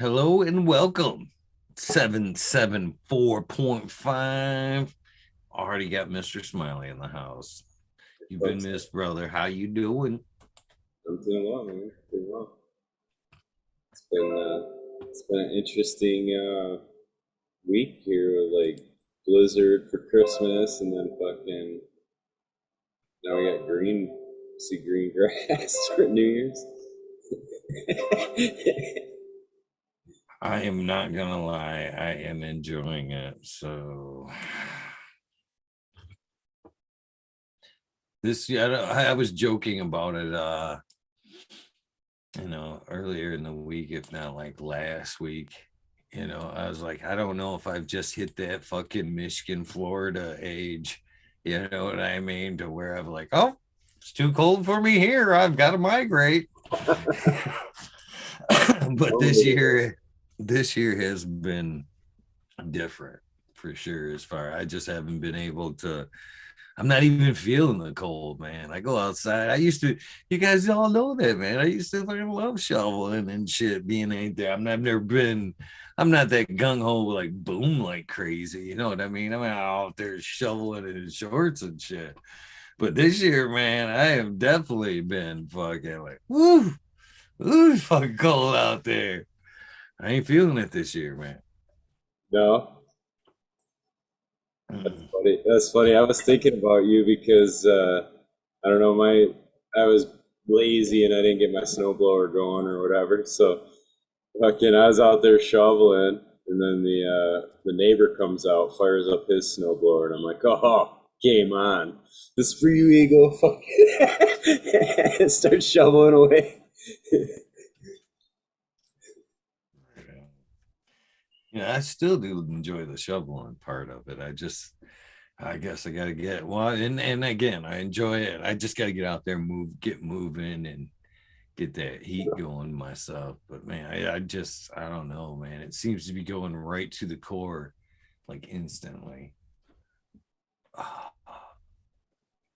Hello and welcome. 774.5. Already got Mr. Smiley in the house. You've been missed, brother. How you doing? I'm doing well, man. Doing well. It's been an interesting week here with like blizzard for Christmas, and then fucking now we got green grass for New Year's. I am not gonna lie, I am enjoying it. So this, yeah, I was joking about it. Earlier in the week, if not like last week. I was like, I don't know if I've just hit that fucking Michigan, Florida age. You know what I mean? To where I'm like, oh, it's too cold for me here. I've got to migrate. But this year has been different for sure. As far I just haven't been able to. I'm not even feeling the cold, man. I go outside. I used to. You guys all know that, man. I used to fucking love shoveling and shit. Being out there. I've never been. I'm not that gung ho like boom like crazy. You know what I mean? I'm out there shoveling in shorts and shit. But this year, man, I have definitely been fucking like, woo, ooh, it's fucking cold out there. I ain't feeling it this year, man. No, that's funny. That's funny. I was thinking about you because I don't know, I was lazy and I didn't get my snowblower going or whatever. So fucking, I was out there shoveling, and then the neighbor comes out, fires up his snowblower, and I'm like, oh, game on. This for you, Eagle. Fucking start shoveling away. I still do enjoy the shoveling part of it. I guess I got to get well, and again, I enjoy it. I just got to get out there, get moving, and get that heat going myself. But man, I don't know, man. It seems to be going right to the core, like instantly. Yeah,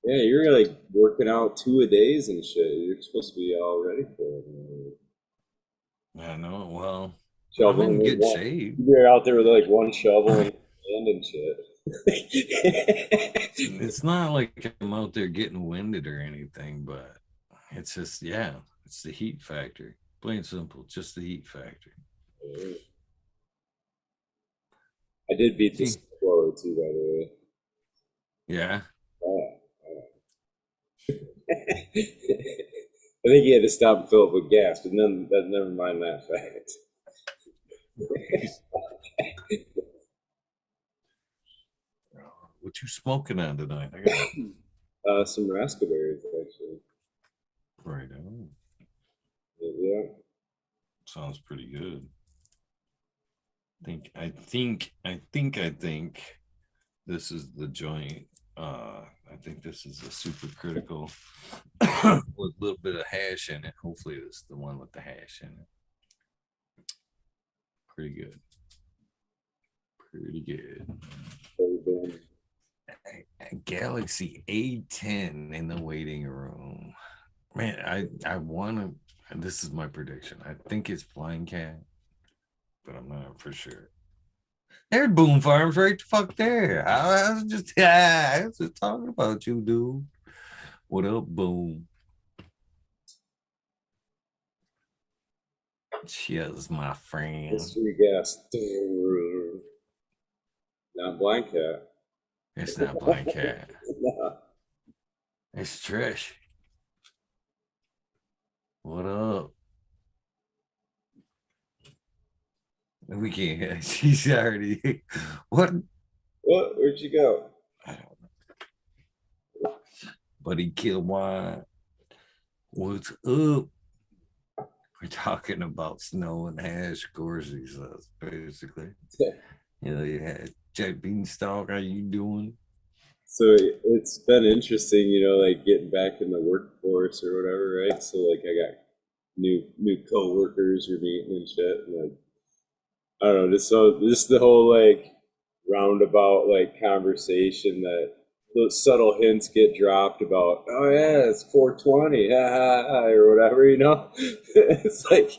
you're like working out 2 a days and shit. You're supposed to be all ready for it. I know. Well, I'm Shoveling in with good one. shape. You're out there with like one shovel in your hand and shit. It's not like I'm out there getting winded or anything, but it's just, yeah, it's the heat factor. Plain and simple, just the heat factor. I did beat the snowblower too, by the way. Yeah. Oh, I think he had to stop and fill up with gas, but never mind that fact. What you smoking on tonight? I got Some raspberries, actually. right on. Yeah. Sounds pretty good. I think this is the joint. I think this is a super critical with a little bit of hash in it. Hopefully this is the one with the hash in it. Pretty good. Pretty good. Galaxy A10 in the waiting room. Man, I want to. This is my prediction. I think it's Blind Cat, but I'm not for sure. There's Boom Farms right the fuck there. I was just talking about you, dude. What up, Boom? Cheers, my friend. Mystery gas. Not Blind Cat. It's not Blind Cat. Nah. It's Trish. What up? We can't. She's already. What? What? Where'd you go? I don't know. Buddy Killwine. What's up? We're talking about snow and hash courses, basically. You had Jack Beanstalk. How you doing? So it's been interesting, like getting back in the workforce or whatever, right? So like I got new coworkers you're meeting and shit, and like I don't know, just the whole like roundabout like conversation that those subtle hints get dropped about, oh yeah, it's 420, ha, ha, ha, or whatever, It's like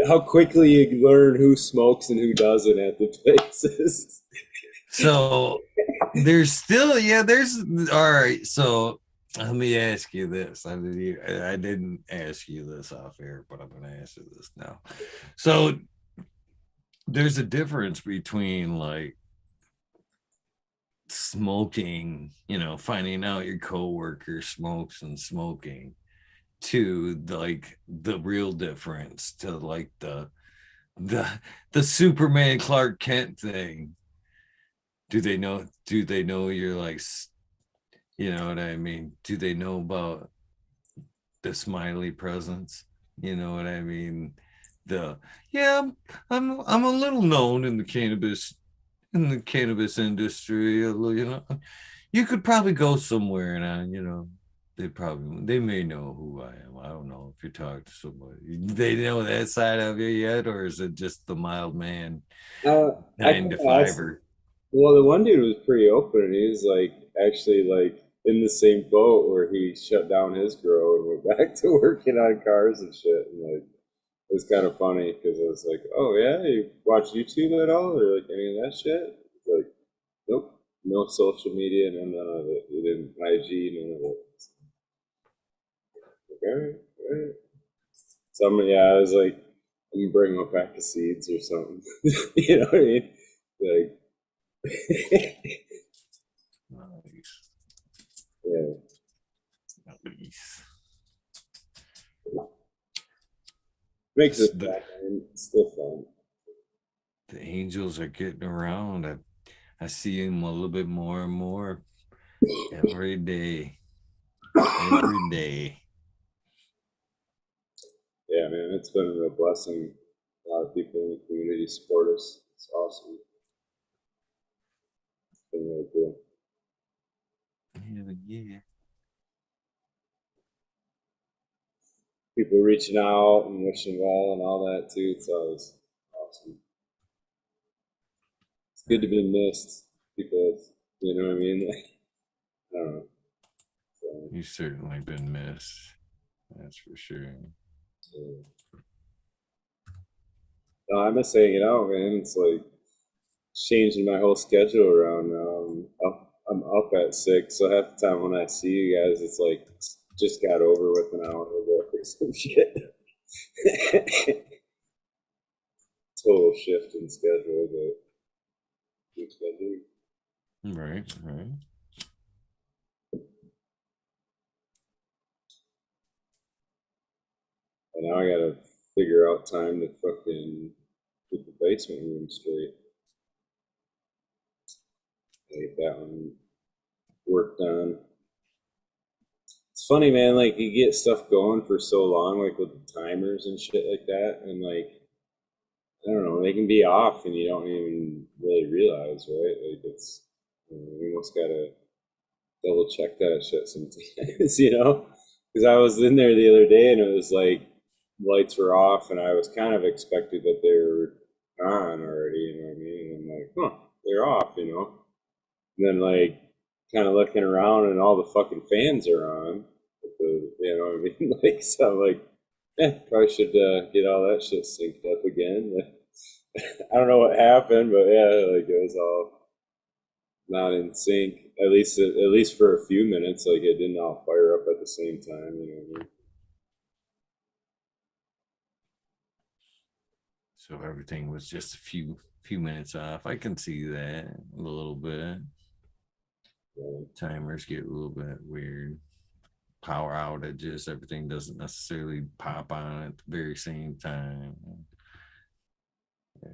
how quickly you learn who smokes and who doesn't at the places. So there's still, yeah, there's all right. So let me ask you this. I didn't ask you this off air, but I'm gonna ask you this now. So there's a difference between like smoking, finding out your coworker smokes and smoking, to like the real difference to like the the Superman Clark Kent thing. Do they know you're like, you know what I mean? Do they know about the smiley presence? You know what I mean? The Yeah, I'm a little known in the cannabis industry. You could probably go somewhere and they may know who I am. I don't know if you talk to somebody. They know that side of you yet, or is it just the mild man I nine kind to of asked. fiver? Well, the one dude was pretty open, and he was like actually like in the same boat where he shut down his grow and went back to working on cars and shit. And like it was kind of funny because I was like, "Oh yeah, you watch YouTube at all, or like any of that shit?" It's like, nope, no social media, none of it. You didn't IG, none of it. Like, all right, all right. Yeah, I was like, I'm gonna bring him a pack of seeds or something. You know what I mean? Like, Nice. yeah. Nice. Makes This- it the, fun, man. It's still fun. the angels are getting around. I see them a little bit more and more every day. Every day. Yeah, man, it's been a real blessing. A lot of people in the community support us. It's awesome. It's been really cool. Yeah. People reaching out and wishing well and all that too. It's always awesome. It's good to be missed. People, you know what I mean? Like, I don't know. So, You've certainly been missed. That's for sure. yeah. No, I miss hanging out, man. It's like changing my whole schedule around now. I'm up at 6, so half the time when I see you guys, it's like just got over with an hour ago or some shit. Total shift in schedule, but what you gotta do. Right, right. And now I gotta figure out time to fucking get the basement room straight. Get that one worked on. It's funny, man. Like you get stuff going for so long, like with the timers and shit like that, and like I don't know, they can be off and you don't even really realize, right? Like you almost gotta double check that shit sometimes, you know? Because I was in there the other day and it was like lights were off, and I was kind of expected that they were on already, you know what I mean? And I'm like, huh, they're off, you know? And then like kind of looking around and all the fucking fans are on. You know what I mean? Like, so I'm like, probably should get all that shit synced up again. I don't know what happened, but yeah, like it was all not in sync. At least for a few minutes, like it didn't all fire up at the same time. You know what I mean? So everything was just a few minutes off. I can see that a little bit. Yeah. Timers get a little bit weird. Power outages, everything doesn't necessarily pop on at the very same time. Yeah.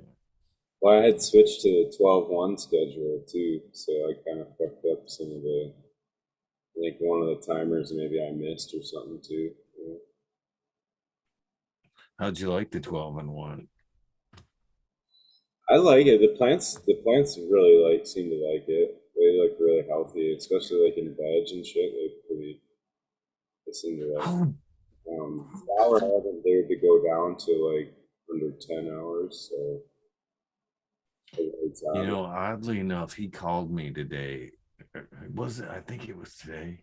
Well, I had switched to the 12-1 schedule too, so I kind of fucked up some of the, like one of the timers maybe I missed or something too. You know? How'd you like the 12-1? I like it. The plants really like seem to like it. They look really healthy, especially like in veg and shit. They seem to like. Oh, Flower haven't dared to go down to like under 10 hours, so it's oddly enough, he called me today. Was it? I think it was today,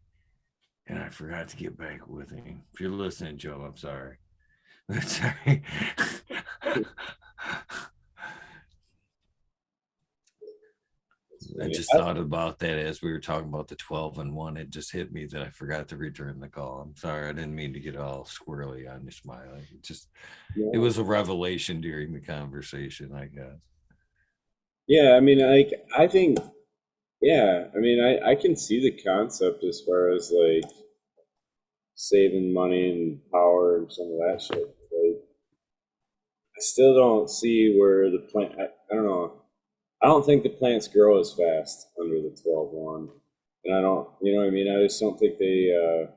and I forgot to get back with him. If you're listening, Joe, I'm sorry. Sorry. It's I funny. just thought about that as we were talking about the 12 and 1. It just hit me that I forgot to return the call. I'm sorry. I didn't mean to get all squirrely on you, Smiley. It No. was a revelation during the conversation, I guess. Yeah, I mean, like, I think, yeah, I mean, I can see the concept as far as like saving money and power and some of that shit. Like, I still don't see where the plant, I don't know. I don't think the plants grow as fast under the 12-1. And I don't, you know what I mean? I just don't think they're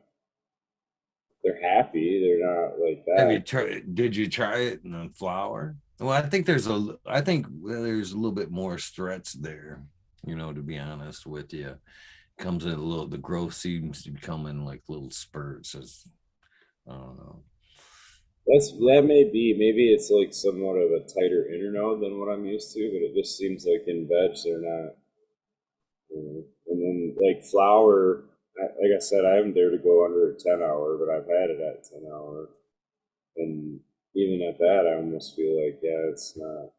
happy. They're not like Have you that. tried? Did you try it in flour? Well, I think there's a little bit more stretch there. To be honest with you, comes in a little. The growth seems to come in like little spurts. As I don't know. That may be. Maybe it's like somewhat of a tighter internode than what I'm used to, but it just seems like in veg they're not. And then like flour, like I said, I haven't dared to go under a 10 hour, but I've had it at 10 hour, and even at that, I almost feel like yeah, it's not.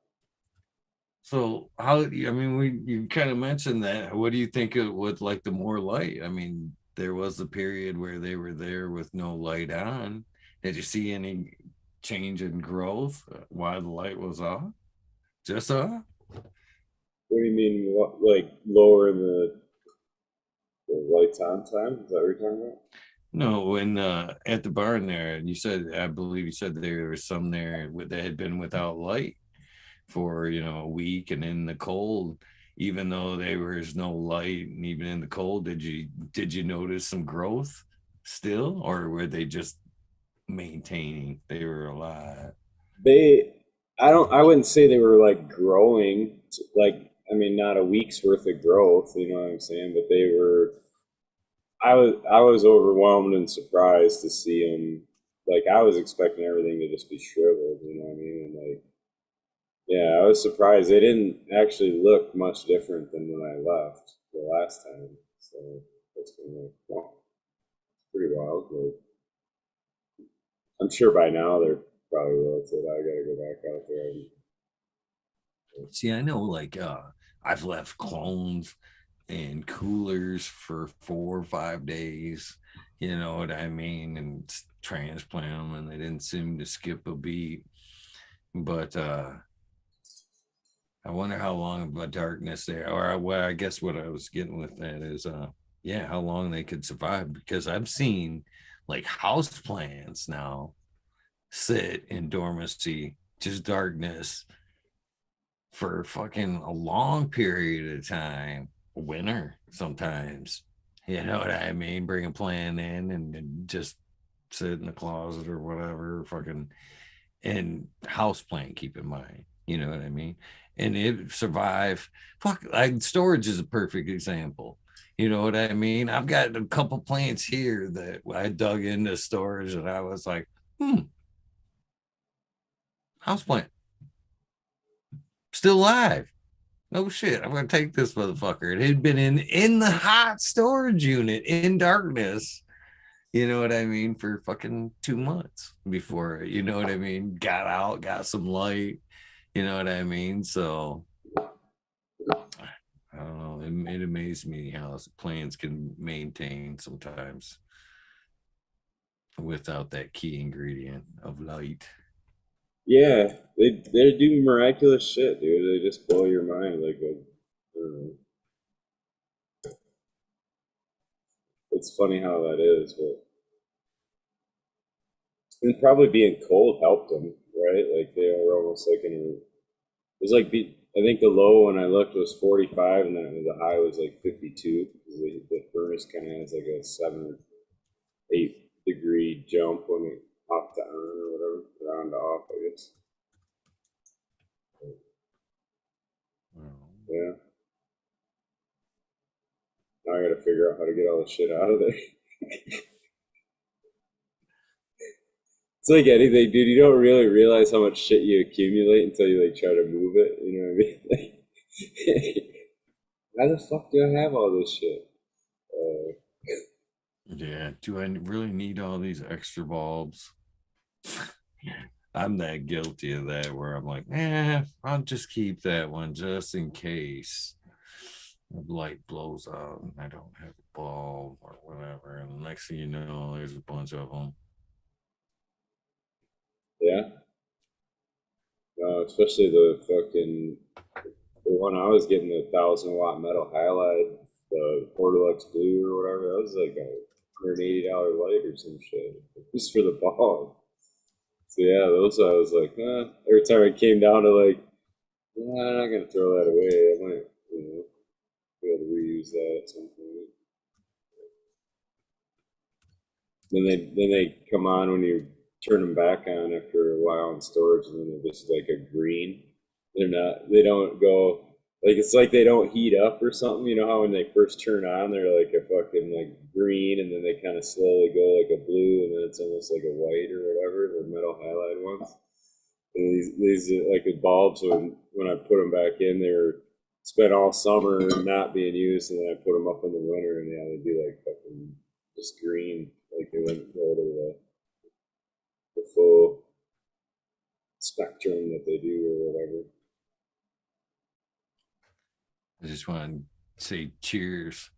So how? I mean, you kind of mentioned that. What do you think it would like the more light? I mean, there was a period where they were there with no light on. Did you see any change in growth while the light was off? Just off? What do you mean? What, like lower in the lights on time? Is that what you're talking about? No, when at the barn there, and you said, I believe you said there was some there that had been without light for a week, and in the cold, even though there was no light, and even in the cold, did you notice some growth still, or were they just maintaining? They were alive. They, I wouldn't say they were like growing, like, I mean, not a week's worth of growth, you know what I'm saying? But they were, I was overwhelmed and surprised to see them. Like, I was expecting everything to just be shriveled, you know what I mean? And like, yeah, I was surprised. They didn't actually look much different than when I left the last time. So that's been like, wow, pretty wild. But I'm sure by now they're probably wilted. I gotta go back out there. See, I know, like, I've left clones in coolers for 4 or 5 days. You know what I mean? And transplant them, and they didn't seem to skip a beat. But I wonder how long of a darkness there, or what I guess what I was getting with that is, yeah, how long they could survive, because I've seen like house plants now sit in dormancy, just darkness for fucking a long period of time, winter sometimes. You know what I mean? Bring a plant in and just sit in the closet or whatever, fucking, and house plant, keep in mind. You know what I mean? And it survive. Fuck, like storage is a perfect example. You know what I mean? I've got a couple plants here that I dug into storage, and I was like, house plant, still alive. No shit, I'm gonna take this motherfucker. It had been in the hot storage unit in darkness. You know what I mean? For fucking 2 months before, you know what I mean? Got out, got some light. You know what I mean? So I don't know. It amazed me how plants can maintain sometimes without that key ingredient of light. Yeah, they do miraculous shit, dude. They just blow your mind. Like, I don't know. It's funny how that is, but and probably being cold helped them, right? Like they were almost like in a. It was like I think the low when I looked was 45, and then the high was like 52. The furnace kind of has like a 7 or 8 degree jump when it off to on or whatever, on to off, I guess. Yeah. Now I got to figure out how to get all the shit out of there. It's like anything, dude. You don't really realize how much shit you accumulate until you like try to move it. You know what I mean? Like, why the fuck do I have all this shit? Yeah. Do I really need all these extra bulbs? I'm that guilty of that where I'm like, I'll just keep that one just in case the light blows out and I don't have a bulb or whatever. And the next thing you know, there's a bunch of them. Yeah. Especially the one I was getting, the 1,000 watt metal halide, the Portalux Blue or whatever. That was like $180 light or some shit, just for the bulb. So yeah, those I was like, every time it came down to like, I'm not gonna throw that away. I might, be able to reuse that at some point. Then they come on when you turn them back on after a while in storage, and then they're just like a green. They don't go like, it's like they don't heat up or something. You know how when they first turn on, they're like a fucking like green, and then they kind of slowly go like a blue, and then it's almost like a white or whatever. The metal halide ones. And these like the bulbs, when I put them back in, they were spent all summer not being used, and then I put them up in the winter, and yeah, they do like fucking just green, like they went go to the full spectrum that they do or whatever. I just want to say cheers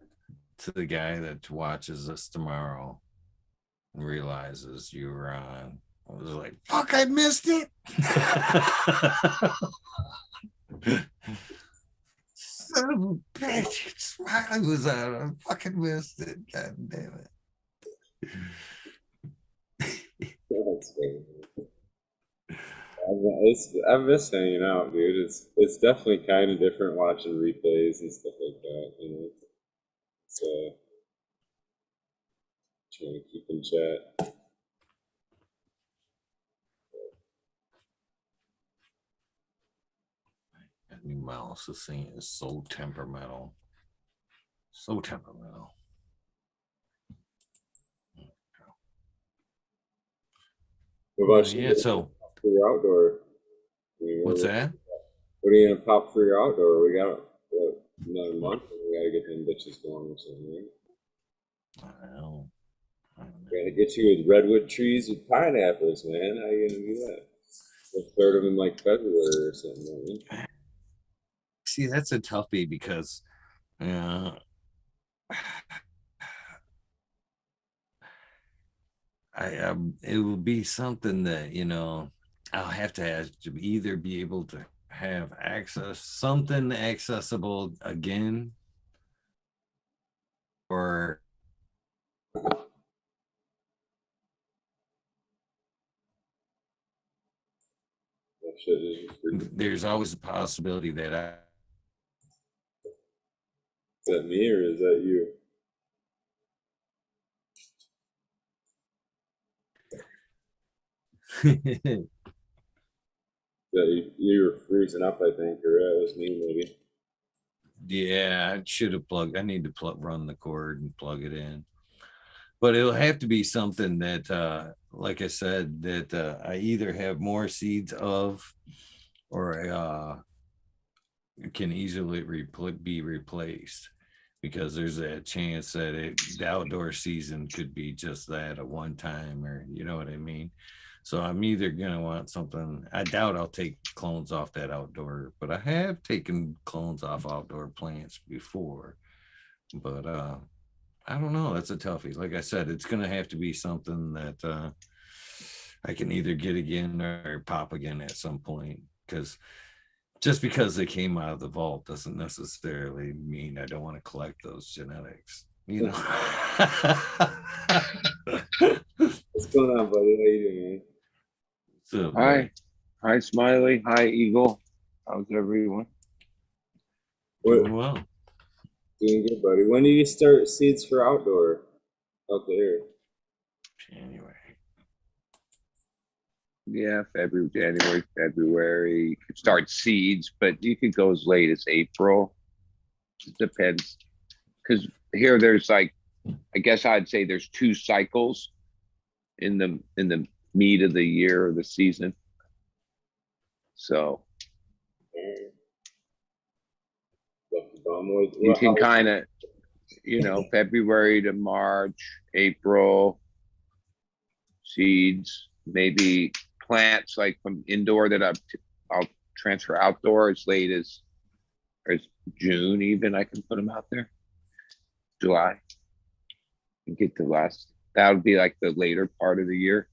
to the guy that watches us tomorrow and realizes you were on. I was like, fuck, I missed it. Son of a bitch. Smiley was on. I fucking missed it. God damn it. That's funny. I miss hanging out, dude. It's definitely kind of different watching replays and stuff like that. It's trying to keep in chat. That new mouse, this thing is so temperamental. So temperamental. What about yeah, so for your outdoor? What's that? What are you gonna pop for your outdoor? We got another month. We gotta get them bitches going or something. Right? I know. Gotta get you with redwood trees with pineapples, man. How you gonna do that? Let's start them in like February or something. Right? See, that's a toughie because it will be something that I'll have to either be able to have something accessible again, or there's always a possibility that Is that me or is that you? You were freezing up, I think, or it was me, maybe. Yeah, I should have plugged. I need to run the cord and plug it in, but it'll have to be something that, like I said, that I either have more seeds of, or can easily be replaced, because there's a chance that the outdoor season could be just that, a one time, or you know what I mean. So I'm either gonna want something. I doubt I'll take clones off that outdoor, but I have taken clones off outdoor plants before. But I don't know. That's a toughie. Like I said, it's gonna have to be something that I can either get again or pop again at some point. Because just because they came out of the vault doesn't necessarily mean I don't want to collect those genetics. What's going on, buddy? How you doing, man? So, hi, Smiley. Hi, Eagle. How's everyone? Doing well. Doing good, buddy. When do you start seeds for outdoor out there? January. Yeah, January, February. You could start seeds, but you could go as late as April. It depends. Because here there's like, I guess I'd say there's 2 cycles in the meat of the year or the season. So you can kind of, February to March, April, seeds, maybe plants like from indoor that I'll transfer outdoor as late as June. Even I can put them out there, July, and get the last. That would be like the later part of the year.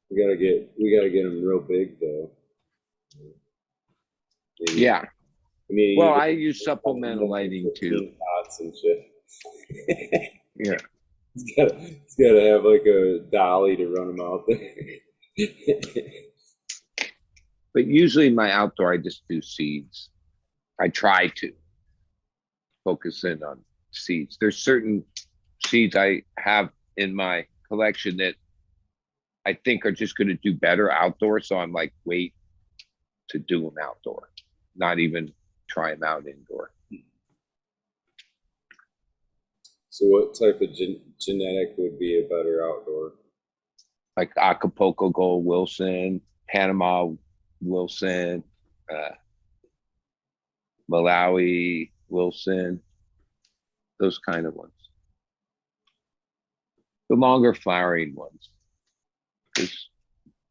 We gotta get them real big though. Yeah. I mean, well, I use supplemental lighting too. Pots and shit. Yeah. It's gotta have like a dolly to run them out there. But usually my outdoor, I just do seeds. I try to focus in on seeds. There's certain seeds I have in my collection that I think are just going to do better outdoor. So I'm like, wait to do them outdoor, not even try them out indoor. So what type of genetic would be a better outdoor? Like Acapulco Gold Wilson, Panama Wilson, Malawi Wilson, those kind of ones. The longer flowering ones. It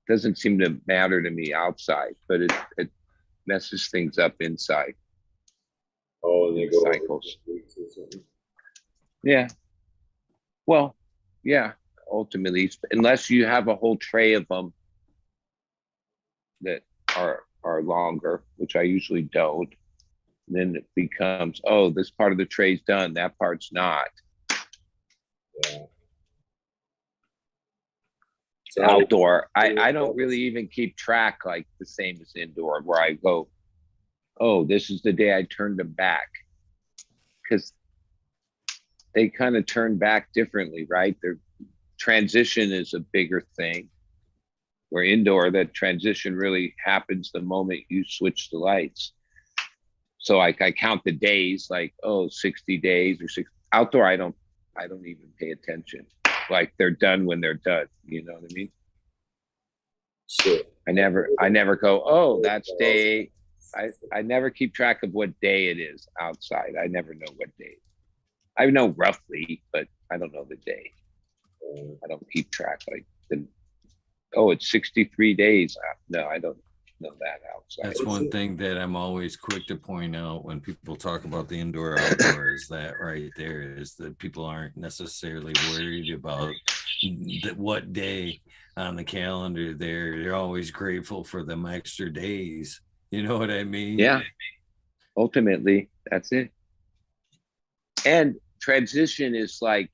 doesn't seem to matter to me outside, but it messes things up inside. Oh, and they go cycles. Yeah. Well, yeah, ultimately, unless you have a whole tray of them that are longer, which I usually don't, then it becomes, oh, this part of the tray's done, that part's not. Yeah. So outdoor, I don't really even keep track like the same as indoor, where I go, oh, this is the day I turned them back. Because they kind of turn back differently, right? Their transition is a bigger thing. Where indoor, that transition really happens the moment you switch the lights. So like I count the days, like, oh, 60 days or 6. Outdoor, I don't even pay attention. Like they're done when they're done. You know what I mean? Sure. I never go, oh, that's day. I never keep track of what day it is outside. I never know what day. I know roughly, but I don't know the day. I don't keep track. Like, it's 63 days. No, I don't know that outside. That's one thing that I'm always quick to point out when people talk about the indoor outdoor is that right there is that people aren't necessarily worried about what day on the calendar. They're always grateful for them extra days. You know what I mean? Yeah. Ultimately, that's it. And transition is like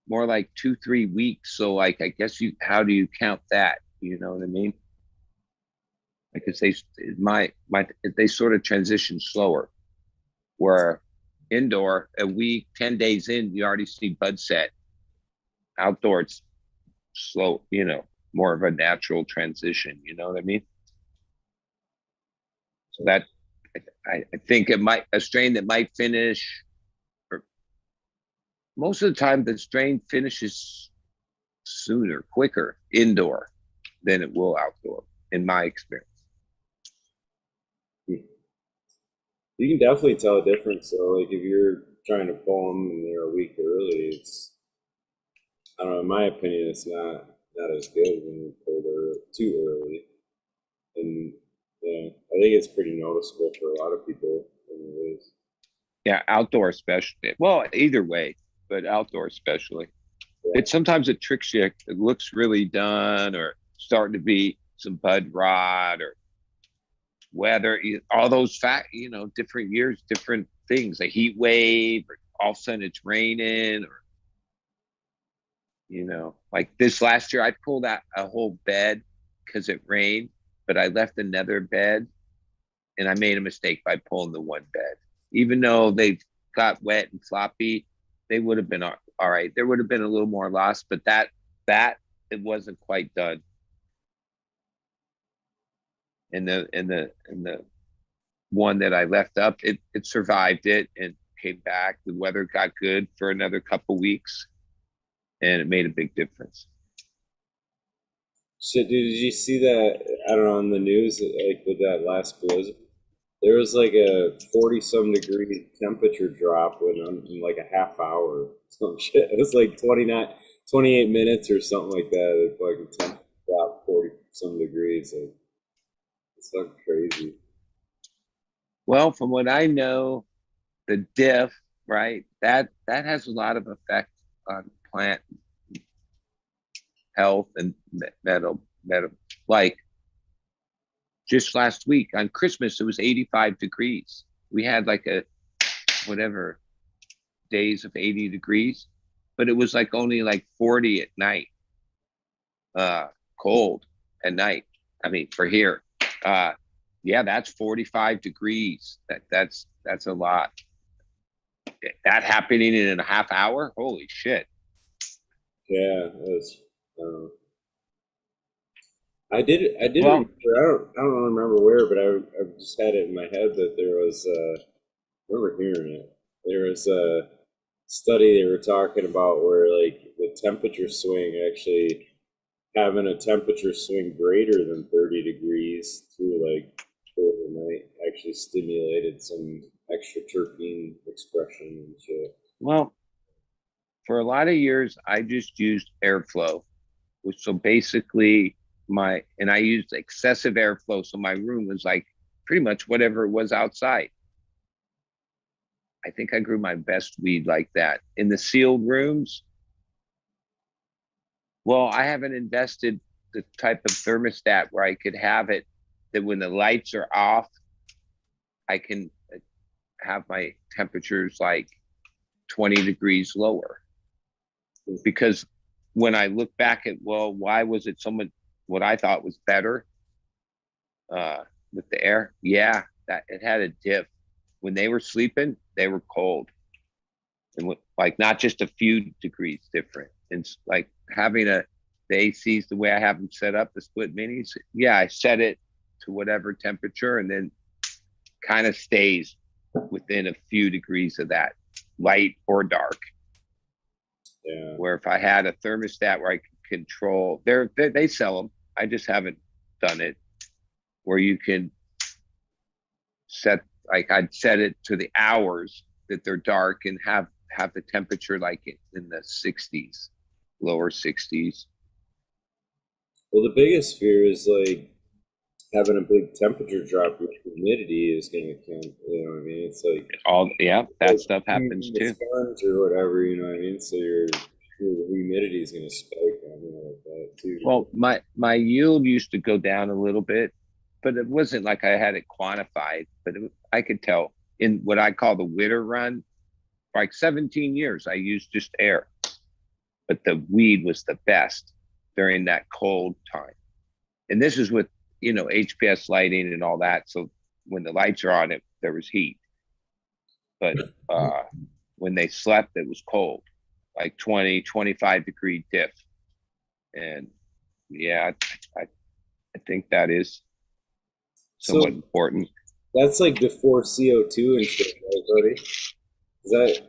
more like 2-3 weeks. So like, I guess how do you count that? You know what I mean? Because they sort of transition slower, where indoor a week, 10 days in, you already see bud set. Outdoor, it's slow, more of a natural transition. You know what I mean? So that I think a strain that might finish, or most of the time the strain finishes sooner, quicker indoor than it will outdoor, in my experience. You can definitely tell a difference. So, like, if you're trying to pull them and they're a week early, it's, I don't know, in my opinion, it's not as good when you pull too early. And yeah, I think it's pretty noticeable for a lot of people. Anyways. Yeah, outdoor especially. Well, either way, but outdoor especially. Yeah. Sometimes it tricks you. It looks really done, or starting to be some bud rot, or weather, all those different years, different things, a heat wave, or all of a sudden it's raining, or like this last year I pulled out a whole bed because it rained, but I left another bed and I made a mistake by pulling the one bed. Even though they got wet and floppy, they would have been all right. There would have been a little more loss, but that it wasn't quite done. And the one that I left up, it survived it and came back. The weather got good for another couple weeks, and it made a big difference. Shit, dude, did you see that? I don't know, on the news, like with that last blizzard? There was like a 40-some degree temperature drop in like a half hour. Some shit. It was like 28 minutes or something like that. It fucking temperature dropped 40-some degrees. Like, it's fucking crazy. Well, from what I know, the diff, right? That has a lot of effect on plant health and metal. Like just last week on Christmas, it was 85 degrees. We had like a whatever days of 80 degrees, but it was like only like 40 at night. Cold at night. I mean, for here. Yeah, that's 45 degrees. That's a lot. That happening in a half hour? Holy shit. Yeah, it was. I did. Well, Remember, I don't remember where, but I just had it in my head that there was. I remember hearing it. There was a study they were talking about where like the temperature swing actually having a temperature swing greater than 30 degrees through like overnight actually stimulated some extra terpene expression and shit. well, for a lot of years, I just used airflow, which so basically I used excessive airflow. So my room was like pretty much whatever it was outside. I think I grew my best weed like that. In the sealed rooms, well, I haven't invested the type of thermostat where I could have it that when the lights are off, I can have my temperatures like 20 degrees lower. Because when I look back at, well, why was it so much what I thought was better with the air? Yeah, that it had a diff. When they were sleeping, they were cold. And like not just a few degrees different. And like having the ACs the way I have them set up, the split minis, yeah, I set it to whatever temperature and then kind of stays within a few degrees of that, light or dark. Yeah. Where if I had a thermostat where I could control, they sell them. I just haven't done it. Where you can set, like I'd set it to the hours that they're dark and have the temperature like in the 60s, lower 60s. Well, the biggest fear is like having a big temperature drop with humidity is going to count. You know what I mean? It's like That stuff happens too. Sponge or whatever. You know what I mean? So your humidity is going to spike on you like that too. Well, my yield used to go down a little bit, but it wasn't like I had it quantified. But I could tell in what I call the winter run, for like 17 years, I used just air, but the weed was the best during that cold time. And this is with, HPS lighting and all that. So when the lights are on, there was heat. But when they slept, it was cold, like 20, 25 degree diff. And yeah, I think that is somewhat important. That's like before CO2 and shit, right, buddy? Is that?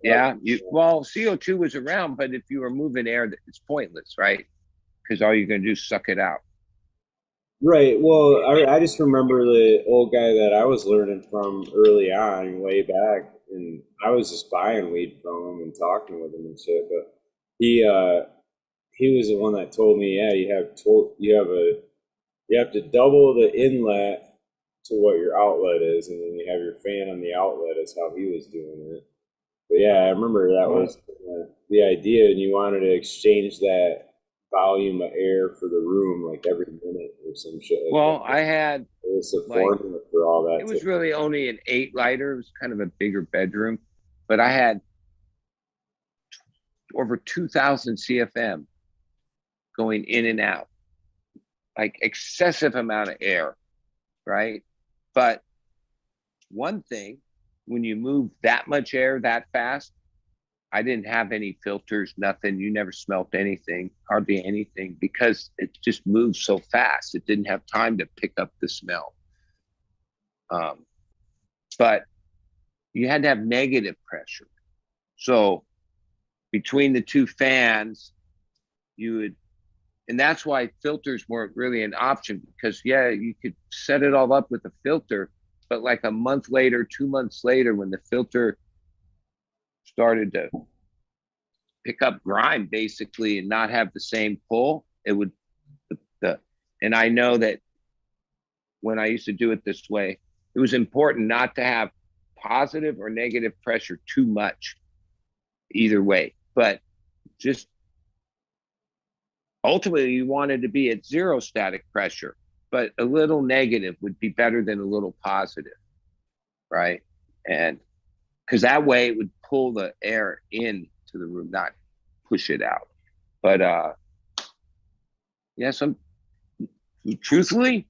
Yeah. Well, CO2 was around, but if you were moving air, it's pointless, right? Because all you're going to do is suck it out. Right. Well, I just remember the old guy that I was learning from early on, way back, and I was just buying weed from him and talking with him and shit. But he was the one that told me, yeah, you have to double the inlet to what your outlet is, and then you have your fan on the outlet. Is how he was doing it. But yeah, I remember that was the idea, and you wanted to exchange that volume of air for the room like every minute or some shit. Well, I had it was a formula for all that. It was really only an 8 lighter. It was kind of a bigger bedroom, but I had over 2,000 CFM going in and out, like excessive amount of air, right? But one thing, when you move that much air that fast, I didn't have any filters, nothing. You never smelt anything, hardly anything, because it just moved so fast. It didn't have time to pick up the smell. But you had to have negative pressure. So between the two fans, and that's why filters weren't really an option, because you could set it all up with a filter, but like a month later, 2 months later, when the filter started to pick up grime basically and not have the same pull, it would, and I know that when I used to do it this way, it was important not to have positive or negative pressure too much either way, but just ultimately you wanted to be at zero static pressure, but a little negative would be better than a little positive, right? And because that way it would pull the air into the room, not push it out. But yeah, truthfully,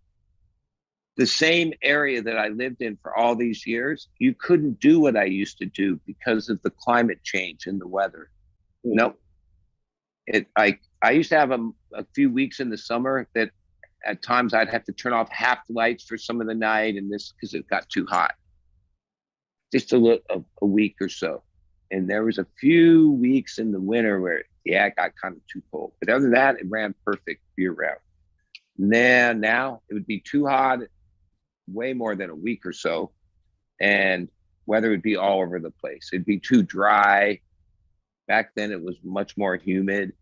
the same area that I lived in for all these years, you couldn't do what I used to do because of the climate change and the weather. Nope. I used to have a few weeks in the summer that at times I'd have to turn off half the lights for some of the night, and this because it got too hot. Just a week or so. And there was a few weeks in the winter where, yeah, it got kind of too cold. But other than that, it ran perfect year round. Now it would be too hot, way more than a week or so. And weather would be all over the place. It'd be too dry. Back then it was much more humid.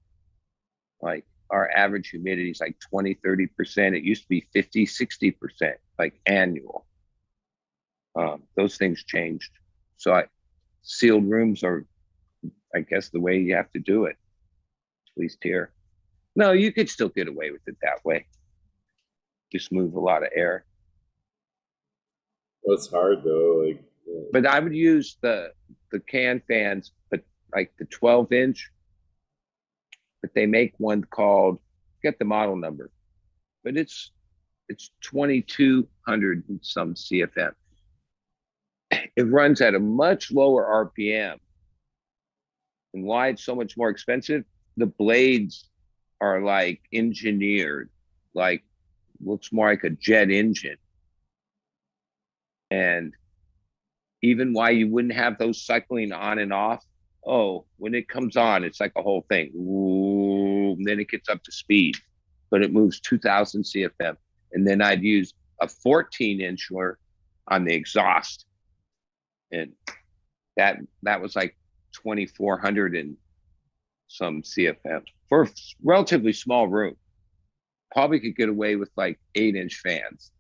Like our average humidity is like 20, 30%. It used to be 50, 60%, like annual. Those things changed. So sealed rooms are, I guess, the way you have to do it, at least here. No, you could still get away with it that way. Just move a lot of air. Well, it's hard though. Like, yeah. But I would use the can fans, but like the 12-inch. But they make one called, get the model number, but it's 2,200 and some CFM. It runs at a much lower RPM. And why it's so much more expensive? The blades are like engineered, like looks more like a jet engine. And even why you wouldn't have those cycling on and off. Oh, when it comes on, it's like a whole thing. Ooh, and then it gets up to speed, but it moves 2,000 CFM. And then I'd use a 14-incher on the exhaust. And that was like 2,400 and some CFM for a relatively small room. Probably could get away with like 8-inch fans,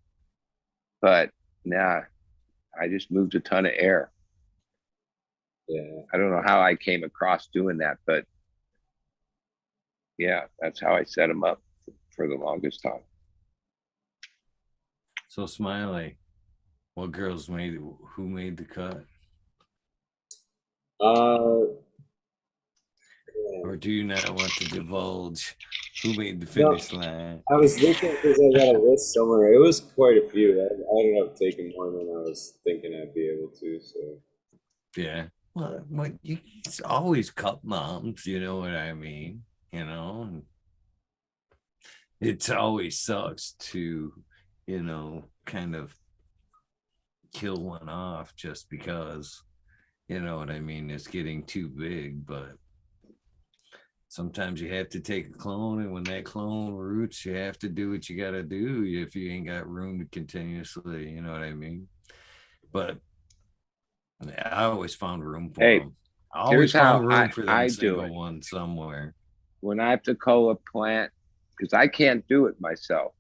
but nah, I just moved a ton of air. Yeah, I don't know how I came across doing that, but yeah, that's how I set them up for the longest time. So Smiley, what girls who made the cut? Or do you not want to divulge who made the finish line? I was looking because I got a list somewhere. It was quite a few. I ended up taking more than I was thinking I'd be able to. So yeah, well, it's always cut moms. You know what I mean? You know, it always sucks to, kind of kill one off just because, you know what I mean, it's getting too big. But sometimes you have to take a clone, and when that clone roots, you have to do what you got to do if you ain't got room to continuously, you know what I mean? But I always found room for them. I always found room for them single one somewhere. When I have to cull a plant, because I can't do it myself,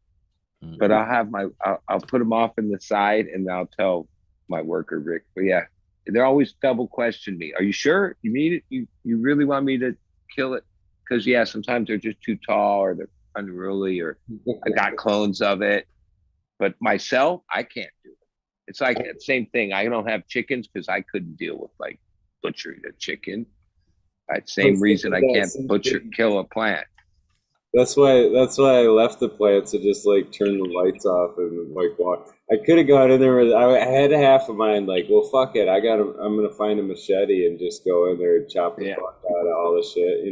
but I'll put them off in the side, and I'll tell my worker, Rick, but yeah, they're always double question me. Are you sure you mean it? You really want me to kill it? Because yeah, sometimes they're just too tall, or they're unruly, or I got clones of it. But myself, I can't do it. It's like the same thing. I don't have chickens because I couldn't deal with like butchering a chicken. Same reason I can't kill a plant. That's why I left the plant to just like turn the lights off and like walk. I could have gone in there with, I had half of mine like, well, fuck it. I'm gonna find a machete and just go in there and chop the fuck out of all the shit,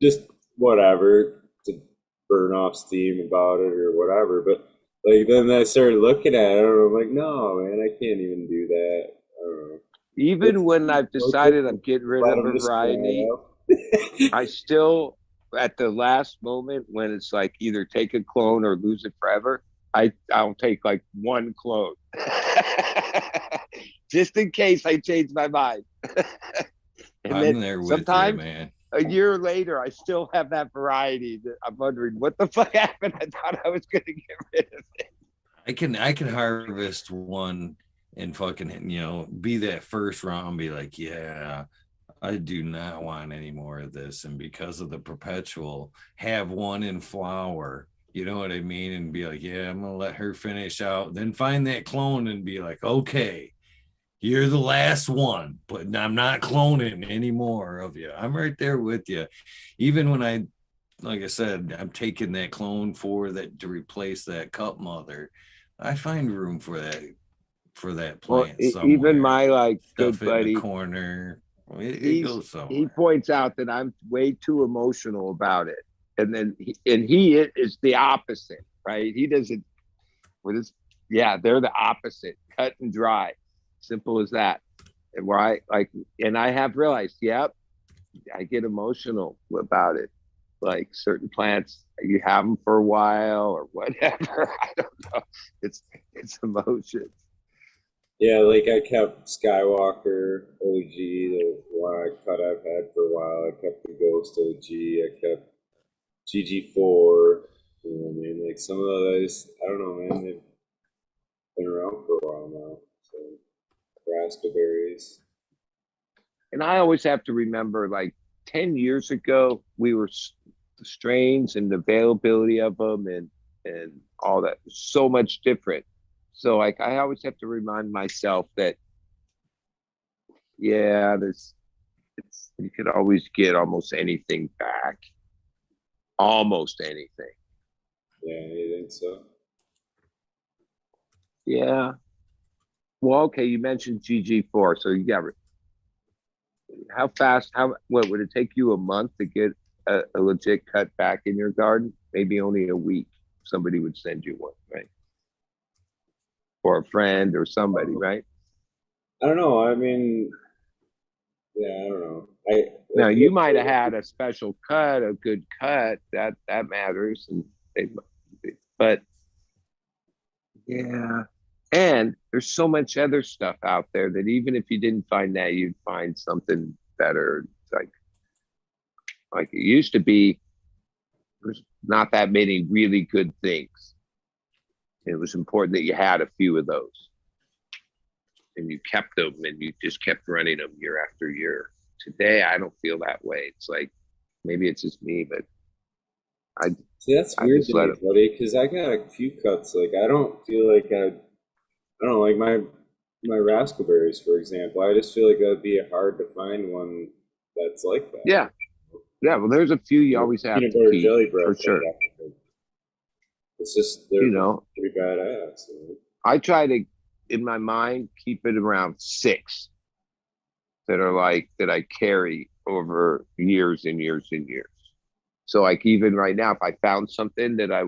just whatever to burn off steam about it or whatever. But like then I started looking at it and I'm like, no, man, I can't even do that. I don't know. Even when I've decided I'm getting rid of a variety, I still, at the last moment when it's like either take a clone or lose it forever, I'll take like one clone. Just in case I change my mind. And I'm then there with you, sometimes man. a year later, I still have that variety that I'm wondering what the fuck happened. I thought I was going to get rid of it. I can harvest one and fucking, be that first round, be like, yeah, I do not want any more of this. And because of the perpetual, have one in flower. You know what I mean? And be like, yeah, I'm gonna let her finish out. Then find that clone and be like, okay, you're the last one, but I'm not cloning any more of you. I'm right there with you. Even when like I said, I'm taking that clone for that to replace that cup mother. I find room for that Well, plant even somewhere. my like good Stuff it in a buddy, corner. It he's goes he somewhere. points out that I'm way too emotional about it, and then he is the opposite, right? He doesn't with his yeah, they're the opposite, cut and dry, simple as that. And where I like, and I have realized, yep, I get emotional about it. Like certain plants, you have them for a while or whatever. I don't know. It's emotions. Yeah, like I kept Skywalker OG, the one I cut I've had for a while. I kept the Ghost OG. I kept GG4. You know what I mean? Like some of those, I don't know, man. They've been around for a while now. So raspberries. And I always have to remember, like 10 years ago, we were the strains and the availability of them and all that was so much different. So like I always have to remind myself that yeah, there's it's you could always get almost anything back. Almost anything. Yeah, you think so? Yeah. Well, okay, you mentioned GG4. So you got how fast, what would it take you a month to get a legit cut back in your garden? Maybe only a week. Somebody would send you one, right? Or a friend or somebody, right? I don't know. I mean, yeah, I don't know. Now you might have had a special cut, a good cut, that matters. And they, but yeah. And there's so much other stuff out there that even if you didn't find that, you'd find something better. Like it used to be, there's not that many really good things. It was important that you had a few of those and you kept them and you just kept running them year after year. Today, I don't feel that way. It's like, maybe it's just me, but See, that's I weird just to let me, them. buddy, because I got a few cuts. Like I don't feel like I don't know, like my raspberries, for example. I just feel like that'd be hard to find one that's like that. Yeah. Yeah. Well, there's a few you Like always have peanut to butter keep jelly for bread sure. it's just they're You know, pretty badass. You know? I try to, in my mind, keep it around 6 that are like that I carry over years and years and years. So like even right now, if I found something that I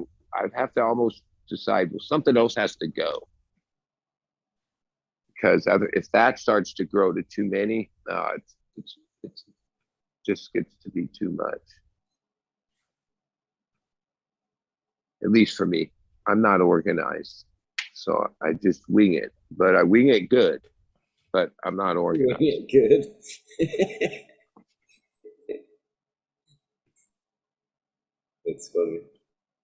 have to almost decide, well, something else has to go because if that starts to grow to too many, it's just gets to be too much. At least for me, I'm not organized, so I just wing it. But I wing it good. But I'm not organized. Good. It's funny.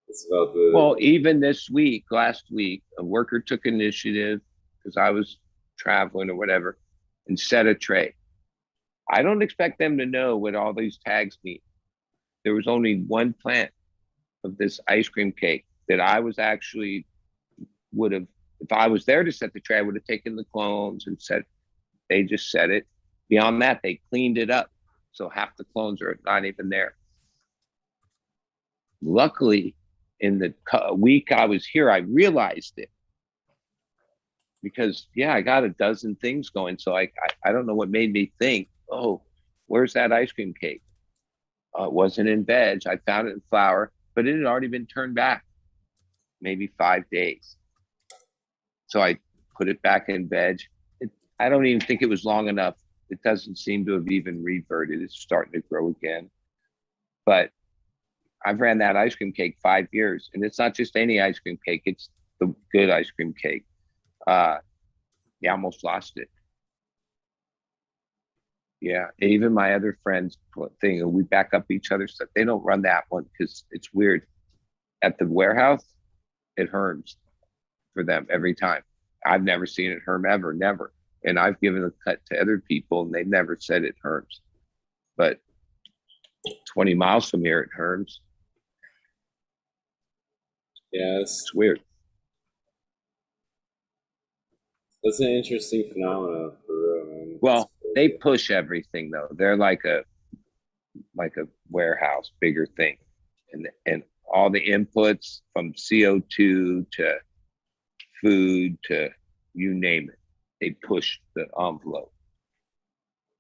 It's about Well, the even this week, last week, a worker took initiative because I was traveling or whatever and set a tray. I don't expect them to know what all these tags mean. There was only one plant of this ice cream cake that I was actually would have, if I was there to set the tray, I would have taken the clones and set, they just set it. Beyond that, they cleaned it up. So half the clones are not even there. Luckily, in the week I was here, I realized it because yeah, I got a dozen things going. So I don't know what made me think, oh, where's that ice cream cake? It wasn't in veg. I found it in flour, but it had already been turned back, maybe 5 days. So I put it back in veg. I don't even think it was long enough. It doesn't seem to have even reverted. It's starting to grow again. But I've ran that ice cream cake 5 years, and it's not just any ice cream cake. It's the good ice cream cake. Yeah, I almost lost it. Yeah, even my other friends thing, we back up each other's stuff. They don't run that one because it's weird. At the warehouse, it herms for them every time. I've never seen it herm ever, never. And I've given a cut to other people and they've never said it herms. But 20 miles from here, it herms. Yeah, It's weird. that's an interesting phenomenon for real, man. Well, they push everything though. They're like a warehouse, bigger thing. And all the inputs from CO2 to food to you name it, they push the envelope.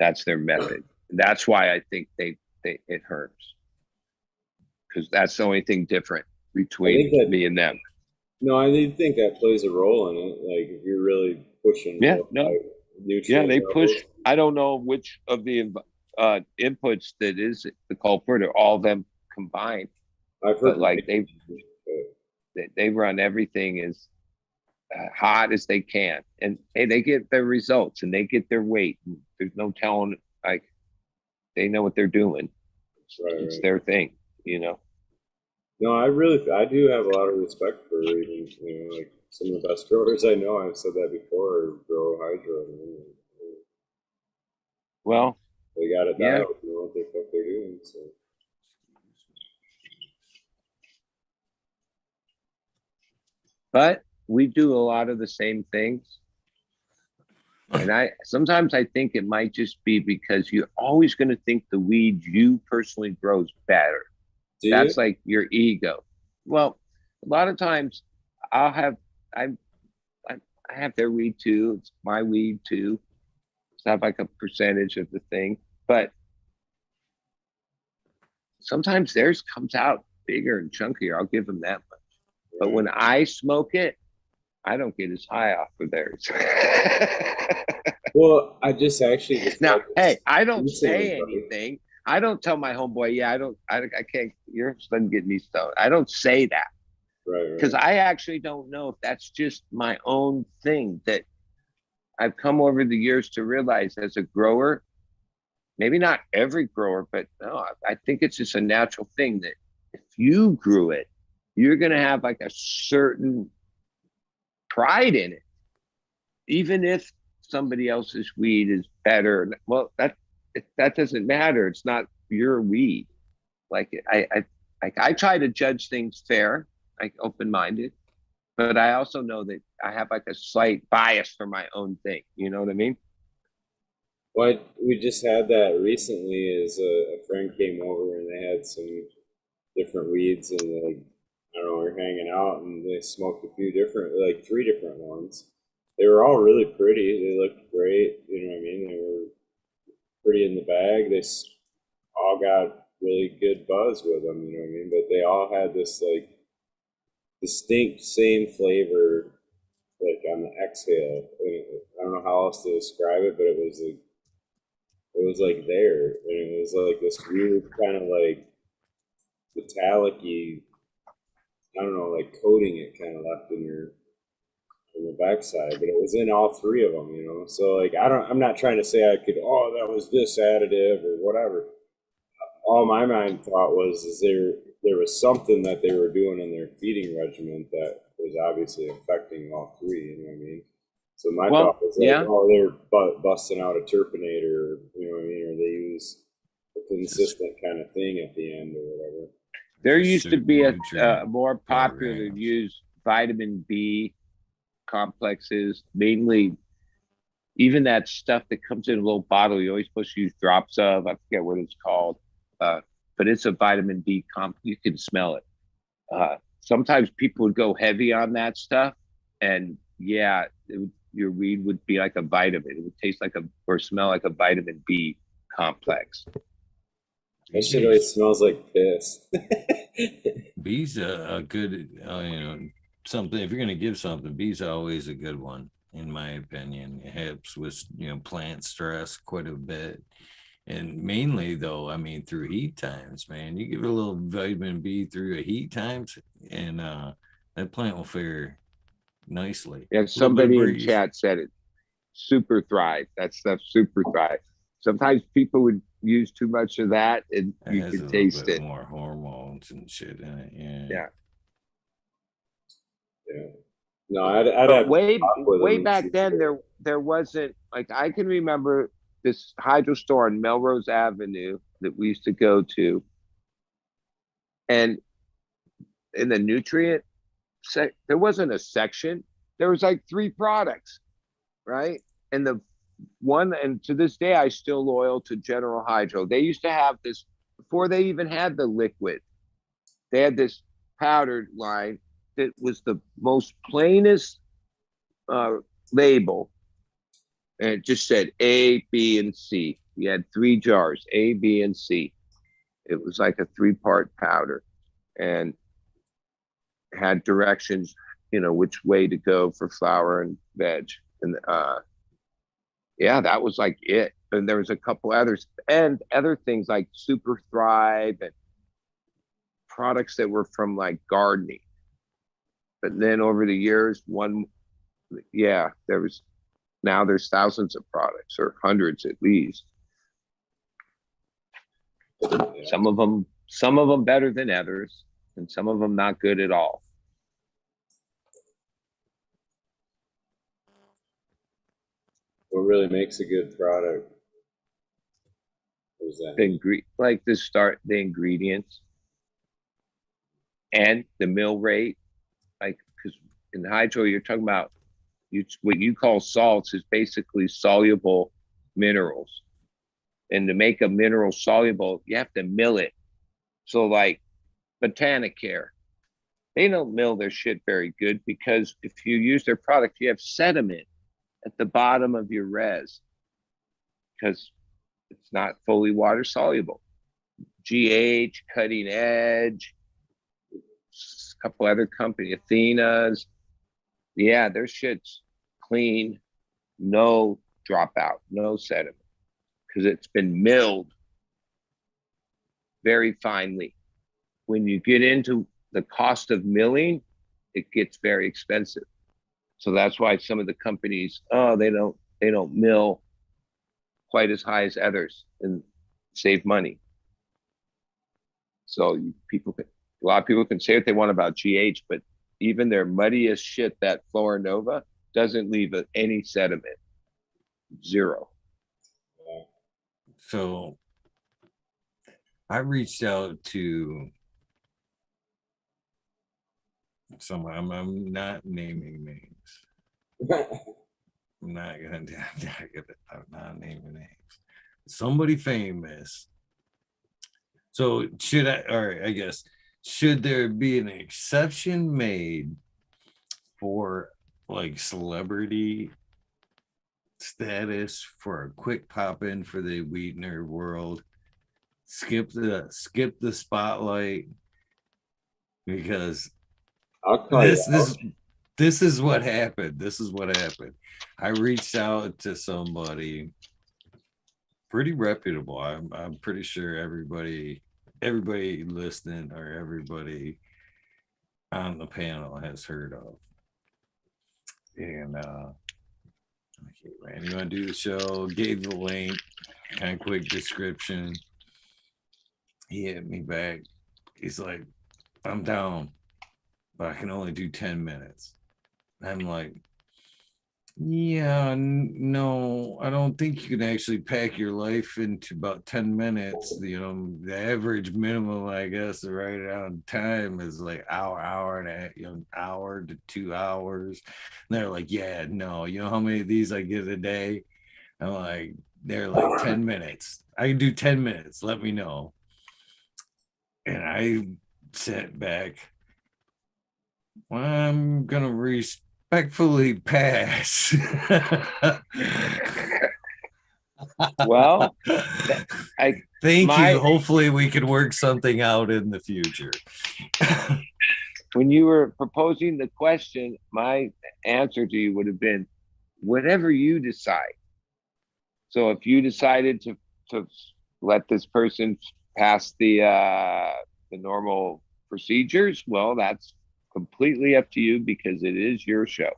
That's their method. And that's why I think it hurts. Because that's the only thing different between me and them. No, I do think that plays a role in it. Like if you're really pushing, They push. I don't know which of the inputs that is the culprit, or all of them combined. I've heard, but like they run everything as hot as they can, and hey, they get their results and they get their weight. And there's no telling, like they know what they're doing. It's their thing, you know. No, I do have a lot of respect for even, like some of the best growers I know. I've said that before, grow hydro. Well, they got it dialed, what the fuck they're doing. So. But we do a lot of the same things. And sometimes I think it might just be because you're always going to think the weed you personally grow is better. That's like your ego. Well, a lot of times I have their weed too. It's my weed too. It's not like a percentage of the thing, but sometimes theirs comes out bigger and chunkier. I'll give them that much. But when I smoke it, I don't get as high off of theirs. Well, I just actually now, hey, I don't say anything. I don't tell my homeboy, I can't, yours doesn't get me stoned. I don't say that. Right. Because I actually don't know if that's just my own thing that I've come over the years to realize as a grower, maybe not every grower, but no, I think it's just a natural thing that if you grew it, you're going to have like a certain pride in it. Even if somebody else's weed is better, well, that doesn't matter. It's not your weed. Like I try to judge things fair, like open-minded, but I also know that I have like a slight bias for my own thing. You know what I mean? Well, we just had that recently. Is a friend came over and they had some different weeds, and I don't know, we were hanging out and they smoked a few different, like 3 different ones. They were all really pretty. They looked great. You know what I mean? They were pretty in the bag. They all got really good buzz with them. You know what I mean? But they all had this like distinct same flavor, like on the exhale. I don't know how else to describe it, but it was like there, and it was like this weird kind of like metallic-y, I don't know, like coating it kind of left in the backside, but it was in all 3 of them, you know. So like I'm not trying to say I could, that was this additive or whatever. All my mind thought was there was something that they were doing in their feeding regimen that was obviously affecting all 3. You know what I mean? So my thought was like, they're busting out a terpinator, you know what I mean, or they use a consistent kind of thing at the end or whatever. There used to be a more popular use vitamin B complexes, mainly even that stuff that comes in a little bottle. You're always supposed to use drops of. I forget what it's called, but it's a vitamin B complex. You can smell it. Sometimes people would go heavy on that stuff, and your weed would be like a vitamin. It would taste like or smell like a vitamin B complex. That shit always smells like piss. B's a good, something. If you're gonna give something, B's always a good one, in my opinion. It helps with plant stress quite a bit, and mainly though, I mean through heat times, man. You give it a little vitamin B through a heat times, and that plant will fare nicely. Yeah, A little bit of somebody in breeze. chat said it. Super thrive. That stuff super thrive. Sometimes people would use too much of that, and It you has a could little taste bit it. more hormones and shit in it. Yeah. Yeah. Yeah. No, I'd But have to talk with way them and back see. then, there wasn't, like, I can remember this hydro store on Melrose Avenue that we used to go to, and in the nutrient there wasn't a section. There was like 3 products, right? And the one, and to this day, I still loyal to General Hydro. They used to have this before they even had the liquid. They had this powdered line that was the most plainest label, and it just said A, B, and C. We had 3 jars, A, B, and C. It was like a 3-part powder, and had directions, which way to go for flower and veg. And yeah, that was like it. And there was a couple others and other things like Super Thrive and products that were from like gardening. But then over the years, now there's thousands of products, or hundreds at least. Yeah. Some of them better than others, and some of them not good at all. What really makes a good product? What is that? The ingredients and the mill rate, like, because in hydro you're talking about what you call salts is basically soluble minerals, and to make a mineral soluble you have to mill it. So like Botanicare, they don't mill their shit very good, because if you use their product you have sediment at the bottom of your res because it's not fully water soluble. GH, Cutting Edge, a couple other companies, Athena's, yeah, their shit's clean, no dropout, no sediment, because it's been milled very finely. When you get into the cost of milling, it gets very expensive. So that's why some of the companies, they don't mill quite as high as others and save money. So a lot of people can say what they want about GH, but even their muddiest shit, that Flora Nova, doesn't leave any sediment. 0. So I reached out to someone. I'm not naming names. I'm not not naming names. Somebody famous. So I guess, should there be an exception made for like celebrity status for a quick pop in for the Weed Nerd World? Skip the spotlight, because I'll call you out. this is what happened. This is what happened. I reached out to somebody pretty reputable. I'm pretty sure everybody listening, or everybody on the panel, has heard of. And okay, man, you want to do the show? Gave the link, kind of quick description. He hit me back. He's like, I'm down, but I can only do 10 minutes. I'm like, yeah, no, I don't think you can actually pack your life into about 10 minutes. The average minimum, I guess, right around time is like hour and a hour to 2 hours. And they're like, yeah, no, you know how many of these I get a day? I'm like, they're like 10 minutes. I can do 10 minutes. Let me know. And I sent back, well, I'm gonna respectfully pass. Well, thank you. Hopefully we can work something out in the future. When you were proposing the question, my answer to you would have been, whatever you decide. So if you decided to let this person pass the normal procedures, well, that's completely up to you because it is your show.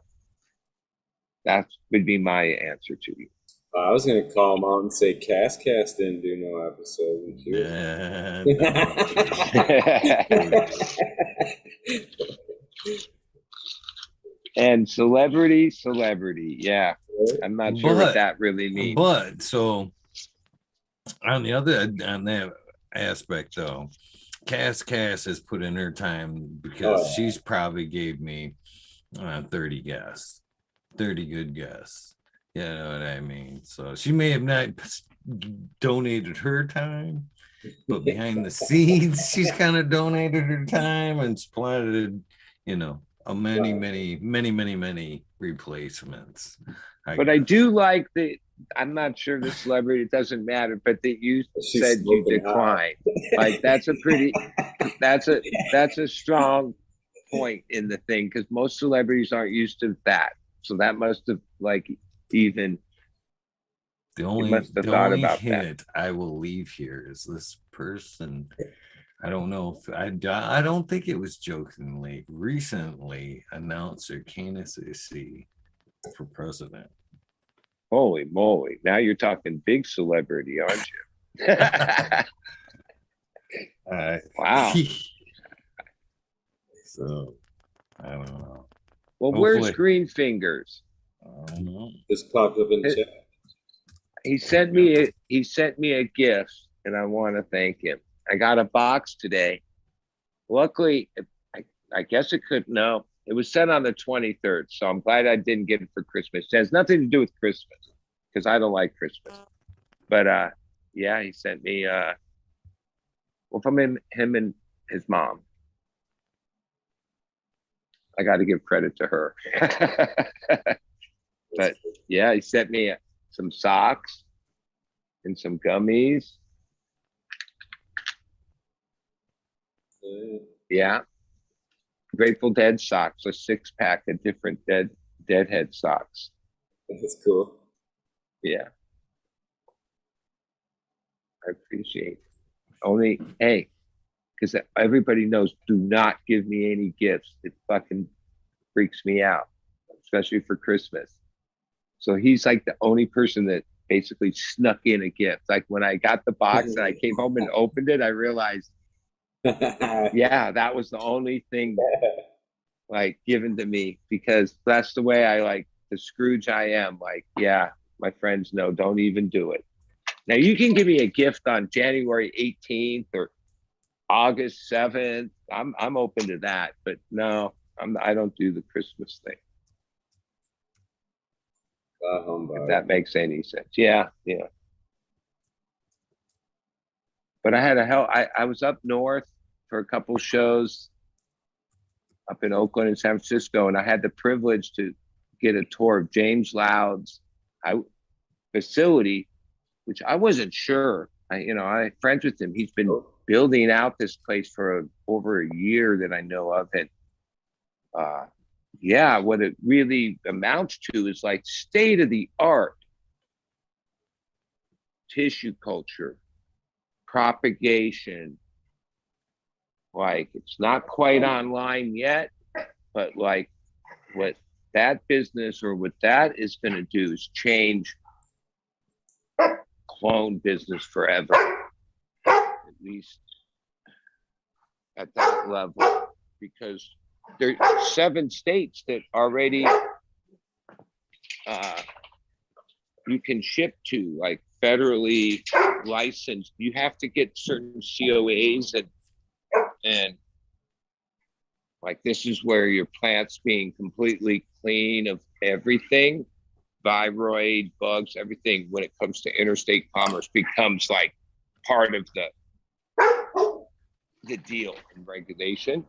That would be my answer to you. I was gonna call him out and say Cass didn't do no episode with you. And celebrity, yeah. I'm not sure what that really means. But so on that aspect though, Cass has put in her time because she's probably gave me 30 guests, 30 good guests. You know what I mean? So she may have not donated her time, but behind the scenes, she's kind of donated her time and supplied, you know, many replacements. But I do like that. I'm not sure the celebrity, it doesn't matter, but that you said you declined. Like that's a strong point in the thing, because most celebrities aren't used to that. So that must have even the only thought about hint that. I will leave here is this person. I don't know if I don't think it was jokingly recently announced their candidacy for president. Holy moly. Now you're talking big celebrity, aren't you? Wow. So I don't know. Well, where's Green Fingers? I don't know. Just popped up in the chat. He sent me a gift, and I want to thank him. I got a box today. Luckily, I guess it could. No, it was sent on the 23rd, so I'm glad I didn't get it for Christmas. It has nothing to do with Christmas because I don't like Christmas. But yeah, he sent me from him and his mom. I got to give credit to her. But yeah, he sent me some socks and some gummies. Yeah. Grateful Dead socks, a 6-pack of different Deadhead socks. That's cool. Yeah. I appreciate it. Hey, because everybody knows, do not give me any gifts. It fucking freaks me out, especially for Christmas. So he's like the only person that basically snuck in a gift. Like when I got the box and I came home and opened it, I realized, yeah, that was the only thing given to me, because that's the way I the Scrooge I am. Yeah, my friends know, don't even do it. Now you can give me a gift on January 18th or August 7th. I'm open to that, but no, I don't do the Christmas thing. If that makes any sense. Yeah. But I had I was up north for a couple shows up in Oakland and San Francisco, and I had the privilege to get a tour of James Loud's facility, which I wasn't sure. I'm friends with him. He's been building out this place for over a year that I know of. And yeah, what it really amounts to is state of the art tissue culture, propagation. It's not quite online yet, but what that business or what that is going to do is change clone business forever, at least at that level, because there are 7 states that already you can ship to, federally licensed. You have to get certain COAs and this is where your plant's being completely clean of everything, viroid, bugs, everything, when it comes to interstate commerce becomes part of the deal and regulation.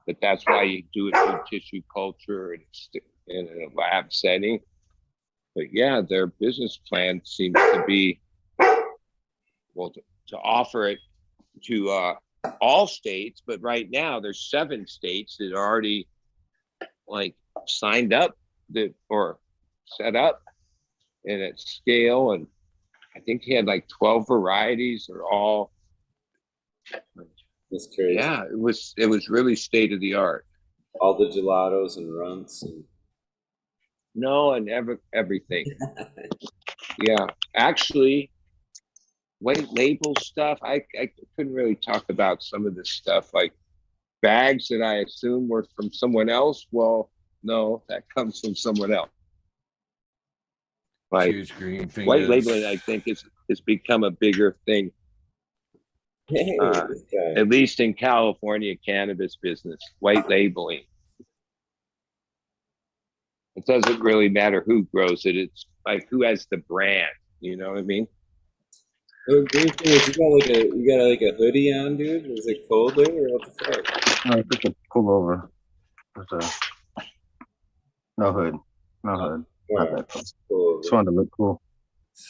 But that's why you do it through tissue culture and it's in a lab setting. But yeah, their business plan seems to be, to offer it to all states. But right now there's 7 states that are already signed up or set up and at scale. And I think he had 12 varieties. They're all. That's crazy. Yeah, it was really state of the art. All the gelatos and runts. And... No, and everything. Yeah, actually, white label stuff. I couldn't really talk about some of this stuff, like bags that I assume were from someone else. Well, no, that comes from someone else. Like Cheers, green white fingers. labeling, I think is become a bigger thing. Hey, At least in California cannabis business, white labeling. It doesn't really matter who grows it. It's like who has the brand. You know what I mean? oh, green fingers, you got like a hoodie on, dude? Is it cold there or what the fuck? No, it's just a pullover. No hood. No hood. Not that cool. Cool. Just wanted to look cool.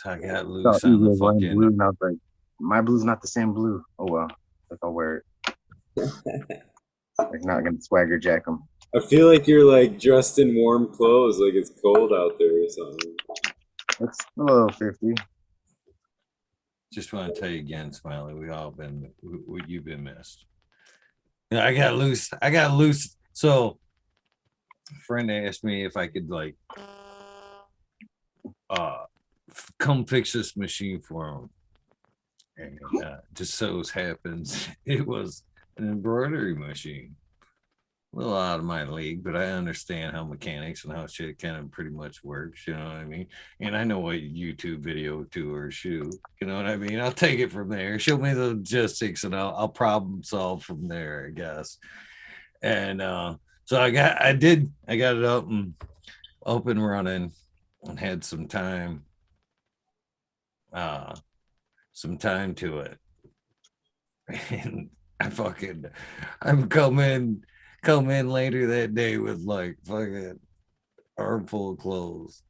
I got So loose easy on the as wearing fucking. blue, and I was like, my blue's not the same blue. Oh well, like I'll wear it. Like not gonna swagger jack them. I feel like you're like dressed in warm clothes, like it's cold out there or something. It's a little 50. Just want to tell you again, Smiley, you've been missed. Yeah, I got loose. So a friend asked me if I could like come fix this machine for him. And just so happens it was an embroidery machine. A little out of my league, but I understand how mechanics and how shit kind of pretty much works, you know what I mean? And I know what YouTube video to or shoot, you know what I mean? I'll take it from there. Show me the logistics and I'll problem solve from there, I guess. And so I got it up and running and had some time to it. And I'm come in later that day with like fucking armful of clothes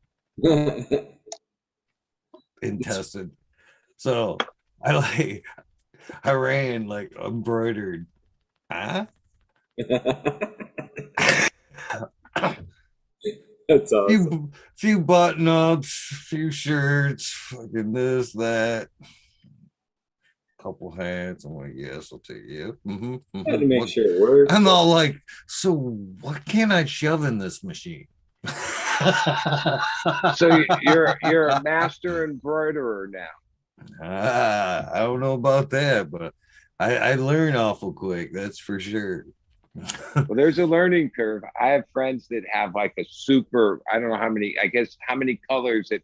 and tested. So I ran like embroidered. Huh? That's awesome. Few button ups, few shirts, fucking this, that. Couple hats. I'm like, yes, I'll take you. Had to make sure it works. I'm all like, so what can I shove in this machine? So you're a master embroiderer now. I don't know about that, but I learn awful quick. That's for sure. Well, there's a learning curve. I have friends that have like a super, I don't know how many, I guess how many colors it,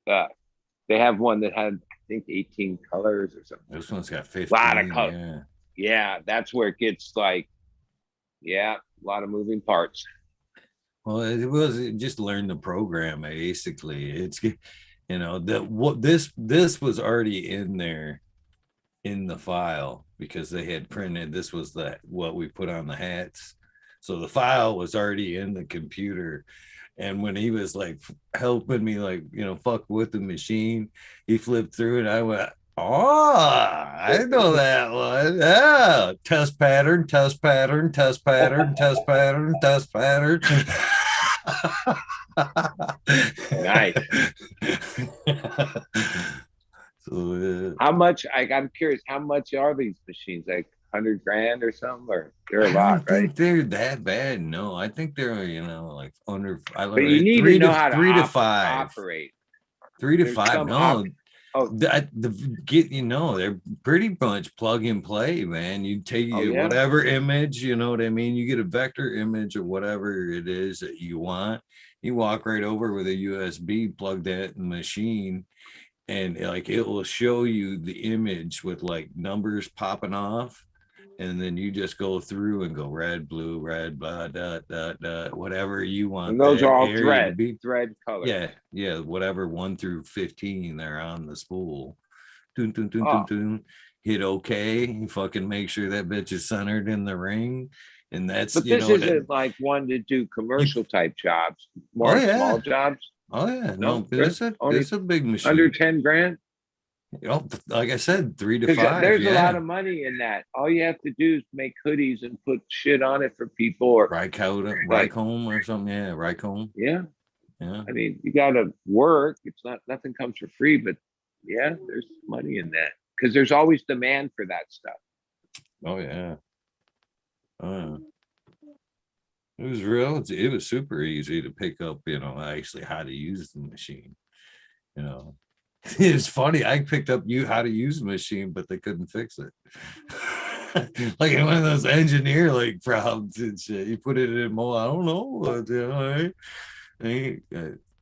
they have one that had, I think 18 colors or something. This one's got 15. A lot of colors. Yeah, that's where it gets like, yeah, a lot of moving parts. Well, it was just learn the program basically. It's, you know, that what this was already in there in the file because they had printed, this was what we put on the hats. So the file was already in the computer. And when he was like helping me, like, you know, fuck with the machine, he flipped through and I went, oh, I know that one. Yeah. Test pattern, test pattern, test pattern, test pattern, test pattern. Nice. So, how much, I'm curious, how much are these machines? Like 100 grand or something? Or they're a lot, I don't right? think they're that bad. No, I think they're, you know, like under. But you need to know how to 3 to 5. operate. 3 to There's 5. No, you know, they're pretty much plug and play, man. You take whatever image, you know what I mean? You get a vector image of whatever it is that you want. You walk right over with a USB, plug that in the machine, and like it will show you the image with like numbers popping off. And then you just go through and go red, blue, red, blah, dot, dot, dot, whatever you want. And those are all thread colors. Yeah, whatever 1 through 15 they're on the spool. Dun, dun, dun, dun, dun. Hit OK. You fucking make sure that bitch is centered in the ring. And that's, but this isn't like one to do commercial type jobs, more small jobs. Oh yeah, no, it's a big machine. Under 10 grand. You know, like I said, 3 to 5. There's a lot of money in that. All you have to do is make hoodies and put shit on it for people, or Rycomb or something. Yeah, Rycomb. Yeah. Yeah. I mean, you got to work. It's nothing comes for free, but yeah, there's money in that because there's always demand for that stuff. Oh yeah. It was real. It was super easy to pick up, actually how to use the machine. You know, it's funny. I picked up how to use the machine, but they couldn't fix it. Like one of those engineer problems and shit. You put it in mold. I don't know.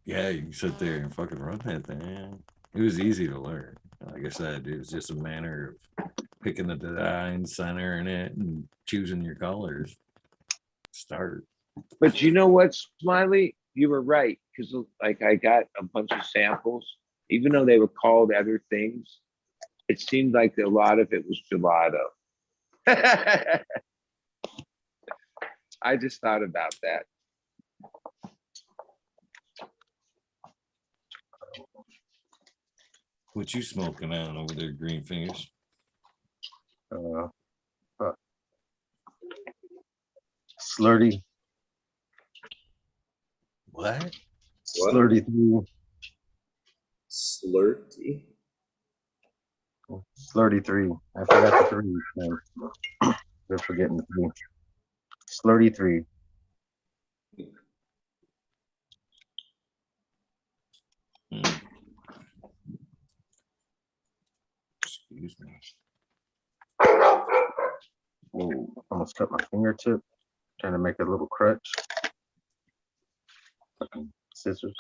Yeah, you can sit there and fucking run that thing. It was easy to learn. Like I said, it was just a matter of picking the design, centering it, and choosing your colors. Start. But you know what, Smiley? You were right, because like I got a bunch of samples, even though they were called other things. It seemed like a lot of it was gelato. I just thought about that. What you smoking on over there, Green Fingers? Slurdy. What? Slurdy 3. Slurty. Slurdy 3. I forgot the 3. Man. They're forgetting the 3. Slurdy 3. Excuse me. Oh, almost cut my fingertip. Trying to make a little crutch. Fucking scissors.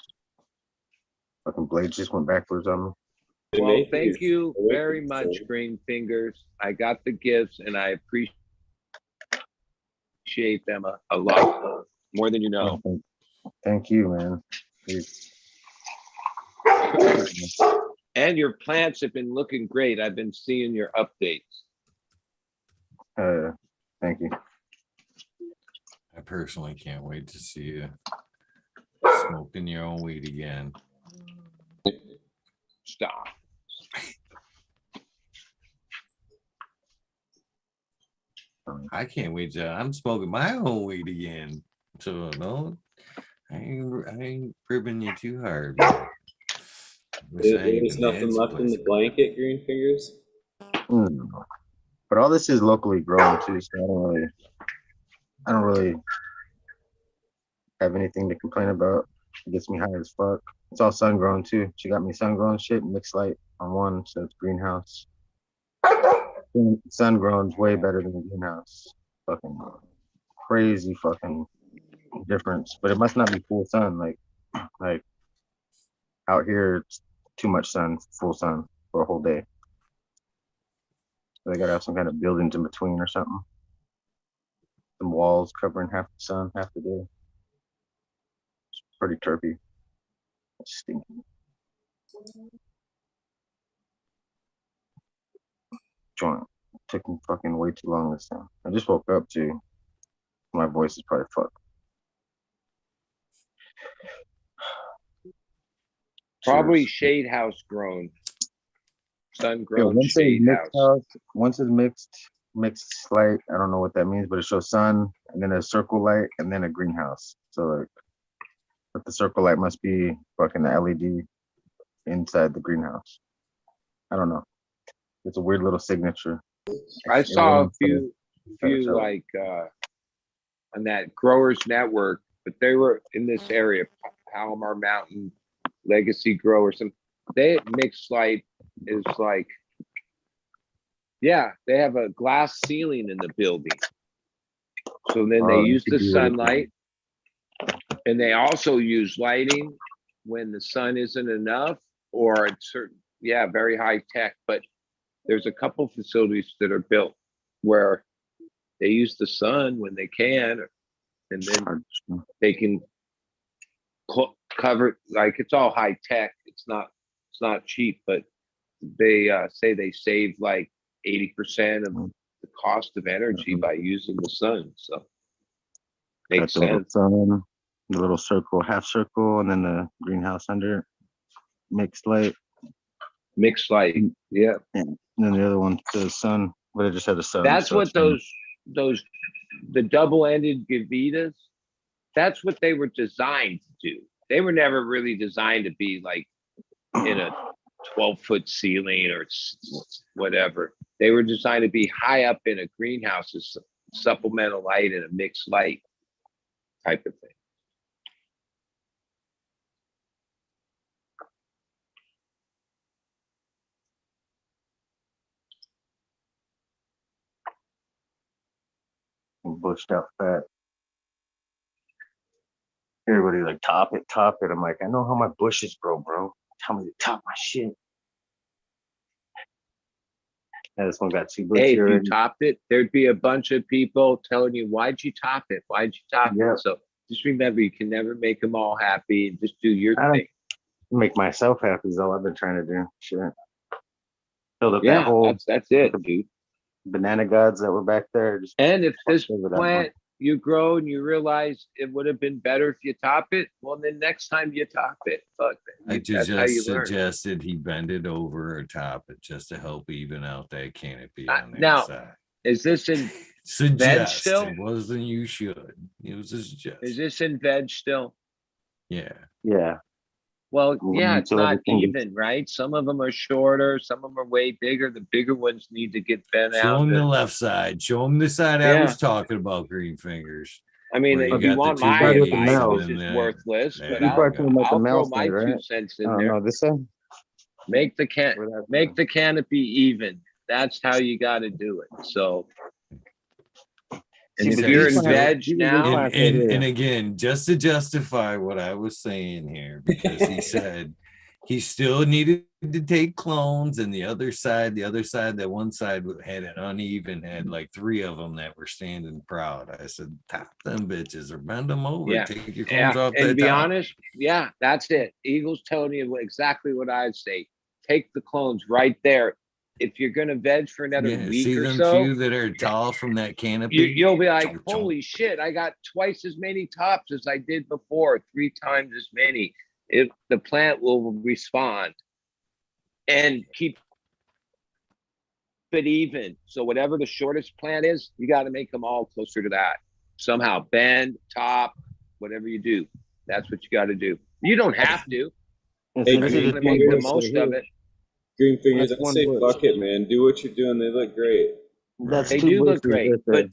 Fucking blade just went backwards on me. Well, thank you very much, Green Fingers. I got the gifts and I appreciate them a lot, more than you know. Thank you, man. And your plants have been looking great. I've been seeing your updates. Thank you. I personally can't wait to see you smoking your own weed again. Stop. I can't wait to. I'm smoking my own weed again. So no, I ain't cribbing you too hard. There's nothing left in the blanket, Green Fingers. But all this is locally grown too, so I don't really have anything to complain about. It gets me high as fuck. It's all sun grown too. She got me sun grown shit, mixed light on one, so it's greenhouse. Sun grown's way better than the greenhouse. Fucking crazy fucking difference. But it must not be full sun. Like out here, it's too much sun, full sun for a whole day. So they gotta have some kind of buildings in between or something. Some walls covering half the sun, half the day. It's pretty terpy. It's stinky. Joint. Took me fucking way too long this time. I just woke up too. My voice is probably fucked. Probably shade house grown. Sun grown shade house. Once it's mixed light, I don't know what that means, but it shows sun and then a circle light and then a greenhouse. So like, but the circle light must be fucking the LED inside the greenhouse. I don't know. It's a weird little signature. I saw a few like on that Growers Network, but they were in this area, Palomar Mountain Legacy Growers. They mixed light is like, yeah, they have a glass ceiling in the building. So then they use the sunlight, and they also use lighting when the sun isn't enough, or it's certain, yeah, very high tech. But there's a couple facilities that are built where they use the sun when they can, and then they can cover, like it's all high tech. It's not cheap, but they say they save like 80% of the cost of energy by using the sun. So makes sense. Sun, the little circle, half circle, and then the greenhouse under mixed light. Mixed light, yeah. And then the other one, the sun, but it just had a sun. That's so what those the double-ended Gavitas, that's what they were designed to do. They were never really designed to be like in a 12-foot ceiling or whatever. They were designed to be high up in a greenhouse as supplemental light and a mixed light. type of thing. Bushed out fat. Everybody like top it, top it. I'm like, I know how my bushes grow, bro. Tell me to top my shit. And this one got too bushy. Hey, if you already. topped it, there'd be a bunch of people telling you, why'd you top it? Why'd you top Yep. it? So just remember, you can never make them all happy. And just do your I don't thing. make myself happy is all I've been trying to do. Shit. Filled up that Yeah, whole that's it, dude. banana gods that were back there. Just And if this over that plant you grow and you realize it would have been better if you top it, well, then next time you top it. Fuck, I that's how you just learn. suggested he bend it over or top it just to help even out that canopy on the Now, inside. Is this in veg Suggest still? it wasn't you should. It was a suggestion. Is this in veg still? Yeah. Yeah. Well, yeah, it's Until not everything gets- even, right? Some of them are shorter, some of them are way bigger. The bigger ones need to get bent Show out. him the left side. Show him the side I Yeah. was talking about, Green Fingers. I mean, Where you if you got the want two my babies advice, and this is then worthless, there but you You're probably go. talking about the I'll male throw my side, right? 2 cents I in don't there. know. This side? Make the Where that's make at? the canopy even. That's how you got to do it. So, See, and but if you're these in veg these are now, good plants right here. And again, just to justify what I was saying here, because he said he still needed to take clones, and the other side, that one side had an uneven, had like 3 of them that were standing proud. I said, top them bitches or bend them over, yeah, take your clones off and that to be top. honest, yeah, that's it. Eagle's telling you exactly what I'd say. Take the clones right there. If you're gonna veg for another Yeah, week see or them so, few that are tall from that canopy. you'll be like, Chomp, chomp. holy shit, I got twice as many tops as I did before, 3 times as many. If the plant will respond and keep it even. So whatever the shortest plant is, you got to make them all closer to that. Somehow bend, top, whatever you do. That's what you got to do. You don't have to. And Hey, so this You're is going to just one make the bush right most of here. it. Green Fingers, That's I one say bush. fuck it, man. Do what you're doing. They look great. That's They 2 do look bushes great, right there.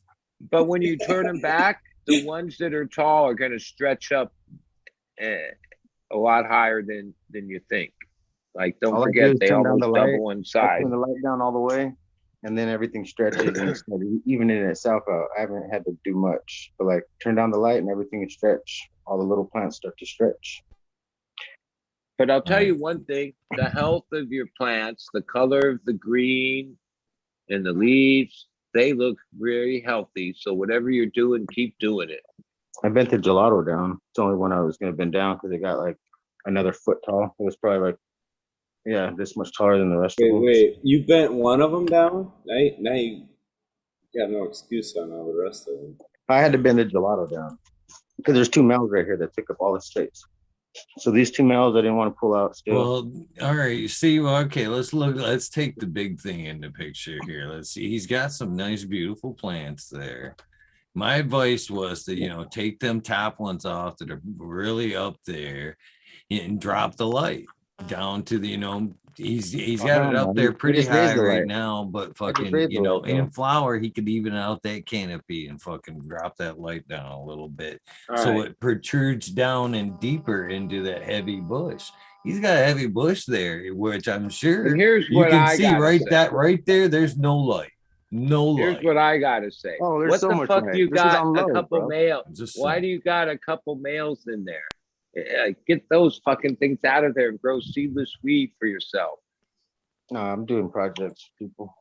but when you turn them back, the ones that are tall are going to stretch up a lot higher than you think. Like, don't All I do forget, is they turn down almost the light. double in I size. turn the light down all the way, and then everything stretches and it's like, even in itself out. I haven't had to do much, but like turn down the light and everything is stretch. All the little plants start to stretch. But I'll tell Right. you one thing, the health of your plants, the color of the green and the leaves, they look very healthy. So whatever you're doing, keep doing it. I bent the gelato down. It's the only one I was gonna bend down because it got like another foot tall. It was probably like, yeah, this much taller than the rest of them. Wait. You bent one of them down? Now you got no excuse on all the rest of them. I had to bend the gelato down because there's 2 males right here that took up all the space. So these 2 males I didn't want to pull out still. Well, all right. See, well, okay, let's take the big thing into picture here. Let's see. He's got some nice, beautiful plants there. My advice was to, take them top ones off that are really up there and drop the light down to the, he's got it up there pretty high right now, but fucking, in flower, he could even out that canopy and fucking drop that light down a little bit. So it protrudes down and deeper into that heavy bush. He's got a heavy bush there, which I'm sure And here's you what can I see gotta say. right there. There's no light. No Here's light. what I gotta say. Oh, there's what so the much fuck light. you This is got on a low, couple bro. males? Why do you got a couple males in there? Get those fucking things out of there and grow seedless weed for yourself. No, I'm doing projects, people.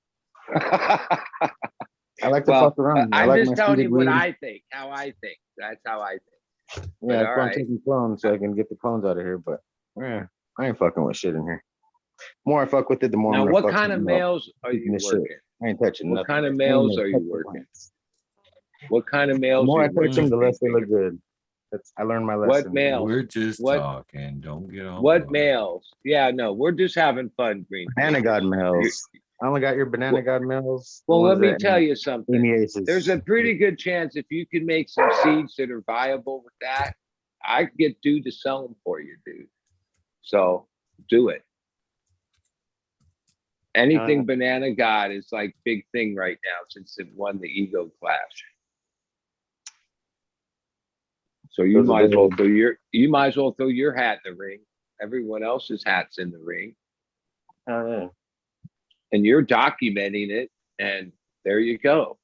I like to Well, fuck around. I I'm like just my telling seeded you what weed. I think, how I think. That's how I think. Yeah, that's all why I'm right. taking clones so I can get the clones out of here. But yeah, I ain't fucking with shit in here. The more I fuck with it, the more Now, I'm gonna what fuck kind of something up. males are Keeping you this shit. working? I ain't touching What nothing. kind of I ain't males gonna are touch you the working? plants. What kind of The males more are I you touch them, working? the less they Green look Finger? good. I learned my What lesson. males? We're just What- talking. Don't get on. What males? Yeah, no, we're just having fun, Green Banana Finger. God males. I only got your banana God males. Well, The let ones me that- tell you something. Amy Aces. There's a pretty good chance if you can make some seeds that are viable with that, I could get dude to sell them for you, dude. So do it. Anything Banana God is like big thing right now since it won the ego clash. So you Those are might as well the- throw your hat in the ring. Everyone else's hat's in the ring, Oh, yeah. and you're documenting it. And there you go.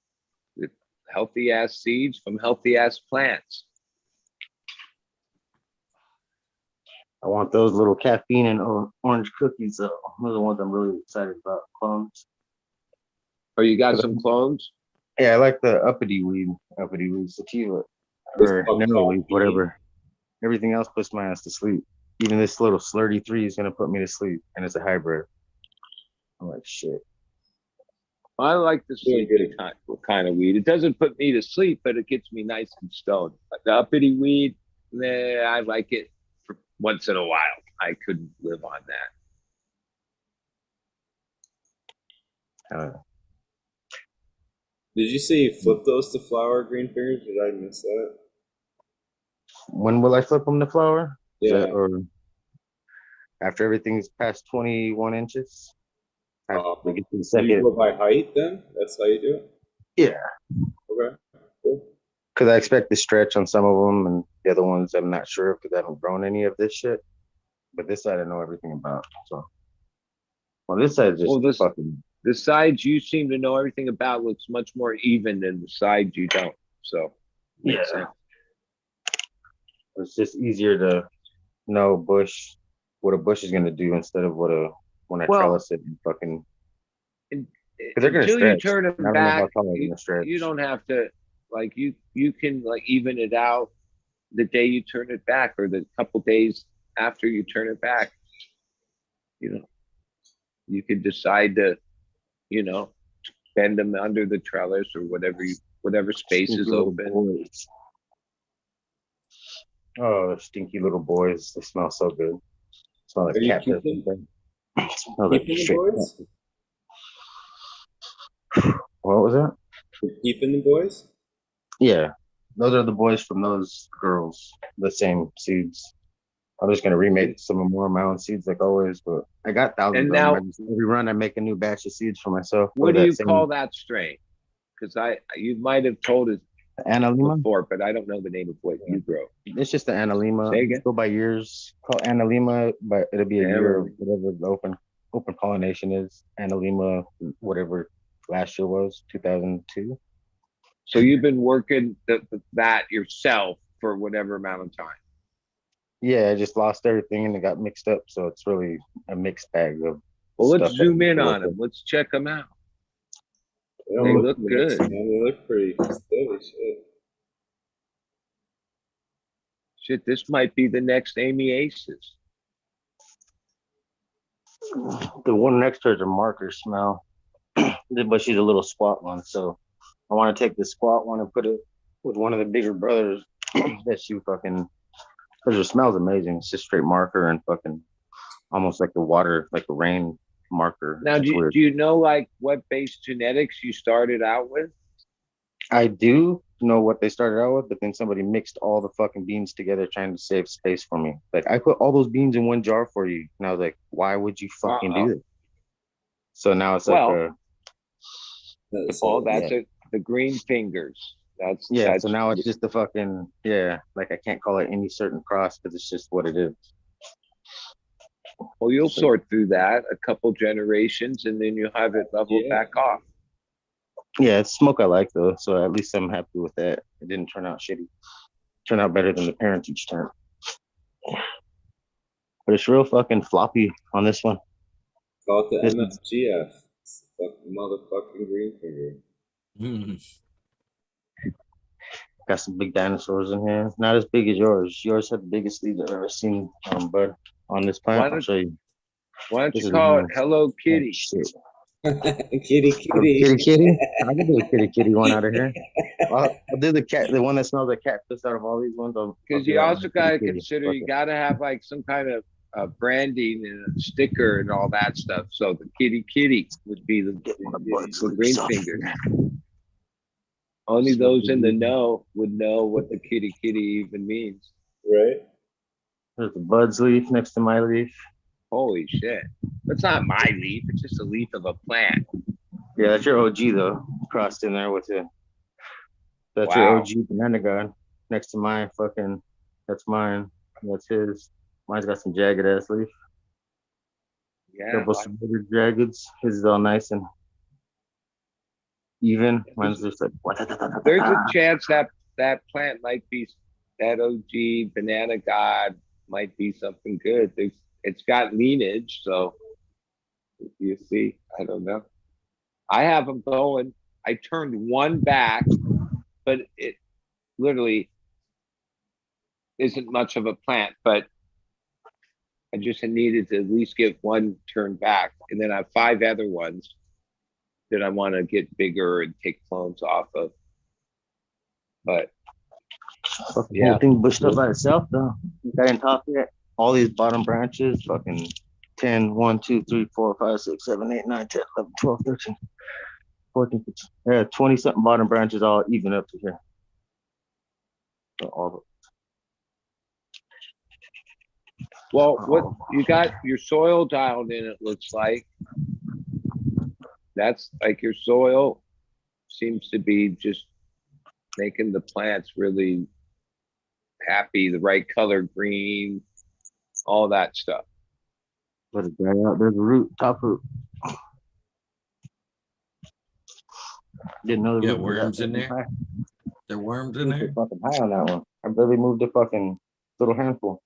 Healthy ass seeds from healthy ass plants. I want those little caffeine and orange cookies. Those are the ones I'm really excited about. Clones. Oh, you got some clones? Yeah, I like the uppity weed sativa, or narrow weed, whatever. Everything else puts my ass to sleep. Even this little slurdy 3 is gonna put me to sleep, and it's a hybrid. I'm like, shit. I like the sleepy kind of weed. It doesn't put me to sleep, but it gets me nice and stoned. The uppity weed, I like it for once in a while. I couldn't live on that. Did you say you flip those to flower, green fingers? Did I miss that? When will I flip them to flower? Yeah. Or after everything's past 21 inches? We get to the Do second. you go by height then? That's how you do it? Yeah. Okay. Cool. Because I expect to stretch on some of them, and the other ones I'm not sure because I haven't grown any of this shit. But this side I know everything about. So, well, this side is just fucking. The sides you seem to know everything about looks much more even than the sides you don't. So, Yeah. Sense. It's just easier to know what a bush is going to do instead of when I trellis it and fucking. Because they're going to stretch. You turn them back, you don't have to, like, you can, like, even it out the day you turn it back or the couple days after you turn it back. You know, you could decide to, bend them under the trellis or whatever space is open. Boys. Oh, stinky little boys. They smell so good. Smell like cat piss. Smell like straight boys? What was that? You're keeping the boys? Yeah. Those are the boys from those girls. The same seeds. I'm just gonna remake some more of my own seeds like always, but I got thousands of them. Every run I make a new batch of seeds for myself. What do you call that strain? Because you might have told us Analema before, but I don't know the name of what you grow. It's just the Analema. Go by years. Called Analema, but it'll be a year of whatever the open pollination is. Analema, whatever last year was, 2002. So you've been working that yourself for whatever amount of time. Yeah, I just lost everything and it got mixed up. So it's really a mixed bag of. Well, let's zoom in on them. Let's check them out. They look good. Man. They look pretty steady. Shit, this might be the next Amy Aces. The one next to her is a marker smell, but she's a little squat one. So I want to take the squat one and put it with one of the bigger brothers that she fucking. Because it smells amazing. It's just straight marker and fucking almost like the water, like the rain marker. Now, do you know like what base genetics you started out with? I do know what they started out with, but then somebody mixed all the fucking beans together trying to save space for me. Like, I put all those beans in one jar for you. And I was like, why would you fucking do this? So now it's the green fingers. So now it's just the fucking, like I can't call it any certain cross because it's just what it is. Well, you'll sort through that a couple generations and then you'll have it leveled back off. Yeah, it's smoke I like though, so at least I'm happy with that. It didn't turn out shitty. Turned out better than the parents each time. But it's real fucking floppy on this one. Call it the MFGF. It's fucking motherfucking green finger. Got some big dinosaurs in here. Not as big as yours. Yours had the biggest leaves I've ever seen, bud, on this plant. I'll show you. Why don't you call it Hello Kitty? Kitty. Kitty. I can do a kitty one out of here. I'll do the one that smells like cat piss out of all these ones. Because you also got to consider you got to have like some kind of branding and a sticker and all that stuff. So the kitty would be the green finger. Only those in the know would know what the kitty even means. Right. There's the bud's leaf next to my leaf. Holy shit. That's not my leaf. It's just a leaf of a plant. Yeah, that's your OG though. Crossed in there with it. That's your OG banana god. next to mine. Fucking, that's mine. That's his. Mine's got some jagged ass leaf. Yeah, Double sided jaggeds. His is all nice and even. Mine's just like. there's a chance that that plant might be that OG banana god might be something good. It's got lineage, so you see, I don't know. I have them going. I turned one back, but it literally isn't much of a plant, but I just needed to at least get one turned back. And then I have 5 other ones that I want to get bigger and take clones off of. But Fucking yeah, whole thing bushed up by itself though. I didn't top yet. All these bottom branches, fucking 10, 1, 2, 3, 4, 5, 6, 7, 8, 9, 10, 11, 12, 13, 14, 15. Yeah, 20 something bottom branches all even up to here. So all well, what you got your soil dialed in, it looks like. That's like your soil seems to be just making the plants really happy, the right color green, all that stuff. let it dry out. There's a root, top root. Didn't know the Yeah, root was worms that in fucking there. high. There worms in Roots are there. fucking high on that one. I barely moved a fucking little handful.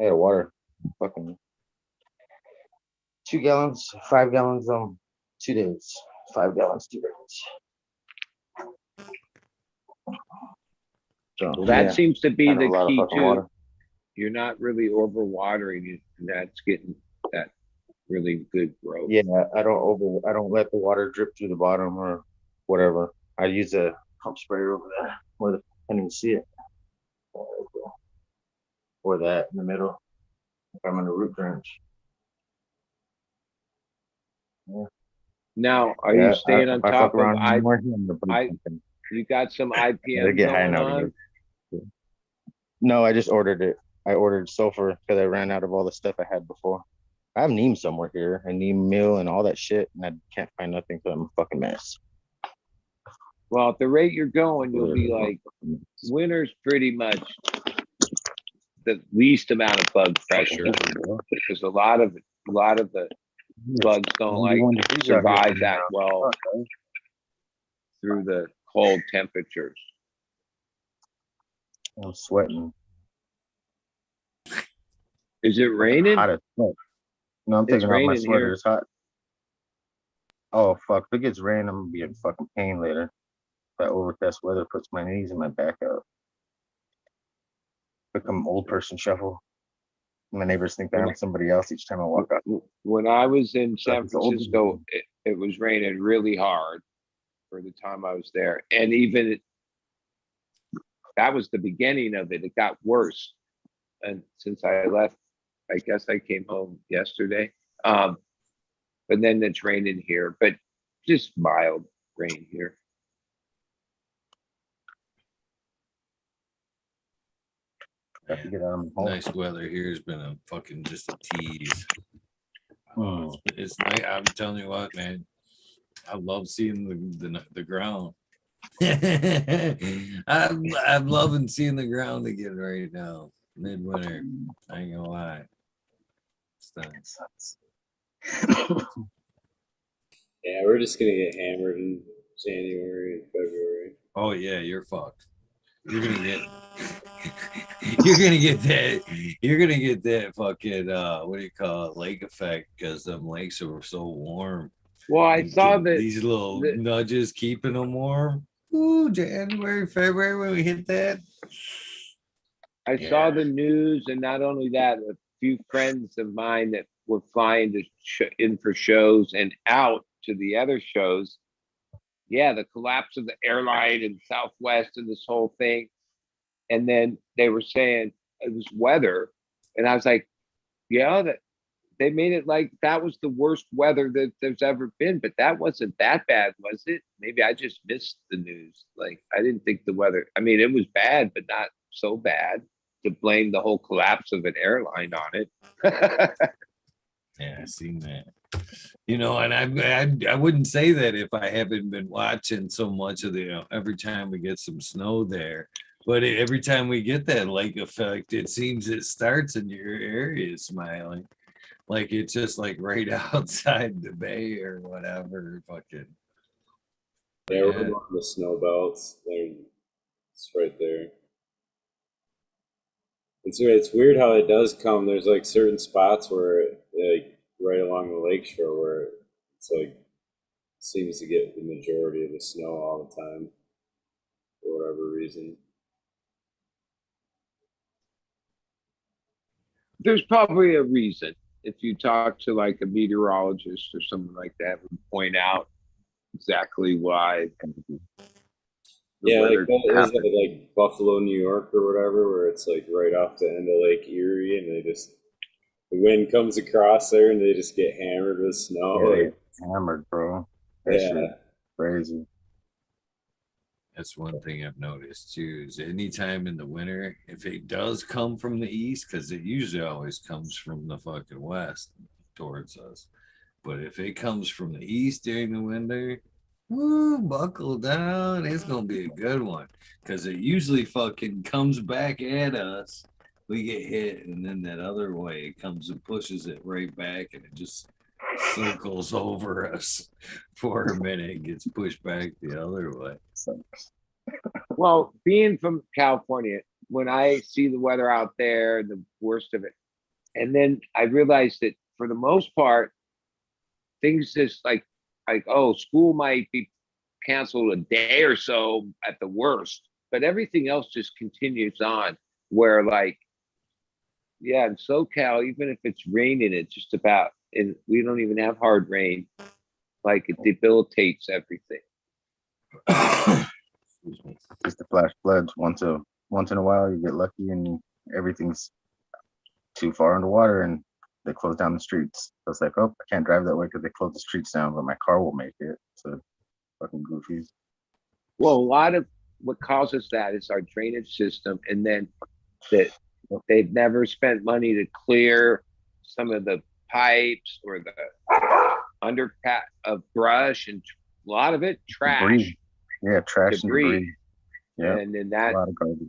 I had water. Fucking 2 gallons, 5 gallons 2 days. 5 gallons 2 days. So Well, that yeah, seems to be kind of the a lot of key fucking too. water. You're not really overwatering it, and that's getting that really good growth. Yeah, I don't let the water drip through the bottom or whatever. I use a pump sprayer over there where I can't even see it. Or that in the middle if I'm in a root drench. Yeah. Now, are you Yeah, staying if on I fuck top of around anymore, I'm gonna break I? something. You got some They IPM get high going now. on? No, I just ordered it. I ordered sulfur because I ran out of all the stuff I had before. I have neem somewhere here, a neem meal and all that shit, and I can't find nothing, so I'm a fucking mess. Well, at the rate you're going, you'll be like winter's pretty much the least amount of bug pressure because a lot of the bugs don't like survive that well through the cold temperatures. I'm sweating. Is it raining? Hot as fuck. No, I'm It's taking off my raining sweater. here. It's hot. Oh fuck! If it gets rain, I'm gonna be in fucking pain later. That overcast weather puts my knees and my back out. Become old person shuffle. My neighbors think that I'm somebody else each time I walk out. When I was in San It's old Francisco, it was raining really hard for the time I was there. And even that was the beginning of it. It got worse. And since I left, I guess I came home yesterday. But then it's raining here, but just mild rain here. Got to get out of my home. Nice weather here has been a fucking just a tease. Hmm. It's nice. I'm telling you what, man. I love seeing the ground. I'm loving seeing the ground again right now. Midwinter. I ain't gonna lie. It's nice. Yeah, we're just gonna get hammered in January and February. Oh yeah, you're fucked. You're gonna get you're gonna get that fucking what do you call it, lake effect, because them lakes are so warm. Well, I saw that these little nudges keeping them warm. Ooh, January, February when we hit that. I saw the news, and not only that, a few friends of mine that were flying in for shows and out to the other shows. Yeah, the collapse of the airline and Southwest and this whole thing. And then they were saying it was weather. And I was like, yeah, that they made it like that was the worst weather that there's ever been, but that wasn't that bad, was it? Maybe I just missed the news. Like, I didn't think the weather, I mean, it was bad, but not so bad to blame the whole collapse of an airline on it. Yeah, I seen that. You know, and I wouldn't say that if I haven't been watching so much of the every time we get some snow there, But every time we get that lake effect, it seems it starts in your area smiling. Like it's just like right outside the bay or whatever. Fucking. Yeah, we're along the snow belts. It's right there. It's weird how it does come. There's like certain spots where like right along the lakeshore where it's like seems to get the majority of the snow all the time for whatever reason. There's probably a reason. If you talk to like a meteorologist or someone like that, would point out exactly why. Yeah, like is it like Buffalo, New York, or whatever, where it's like right off the end of Lake Erie, and the wind comes across there, and they just get hammered with snow. Yeah, Like, hammered, bro. That shit crazy. That's one thing I've noticed too, is anytime in the winter, if it does come from the east, because it usually always comes from the fucking west towards us. But if it comes from the east during the winter, woo, buckle down. It's gonna be a good one. Cause it usually fucking comes back at us. We get hit, and then that other way it comes and pushes it right back, and it just circles over us for a minute and gets pushed back the other way. Well, being from California, when I see the weather out there, the worst of it, and then I realized that for the most part, things just like oh, school might be canceled a day or so at the worst, but everything else just continues on. Where like, yeah, in SoCal, even if it's raining, it's just about, and we don't even have hard rain. Like it debilitates everything. Just the flash floods once in a while. You get lucky and everything's too far underwater and they close down the streets. So it's like, oh, I can't drive that way because they close the streets down, but my car will make it. So fucking goofies. Well, a lot of what causes that is our drainage system, and then that they've never spent money to clear some of the pipes or the underpat of brush, and a lot of it trash. Debris. Yeah, trash debris. and debris. Yeah, and then that a lot of garbage.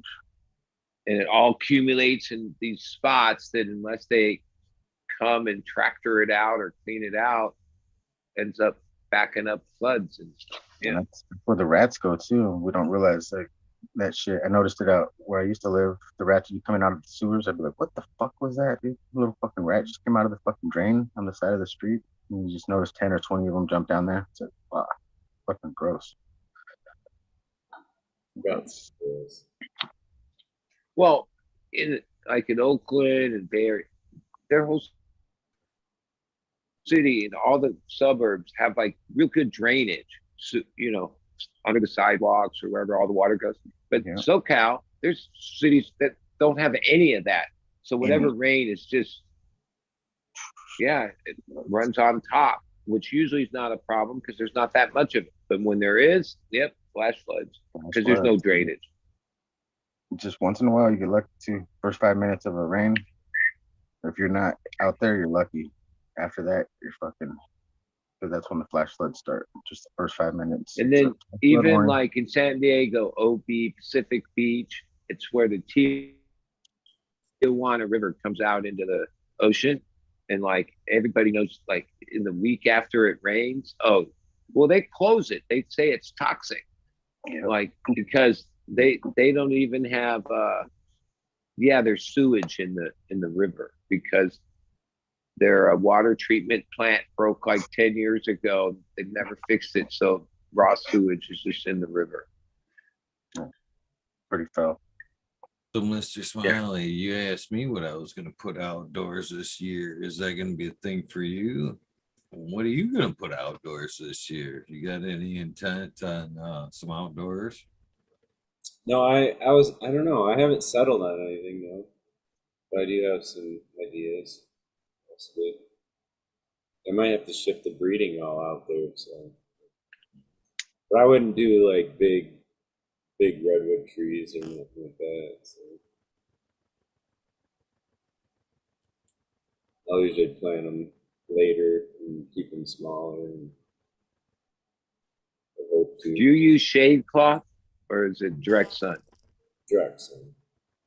And it all accumulates in these spots that unless they come and tractor it out or clean it out, ends up backing up floods and stuff. Yeah, that's where the rats go too. We don't realize like that shit. I noticed it out where I used to live. The rats coming out of the sewers. I'd be like, "What the fuck was that, dude? A little fucking rat just came out of the fucking drain on the side of the street." And you just notice 10 or 20 of them jump down there. It's like, wow, fucking gross. Gross. Well, in Oakland and Bay Area, their whole city and all the suburbs have like real good drainage. So, under the sidewalks or wherever all the water goes. But SoCal, there's cities that don't have any of that. So whatever rain is just, it runs on top, which usually is not a problem because there's not that much of it. But when there is, flash floods because there's no drainage. Just once in a while, you get lucky too. First 5 minutes of a rain. If you're not out there, you're lucky. After that, you're fucking. Because that's when the flash floods start. Just the first 5 minutes. And then even like in San Diego, OB, Pacific Beach, it's where the Tijuana River comes out into the ocean. And like everybody knows, like in the week after it rains, they close it. They say it's toxic. Like because they don't even have there's sewage in the river because their water treatment plant broke like 10 years ago. They've never fixed it, so raw sewage is just in the river. Pretty foul. So, Mr. Smiley, you asked me what I was going to put outdoors this year. Is that going to be a thing for you? What are you going to put outdoors this year? You got any intent on some outdoors? No, I don't know. I haven't settled on anything though. But I do have some ideas. Possibly. I might have to shift the breeding all out there, so. But I wouldn't do like big redwood trees or anything like that. So. I'll usually plant them later and keep them smaller. And I hope to. Do you use shade cloth or is it direct sun? direct sun.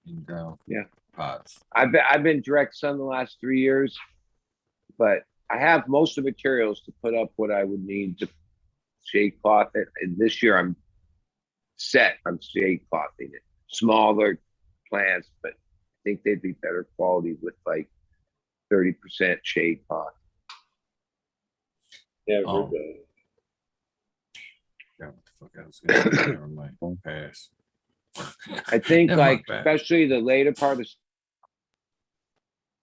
In ground. Yeah. Pots. I've been direct sun the last 3 years, but I have most of the materials to put up what I would need to shade cloth it. And this year I'm set on shade clothing it. Smaller plants, but I think they'd be better quality with like 30% shade cloth. Yeah, I've Oh. heard that. Yeah, what the fuck I was gonna say. Never mind. Pass. I think Never like, mind, especially the later part of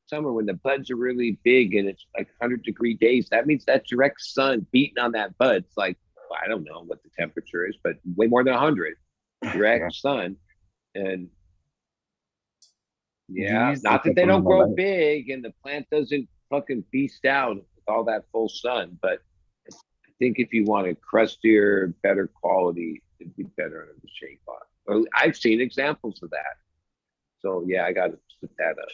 summer when the buds are really big and it's like 100-degree days, that means that direct sun beating on that bud. It's like, I don't know what the temperature is, but way more than 100 direct sun. And yeah, not that they don't grow big and the plant doesn't fucking beast out with all that full sun, but I think if you want a crustier, better quality, it'd be better under the shade cloth. Well, I've seen examples of that. So yeah, I got to put that up.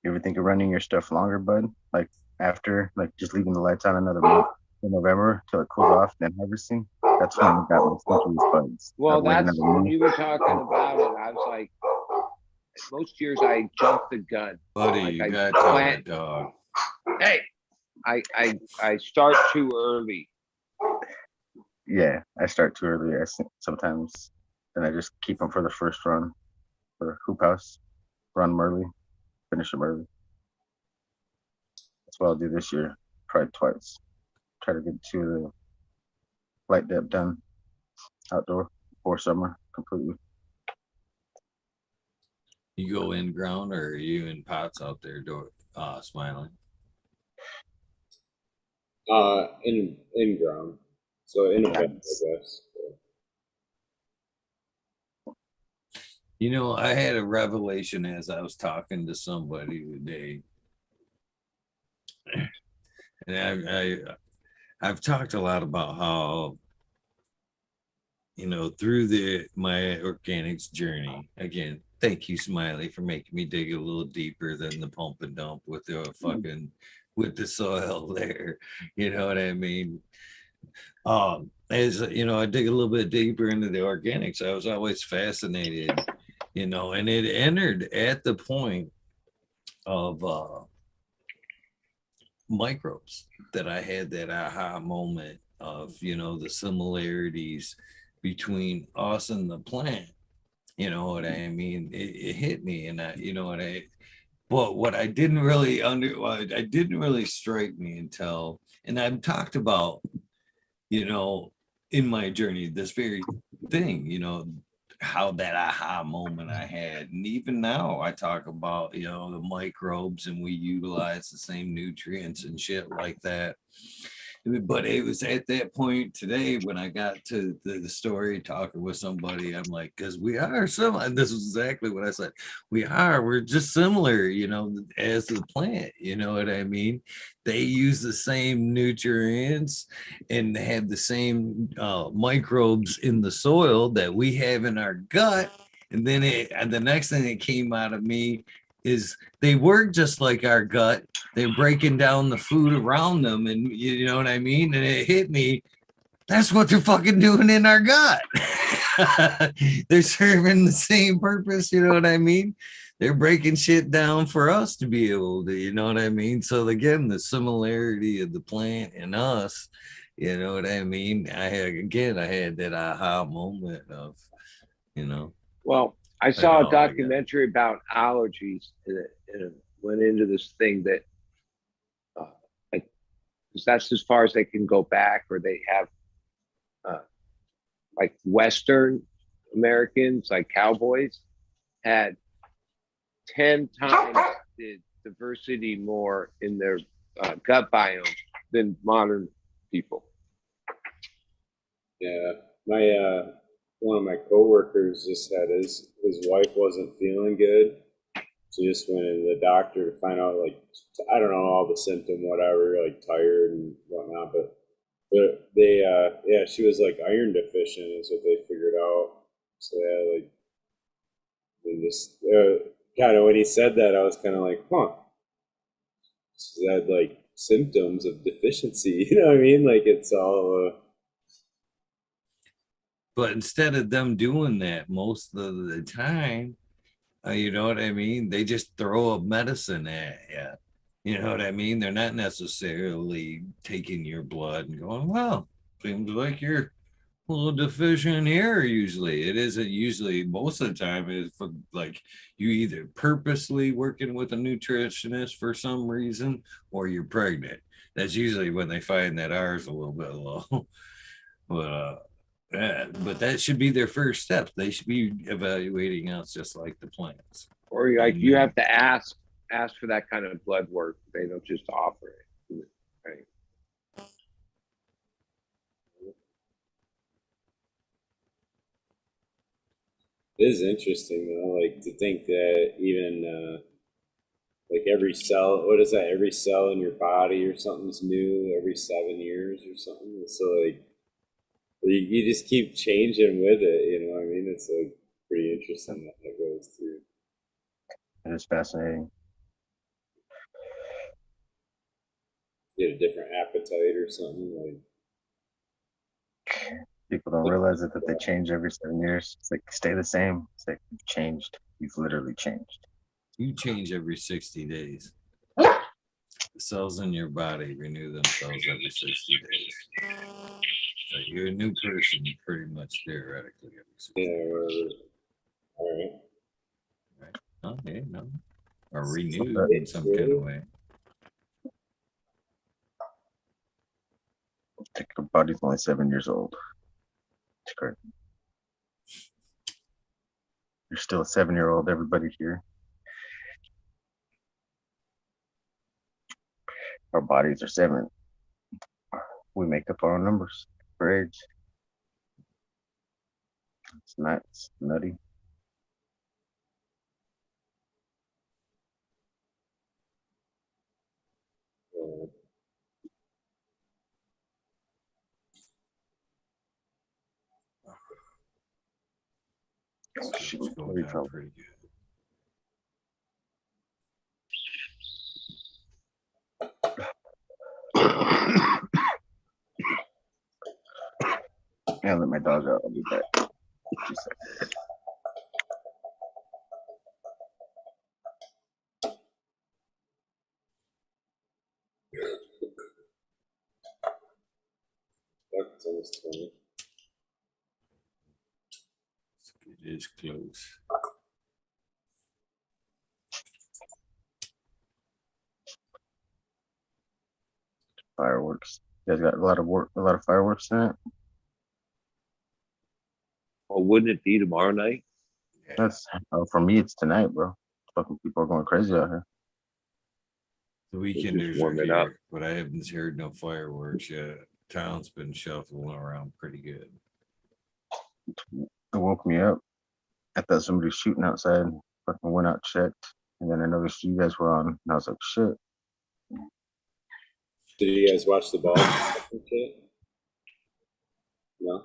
You ever think of running your stuff longer, bud? Like after, like just leaving the lights on another month in November till it cools off, then harvesting? That's when we got my stinkiest buds. Well, that's when you were talking about it. I was like, most years I jump the gun. Buddy, like you I got plant, dog. Hey, I start too early. Yeah, I start too early. Sometimes, then I just keep them for the first run for hoop house. Run them early, finish them early. That's what I'll do this year. Probably twice. Try to get to the light depth done outdoor before summer completely. You go in ground or are you in pots out there, Smiling? In ground. So in a bed, I guess. You know, I had a revelation as I was talking to somebody today. And I've talked a lot about how, you know, through my organics journey, again, thank you, Smiley, for making me dig a little deeper than the pump and dump with the fucking with the soil there. You know what I mean? As you know, I dig a little bit deeper into the organics. I was always fascinated, you know, and it entered at the point of microbes that I had that aha moment of, you know, the similarities between us and the plant. You know what I mean? It hit me, and but what I didn't really didn't really strike me until, and I've talked about, you know, in my journey, this very thing, you know, how that aha moment I had. And even now I talk about, you know, the microbes and we utilize the same nutrients and shit like that. But it was at that point today when I got to the story talking with somebody, I'm like, because we are similar. And this is exactly what I said. We're just similar, you know, as the plant, you know what I mean? They use the same nutrients and have the same microbes in the soil that we have in our gut. And then the next thing that came out of me is they work just like our gut. They're breaking down the food around them, and you know what I mean? And it hit me. That's what they're fucking doing in our gut. They're serving the same purpose, you know what I mean? They're breaking shit down for us to be able to, you know what I mean? So again, the similarity of the plant and us, you know what I mean? I had that aha moment of, you know. Well, I saw a documentary about allergies, and it went into this thing that, because that's as far as they can go back, or they have, like Western Americans, like cowboys, had 10 times the diversity more in their gut biome than modern people. Yeah, my one of my coworkers just had his wife wasn't feeling good. So just went to the doctor to find out, like, I don't know, all the symptom, whatever, like tired and whatnot. But they, yeah, she was like iron deficient is what they figured out. So yeah, like, and just kind of when he said that, I was kind of like, huh. She had like symptoms of deficiency. You know what I mean? Like it's all. But instead of them doing that most of the time, you know what I mean? They just throw a medicine at you. You know what I mean? They're not necessarily taking your blood and going, well, seems like you're a little deficient here. Usually it isn't. Usually most of the time is for like you either purposely working with a nutritionist for some reason or you're pregnant. That's usually when they find that ours a little bit low. But yeah, but that should be their first step. They should be evaluating us just like the plants. Or like you have to ask for that kind of blood work. They don't just offer it. Right. It is interesting though, like to think that even like every cell, what is that? Every cell in your body or something's new every 7 years or something. So like you just keep changing with it. You know what I mean? It's like pretty interesting that it goes through. It is fascinating. Get a different appetite or something like. People don't realize it that they change every 7 years. It's like stay the same. It's like you've changed. You've literally changed. You change every 60 days. The cells in your body renew themselves every 60 days. So you're a new person, pretty much theoretically. Every 60 days. All right. Okay, no. Or renewed in some kind of way. I think our body's only 7 years old. It's great. You're still a 7-year-old, everybody here. Our bodies are 7. We make up our own numbers for age. It's nuts, nutty. Oh, shit, it's going down pretty good. Yeah, let my dog out. I'll be back. It's almost 20. It is close. Fireworks. You guys got a lot of fireworks tonight? Well, wouldn't it be tomorrow night? That's for me. It's tonight, bro. Fucking people are going crazy out here. The weekenders are here, but I haven't heard no fireworks yet. Town's been shuffling around pretty good. It woke me up. I thought somebody was shooting outside. Fucking went out, checked, and then I noticed you guys were on. And I was like, shit. Did you guys watch the ball? No.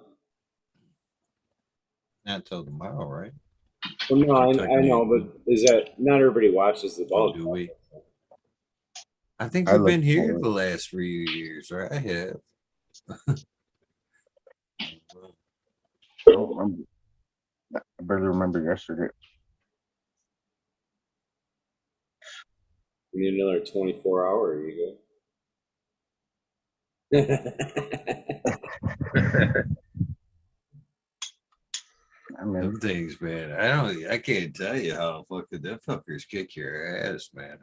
Not till tomorrow, right? Well, no, I know, but is that not everybody watches the ball? Do we? I think we've been here the last few years, right? I have. I don't remember. I barely remember yesterday. We need another 24-hour, you go. Them things, man. I can't tell you how fucking them fuckers kick your ass, man.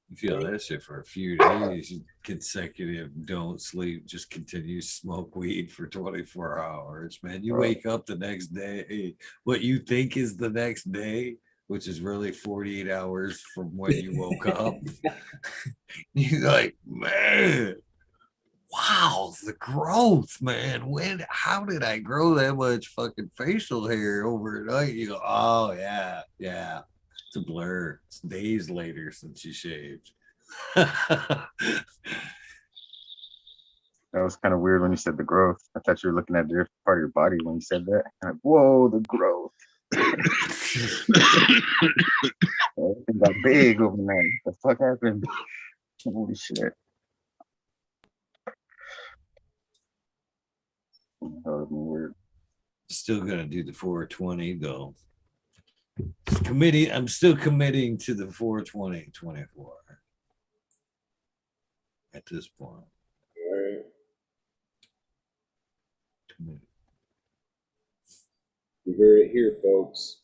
You feel that shit for a few days consecutive, don't sleep, just continue to smoke weed for 24 hours, man. You wake up the next day, what you think is the next day, which is really 48 hours from when you woke up. You're like, man, wow, the growth, man. How did I grow that much fucking facial hair overnight? You go, oh yeah. It's a blur. It's days later since you shaved. That was kind of weird when you said the growth. I thought you were looking at a different part of your body when you said that. I'm like, whoa, the growth. Everything got big overnight. What the fuck happened? Holy shit. That was weird. Still gonna do the 420 though. I'm still committing to the 420/24 at this point. All right. You heard it here, folks.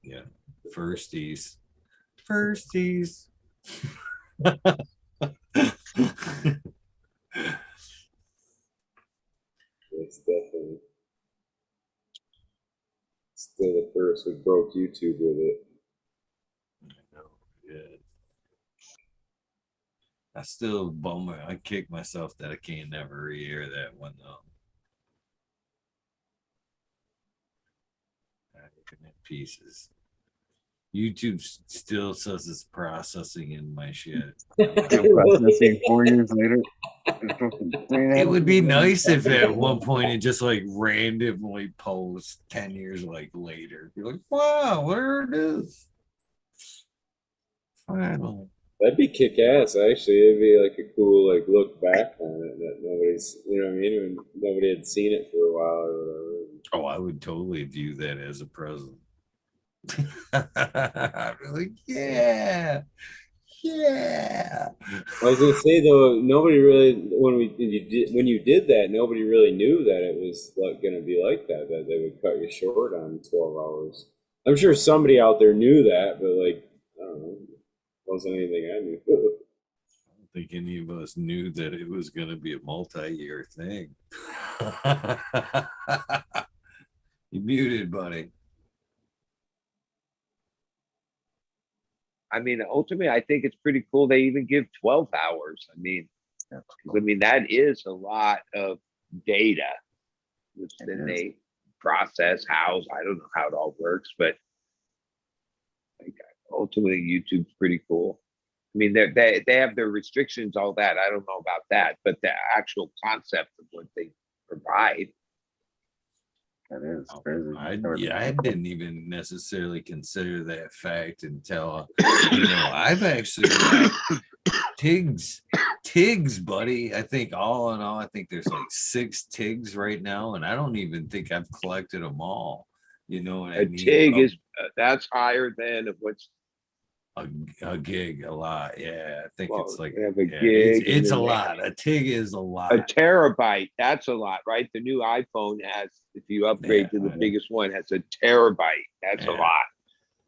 Yeah, firsties. It's definitely still the first. We broke YouTube with it. Yeah. I still I kick myself that I can't never re-air that one though. In pieces. YouTube still says it's processing in my shit. Processing 4 years later. It would be nice if at one point it just like randomly posts 10 years like later. You're like, wow, there it is. Final. That'd be kick ass, actually. It'd be like a cool like look back on it that nobody's, you know what I mean? When nobody had seen it for a while or whatever. Oh, I would totally view that as a present. I'd be like, yeah. I was gonna say though, nobody really when you did that, nobody really knew that it was like gonna be like that they would cut you short on 12 hours. I'm sure somebody out there knew that, but like I don't know, wasn't anything I knew. I don't think any of us knew that it was gonna be a multi-year thing. You muted, buddy. I mean, ultimately, I think it's pretty cool. They even give 12 hours. I mean, that is a lot of data, which then they process, house. I don't know how it all works, but like, ultimately, YouTube's pretty cool. I mean, they have their restrictions, all that. I don't know about that, but the actual concept of what they provide. That is crazy. I didn't even necessarily consider that fact until I've actually got Tigs, buddy. I think all in all, I think there's like 6 Tigs right now, and I don't even think I've collected them all. You know what I mean? Tig is that's higher than what's a gig, a lot. Yeah, I think it's like gig. It's a lot. A Tig is a lot. A terabyte, that's a lot, right? The new iPhone has, if you upgrade to the biggest one, has a terabyte. That's a lot.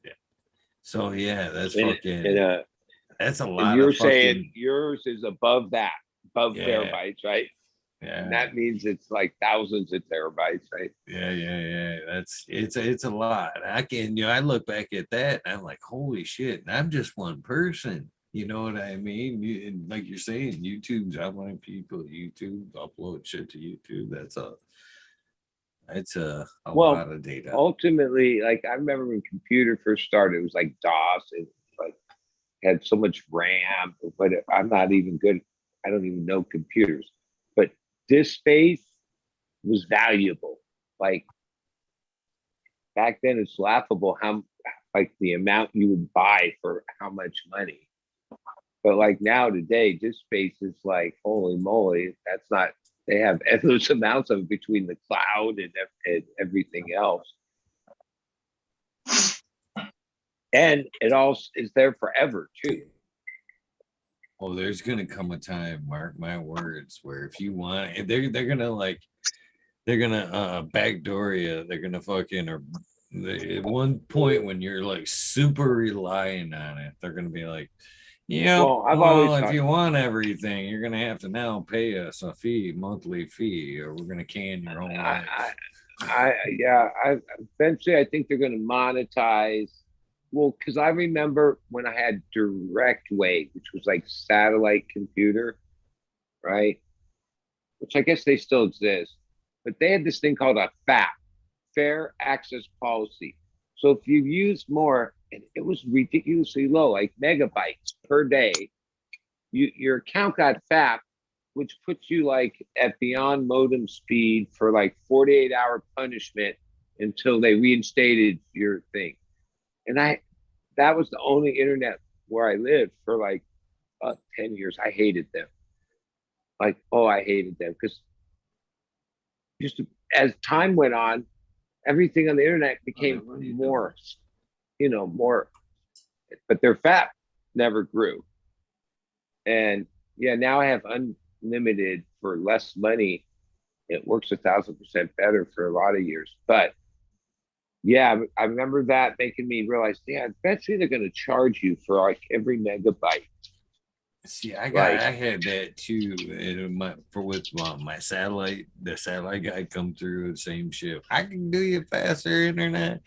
Yeah. So that's that's a lot. And you're saying yours is above that, above terabytes, right? Yeah. And that means it's like thousands of terabytes, right? Yeah. It's a lot. I look back at that and I'm like, holy shit, and I'm just one person. You know what I mean? Like you're saying, YouTube's outlying people, YouTube upload shit to YouTube. That's a lot of data. Ultimately, like I remember when computer first started, it was like DOS. It like had so much RAM, but I'm not even good. I don't even know computers. But disk space was valuable. Like back then, it's laughable how like the amount you would buy for how much money. But like now today, disk space is like, holy moly, that's not, they have endless amounts of between the cloud and everything else. And it all is there forever too. Oh, there's gonna come a time, mark my words, where if you want, they're gonna backdoor you. They're gonna fucking at one point when you're like super relying on it, they're gonna be like, yeah, if you want everything, you're gonna have to now pay us a monthly fee, or we're gonna can your whole life. Eventually I think they're gonna monetize. Well, because I remember when I had Direct Wave, which was like satellite computer, right? Which I guess they still exist, but they had this thing called a FAP, Fair Access Policy. So if you used more, and it was ridiculously low, like megabytes per day, your account got FAP, which puts you like at beyond modem speed for like 48-hour punishment until they reinstated your thing. And that was the only internet where I lived for like 10 years. I hated them. I hated them because just as time went on, everything on the internet became more, more, but their fat never grew. And yeah, now I have unlimited for less money. It works 1,000% better for a lot of years. But yeah, I remember that making me realize, yeah, eventually they're going to charge you for like every megabyte. See, I had that too. With my satellite, the satellite guy come through the same shit. I can do you faster internet,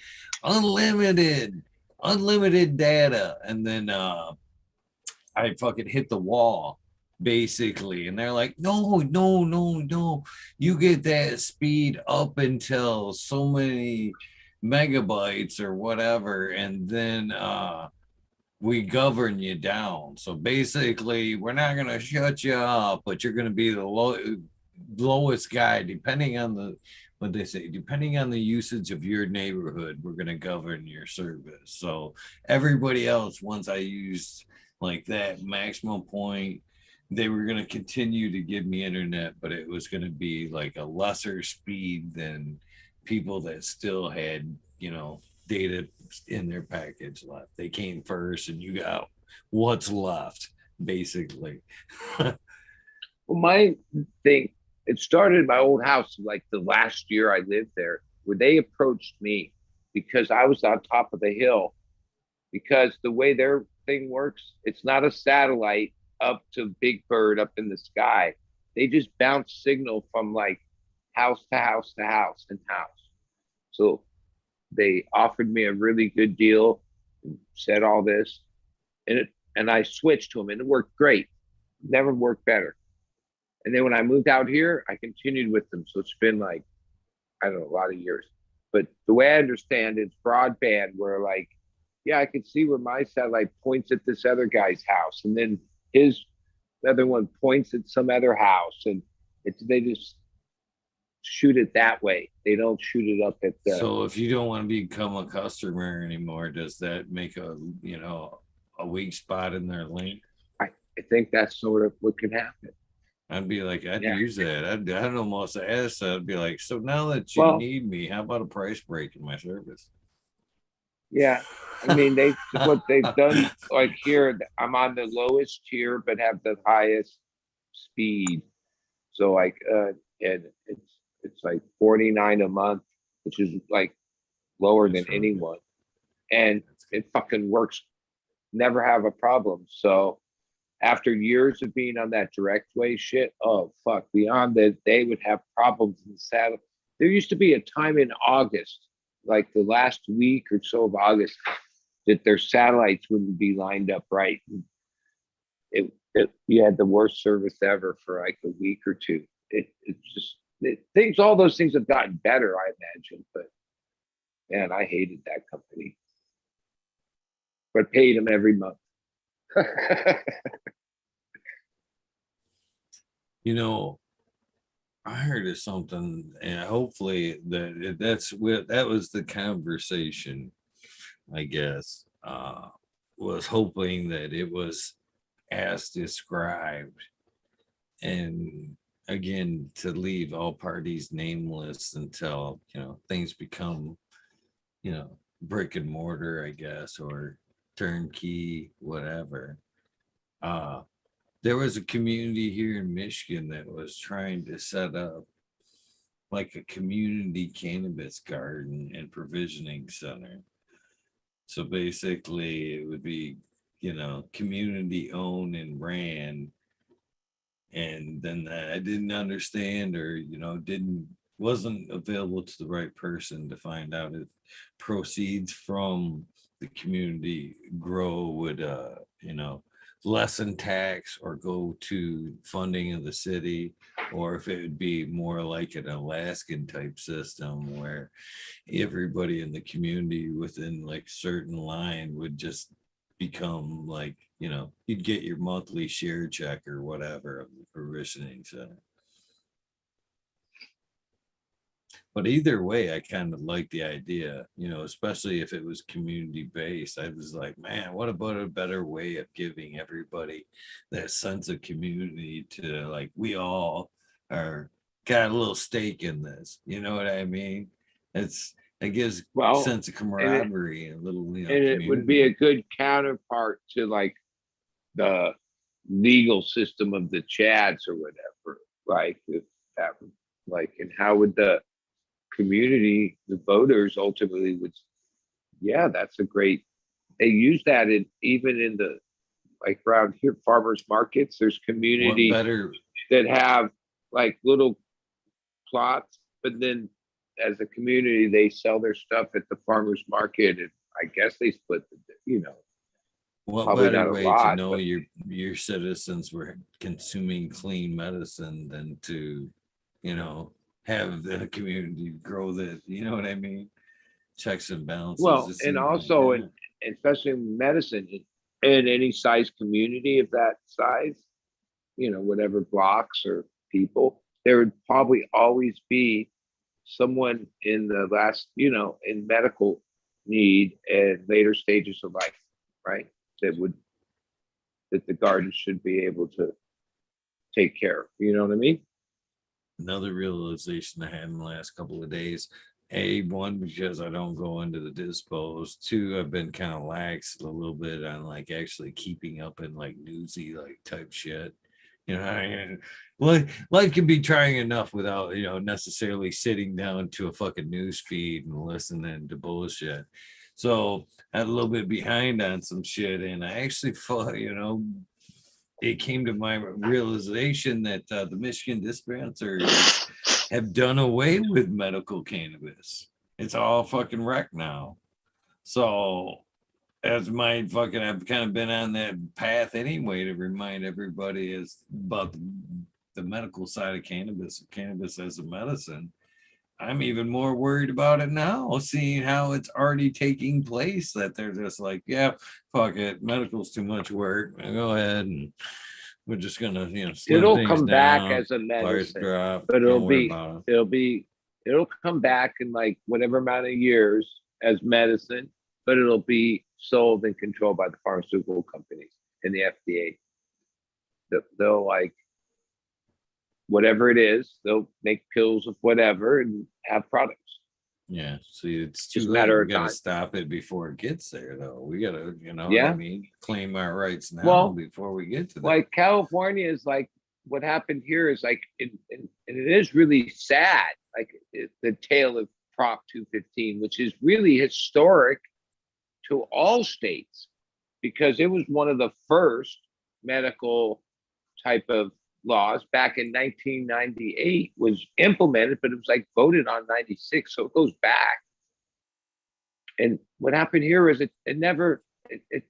unlimited data, and then I fucking hit the wall basically, and they're like, no, you get that speed up until so many megabytes or whatever, and then we govern you down. So basically, we're not going to shut you up, but you're going to be the lowest guy, depending on the what they say, depending on the usage of your neighborhood, we're going to govern your service. So everybody else, once I used like that maximum point, they were going to continue to give me internet, but it was going to be like a lesser speed than people that still had, data in their package left. They came first, and you got what's left, basically. Well, my thing, it started in my old house, like the last year I lived there, where they approached me because I was on top of the hill. Because the way their thing works, it's not a satellite up to Big Bird up in the sky. They just bounce signal from like house to house to house and house. So they offered me a really good deal, said all this, and I switched to them, and it worked great. Never worked better. And then when I moved out here, I continued with them. So it's been like, I don't know, a lot of years. But the way I understand it's broadband, where like, yeah, I can see where my satellite points at this other guy's house, and then his other one points at some other house, and they just shoot it that way. They don't shoot it up at the. So if you don't want to become a customer anymore, does that make a weak spot in their link? I think that's sort of what can happen. I'd be like, I'd use that. I'd almost ask. I'd be like, so now that you need me, how about a price break in my service? Yeah, I mean, what they've done, like here, I'm on the lowest tier, but have the highest speed. So like, and it's like 49 a month, which is like lower than anyone, and it fucking works. Never have a problem. So after years of being on that direct way shit, oh fuck, beyond that, they would have problems in the saddle. There used to be a time in August, like the last week or so of August, that their satellites wouldn't be lined up right. You had the worst service ever for like a week or two. All those things have gotten better, I imagine, but man, I hated that company, but paid them every month. I heard of something, and hopefully that was the conversation, I guess, was hoping that it was as described, and again, to leave all parties nameless until things become brick and mortar, I guess, or turnkey, whatever. There was a community here in Michigan that was trying to set up like a community cannabis garden and provisioning center. So basically it would be, community owned and ran. And then I didn't understand, or, wasn't available to the right person to find out if proceeds from the community grow would, lessen tax or go to funding of the city, or if it would be more like an Alaskan type system where everybody in the community within like certain line would just become like, you'd get your monthly share check or whatever of the provisioning center. But either way, I kind of like the idea, especially if it was community based. I was like, man, what about a better way of giving everybody that sense of community to like, we all are got a little stake in this. You know what I mean? It gives a Well, sense of camaraderie and a little, and it would be a good counterpart to like the legal system of the Chads or whatever. Like if that, like, and how would the community, the voters ultimately would, yeah, that's a great. They use that in even in the like around here farmers markets. There's what community better that have like little plots, but then as a community they sell their stuff at the farmers market, and I guess they split the, what probably better not a way to lot, know but your citizens were consuming clean medicine than to, have the community grow that, you know what I mean? Checks and balances. well, It and seems like, also yeah. in especially in medicine in any size community of that size, whatever blocks or people, there would probably always be someone in the last, in medical need and later stages of life, right? That would that the garden should be able to take care of. You know what I mean? Another realization I had in the last couple of days. One, because I don't go into the dispos. Two, I've been kind of lax a little bit on like actually keeping up in like newsy like type shit. Life can be trying enough without necessarily sitting down to a fucking news feed and listening to bullshit. So I had a little bit behind on some shit, and I actually thought, it came to my realization that the Michigan dispensaries have done away with medical cannabis. It's all fucking wreck now. So as I've kind of been on that path anyway to remind everybody is about the medical side of cannabis as a medicine. I'm even more worried about it now, seeing how it's already taking place, that they're just like, yeah, fuck it. Medical's too much work. Go ahead and we're just gonna, slim It'll things come back down, as a price medicine, drop. but Don't worry about it. it'll come back in like whatever amount of years as medicine, but it'll be sold and controlled by the pharmaceutical companies and the FDA. They'll like whatever it is, they'll make pills of whatever and have products. Yeah, see, it's too Just a late. matter We of got to time. stop it before it gets there, though. We got to, what I Yeah. mean, claim our rights now Well, before we get to that. like California is like what happened here is like, and it is really sad, like the tale of Prop 215, which is really historic to all states because it was one of the first medical type of laws back in 1998 was implemented, but it was like voted on 96. So it goes back. And what happened here is it never, it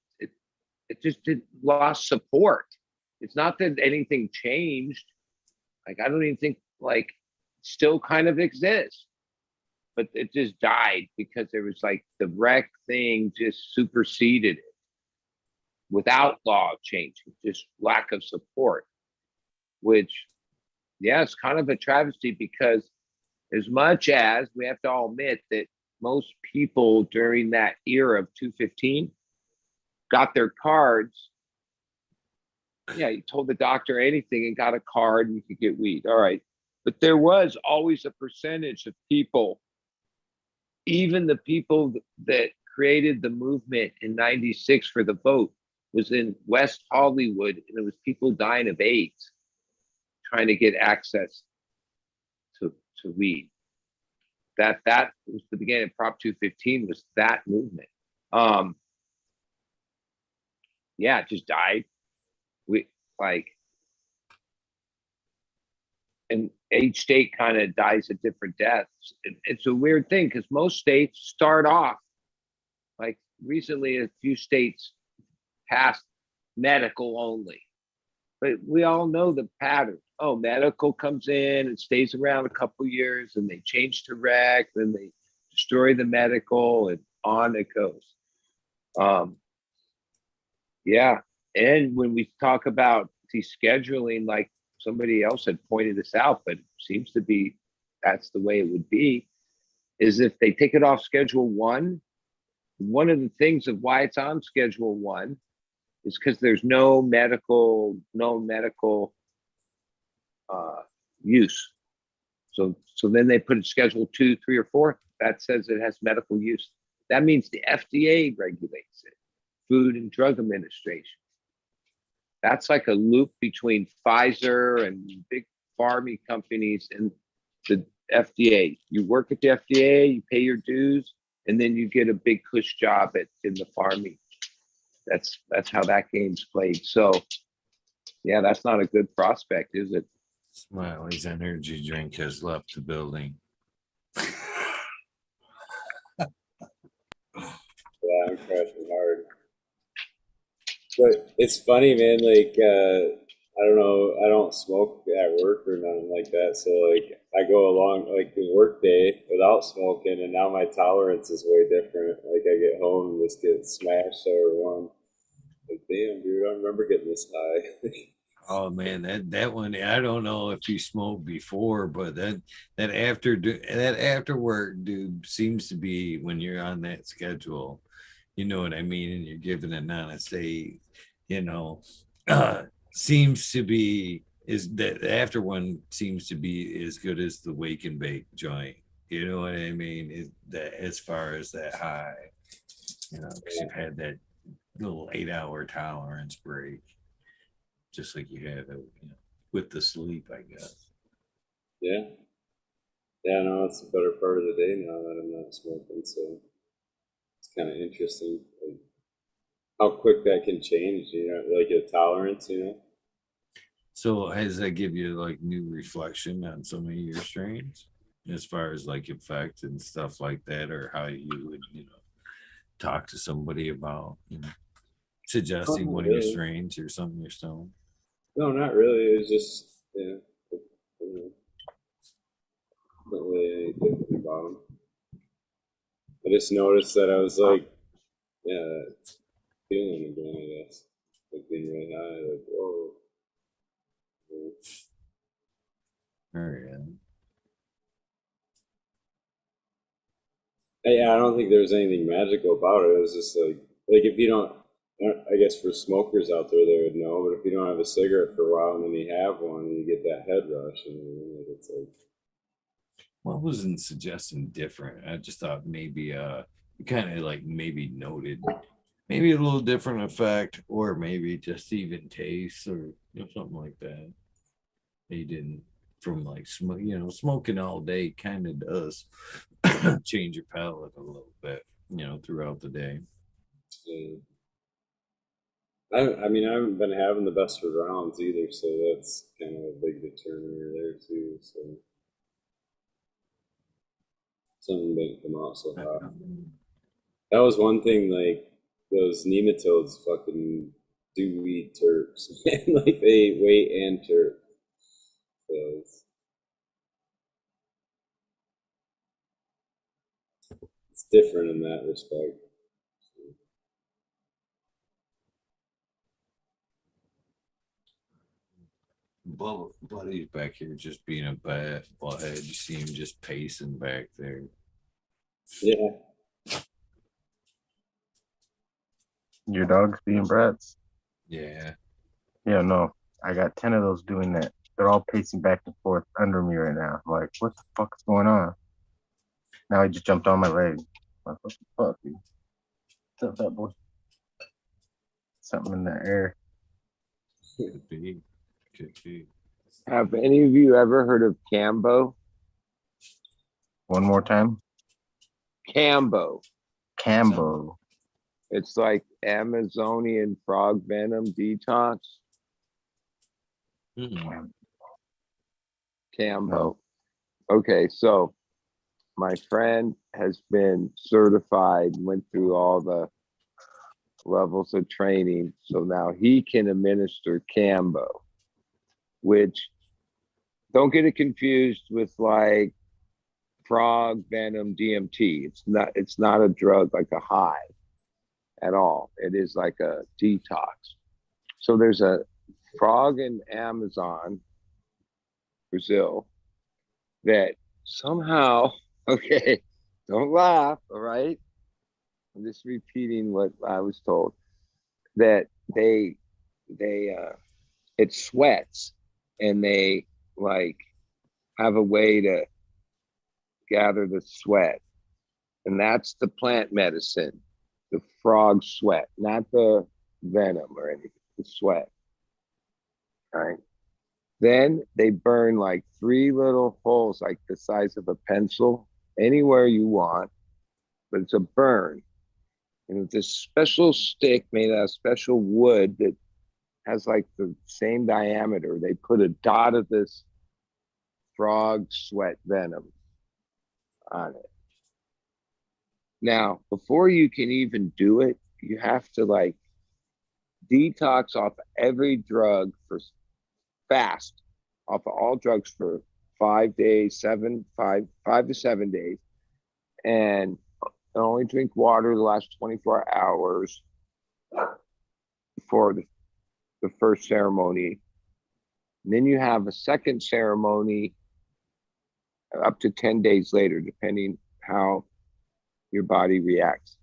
just did lost support. It's not that anything changed. Like, I don't even think like still kind of exists, but it just died because there was like the rec thing just superseded it without law changing, just lack of support, which, yeah, it's kind of a travesty because as much as we have to all admit that most people during that era of 215 got their cards. Yeah, you told the doctor anything and got a card and you could get weed. All right. But there was always a percentage of people, even the people that created the movement in 96 for the vote was in West Hollywood, and it was people dying of AIDS trying to get access to weed. That was the beginning of Prop 215 was that movement. Yeah, it just died. We like, and each state kind of dies at different deaths. It's a weird thing because most states start off like recently a few states passed medical only, but we all know the pattern. Oh, medical comes in and stays around a couple years, and they change to rec, then they destroy the medical, and on it goes. Yeah, and when we talk about descheduling, like somebody else had pointed this out, but it seems to be that's the way it would be, is if they take it off Schedule 1, one of the things of why it's on Schedule 1 is because there's no medical use. So then they put it schedule 2, 3, or 4 that says it has medical use. That means the FDA regulates it, Food and Drug Administration. That's like a loop between Pfizer and big pharma companies and the FDA. You work at the FDA, you pay your dues, and then you get a big cush job in the pharma. That's how that game's played. So yeah, that's not a good prospect, is it? Smiley's energy drink has left the building. Yeah, I'm crashing hard. But it's funny, man. Like, I don't know. I don't smoke at work or nothing like that. So, like, I go along like the work day without smoking, and now my tolerance is way different. Like, I get home and just get smashed over one. Like, damn, dude, I remember getting this high. Oh man, that one, I don't know if you smoked before, but that after work, dude, seems to be when you're on that schedule. You know what I mean? And you're giving it on a state, you know, seems to be is that after one seems to be as good as the wake and bake joint. You know what I mean? Is that as far as that high, you know, because you've had that little 8-hour tolerance break, just like you had, you know, with the sleep, I guess. Yeah. Yeah, no, it's a better part of the day now that I'm not smoking. So it's kind of interesting, like, how quick that can change, you know, like a tolerance, you know. So has that give you like new reflection on some of your strains as far as like effect and stuff like that, or how you would, you know, talk to somebody about, you know, suggesting Not one of your really. strains or something you're stoned? No, not really. It was just, yeah, not really any different about them. I just noticed that I was like, yeah, feeling again, I guess. Like being really high, like, whoa. Oh yeah. Yeah, I don't think there was anything magical about it. It was just like if you don't, I guess for smokers out there, they would know. But if you don't have a cigarette for a while and then you have one, and you get that head rush, and like, it's like, Well, I wasn't suggesting different. I just thought maybe you kind of like maybe noted maybe a little different effect, or maybe just even taste, or you know, something like that. They didn't from like smoke, you know, smoking all day kind of does change your palate a little bit, you know, throughout the day. yeah. I mean, I haven't been having the best of rounds either, so that's kind of a big determiner there too. So something didn't come out so hot. That was one thing, like those nematodes fucking do eat terps. Like they eat weight and terp. So it's different in that respect. Buddy's back here just being a bad butthead. You see him just pacing back there. Yeah. Your dog's being brats. Yeah. Yeah, no. I got 10 of those doing that. They're all pacing back and forth under me right now. I'm like, what the fuck is going on? Now he just jumped on my leg. I'm like, what the fuck, dude? What's up, that boy? Something in the air. Could be. Could be. Have any of you ever heard of Cambo? One more time. Cambo. Cambo. It's like Amazonian frog venom detox. Mm-hmm. Cambo. Okay, so my friend has been certified, went through all the levels of training, so now he can administer Cambo, which, don't get it confused with like frog venom DMT. It's not a drug like a high at all. It is like a detox. So there's a frog in Amazon, Brazil, that somehow, okay, don't laugh, all right? I'm just repeating what I was told, that it sweats and they like have a way to gather the sweat. And that's the plant medicine, the frog sweat, not the venom or anything, the sweat. Right. Then they burn like 3 little holes, like the size of a pencil, anywhere you want, but it's a burn. And it's this special stick made out of special wood that has like the same diameter. They put a dot of this frog sweat venom on it. Now, before you can even do it, you have to like detox off every drug for fast, off of all drugs for 5 days, 5 to 7 days, and only drink water the last 24 hours before the first ceremony. And then you have a second ceremony up to 10 days later, depending how your body reacts.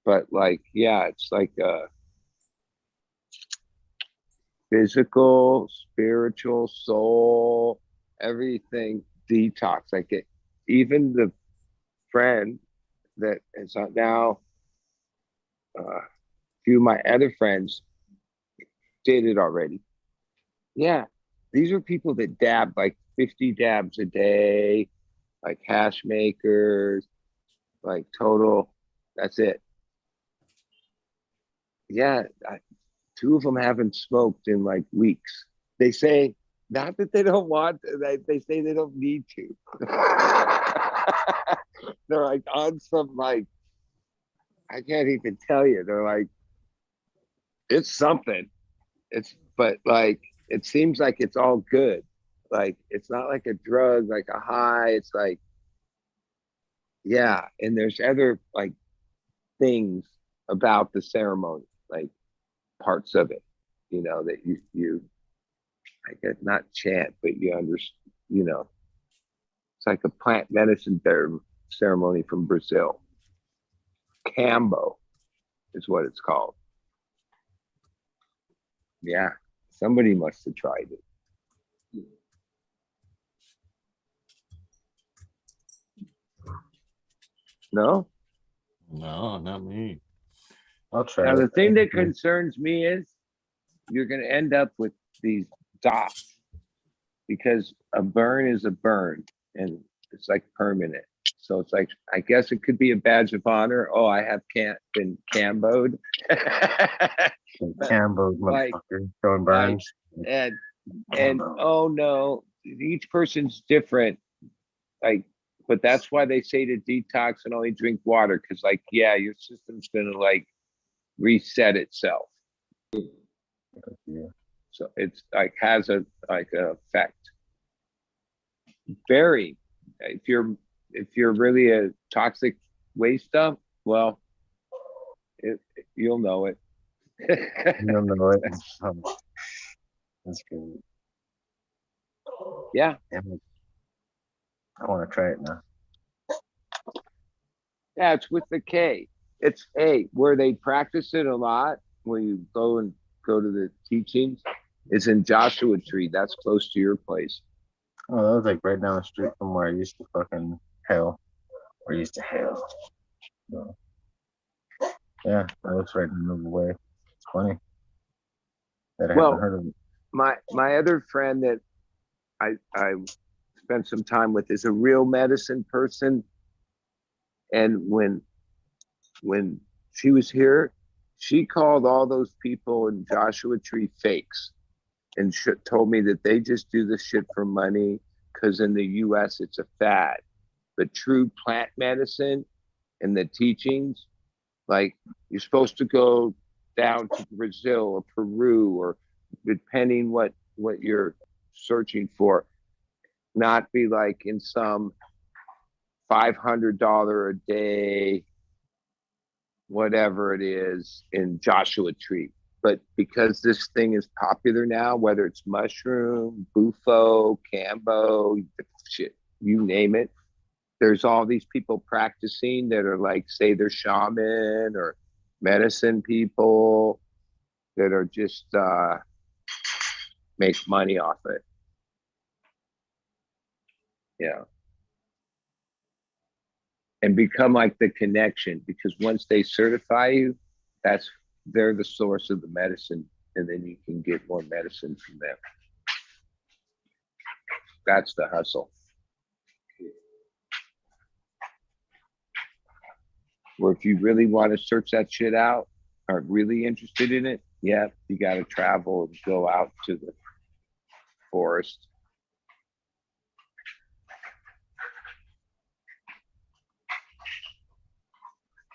But like, yeah, it's like a physical, spiritual, soul, everything detox. Like it, even the friend that is now, a few of my other friends did it already. Yeah, these are people that dab like 50 dabs a day, like hash makers, like total, that's it. Yeah, 2 of them haven't smoked in like weeks. They say, not that they don't want to, they say they don't need to. They're like on some like, I can't even tell you. They're like, it's something. But like, it seems like it's all good. Like, it's not like a drug, like a high. It's like, yeah. And there's other like things about the ceremony, like parts of it, that you I guess not chant, but you understand, it's like a plant medicine ceremony from Brazil. Cambo is what it's called. Yeah, somebody must have tried it. No? No, not me. I'll try Now, it. the thing that concerns me is you're going to end up with these dots because a burn is a burn and it's like permanent. So it's like, I guess it could be a badge of honor. Oh, I have been camboed. Cambo, Like, motherfucker, throwing burns. and oh no, each person's different. Like, but that's why they say to detox and only drink water, because like, yeah, your system's gonna like reset itself. Yeah. So it's like has a like an effect. Very, if you're really a toxic waste dump, well, you'll know it. You'll know it. That's good. Yeah. I want to try it now. Yeah, it's with the K. It's A, where they practice it a lot, where you go to the teachings, is in Joshua Tree. That's close to your place. Oh, that was like right down the street from where I used to fucking hail. Or used to hail. So, yeah, that was right in the way. It's funny that I haven't heard of it. My other friend that I spent some time with is a real medicine person. And when she was here, she called all those people in Joshua Tree fakes and told me that they just do this shit for money because in the US it's a fad. But true plant medicine and the teachings, like you're supposed to go down to Brazil or Peru, or depending what you're searching for, not be like in some $500 a day, whatever it is in Joshua Tree. But because this thing is popular now, whether it's mushroom, bufo, cambo, shit, you name it, there's all these people practicing that are like, say they're shaman or medicine people that are just make money off it. Yeah. And become like the connection, because once they certify you, they're the source of the medicine, and then you can get more medicine from them. That's the hustle. Or if you really want to search that shit out, are really interested in it, yeah, you got to travel and go out to the forest.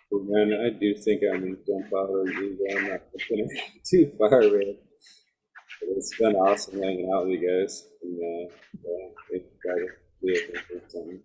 But man, I do think I'm gonna jump out of the I'm not gonna too far, man. But it's been awesome hanging out with you guys, and yeah, maybe try to do it for something.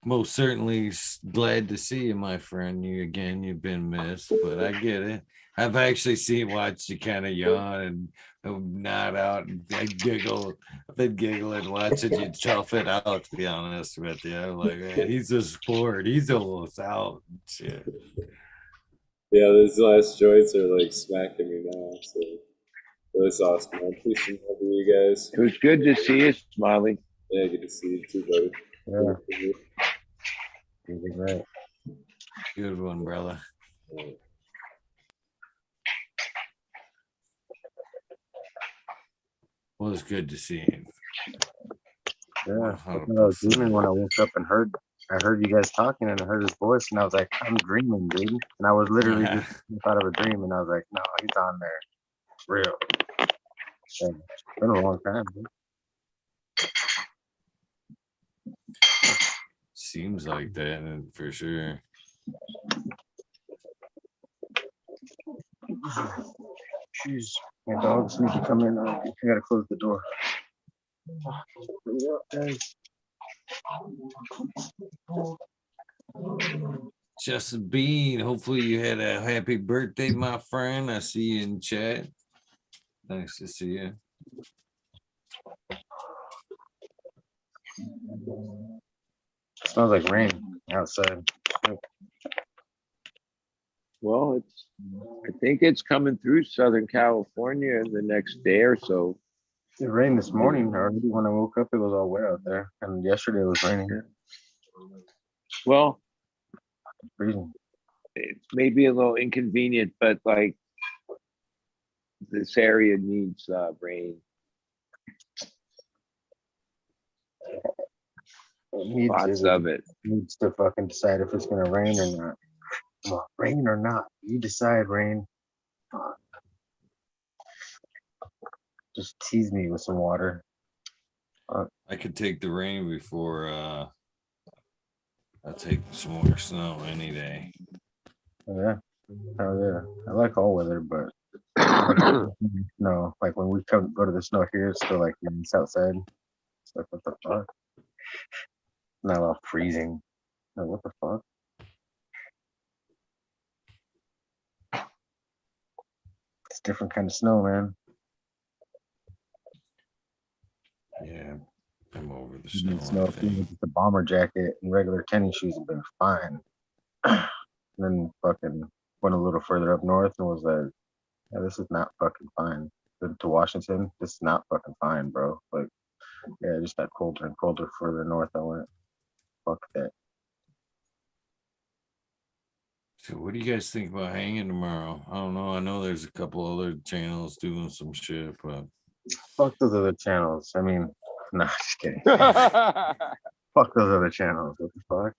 Most certainly glad to see you, my friend. You've been missed, but I get it. I've actually watched you kind of yawn and nod out, and I giggle. I've been giggling watching you tough it out, to be honest with you. I'm like, man, he's just bored. He's almost out. Shit. Yeah, these last joints are like smacking me now, so it's awesome. I appreciate having you guys. It was good to see you, Smiley. Yeah, good to see you too, buddy. Yeah. Really great. Good one, brother. Well, it's good to see him. Yeah, I was dreaming when I woke up and I heard you guys talking and I heard his voice and I was like, I'm dreaming, dude. And I was literally just out of a dream and I was like, no, he's on there. It's real. So, it's been a long time, dude. Seems like that, for sure. Jeez, my dogs need to come in. I gotta close the door. Justin Bean, hopefully you had a happy birthday, my friend. I see you in chat. Nice to see you. Smells like rain outside. Well, I think it's coming through Southern California in the next day or so. It rained this morning already. When I woke up, it was all wet out there. And yesterday it was raining. Well, It's freezing. it's maybe a little inconvenient, but like this area needs rain. Lots of it. Needs to fucking decide if it's gonna rain or not. Well, rain or not, you decide, rain. Just tease me with some water. I could take the rain before I'll take some more snow any day. Yeah, hell yeah. I like all weather, but no, like when we go to the snow here, it's still like it's outside. It's like, what the fuck? Not all freezing. Like, what the fuck? It's different kind of snow, man. Yeah, I'm over the Snow. snow. The bomber jacket and regular tennis shoes have been fine. Then fucking went a little further up north and was like, yeah, this is not fucking fine. To Washington, this is not fucking fine, bro. Like, yeah, it just got colder and colder further north I went. Fuck that. So what do you guys think about hanging tomorrow? I don't know. I know there's a couple other channels doing some shit, but Fuck those other channels. I mean, nah, just kidding. Fuck those other channels. What the fuck?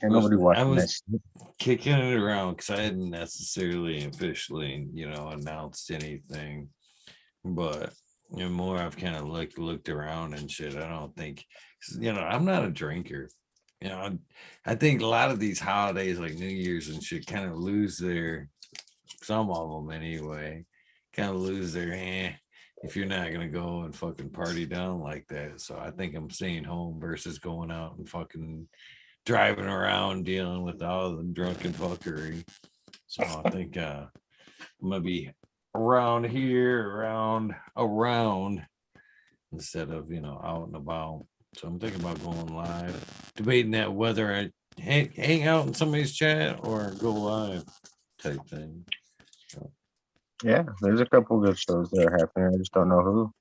Ain't nobody watching that shit. Kicking it around because I hadn't necessarily officially, announced anything. But more I've kind of looked around and shit. I don't think, I'm not a drinker. I think a lot of these holidays like New Year's and shit kind of lose some of them anyway, kind of lose their if you're not gonna go and fucking party down like that. So I think I'm staying home versus going out and fucking driving around dealing with all the drunken fuckery. So I think I'm gonna be around here, around instead of out and about. So I'm thinking about going live, debating that whether I hang out in somebody's chat or go live type thing. So Yeah, there's a couple good shows that are happening. I just don't know who.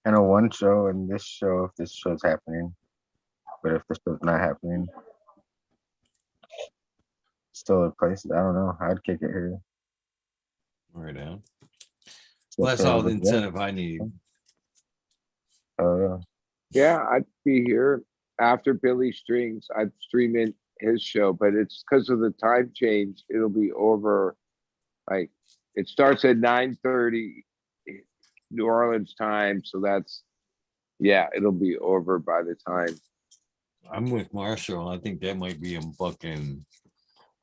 I know one show and this show if this show's happening, but if this show's not happening, still a place. I don't know. I'd kick it here. Right now. So Well, that's for all the everybody else, incentive I need. yeah. Yeah, I'd be here after Billy Strings. I'd stream in his show, but it's because of the time change. It'll be over. Like it starts at 9:30 New Orleans time, so that's it'll be over by the time. I'm with Marshall. I think that might be a fucking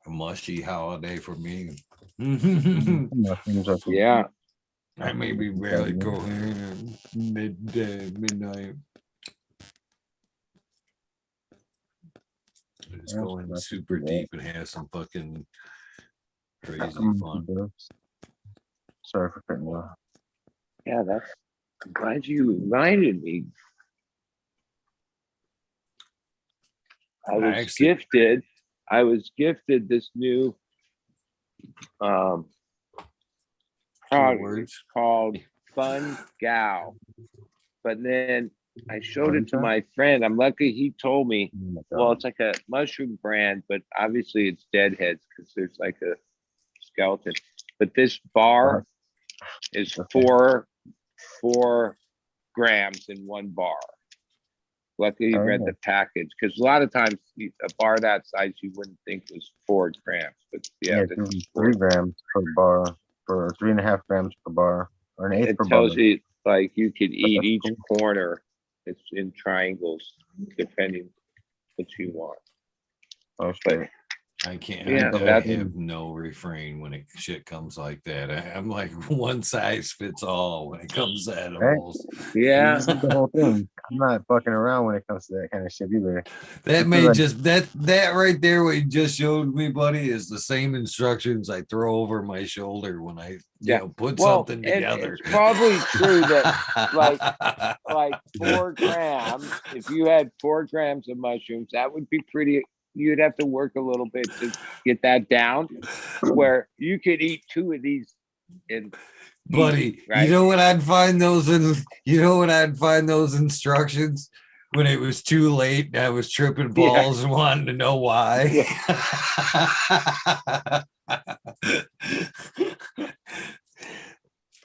mushy holiday for me. Nothing's up to- Yeah, I may be barely coherent at midnight. It's going super deep and have some fucking crazy fun. Sorry for cutting you off. yeah. I'm glad you reminded me. I was gifted this new product. It's called Fun Gal. But then I showed it to my friend. I'm lucky he told me, well, it's like a mushroom brand, but obviously it's deadheads because there's like a skeleton. But this bar is four grams in one bar. Luckily he read the package because a lot of times a bar that size you wouldn't think was 4 grams. But yeah, 3 grams per bar, for 3.5 grams per bar, or an eighth per bar. It tells you like you could eat each corner. It's in triangles, depending what you want. Okay. I can't. Yeah, I have no refrain when shit comes like that. I'm like one size fits all when it comes to edibles. Yeah, the whole thing. I'm not fucking around when it comes to that kind of shit either. That may just that right there, what you just showed me, buddy, is the same instructions I throw over my shoulder when I put something together. It's probably true that like 4 grams. If you had 4 grams of mushrooms, that would be pretty. You'd have to work a little bit to get that down, where you could eat 2 of these in. Buddy, right? You know what I'd find those in? You know what I'd find those instructions when it was too late and I was tripping balls and wanting to know why.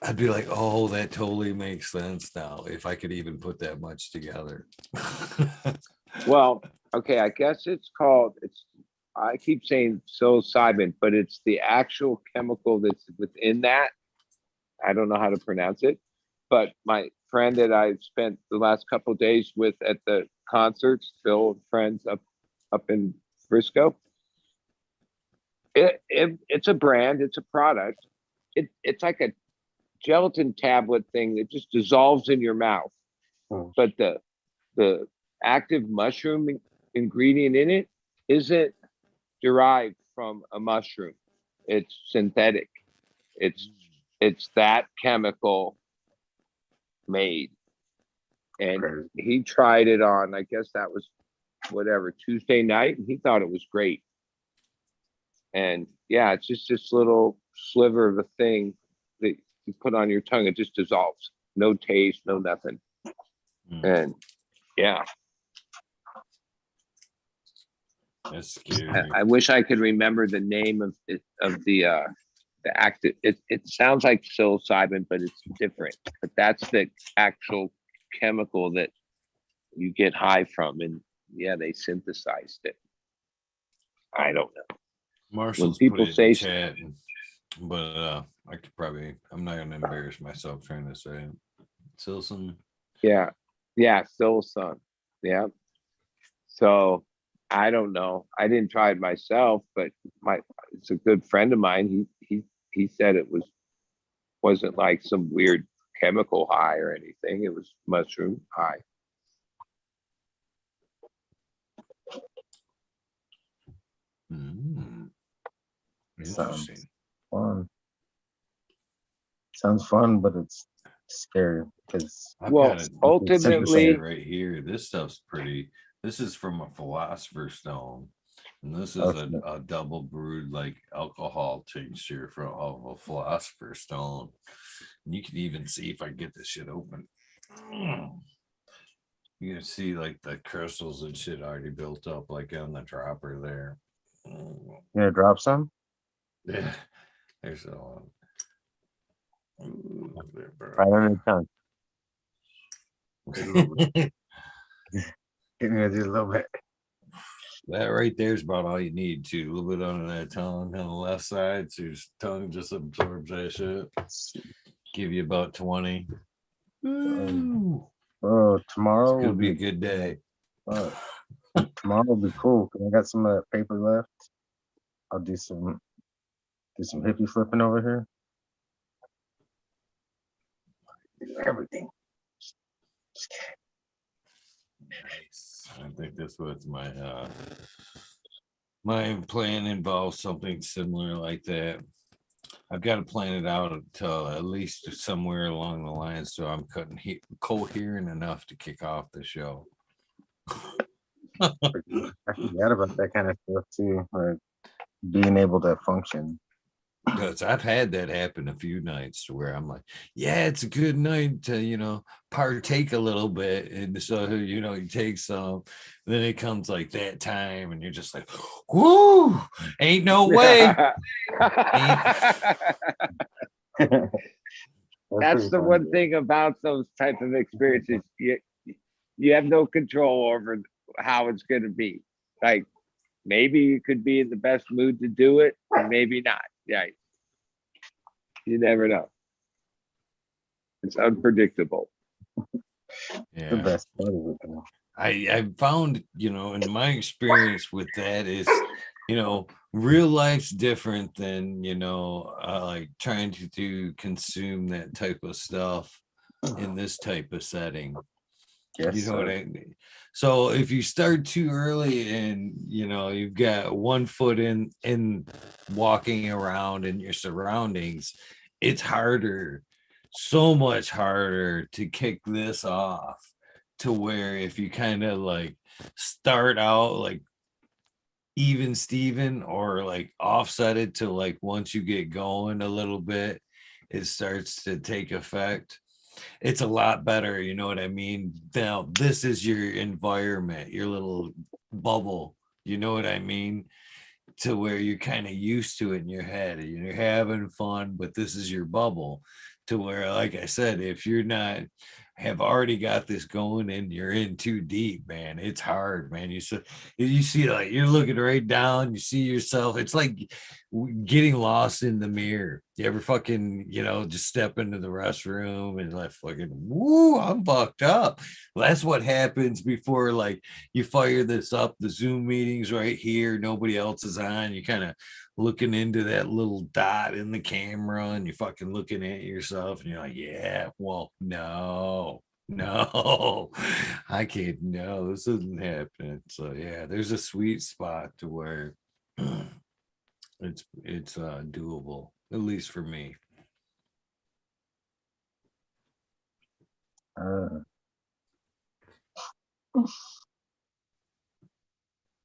I'd be like, oh, that totally makes sense now. If I could even put that much together. Well, okay, I guess it's called. I keep saying psilocybin, but it's the actual chemical that's within that. I don't know how to pronounce it, but my friend that I spent the last couple of days with at the concerts, Phil and friends up in Frisco. It's a brand, it's a product. It's like a gelatin tablet thing that just dissolves in your mouth. But the active mushroom ingredient in it isn't derived from a mushroom. It's synthetic. It's that chemical made. And he tried it on, I guess that was Tuesday night, and he thought it was great. And yeah, it's just this little sliver of a thing that you put on your tongue. It just dissolves. No taste, no nothing. And yeah. That's scary. I wish I could remember the name of the active. It sounds like psilocybin, but it's different. But that's the actual chemical that you get high from, and yeah, they synthesized it. I don't know. Marshall's people put it in chat, but I could probably. I'm not gonna embarrass myself trying to say it. Psilocin. Yeah, psilocin. Yeah. So I don't know. I didn't try it myself, but it's a good friend of mine. He said it wasn't like some weird chemical high or anything. It was mushroom high. Interesting. Fun. Sounds fun, but it's scary because ultimately right here, this stuff's pretty. This is from a philosopher's stone. And this is Oh, a double brewed like alcohol tincture from of a philosopher's stone. And you can even see if I get this shit open. You can see like the crystals and shit already built up like on the dropper there. you gonna drop some? Yeah, there's a one. There, Right bro. under the tongue. Just a little bit. Give me just a little bit. That right there is about all you need too. A little bit under that tongue on the left side, so your tongue just absorbs that shit. Give you about 20. Ooh. Oh, tomorrow It's gonna will be a be good day. tomorrow will be cool. 'Cause I got some paper left. I'll do some hippie flipping over here. Do everything. Nice. I think that's what my plan involves something similar like that. I've got to plan it out until at least somewhere along the line, so I'm coherent enough to kick off the show. I forgot about that kind of stuff too, like being able to function. Because I've had that happen a few nights to where I'm like, yeah, it's a good night to, partake a little bit. And so, you take some, then it comes like that time and you're just like, whoo, ain't no way. That's the one thing about those type of experiences. You have no control over how it's going to be. Like maybe you could be in the best mood to do it, and maybe not. Yeah, you never know. It's unpredictable. Yeah. The best part of it. I found, in my experience with that is, real life's different than, like trying to consume that type of stuff in this type of setting. Yes, You know what I mean? So if you start too early and you've got 1 foot in walking around in your surroundings, it's harder, so much harder to kick this off, to where if you kind of like start out like even Steven or like offset it to like once you get going a little bit, it starts to take effect. It's a lot better, you know what I mean? Now, this is your environment, your little bubble, you know what I mean? To where you're kind of used to it in your head and you're having fun, but this is your bubble. To where, like I said, if you're not have already got this going and you're in too deep, man, it's hard, man. You see like you're looking right down, you see yourself. It's like getting lost in the mirror. You ever fucking, just step into the restroom and like fucking, woo, I'm fucked up. Well, that's what happens before like you fire this up. The Zoom meetings right here, nobody else is on. You kind of looking into that little dot in the camera and you're fucking looking at yourself and you're like, yeah, well, no, I can't, no, this isn't happening. So yeah, there's a sweet spot to where it's doable, at least for me.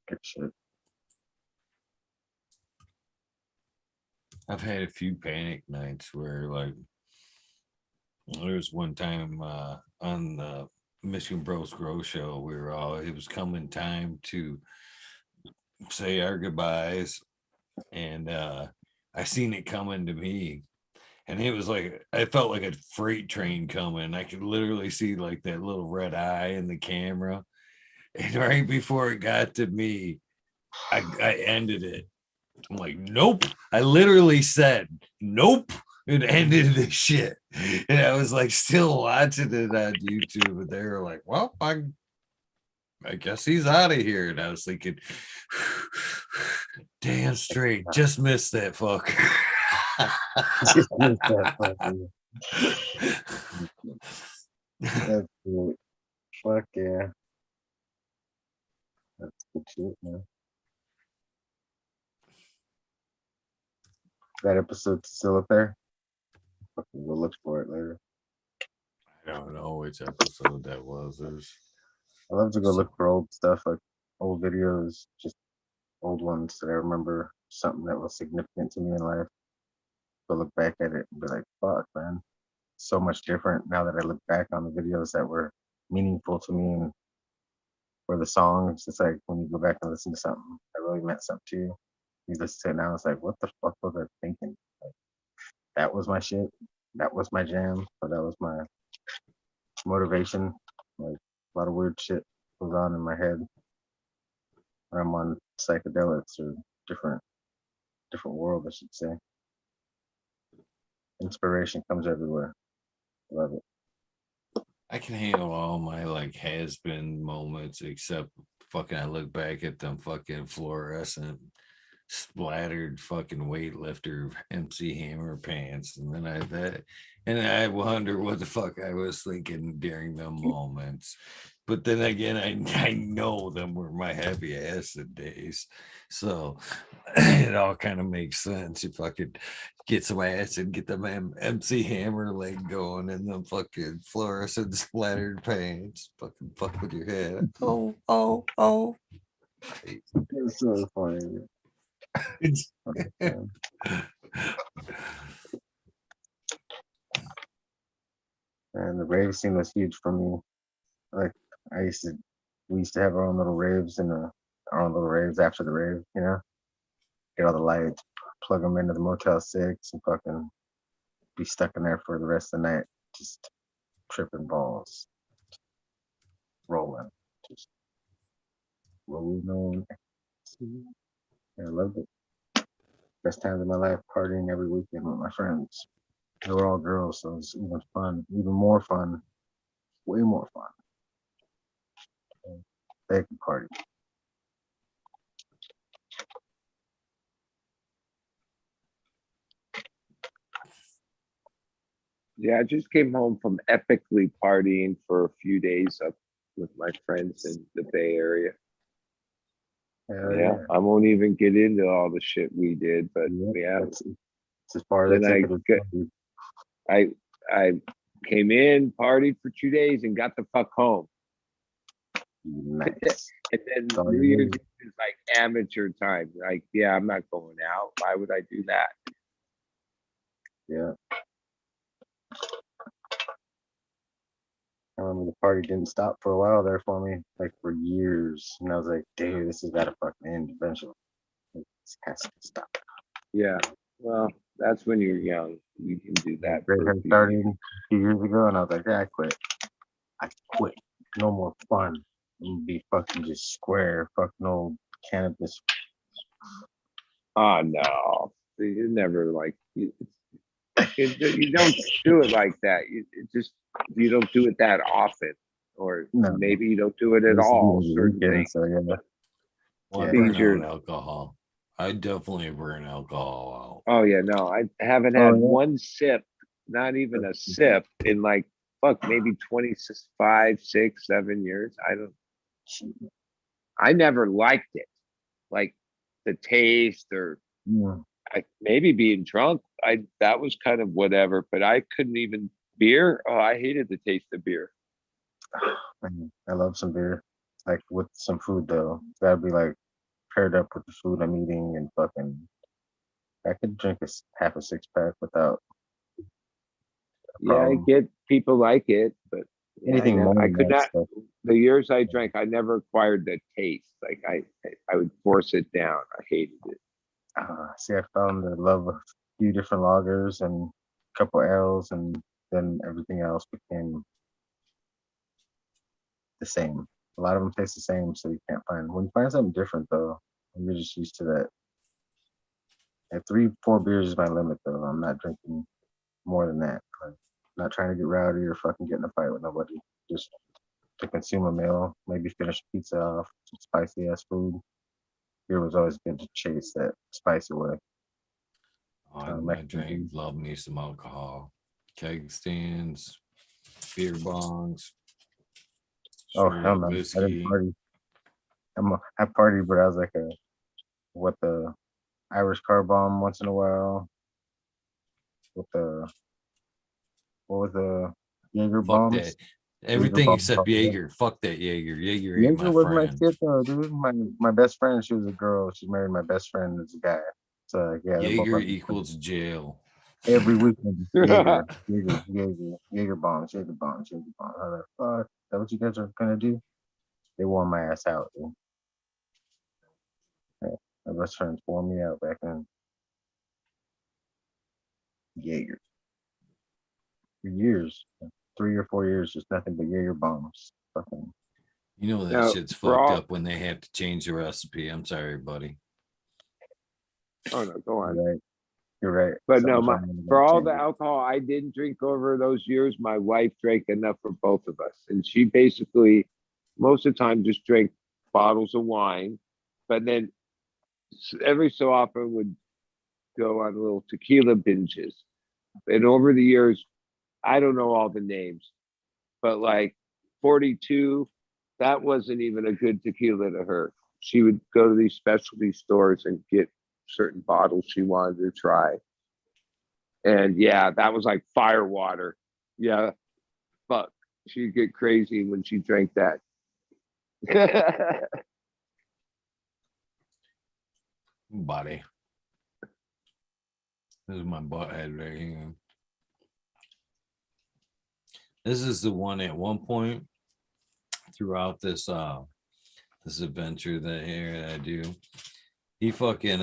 Good shit. I've had a few panic nights where like there was one time on the Michigan Bros Grow show, it was coming time to say our goodbyes, and I seen it coming to me, and it was like I felt like a freight train coming. I could literally see like that little red eye in the camera, and right before it got to me, I ended it. I'm like, nope. I literally said, nope, and ended the shit. And I was like, still watching it on YouTube, and they were like, well, I guess he's out of here. And I was thinking, damn straight, just missed that fucker. Just missed that fucking. That's cool. Fuck yeah. That's good shit, man. That episode's still up there. We'll look for it later. I don't know which episode that was. I love to go look for old stuff, like old videos, just old ones that I remember something that was significant to me in life. But look back at it and be like, fuck, man, so much different now that I look back on the videos that were meaningful to me and for the songs. It's like when you go back and listen to something that really meant something to you, you listen to it now, it's like, what the fuck was I thinking? Like, that was my shit. That was my jam. Or that was my motivation. Like a lot of weird shit goes on in my head when I'm on psychedelics or different world, I should say. Inspiration comes everywhere. Love it. I can handle all my like has been moments except fucking I look back at them fucking fluorescent splattered fucking weightlifter MC Hammer pants and I wonder what the fuck I was thinking during them moments. But then again, I know them were my happy acid days. So it all kind of makes sense. You fucking get some acid, get them MC Hammer leg going and them fucking fluorescent splattered pants. Fucking fuck with your head. Oh. It's so funny. And the rave scene was huge for me. Like we used to have our own little raves after the rave, you know, get all the lights, plug them into the Motel 6 and fucking be stuck in there for the rest of the night, just tripping balls, rolling, just rolling on. Yeah, I loved it. Best times of my life, partying every weekend with my friends. They were all girls, so it was even fun, even more fun, way more fun. They could party. Yeah, I just came home from epically partying for a few days up with my friends in the Bay Area. Yeah, I won't even get into all the shit we did, but it's as far as then I came in, partied for 2 days, and got the fuck home. Nice. And then New Year's Eve is like amateur time. Like, yeah, I'm not going out. Why would I do that? Yeah. I remember the party didn't stop for a while there for me, like for years. And I was like, dude, this has got to fucking end eventually. This has to stop. Yeah. Well, that's when you're young. You can do that. Great started a few years ago, and I was like, yeah, I quit. No more fun. I'm gonna be fucking just square, fucking old cannabis. Oh no, you never like you don't do it like that. You don't do it that often, or maybe you don't do it at all. Certain things. So yeah. Well, I burn out alcohol. I definitely burn alcohol out. Oh yeah, no, I haven't had one sip, not even a sip, in like maybe 25, 6, 7 years. I never liked it, like the taste or maybe being drunk. That was kind of whatever, but I couldn't even beer. Oh, I hated the taste of beer. I love some beer, like with some food though. That'd be like paired up with the food I'm eating and fucking. I could drink half a 6-pack without. Yeah, I get people like it, but anything more. I could not. Stuff. The years I drank, I never acquired the taste. Like I would force it down. I hated it. See, I found the love of a few different lagers and a couple ales, and then everything else became the same. A lot of them taste the same, so you can't find. When you find something different, though, you're just used to that. At 3-4 beers is my limit, though. I'm not drinking more than that. I'm not trying to get rowdy or fucking get in a fight with nobody. Just to consume a meal, maybe finish a pizza off, some spicy ass food. Beer was always good to chase that spice away. I love me some alcohol. Keg stands, beer bongs. Oh hell no! I didn't party. I partied, but I was like the Irish car bomb once in a while. What was the Jaeger bombs? Everything bomb. except Jaeger. Fuck that Jaeger. Jaeger ain't Jaeger my was my friend. shit though, dude. My best friend, she was a girl. She married my best friend as a guy. So yeah, they're both Jaeger like equals jail. every weekend. Jaeger, Jaeger bombs, Jaeger bombs, Jaeger bombs. I was like, fuck, is that what you guys are gonna do? They wore my ass out, dude. Yeah, my best friends wore me out back then. Jaeger. For years, 3 or 4 years, just nothing but Jaeger bombs. Fucking. You know that Now, shit's for fucked all- up when they have to change the recipe. I'm sorry, buddy. Oh no, go on. You're right. You're right. But no, Something's wrong with for that all change. the alcohol I didn't drink over those years, my wife drank enough for both of us. And she basically, most of the time, just drank bottles of wine, but then every so often would go on little tequila binges. And over the years, I don't know all the names, but like 42, that wasn't even a good tequila to her. She would go to these specialty stores and get certain bottles she wanted to try. And yeah, that was like fire water. Yeah, fuck. She'd get crazy when she drank that. Buddy. This is my butthead right here. This is the one at one point throughout this this adventure that I do. He fucking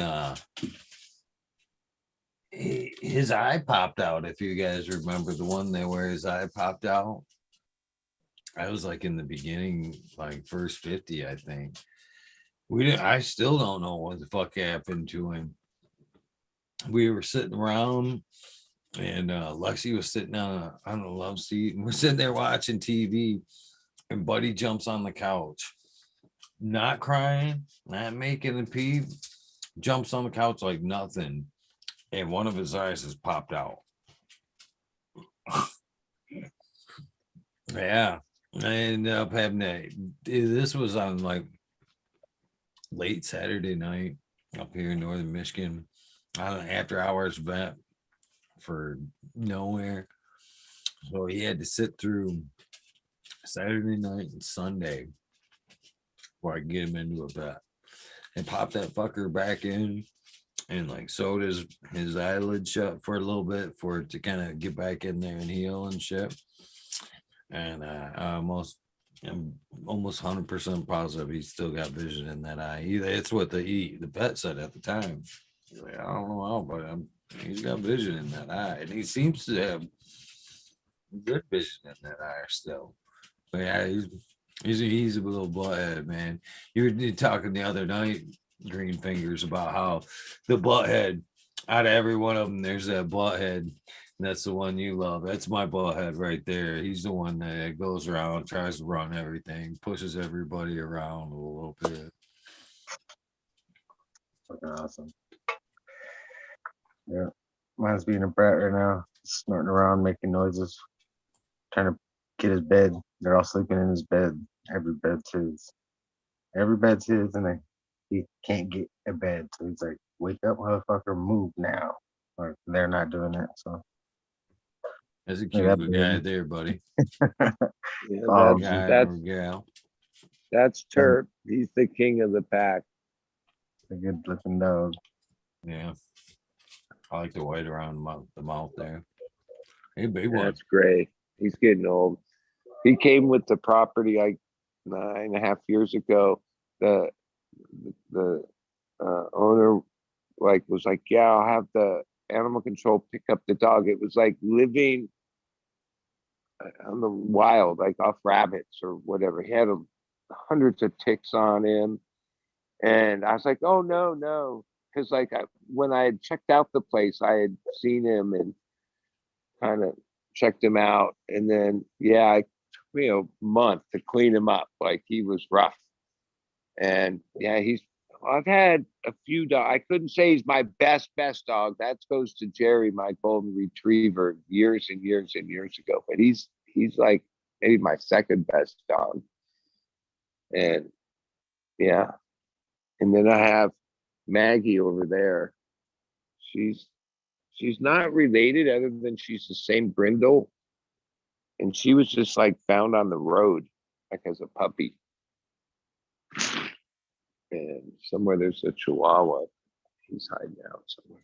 his eye popped out. If you guys remember the one there where his eye popped out, I was like in the beginning, like first 50, I think. I still don't know what the fuck happened to him. We were sitting around and Lexi was sitting on a love seat and we're sitting there watching TV and Buddy jumps on the couch, not crying, not making a peep, jumps on the couch like nothing. And one of his eyes has popped out. Yeah. I ended up having that. This was on like late Saturday night up here in northern Michigan on an after hours event for nowhere. So he had to sit through Saturday night and Sunday before I could get him into a vet and pop that fucker back in and like sewed his eyelid shut for a little bit for it to kind of get back in there and heal and shit. And I'm almost 100% positive he's still got vision in that eye. It's what the vet said at the time. He's like, I don't know how, but he's got vision in that eye, and he seems to have good vision in that eye still. But yeah, he's a little butthead, man. You were talking the other night, Green Fingers, about how the butthead out of every one of them, there's that butthead. That's the one you love. That's my butthead right there. He's the one that goes around, tries to run everything, pushes everybody around a little bit. Fucking awesome. Yeah. Mine's being a brat right now, snorting around, making noises, trying to get his bed. They're all sleeping in his bed. Every bed's his. Every bed's his, and he can't get a bed. So he's like, wake up, motherfucker, move now. Or they're not doing it. So That's a cute guy there, buddy. Yeah, Guy or gal. that's Turp. He's the king of the pack. A good looking dog. Yeah. I like the white around the mouth there. Hey, big one. That's great. He's getting old. He came with the property like 9.5 years ago. The owner was like, yeah, I'll have the animal control pick up the dog. It was like living on the wild, like off rabbits or whatever. He had hundreds of ticks on him. And I was like, oh, no. Because when I had checked out the place, I had seen him and kind of checked him out. And then, yeah, it took me a month to clean him up. Like he was rough. And yeah, I've had a few dogs. I couldn't say he's my best dog. That goes to Jerry, my golden retriever, years and years and years ago. But he's like maybe my second best dog. And yeah. And then I have Maggie over there. She's not related other than she's the same brindle. And she was just like found on the road, like as a puppy. And somewhere there's a Chihuahua. He's hiding out somewhere.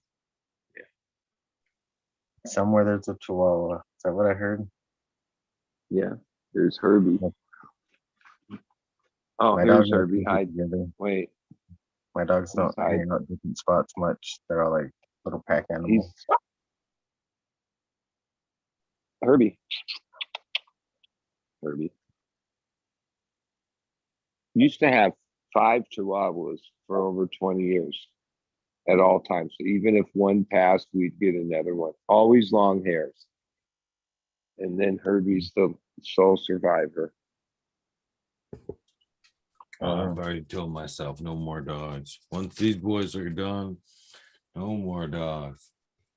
Somewhere there's a Chihuahua. Is that what I heard? Yeah, there's Herbie. Oh, My here's dogs Herbie. don't Hide. together. Wait, My dogs don't He's hiding. hang out different spots much. They're all like little pack animals. he's Herbie. Herbie. Used to have 5 Chihuahuas for over 20 years at all times. So even if one passed, we'd get another one. Always long hairs. And then Herbie's the sole survivor. I've already told myself no more dogs. Once these boys are done, no more dogs.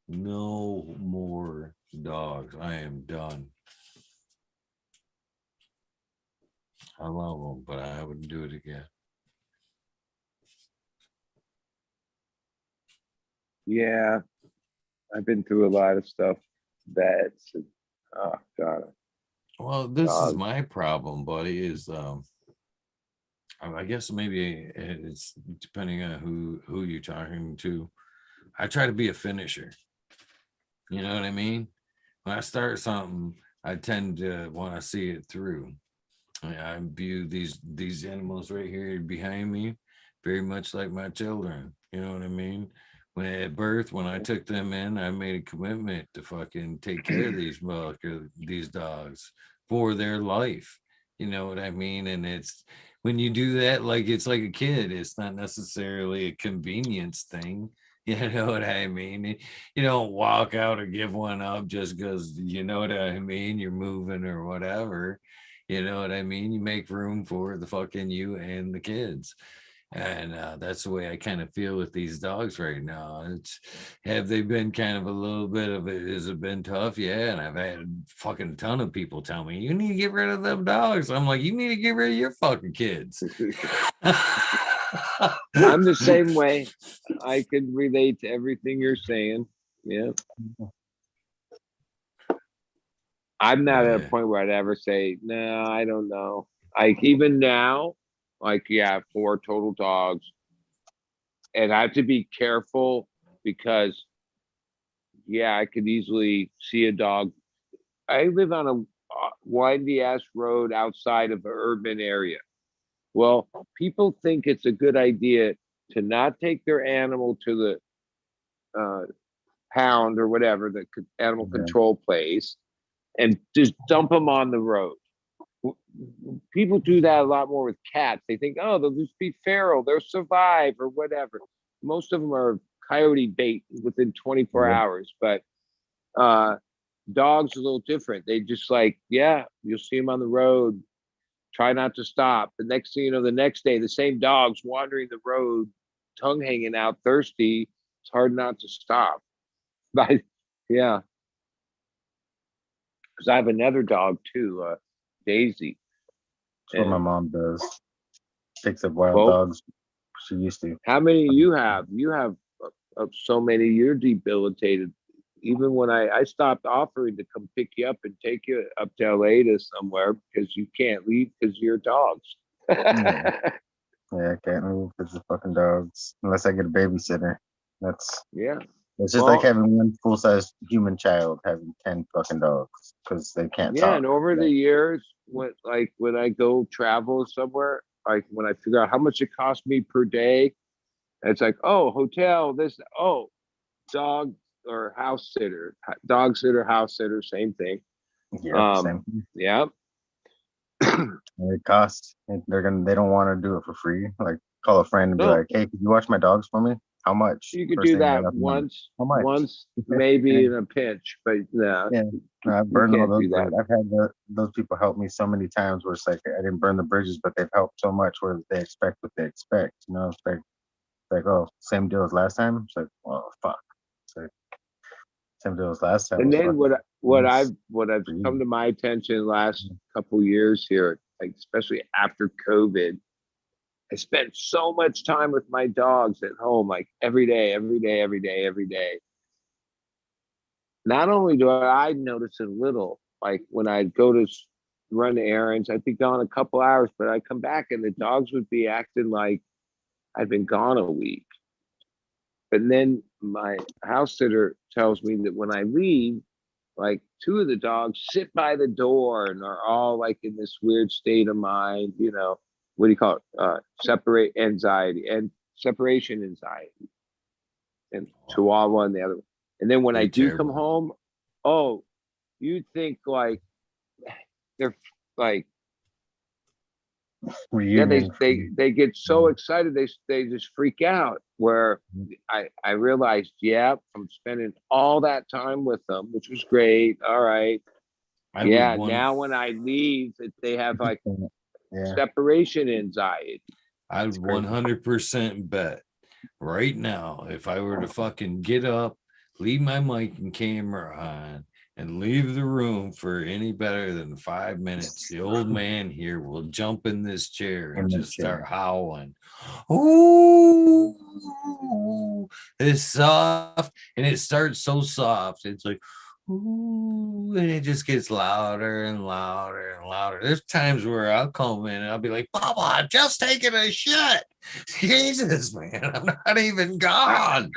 No more dogs. I am done. I love them, but I wouldn't do it again. Yeah, I've been through a lot of stuff. Vets and oh god. Well, this is Dogs. my problem, buddy. Is I guess maybe it's depending on who you're talking to. I try to be a finisher. You know what I mean? When I start something, I tend to want to see it through. I view these animals right here behind me very much like my children. You know what I mean? When at birth, when I took them in, I made a commitment to fucking take care of these dogs for their life. You know what I mean? And it's when you do that, like it's like a kid. It's not necessarily a convenience thing. You know what I mean? You don't walk out or give one up just because you know what I mean. You're moving or whatever. You know what I mean? You make room for the fucking you and the kids. And that's the way I kind of feel with these dogs right now. Have they been kind of a little bit of it? Has it been tough? Yeah. And I've had a fucking ton of people tell me, you need to get rid of them dogs. I'm like, you need to get rid of your fucking kids. I'm the same way. I can relate to everything you're saying. Yeah. I'm not at a point where I'd ever say, no, I don't know. Like even now, like, yeah, 4 total dogs. And I have to be careful because, yeah, I could easily see a dog. I live on a windy ass road outside of an urban area. Well, people think it's a good idea to not take their animal to the pound or whatever, the animal control place, and just dump them on the road. People do that a lot more with cats. They think, oh, they'll just be feral, they'll survive or whatever. Most of them are coyote bait within 24 hours, but dogs are a little different. They just like, yeah, you'll see them on the road. Try not to stop. The next thing you know, the next day, the same dog's wandering the road, tongue hanging out, thirsty. It's hard not to stop. But yeah, because I have another dog too, Daisy. That's what my mom does. Takes up wild Well, dogs. She used to. How many you have? You have so many. You're debilitated. Even when I stopped offering to come pick you up and take you up to LA to somewhere because you can't leave because of your dogs. Yeah, I can't move because of fucking dogs unless I get a babysitter. That's Yeah. It's just like having one full-size human child having 10 fucking dogs because they can't talk. Yeah, and over the years, when I go travel somewhere, like when I figure out how much it costs me per day, it's like, oh, hotel, this, oh, dog or house sitter, dog sitter, house sitter, same thing. Yeah, same thing. Yeah. It costs. They don't want to do it for free. Like call a friend and be like, hey, could you watch my dogs for me? How much? You could do that once, maybe in a pinch, but no. Yeah, no, I've burned all those bridges. I've had those people help me so many times where it's like I didn't burn the bridges, but they've helped so much where they expect what they expect. You know, it's like oh, same deal as last time. It's like, oh fuck. It's like same deal as last time. And then what I've come to my attention the last couple years here, like especially after COVID, I spent so much time with my dogs at home, like every day. Not only do I notice it little, like when I'd go to run errands, I'd be gone a couple hours, but I'd come back and the dogs would be acting like I'd been gone a week. But then my house sitter tells me that when I leave, like two of the dogs sit by the door and are all like in this weird state of mind, you know, what do you call it? Separate anxiety and separation anxiety. And Chihuahua and the other one. And then when I do come home, oh, you'd think like they're like, yeah, they get so excited they just freak out. Where I realized, yeah, I'm spending all that time with them, which was great. All right, now when I leave, they have like separation anxiety. I would 100% bet right now, if I were to fucking get up, leave my mic and camera on, and leave the room for any better than 5 minutes, the old man here will jump in this chair and just start howling. Ooh, it's soft, and it starts so soft. It's like, ooh, and it just gets louder and louder and louder. There's times where I'll come in and I'll be like, Bubba, I'm just taking a shit. Jesus, man, I'm not even gone.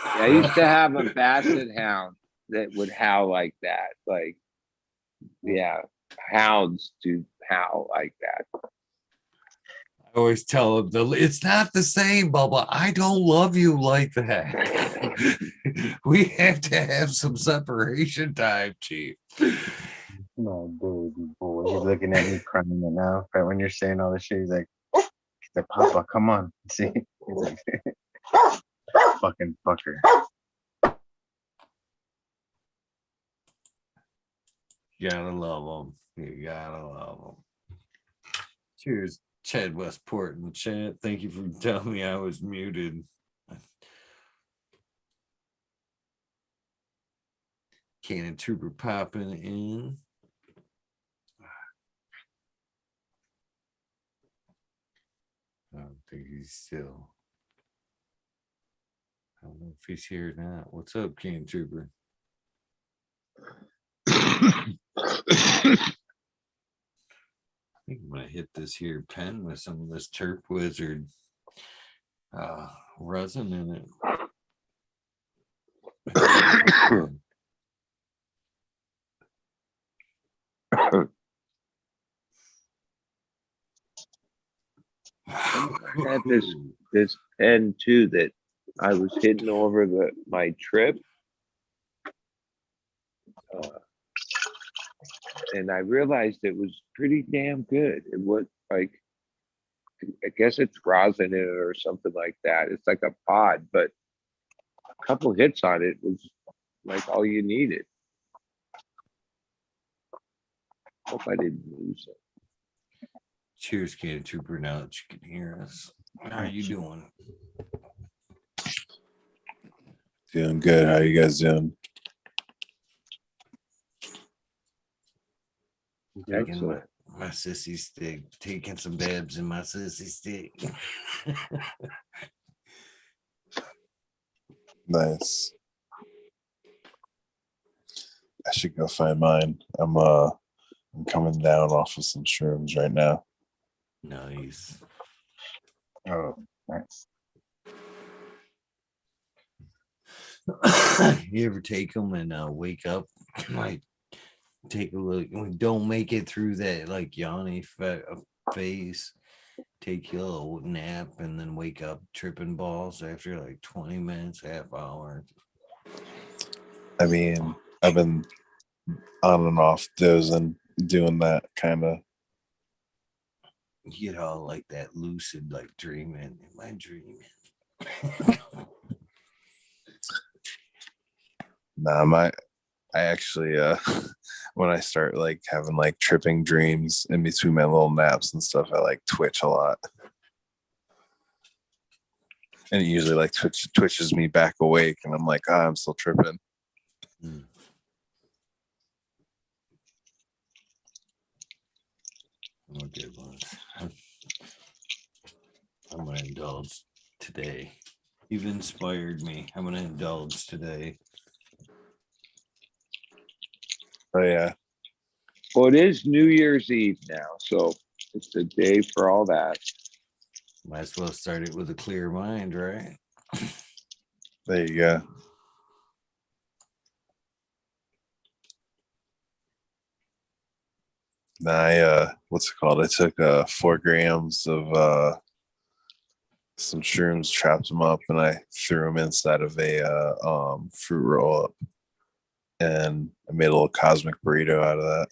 I used to have a basset hound that would howl like that. Like, yeah, hounds do howl like that. I always tell them, it's not the same, Bubba. I don't love you like that. We have to have some separation time, Chief. No, baby boy. He's looking at me crying right now. But when you're saying all this shit, he's like, Papa, come on. See? He's like, fucking fucker. You gotta love them. You gotta love them. Cheers, Chad Westport in the chat. Thank you for telling me I was muted. Cannon Trooper popping in. I don't think he's still. I don't know if he's here or not. What's up, Cannon Trooper? I think I'm gonna hit this here pen with some of this Terp Wizard resin in it. I had this pen too that I was hitting over my trip. And I realized it was pretty damn good. It was like, I guess it's rosin in it or something like that. It's like a pod, but a couple hits on it was like all you needed. Hope I didn't lose it. Cheers, Cannon Trooper. Now that you can hear us, how are you doing? Doing good. How you guys doing? Taking my sissy stick, taking some dabs in my sissy stick. Nice. I should go find mine. I'm coming down off of some shrooms right now. Nice. Oh, nice. You ever take them and wake up, like take a look, don't make it through that like yawny phase, take your little nap and then wake up tripping balls after like 20 minutes, half hour? I mean, I've been on and off dozing, doing that kind of. You get all like that lucid, like dreaming. Am I dreaming? Nah, I actually when I start like having like tripping dreams in between my little naps and stuff, I like twitch a lot. And it usually like twitches me back awake and I'm like, I'm still tripping. Okay, I'm gonna indulge today. You've inspired me. I'm gonna indulge today. Oh yeah. Well, it is New Year's Eve now, so it's the day for all that. Might as well start it with a clear mind, right? There you go. I what's it called? I took 4 grams of some shrooms, chopped them up, and I threw them inside of a fruit roll up, and I made a little cosmic burrito out of that.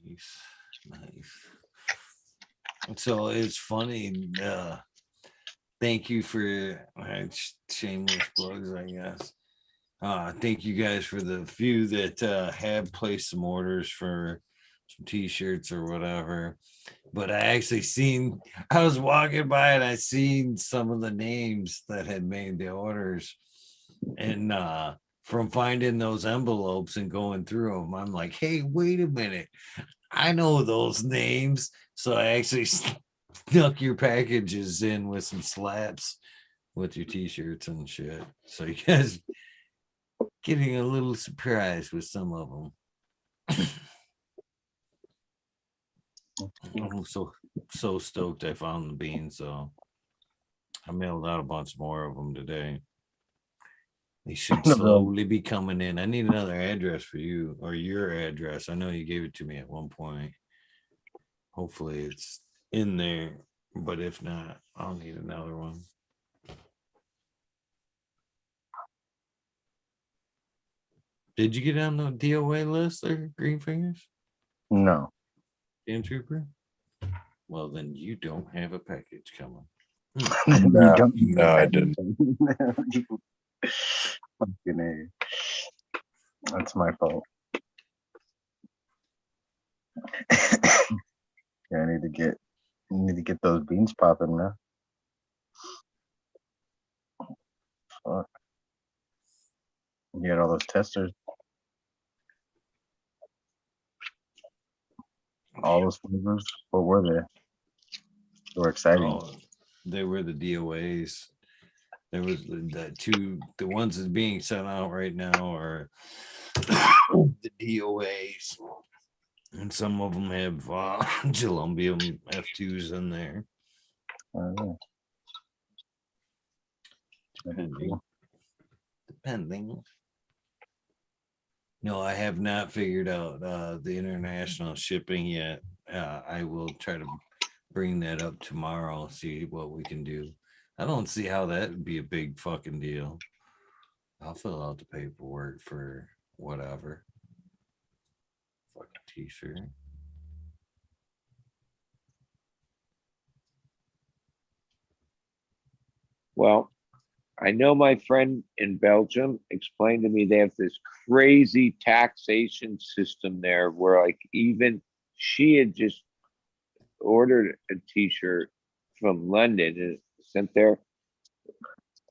Nice. So it's funny. Thank you for shameless plugs, I guess. Thank you guys for the few that have placed some orders for some t-shirts or whatever. But I was walking by and I seen some of the names that had made the orders. And from finding those envelopes and going through them, I'm like, hey, wait a minute. I know those names. So I actually snuck your packages in with some slaps with your t-shirts and shit. So you guys getting a little surprised with some of them. I'm so stoked I found the beans. So I mailed out a bunch more of them today. They should slowly be coming in. I need another address for you, or your address. I know you gave it to me at one point. Hopefully it's in there, but if not, I'll need another one. Did you get on the DOA list there, Green Fingers? No. Damn Trooper? Well, then you don't have a package coming. No, I didn't. Fucking A. That's my fault. Yeah, I need to get those beans popping, man. Fuck. You had all those testers. All those flavors. What were they? They were exciting. Oh, they were the DOAs. There was the ones that's being sent out right now are the DOAs. And some of them have Gelumbium F2s in there. Oh, yeah. Depending. No, I have not figured out the international shipping yet. I will try to bring that up tomorrow, see what we can do. I don't see how that would be a big fucking deal. I'll fill out the paperwork for whatever. Fucking t-shirt. Well, I know my friend in Belgium explained to me they have this crazy taxation system there where, like, even she had just ordered a t-shirt from London and sent there,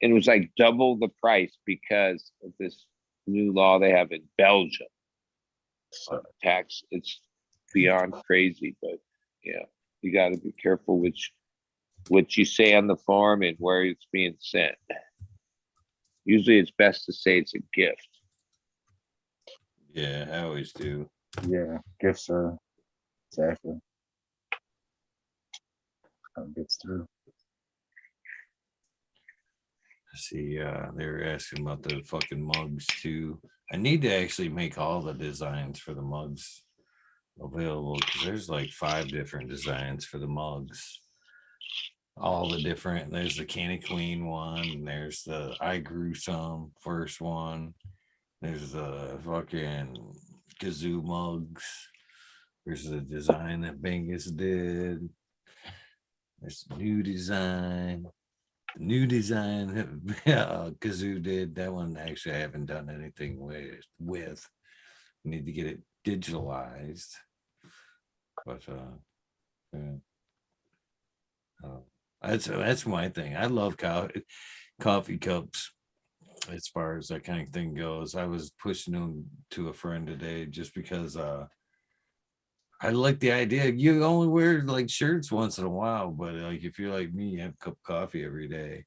and it was like double the price because of this new law they have in Belgium. Tax, it's beyond crazy, but yeah, you got to be careful what you say on the form and where it's being sent. Usually it's best to say it's a gift. Yeah, I always do. Yeah, gifts are exactly how it gets through. See, they were asking about the fucking mugs too. I need to actually make all the designs for the mugs available because there's like 5 different designs for the mugs. All the different, there's the Candy Queen one, there's the I Grew Some first one, there's the fucking kazoo mugs, there's the design that Bingus did, there's the new design. The new design that Kazoo did, that one actually I haven't done anything with. Need to get it digitalized, but yeah. That's my thing. I love coffee cups as far as that kind of thing goes. I was pushing them to a friend today just because I like the idea. You only wear like shirts once in a while, but like if you're like me, you have a cup of coffee every day.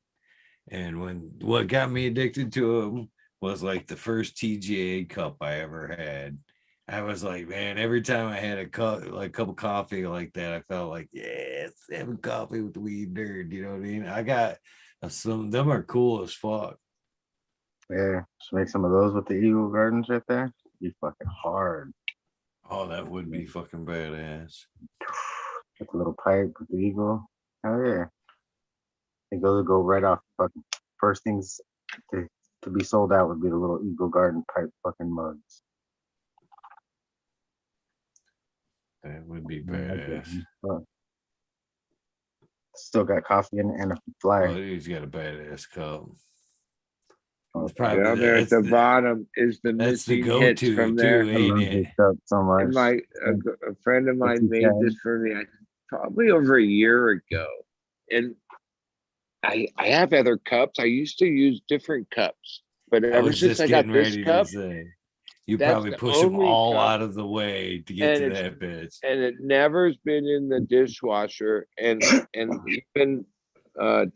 And what got me addicted to them was like the first TGA cup I ever had. I was like, man, every time I had a cup of coffee like that, I felt like, yes, having coffee with the weed nerd. You know what I mean? I got some. Them are cool as fuck. Yeah, just make some of those with the Eagle Gardens right there. Be fucking hard. Oh, that would be fucking badass. With a little pipe with the Eagle. Oh yeah. It goes go right off. Fucking first things to be sold out would be the little Eagle Garden pipe fucking mugs. That would be Yeah, that'd badass. be fun. Still got coffee in it and a Oh, flyer. he's got a badass cup. It's Down probably there at the bottom is the that's the missing hits go-to from too, there. I ain't love it? this cup so much. And a friend of mine you made can. this for me probably over a year ago. And I have other cups. I used to use different cups, but I ever was since just I got getting this ready to cup, say, you that's probably the push them only all cup, out of the way to get and to it's that bitch. and it never's been in the dishwasher. And even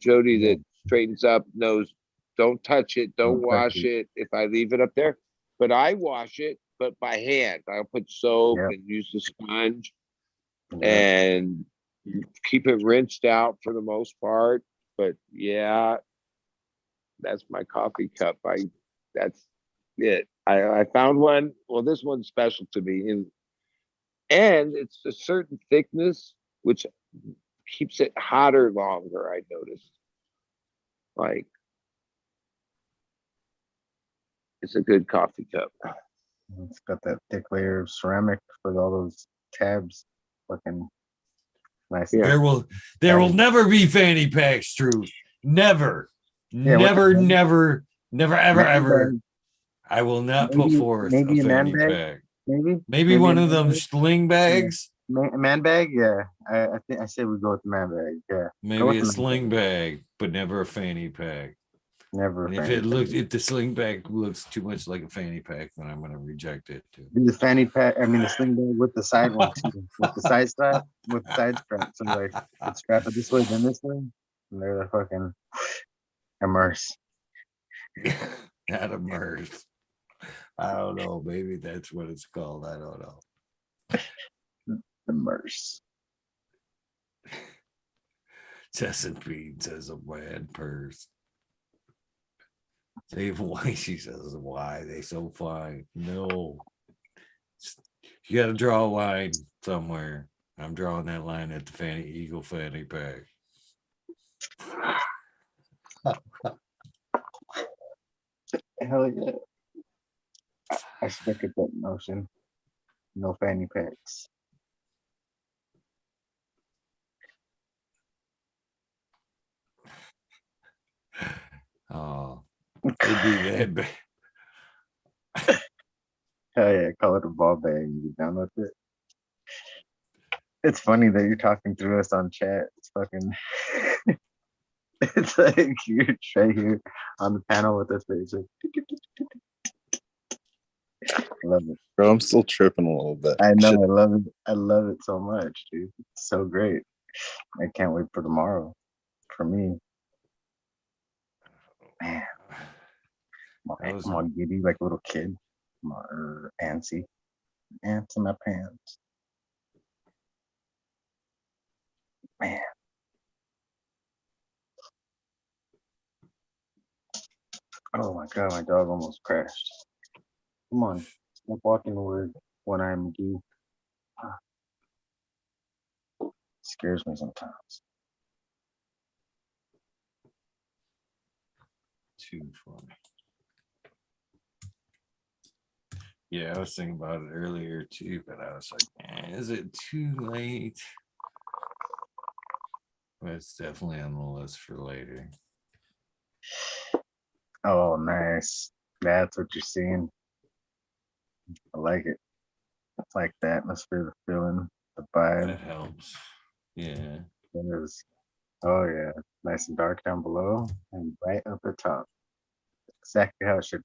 Jody Yeah. that straightens up knows, don't touch it, don't Don't touch wash it if I leave it up there. But I wash it, but by hand. I'll put soap Yep. and use the sponge Yep. and keep it rinsed out for the most part. But yeah, that's my coffee cup. That's it. I found one. Well, this one's special to me, and it's a certain thickness which keeps it hotter longer. I noticed. Like, it's a good coffee cup. It's got that thick layer of ceramic with all those tabs. Fucking nice. Yeah. There will never be fanny packs, truth. Never. Yeah, what the Never, ever, man ever. bag? I will not put forth a Maybe a man fanny bag. pack. Maybe One a of man them bag? sling bags. Man bag. Yeah, I think I said we go with the man bag. Yeah, go Maybe with a the man sling bag. bag, but never a fanny pack. Never a And if fanny pack. if the sling bag looks too much like a fanny pack, then I'm gonna reject it too. Do the fanny pack. I mean the sling bag with the side one too, with the side strap, with the side strap. So like, it's strap it this way, then this way, and they're the fucking immerse. Not immersed. I don't know. Maybe that's what it's called. I don't know. Immerse. Chesapeake says a bad purse. Save why she says why they so fine. No, you got to draw a line somewhere. I'm drawing that line at the fanny eagle fanny pack. Hell yeah. I stick at that notion. No fanny packs. Oh, it'd be that bad. Hell yeah, call it a ball bag and get down with it. It's funny that you're talking through us on chat. It's fucking it's like you're right here on the panel with us, basically. Love it. Bro, I'm still tripping a little bit. I know, Shit. I love it. I love it so much, dude. It's so great. I can't wait for tomorrow. For me. Man, I'm all giddy like a little kid. I'm all antsy. Ants in my pants. Man. Oh my god, my dog almost crashed. Come on. Stop walking the word when I'm McGee. Scares me sometimes. Too funny. Yeah, I was thinking about it earlier too, but I was like, is it too late? But it's definitely on the list for later. Oh, nice. That's what you're seeing. I like it. It's like the atmosphere, the feeling, the vibe. That helps. Yeah. It is. Oh yeah. Nice and dark down below and bright up at top. Exactly how it should.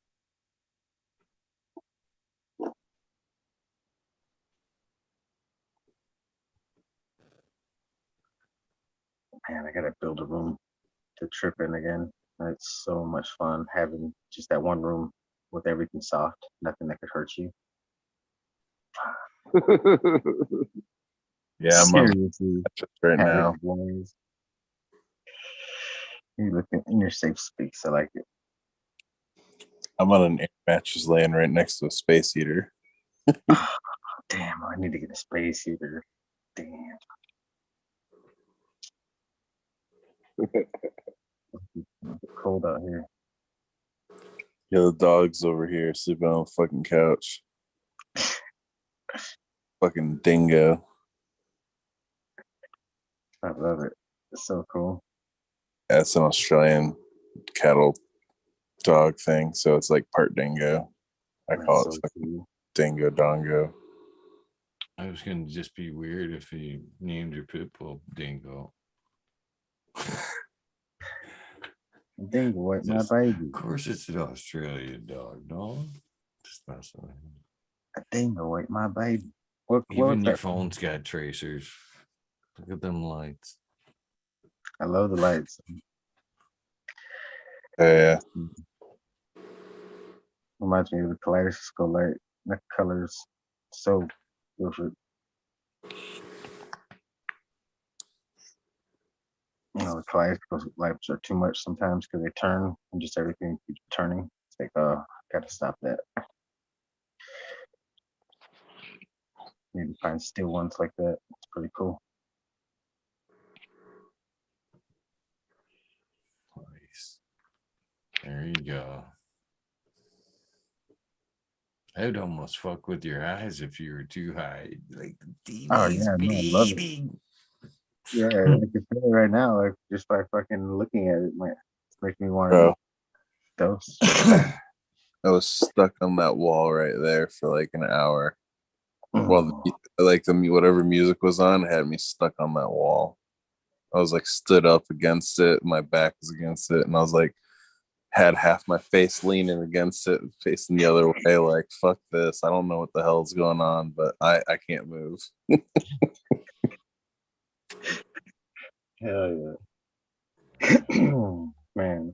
Man, I gotta build a room to trip in again. It's so much fun having just that one room with everything soft, nothing that could hurt you. Yeah, I'm on Seriously, just right now. having boys. You looking in your safe space. I like it. I'm on an air mattress laying right next to a space heater. Damn, I need to get a space heater. Damn. It's cold out here. Yeah, the dog's over here sleeping on the fucking couch. Fucking dingo. I love it. It's so cool. That's an Australian cattle dog thing, so it's like part dingo. I That's call so it fucking cool. dingo dongo. I was gonna just be weird if you named your pit bull Dingo. Dingo, what my Just, baby. of course, it's an Australian dog, no? Just messing with you. A dingo, what my baby. What was Even your that? phone's got tracers. Look at them lights. I love the lights. Yeah, Reminds me of the kaleidoscope light. The colors so different. You know, the kaleidoscope lights are too much sometimes because they turn and just everything keeps turning. It's like, oh, gotta stop that. Maybe find still ones like that. It's pretty cool. Nice. There you go. I would almost fuck with your eyes if you were too high. Like the Oh TV's yeah, no, I love it. bleeding. Yeah, I can feel it right now. Like just by fucking looking at it, might make me want to bro. dose. I was stuck on that wall right there for like an hour. Well, whatever music was on had me stuck on that wall. I was like stood up against it, my back was against it, and I was like had half my face leaning against it, facing the other way, like fuck this. I don't know what the hell's going on, but I can't move. Hell yeah. Man.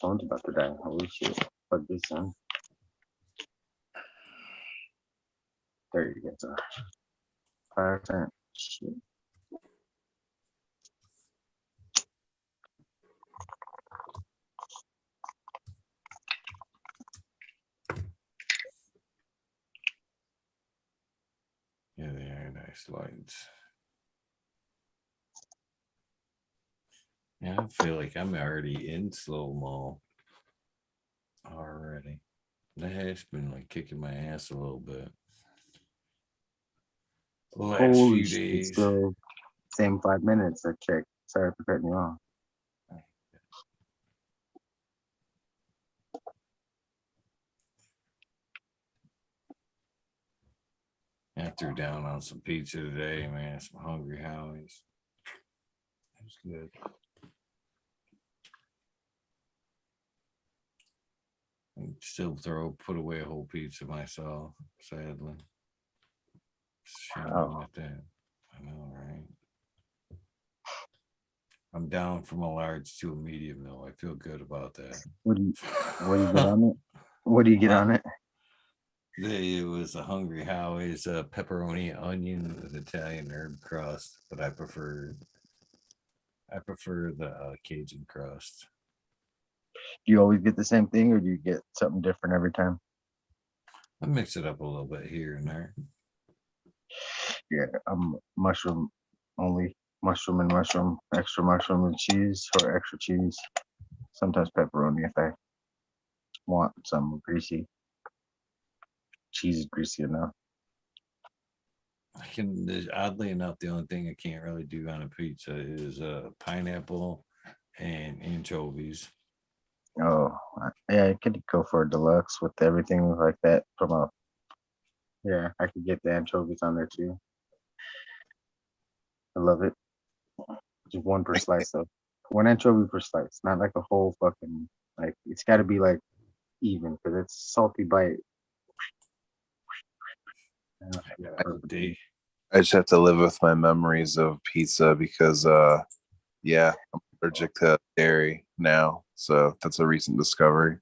Phone's about to die. Holy shit. Fuck this, son. There you go. 5%. Shit. Yeah, they are nice lights. Yeah, I feel like I'm already in slow-mo already. The hash been like kicking my ass a little bit. The last Holy few shit. days. Still same 5 minutes. I checked. Sorry for cutting you off. I threw down on some pizza today, man. Some Hungry Howie's. It was good. I still put away a whole pizza myself, sadly. Shame Oh. at that. I know, right? I'm down from a large to a medium, though. I feel good about that. What do you get on it? What do you get on it? It was a Hungry Howie's pepperoni onion with Italian herb crust, but I prefer the Cajun crust. Do you always get the same thing or do you get something different every time? I mix it up a little bit here and there. Yeah, I'm mushroom only. Mushroom and mushroom, extra mushroom and cheese or extra cheese. Sometimes pepperoni if I want some greasy. Cheese is greasy enough. Oddly enough, the only thing I can't really do on a pizza is pineapple and anchovies. Oh, yeah, I could go for a deluxe with everything like that from a. Yeah, I could get the anchovies on there too. I love it. Just one per slice though. One anchovy per slice, not like a whole fucking like. It's got to be like even because it's salty bite. I just have to live with my memories of pizza because yeah, I'm allergic to dairy now, so that's a recent discovery.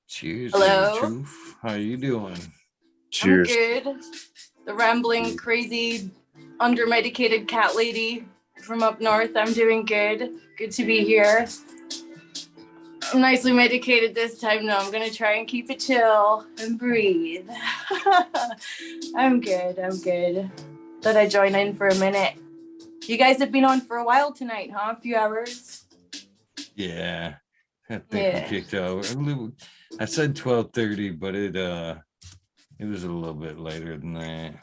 Cheers, Hello. Truth. How you doing? Cheers. I'm good. The rambling, crazy, under-medicated cat lady from up north. I'm doing good. Good to be here. I'm nicely medicated this time, though. I'm gonna try and keep it chill and breathe. I'm good. I'm good. Thought I'd join in for a minute. You guys have been on for a while tonight, huh? A few hours. Yeah, I think Yeah. we kicked out. I said 12:30, but it was a little bit later than that.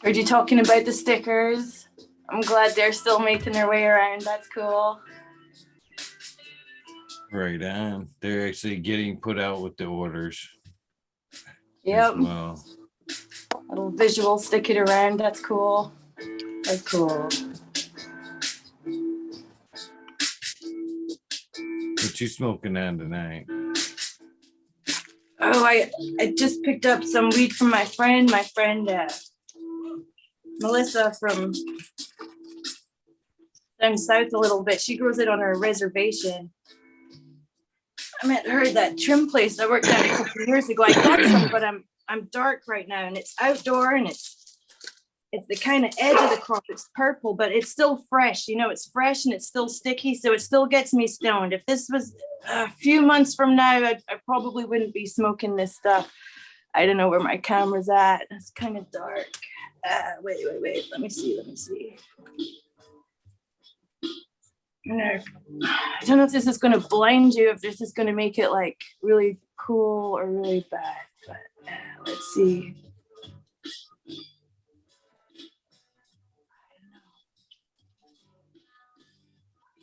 Heard you talking about the stickers. I'm glad they're still making their way around. That's cool. Right on. They're actually getting put out with the orders Yep. as well. Little visual, stick it around. That's cool. That's cool. What you smoking on tonight? Oh, I just picked up some weed from my friend Melissa from down south a little bit. She grows it on her reservation. I met her at that trim place I worked at a couple of years ago. I got some, but I'm dark right now, and it's outdoor, and it's the kind of edge of the crop. It's purple, but it's still fresh. You know, it's fresh and it's still sticky, so it still gets me stoned. If this was a few months from now, I probably wouldn't be smoking this stuff. I don't know where my camera's at. It's kind of dark. Wait. Let me see. I don't know if this is going to blind you, if this is going to make it like really cool or really bad, but let's see.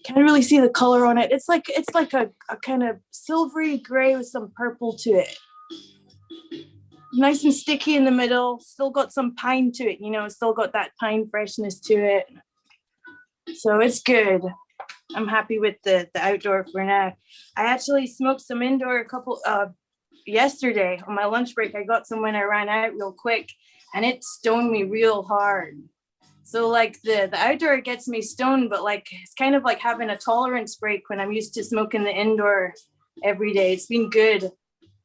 Can't really see the color on it. It's like a kind of silvery gray with some purple to it. Nice and sticky in the middle. Still got some pine to it, you know, still got that pine freshness to it. So it's good. I'm happy with the outdoor for now. I actually smoked some indoor yesterday on my lunch break. I got some when I ran out real quick, and it stoned me real hard. So like the outdoor gets me stoned, but like it's kind of like having a tolerance break when I'm used to smoking the indoor every day. It's been good.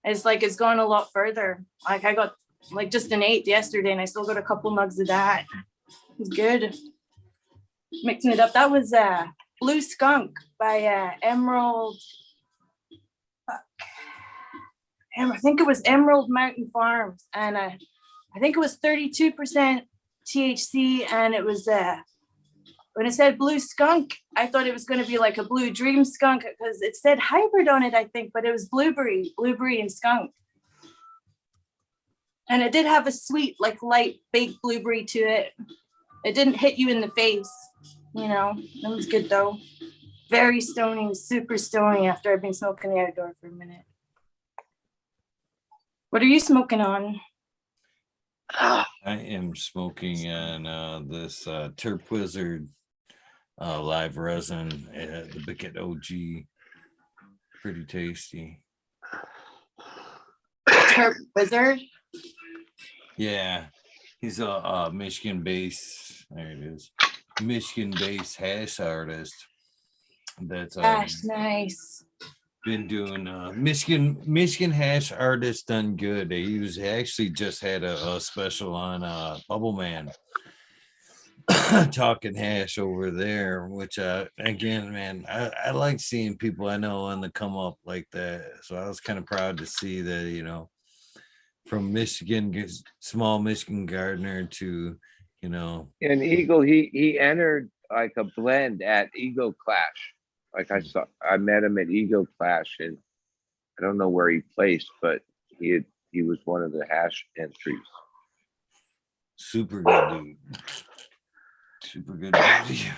It's gone a lot further. Like I got like just an 8 yesterday, and I still got a couple nugs of that. It's good. Mixing it up. That was Blue Skunk by Emerald. I think it was Emerald Mountain Farms, and I think it was 32% THC, and it was when it said Blue Skunk, I thought it was going to be like a Blue Dream skunk because it said hybrid on it, I think, but it was blueberry and skunk. And it did have a sweet, like light baked blueberry to it. It didn't hit you in the face, you know. That was good though. Very stony, super stony after I've been smoking the outdoor for a minute. What are you smoking on? I am smoking on this Terp Wizard live resin, the Bicket OG. Pretty tasty. Terp Wizard? Yeah, he's a Michigan-based, there it is, Michigan-based hash artist. That's Nice. been doing Michigan hash artists done good. He was actually just had a special on Bubble Man talking hash over there, which again, man, I like seeing people I know on the come up like that. So I was kind of proud to see that, you know, from Michigan, small Michigan gardener to, you know. And Eagle, he entered like a blend at Eagle Clash. Like I met him at Eagle Clash, and I don't know where he placed, but he was one of the hash entries. Super good dude. Super good dude.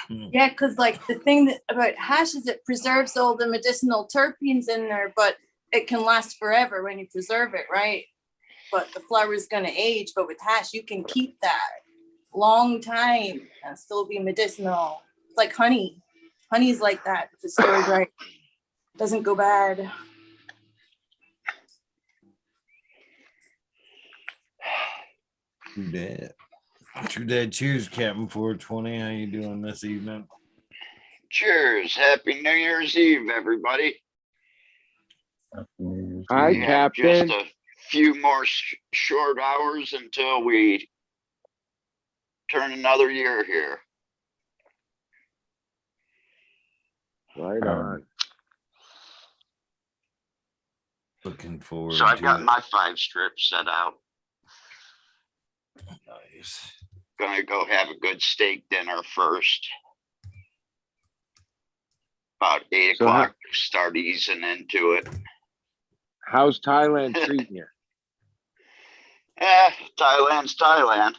Yeah, because like the thing about hash is it preserves all the medicinal terpenes in there, but it can last forever when you preserve it, right? But the flower is going to age, but with hash, you can keep that long time and still be medicinal. It's like honey. Honey's like that if it's stored right. It doesn't go bad. True that. True that. Cheers, Captain 420. How you doing this evening? Cheers. Happy New Year's Eve, everybody. Hi, We have Captain. just a few more short hours until we turn another year here. Right on. Looking forward So I've to got it. my 5 strips set out. Nice. Gonna go have a good steak dinner first. About 8 So o'clock, start easing into it. How's Thailand treating you? Thailand's Thailand.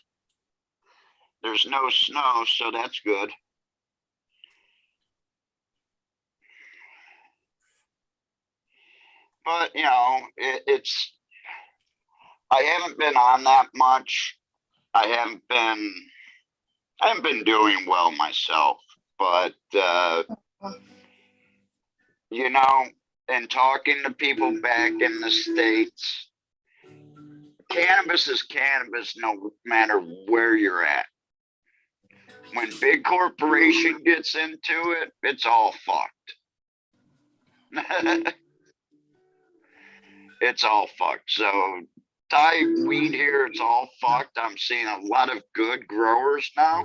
There's no snow, so that's good. But, you know, I haven't been on that much. I haven't been doing well myself, but, you know, and talking to people back in the States, cannabis is cannabis no matter where you're at. When big corporation gets into it, it's all fucked. It's all fucked. So Thai weed here, it's all fucked. I'm seeing a lot of good growers now.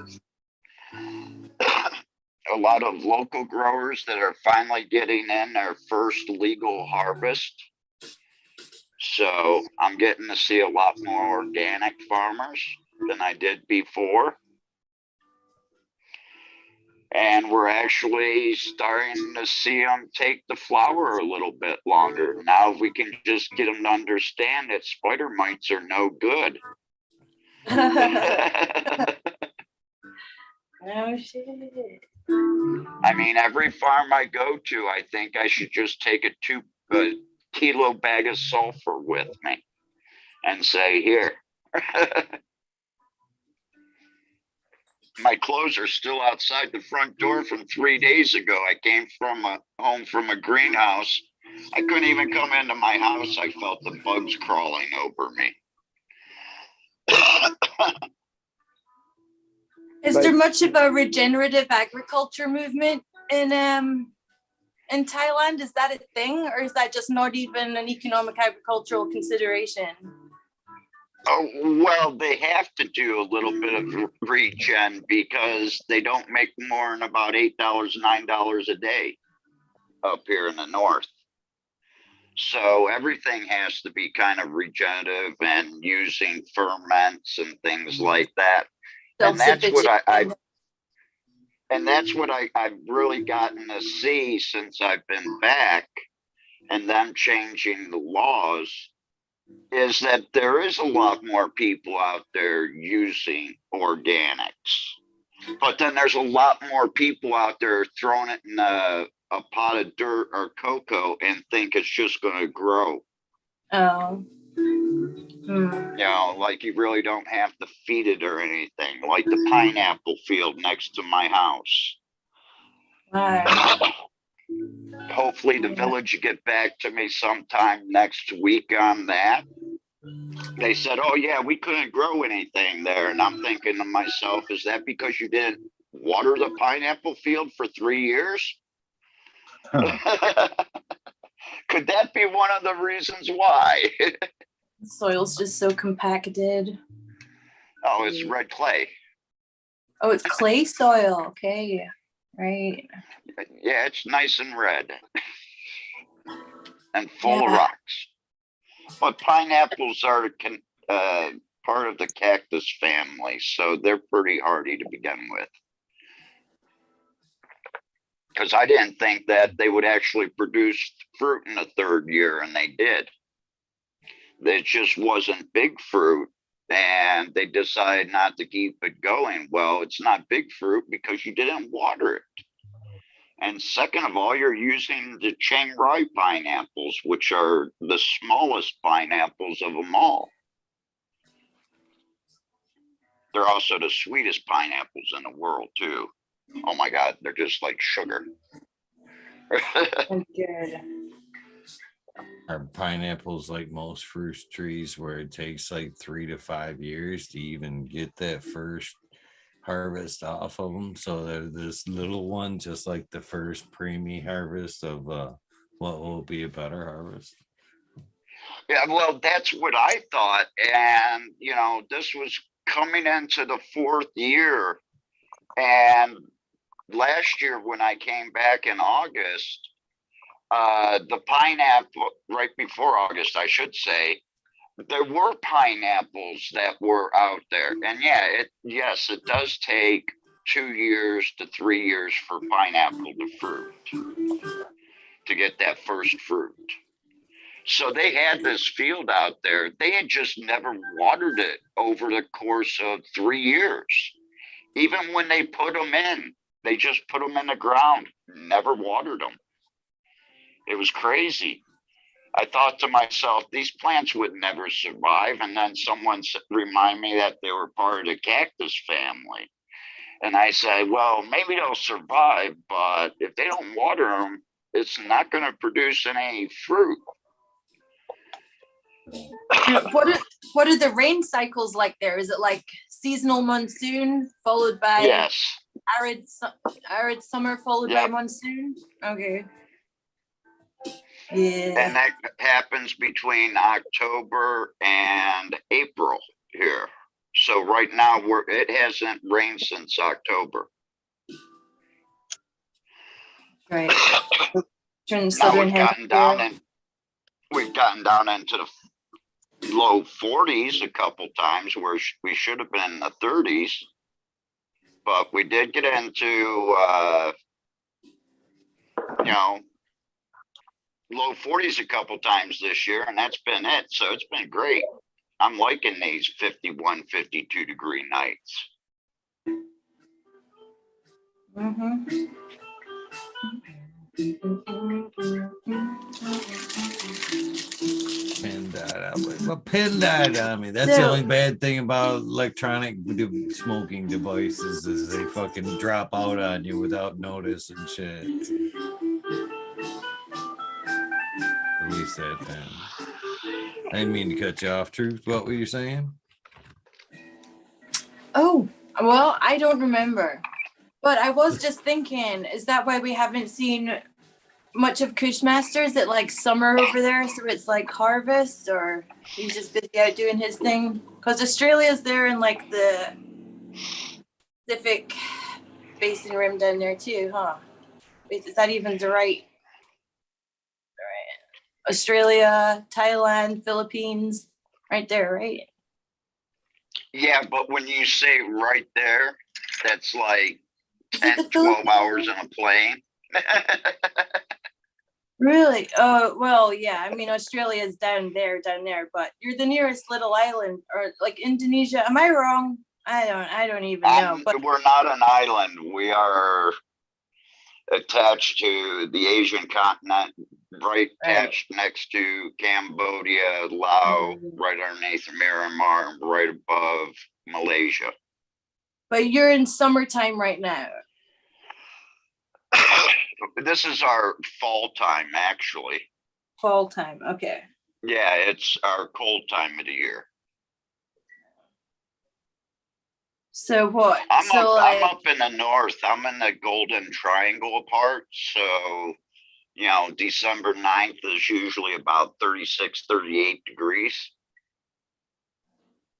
A lot of local growers that are finally getting in their first legal harvest. So I'm getting to see a lot more organic farmers than I did before. And we're actually starting to see them take the flower a little bit longer. Now, if we can just get them to understand that spider mites are no good. No shit. I mean, every farm I go to, I think I should just take a 2-kilo bag of sulfur with me and say, here. My clothes are still outside the front door from 3 days ago. I came home from a greenhouse. I couldn't even come into my house. I felt the bugs crawling over me. Is there much of a regenerative agriculture movement in Thailand? Is that a thing, or is that just not even an economic agricultural consideration? Oh, well, they have to do a little bit of regen because they don't make more than about $8, $9 a day up here in the north. So everything has to be kind of regenerative and using ferments and things like that. And that's what I've really gotten to see since I've been back, and them changing the laws, is that there is a lot more people out there using organics. But then there's a lot more people out there throwing it in a pot of dirt or cocoa and think it's just going to grow. Oh. You know, like you really don't have to feed it or anything, like the pineapple field next to my house. Wow. Hopefully the village will get back to me sometime next week on that. They said, oh yeah, we couldn't grow anything there. And I'm thinking to myself, is that because you didn't water the pineapple field for 3 years? Huh. Could that be one of the reasons why? The soil's just so compacted. Oh, it's red clay. Oh, it's clay soil. Okay. Right. Yeah, it's nice and red and full of rocks. But pineapples are part of the cactus family, so they're pretty hardy to begin with. Because I didn't think that they would actually produce fruit in the 3rd year, and they did. It just wasn't big fruit, and they decided not to keep it going. Well, it's not big fruit because you didn't water it. And second of all, you're using the Chiang Rai pineapples, which are the smallest pineapples of them all. They're also the sweetest pineapples in the world, too. Oh my God, they're just like sugar. Good. Are pineapples like most fruit trees where it takes like 3 to 5 years to even get that first harvest off of them? So they're this little one, just like the first preemie harvest of what will be a better harvest. Yeah, well, that's what I thought. And, you know, this was coming into the 4th year. And last year, when I came back in August, the pineapple, right before August, I should say, there were pineapples that were out there. And yeah, yes, it does take 2 years to 3 years for pineapple to fruit, to get that first fruit. So they had this field out there. They had just never watered it over the course of 3 years. Even when they put them in, they just put them in the ground, never watered them. It was crazy. I thought to myself, these plants would never survive. And then someone reminded me that they were part of the cactus family. And I said, well, maybe they'll survive, but if they don't water them, it's not going to produce any fruit. What are the rain cycles like there? Is it like seasonal monsoon followed by Yes. arid summer followed by monsoon? Okay. Yeah. And that happens between October and April here. So right now it hasn't rained since October. Right. Now we've gotten down into the low 40s a couple times where we should have been in the 30s, but we did get into you know, low 40s a couple times this year, and that's been it. So it's been great. I'm liking these 51, 52 degree nights. Mm-hmm. Pin died on me. That's the only bad thing about electronic smoking devices is they fucking drop out on you without notice and shit. At least that time. I didn't mean to cut you off, Truth. What were you saying? Oh, well, I don't remember. But I was just thinking, is that why we haven't seen much of Kushmaster? Is it like summer over there, so it's like harvest, or he's just busy out doing his thing? Because Australia's there in like the Pacific Basin Rim down there too, huh? Is that even the right? Australia, Thailand, Philippines, right there, right? Yeah, but when you say right there, that's like 10, 12 hours in a plane. Really? Oh, well, yeah. I mean, Australia's down there, but you're the nearest little island, or like Indonesia. Am I wrong? I don't even know. But we're not an island. We are attached to the Asian continent, right attached next to Cambodia, Laos, right underneath Myanmar, right above Malaysia. But you're in summertime right now. This is our fall time, actually. Fall time, okay. Yeah, it's our cold time of the year. So what? I'm up in the north. I'm in the Golden Triangle part. So, you know, December 9th is usually about 36, 38 degrees.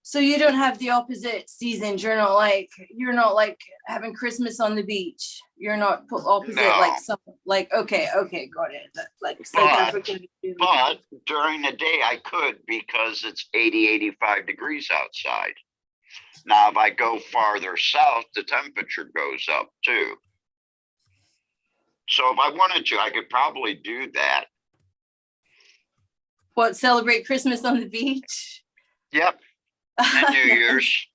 So you don't have the opposite seasons. You're not like having Christmas on the beach. You're not opposite like okay, got it. Like South Africa. But during the day I could, because it's 80, 85 degrees outside. Now, if I go farther south, the temperature goes up too. So if I wanted to, I could probably do that. What, celebrate Christmas on the beach? Yep. And New Year's.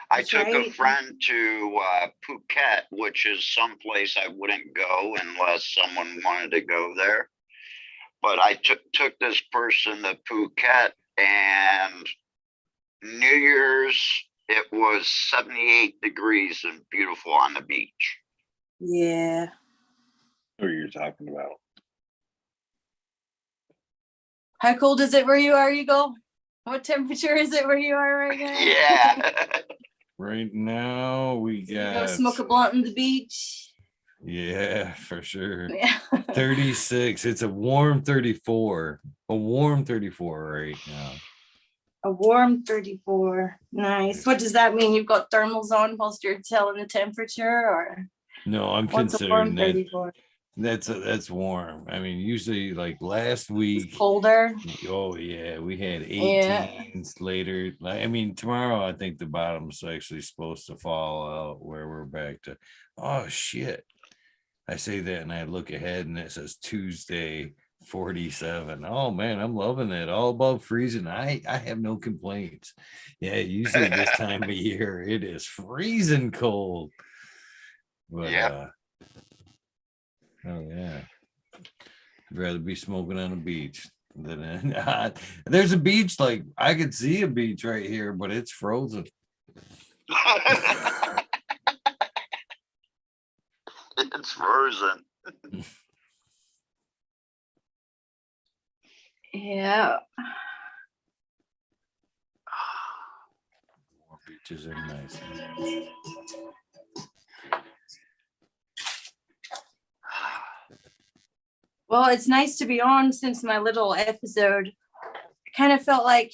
I took a friend to Phuket, which is someplace I wouldn't go unless someone wanted to go there. But I took this person to Phuket, and New Year's, it was 78 degrees and beautiful on the beach. Yeah. What you're talking about? How cold is it where you are, Eagle? What temperature is it where you are right now? Yeah. Right now we You go got, smoke a blunt on the beach. yeah, for sure. Yeah. 36. It's a warm 34. A warm 34 right now. A warm 34. Nice. What does that mean? You've got thermals on whilst you're telling the temperature, or No, I'm what's a considering warm that 34? that's warm. I mean, usually like last week. It's colder. Oh yeah, we had Yeah. 18s later. I mean, tomorrow I think the bottom's actually supposed to fall out where we're back to. Oh shit! I say that and I look ahead and it says Tuesday 47. Oh man, I'm loving it. All above freezing. I have no complaints. Yeah, usually this time of year it is freezing cold. But Yep. oh yeah. I'd rather be smoking on a beach than there's a beach, like I could see a beach right here, but it's frozen. It's frozen. Yeah. More beaches are nice. Well, it's nice to be on since my little episode. I kind of felt like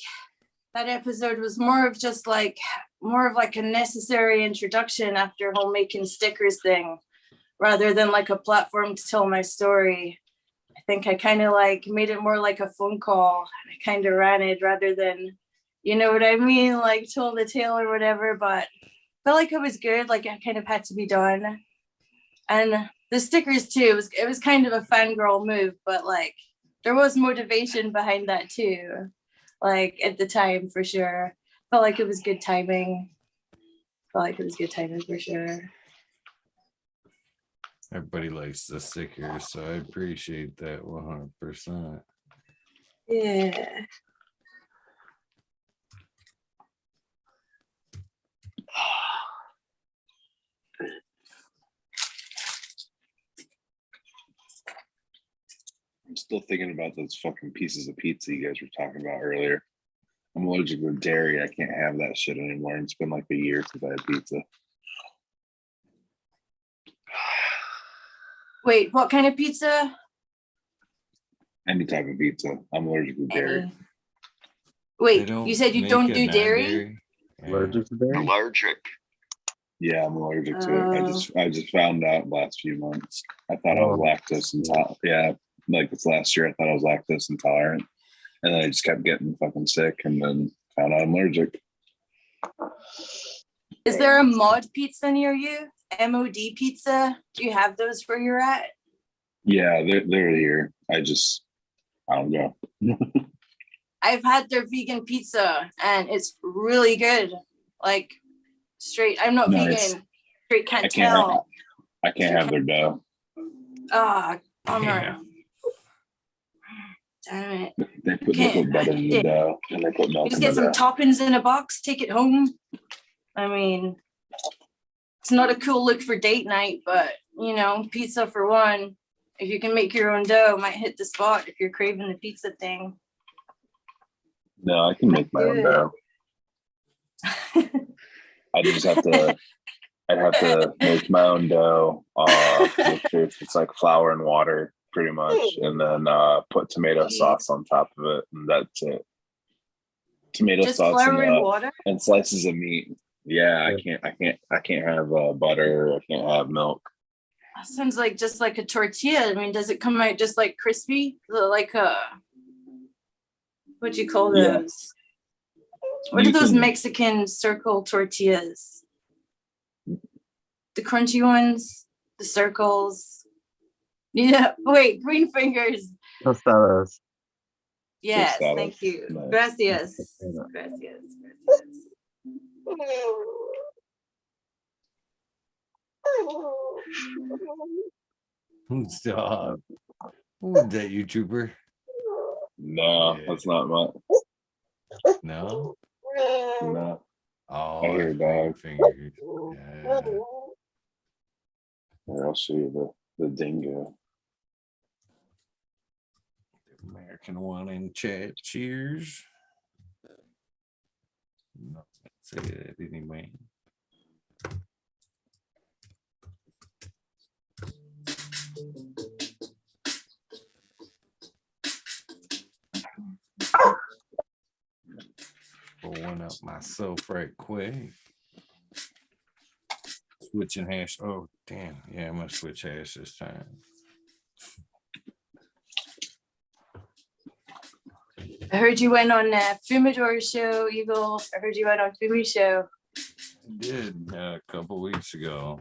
that episode was more of a necessary introduction after homemaking stickers thing, rather than like a platform to tell my story. I think I kind of like made it more like a phone call. I kind of ran it rather than, you know what I mean, like told a tale or whatever, but felt like it was good. Like it kind of had to be done. And the stickers too, it was kind of a fangirl move, but like there was motivation behind that too. Like at the time for sure. Felt like it was good timing. Felt like it was good timing for sure. Everybody likes the stickers, so I appreciate that 100%. Yeah. I'm still thinking about those fucking pieces of pizza you guys were talking about earlier. I'm allergic to dairy. I can't have that shit anymore. It's been like a year since I had pizza. Wait, what kind of pizza? Any type of pizza. I'm allergic to dairy. Any. Wait, you said you don't do dairy? Allergic to dairy? Allergic. Yeah, I'm allergic to it. I just found out last few months. I thought I was lactose intolerant. Yeah, like this last year, I thought I was lactose intolerant, and then I just kept getting fucking sick, and then found out I'm allergic. Is there a mod pizza near you? MOD pizza? Do you have those where you're at? Yeah, they're here. I don't know. I've had their vegan pizza and it's really good. Like straight, I'm not Nice. vegan. Straight can't tell. I can't have their dough. Ah, bummer. Yeah. Damn it. They put butter in the dough, and they put milk Just in get the some dough. toppings in a box, take it home. I mean, it's not a cool look for date night, but you know, pizza for one. If you can make your own dough, might hit the spot if you're craving the pizza thing. No, I can make my own dough. I just have to. I'd have to make my own dough. It's like flour and water, pretty much, and then put tomato sauce on top of it, and that's it. Tomato Just sauce flour and water. and slices of meat. Yeah, I can't have butter. I can't have milk. That sounds like just like a tortilla. I mean, does it come out just like crispy? Like a, what do you call those? What are those Mexican circle tortillas? The crunchy ones, the circles. Yeah, wait, green fingers. Tostadas. Yes, Tostadas. thank you. Nice. Gracias. Gracias. Stop. Who's that YouTuber? No, Yeah. that's not much. No? No. Oh, I hear green dog. fingers. Yeah. Here, I'll show you the dingo. TheAmericanOne in chat. Cheers. Not gonna say that anyway. Pulling up myself right quick. Switching hash. Oh, damn. Yeah, I'm going to switch hash this time. I heard you went on Fumidor's show, Eagle. I heard you went on Fumi's show. I did a couple weeks ago.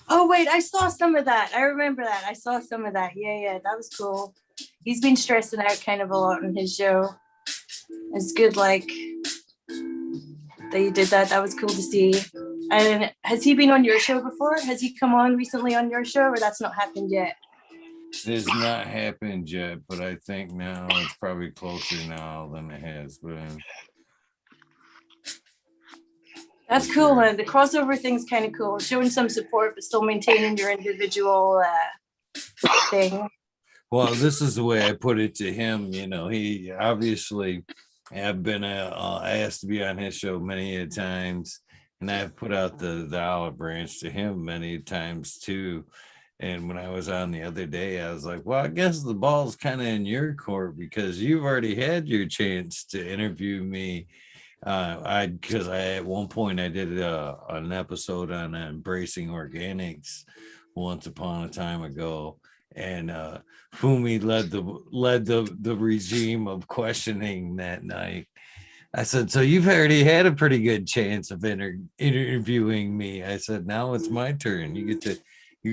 Oh, wait, I saw some of that. I remember that. I saw some of that. Yeah, that was cool. He's been stressing out kind of a lot on his show. It's good, like, that you did that. That was cool to see. And has he been on your show before? Has he come on recently on your show, or that's not happened yet? It's not happened yet, but I think now it's probably closer now than it has been. That's cool, man. The crossover thing's kind of cool. Showing some support, but still maintaining your individual thing. Well, this is the way I put it to him. You know, he obviously have been asked to be on his show many a times, and I've put out the olive branch to him many times too. And when I was on the other day, I was like, well, I guess the ball's kind of in your court because you've already had your chance to interview me. Because I at one point I did an episode on embracing organics once upon a time ago, and Fumi led the regime of questioning that night. I said, so you've already had a pretty good chance of interviewing me. I said, now it's my turn. You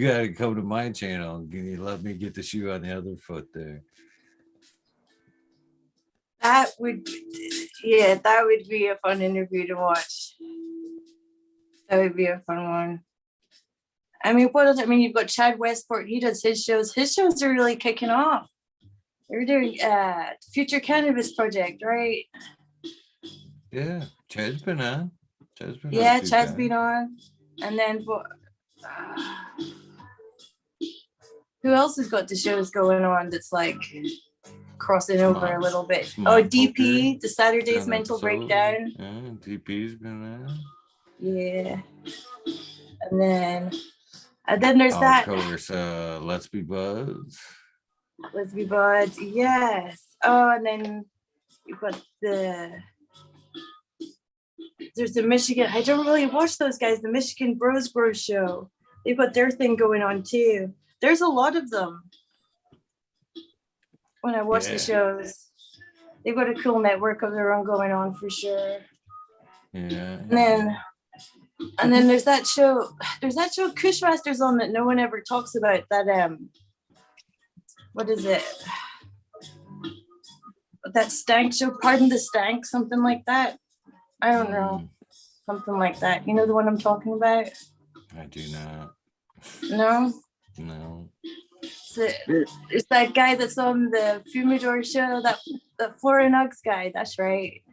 got to come to my channel. Can you let me get the shoe on the other foot there? That would be a fun interview to watch. That would be a fun one. I mean, what else? I mean, you've got Chad Westport. He does his shows. His shows are really kicking off. They're doing Future Cannabis Project, right? Yeah, Chad's been on. Chad's been on. And then who else has got the shows going on that's like crossing over a little bit? DP, the Saturday's Mental Breakdown. Yeah, DP's been on. Yeah. And then there's that. Of course, Let's Be Buds. Let's Be Buds, yes. Oh, and then you've got there's the Michigan. I don't really watch those guys. The Michigan Bros show. They've got their thing going on too. There's a lot of them. When I watch the shows, they've got a cool network of their own going on for sure. Yeah. And then there's that show. There's that show Kushmaster's on that no one ever talks about. That what is it? That stank show. Pardon the Stank, something like that. I don't know. Something like that. You know the one I'm talking about? I do not. No? No. It's that guy that's on the Fumidor show, that Flora Nugs guy. That's right.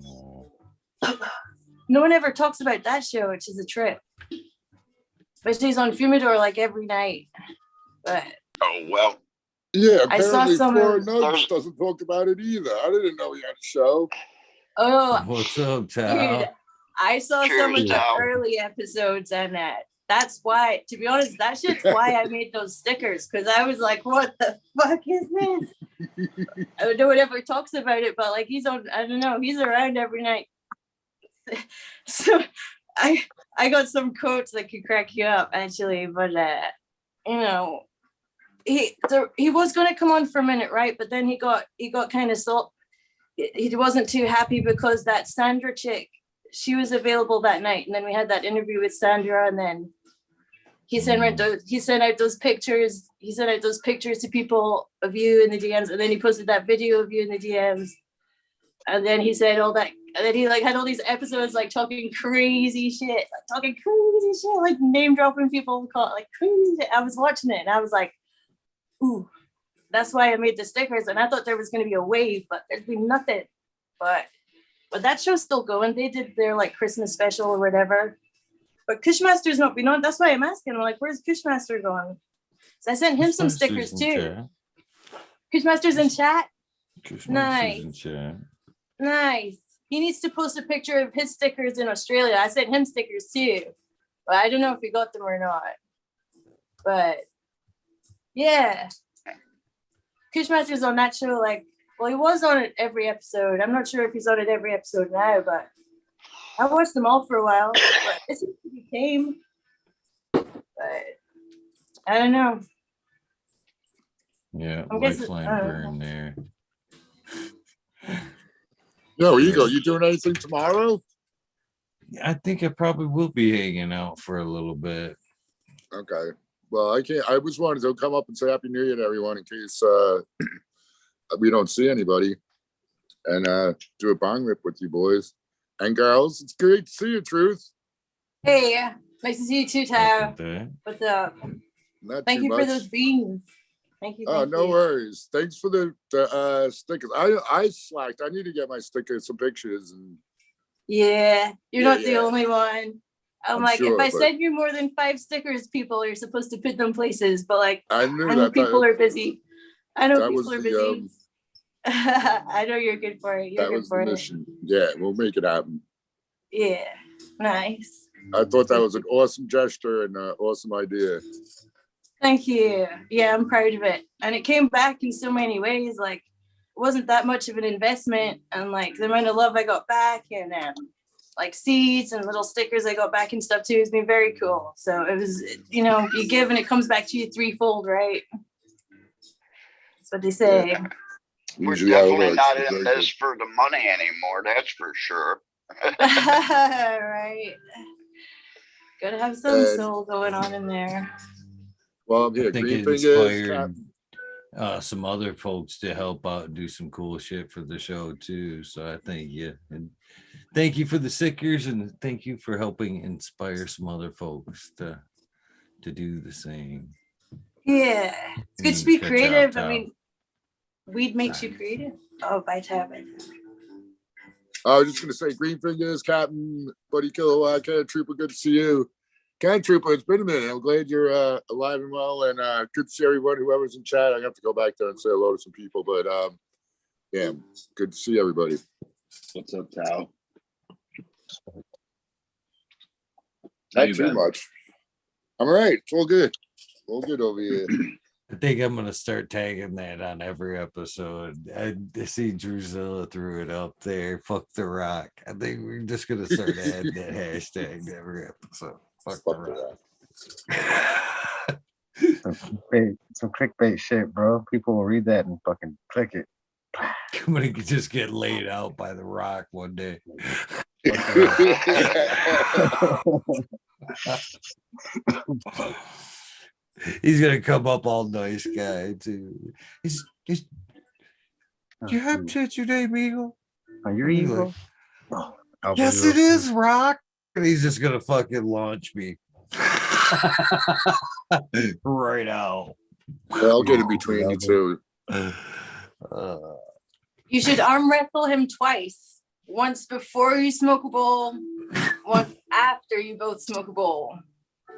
No. No one ever talks about that show, which is a trip. But she's on Fumidor like every night. But Oh, well, Yeah, I saw apparently some Flora of- Nugs doesn't talk about it either. I didn't know he had a show. oh, What's up, Tal? dude, I saw some Cheers, of the Tal. early episodes, and that's why, to be honest, that shit's why I made those stickers, because I was like, what the fuck is this? No one ever talks about it, but like he's on, I don't know, he's around every night. So I got some quotes that could crack you up actually, but you know, he was going to come on for a minute, right? But then he got kind of he wasn't too happy because that Sandra chick, she was available that night, and then we had that interview with Sandra, and then he sent out those pictures. He sent out those pictures to people of you in the DMs, and then he posted that video of you in the DMs, and then he said all that, and then he like had all these episodes like talking crazy shit, like name dropping people, like crazy shit. I was watching it, and I was like, ooh. That's why I made the stickers, and I thought there was going to be a wave, but there's been nothing. But that show's still going. They did their like Christmas special or whatever. But Kushmaster's not been on. That's why I'm asking. I'm like, where's Kushmaster going? So I sent him some stickers too. Kushmaster's in chat. Nice. Nice. He needs to post a picture of his stickers in Australia. I sent him stickers too, but I don't know if he got them or not. But yeah, Kushmaster's on that show. Like, well, he was on it every episode. I'm not sure if he's on it every episode now, but I watched them all for a while. But this became, but I don't know. Yeah, I'm guessing, lifeline burn there. Yo, Eagle, you doing anything tomorrow? I think I probably will be hanging out for a little bit. Okay. Well, I can't. I just wanted to come up and say Happy New Year to everyone in case we don't see anybody, and do a bong rip with you boys and girls. It's great to see you, Truth. Hey, nice to see you too, Tao. What's up? Thank you much. for those beans. Thank you. Oh, no worries. Thanks for the stickers. I slacked. I need to get my stickers, some pictures, and yeah, you're not the only one. I'm like, sure, if I send you more than 5 stickers, people are supposed to put them places. But like, I knew know that people are busy. I know people are busy. The, I know you're good for it. You're that good was for the it. mission. Yeah, we'll make it happen. Yeah, nice. I thought that was an awesome gesture and an awesome idea. Thank you. Yeah, I'm proud of it. And it came back in so many ways. Like, it wasn't that much of an investment. And like the amount of love I got back and like seeds and little stickers I got back and stuff too has been very cool. So it was, you know, you give and it comes back to you threefold, right? That's what they say. Yeah. We're definitely not in this for the money anymore, that's for sure. Right. Gotta have some soul going on in there. Well, I'm here. I think it inspired some other folks to help out and do some cool shit for the show too. So I thank you. And thank you for the stickers, and thank you for helping inspire some other folks to do the same. Yeah, it's good to be creative. I mean, weed makes you creative. Oh, by Tabby. I was just gonna say, Green Fingers, Captain, Buddy Kilowatt, Can Trooper, good to see you. Can Trooper, it's been a minute. I'm glad you're alive and well, and good to see everyone, whoever's in chat. I have to go back there and say hello to some people, but yeah, good to see everybody. What's up, Tao? Not too much. I'm all right. It's all good. All good over here. I think I'm gonna start tagging that on every episode. I see Drusilla threw it up there. Fuck the rock. I think we're just gonna start adding that hashtag to every episode. Fuck the rock. Some clickbait shit, bro. People will read that and fucking click it. I'm gonna just get laid out by the rock one day. He's gonna come up all nice guy too. Is you have shit your name, Eagle? Are you Eagle? Like, yes, it is, Rock. And he's just gonna fucking launch me right out. I'll get in between you two. You should arm wrestle him twice. Once before you smoke a bowl, once after you both smoke a bowl.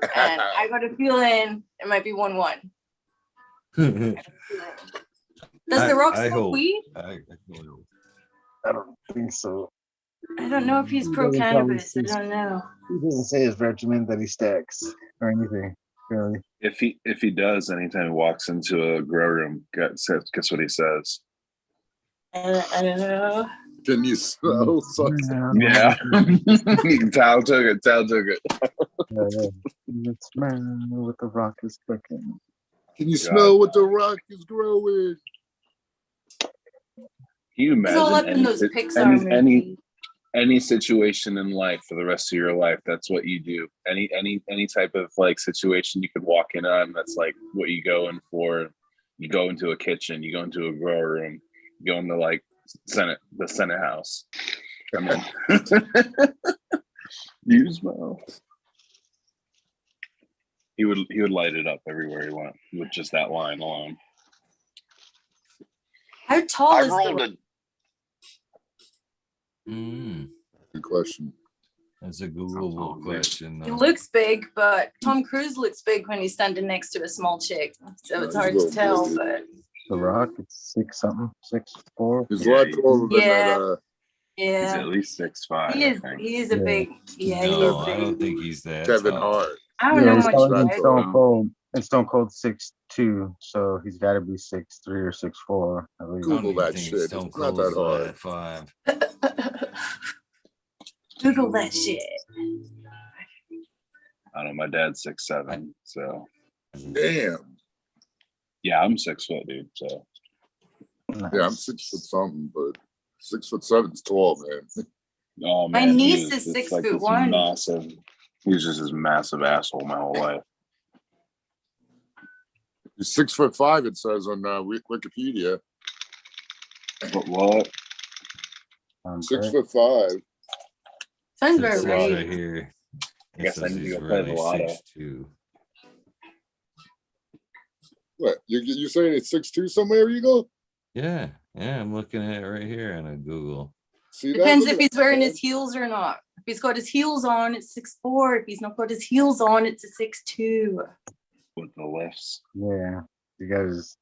And I got a feeling it might be 1-1. Does the Rock smoke weed? I don't think so. I don't know if he's pro cannabis. I don't know. He doesn't say his regimen that he stacks or anything. Really. If he does, anytime he walks into a grow room, guess what he says? I don't know. Can you smell something? Yeah. Tal took it. Let's smell what the rock is cooking. Can you smell what the rock is growing? Can you imagine all up in those Pixar movies. Any situation in life for the rest of your life, that's what you do. Any type of like situation you could walk in on, that's like what you go in for. You go into a kitchen, you go into a grow room, you go into like the Senate House. Come in. You smell. He would light it up everywhere he went with just that line alone. How tall is the Good question. That's a Googleable question. He looks big, but Tom Cruise looks big when he's standing next to a small chick. So it's hard to tell, but The Rock, it's 6 something, 6'4". He's a Yeah, lot he- taller than Yeah. that. He's Yeah. at least 6'5", He I is think. he is a Yeah. big, yeah, he No, is I don't big. think he's that Kevin tall. Hart. I don't Yeah, know he's much taller than about Stone him. Cold. And Stone Cold 6'2", so he's got to be 6'3" or 6'4", I believe. I don't Google even that think shit. Stone It's not that Cold's hard. 5'. Google that shit. I don't know. My dad's 6'7", so Damn. yeah, I'm 6 foot, dude. So Yeah, I'm 6 foot something, but 6'7" is tall, man. oh My man, niece is 6'1". massive. He was just this massive asshole my whole life. He's 6'5", it says on Wikipedia. But what? 6'5". Sounds It about says right. right here. I It guess I says need to he's go play really the lotto. 6'2". What? You saying it's 6'2" somewhere, Eagle? Yeah, I'm looking at it right here on a Google. See that? Depends Look if at he's that, wearing man. his heels or not. If he's got his heels on, it's 6'4". If he's not got his heels on, it's a 6'2". With the lifts. Yeah, you guys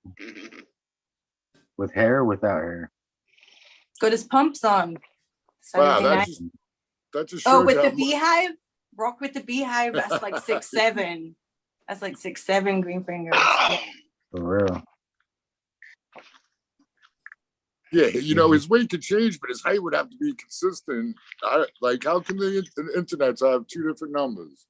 with hair or without hair? He's got his pumps on. Wow, Saturday that's night. that just Oh, shows with you the how beehive? Rock with the beehive, that's like 6'7". That's like 6'7" green fingers. Yeah. For real. Yeah, you know, his weight could change, but his height would have to be consistent. Like, how can the internet have two different numbers?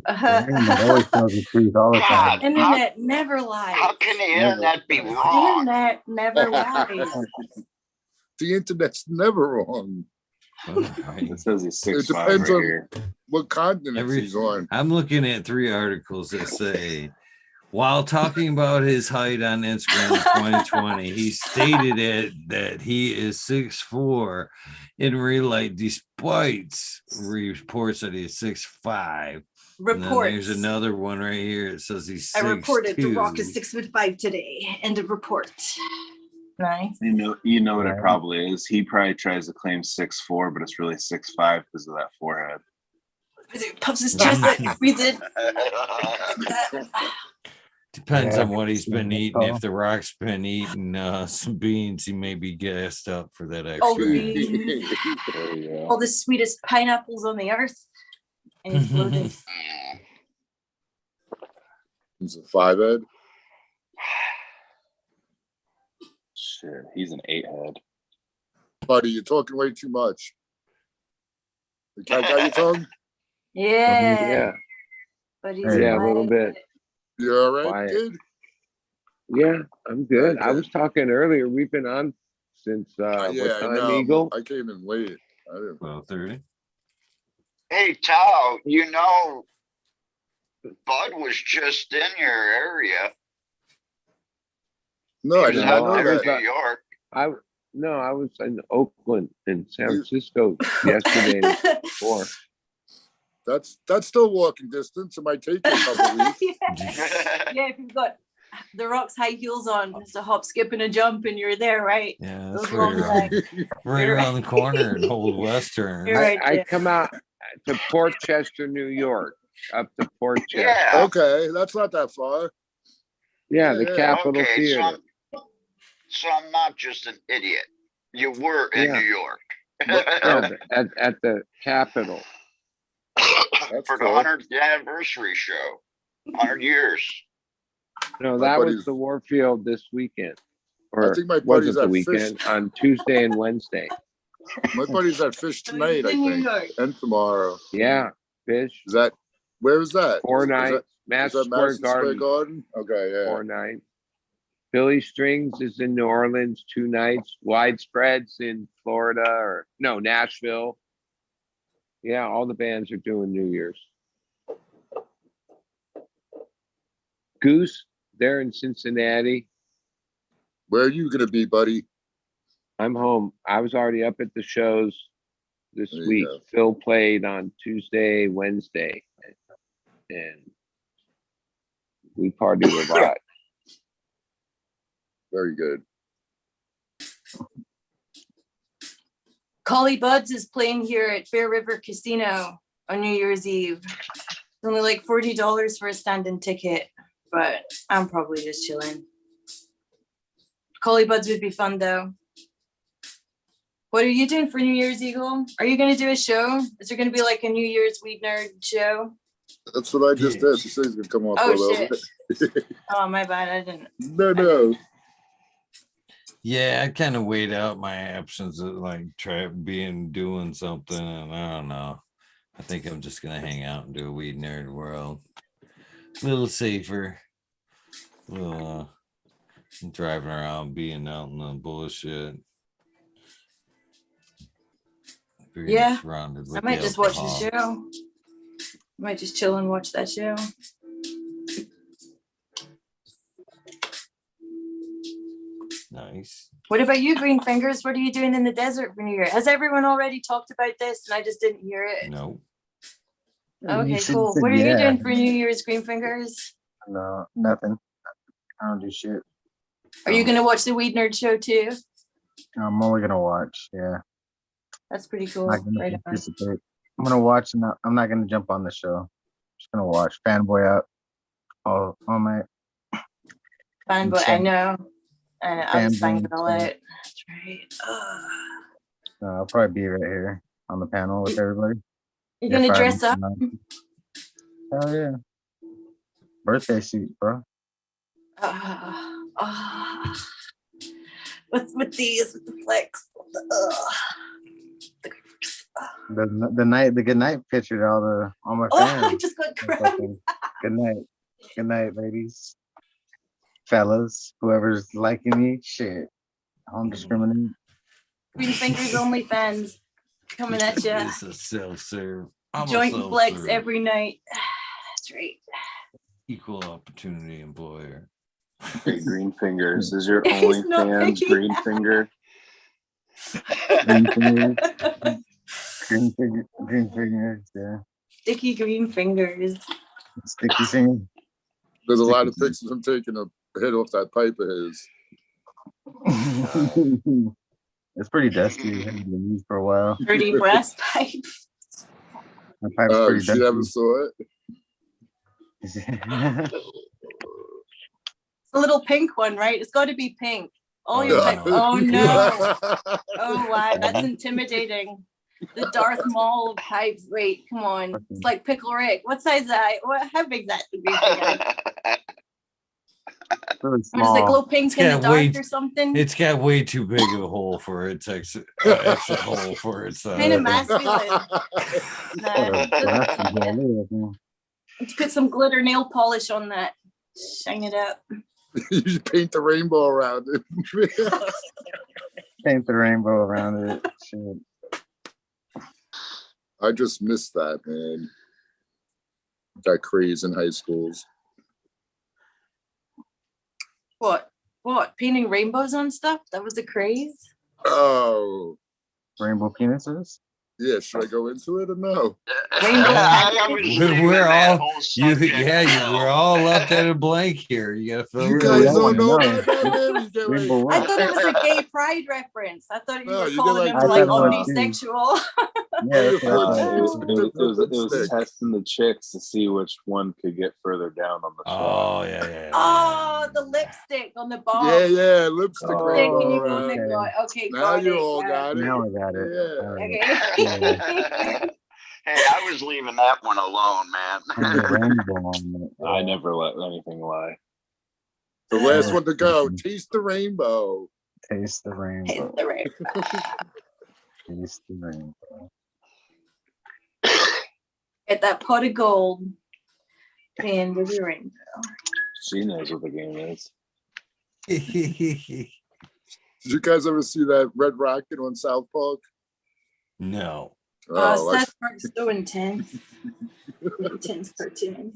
It always tells the truth all the time. God, Internet never lies. how can the internet be The wrong? internet never lies. The internet's never wrong. It says he's It 6'5" depends right on here. what continent he's on. I'm looking at 3 articles that say, while talking about his height on Instagram in 2020, he stated that he is 6'4" in real life, despite reports that he's 6'5". And then there's Reports. another one right here. It says he's 6'2". I reported The Rock is 6'5" today. End of report. Nice. You know what it Right. probably is. He probably tries to claim 6'4", but it's really 6'5" because of that forehead. Puffs his chest like we did. Depends Yeah. on what he's been Yeah. eating. If the Rock's been eating some beans, he may be gassed up for that All the extra. beans, There you go. all the sweetest pineapples on the earth. And he's bloated. He's a 5'8". Shit, he's an 8-head. Buddy, you're talking way too much. The cat got your tongue? Yeah. Yeah, But he's Yeah, a little quiet. bit. You all right, Quiet. kid? Yeah, I'm good. I Okay. was talking earlier. We've been on since Yeah, what I time, know. Eagle? I came in late. I didn't. 12:30. Hey, Tao, you know, Bud was just in your area. No, I He was did No, not out know I there was in that. New York. I was in Oakland and San You- Francisco yesterday and before. That's still walking distance. It might take you a couple weeks. Yeah, if you've got The Rock's high heels on, just a hop, skip, and a jump, and you're there, right? Yeah, Those that's long right legs. right around the corner in Old Western. You're right. I Yeah. come out to Port Chester, New York, up to Port Chester. Yeah. Okay, that's not that far. Yeah, the Yeah. Capitol Okay, Theater. so I'm not just an idiot. You were in Yeah. New York. Yeah, at the Capitol. For the cool. 100th anniversary show. 100 years. No, My that was buddy's- the Warfield this weekend. I Or think my wasn't buddy's the at weekend, Fish. on Tuesday and Wednesday. My buddy's at Fish tonight, I in New think, York. and tomorrow. Yeah, Fish. Is that where is that? 4 Is that- nights. Is Madison that Square Madison Square Garden, Garden? Okay, yeah. 4 nights. Billy Strings is in New Orleans 2 nights. Widespreads in Florida or no, Nashville. Yeah, all the bands are doing New Year's. Goose, they're in Cincinnati. Where are you gonna be, buddy? I'm home. I was already up at the shows this There you week. go. Phil played on Tuesday, Wednesday, and we partied a lot. Very good. Collie Buds is playing here at Fair River Casino on New Year's Eve. It's only like $40 for a stand-in ticket, but I'm probably just chilling. Collie buds would be fun though. What are you doing for New Year's, Eagle? Are you going to do a show? Is there going to be like a New Year's Weed Nerd show? That's what I just did. She said he's gonna come on for a Oh little shit! bit. Oh my bad, I didn't. No. Yeah, I kind of weighed out my options of like doing something, and I don't know. I think I'm just gonna hang out and do a Weed Nerd World. A little safer. A little driving around, being out in the bullshit. Yeah, surrounded with I might the just watch the alcohol. show. I might just chill and watch that show. Nice. What about you, Green Fingers? What are you doing in the desert for New Year? Has everyone already talked about this and I just didn't hear it? No. Okay, You cool. said What are you yeah. doing for New Year's, Green Fingers? No, nothing. I don't do shit. Are you going to watch the Weed Nerd show too? I'm only gonna watch. Yeah, That's pretty cool. not gonna Right on. participate. I'm gonna watch, and I'm not gonna jump on the show. Just gonna watch, fanboy out. All my Fanboy, I know. I was Fanboy, fangirl out. That's right. I'll probably be right here on the panel with everybody. You're going to dress up? Hell yeah. Birthday suit, bro. With these, with the flex. The good night picture to all my fans. I just got crammed. Good night, ladies, fellas, whoever's liking me. Shit, I don't discriminate. Green Fingers only fans coming at you. It's a self-serve. Joint flex every night. That's right. Equal opportunity employer. Hey, Green Fingers, is your He's not OnlyFans making Green Finger? Green fingers, yeah. Sticky green fingers. Sticky finger. There's a lot of pictures I'm taking a hit off that pipe of his. It's pretty dusty. It hasn't been used for a while. Dirty brass pipe. My pipe's pretty She never dusty. saw it. It's a little pink one, right? It's got to be pink. Oh, your pipe. Oh no. Oh wow, that's intimidating. The Darth Maul of pipes. Wait, come on. It's like Pickle Rick. What size is that? How big is that? Really What is it? small. Glow pink in the dark or something? It's got way too big of a hole for its exit hole for its Kind of masculine. Nah, let's put some glitter nail polish on that. Shine it up. You paint the rainbow around it. Paint the rainbow around it. Shit. I just missed that, man. That craze in high schools. What? Painting rainbows on stuff? That was a craze? Oh. Rainbow penises? Yeah, should I go into it or no? We're all left at a blank here. You gotta fill You it guys in. don't know about that, man? You get Rainbow I what? thought it was a gay pride reference. I thought you No, were you calling get him like- like I thought it was omnisexual. Yeah, that's what I Oh, thought. It was testing the chicks to see which one could get further down on the Oh yeah. Oh, the lipstick on the ball. Yeah, lipstick Oh, rainbow Can you around. go next one? Okay, Now got you it. all Yeah. got it. Now I got it. Yeah. All right. Okay. Hey, I was leaving that one alone, man. Rainbow on it. I never let anything lie. The last one to go. Taste the rainbow. Taste the rainbow. Taste the rainbow. Taste the rainbow. Get that pot of gold. And with your rainbow. She knows what the game is. Did you guys ever see that Red Rocket on South Park? No. Oh, South Park's so intense. Intense cartoon.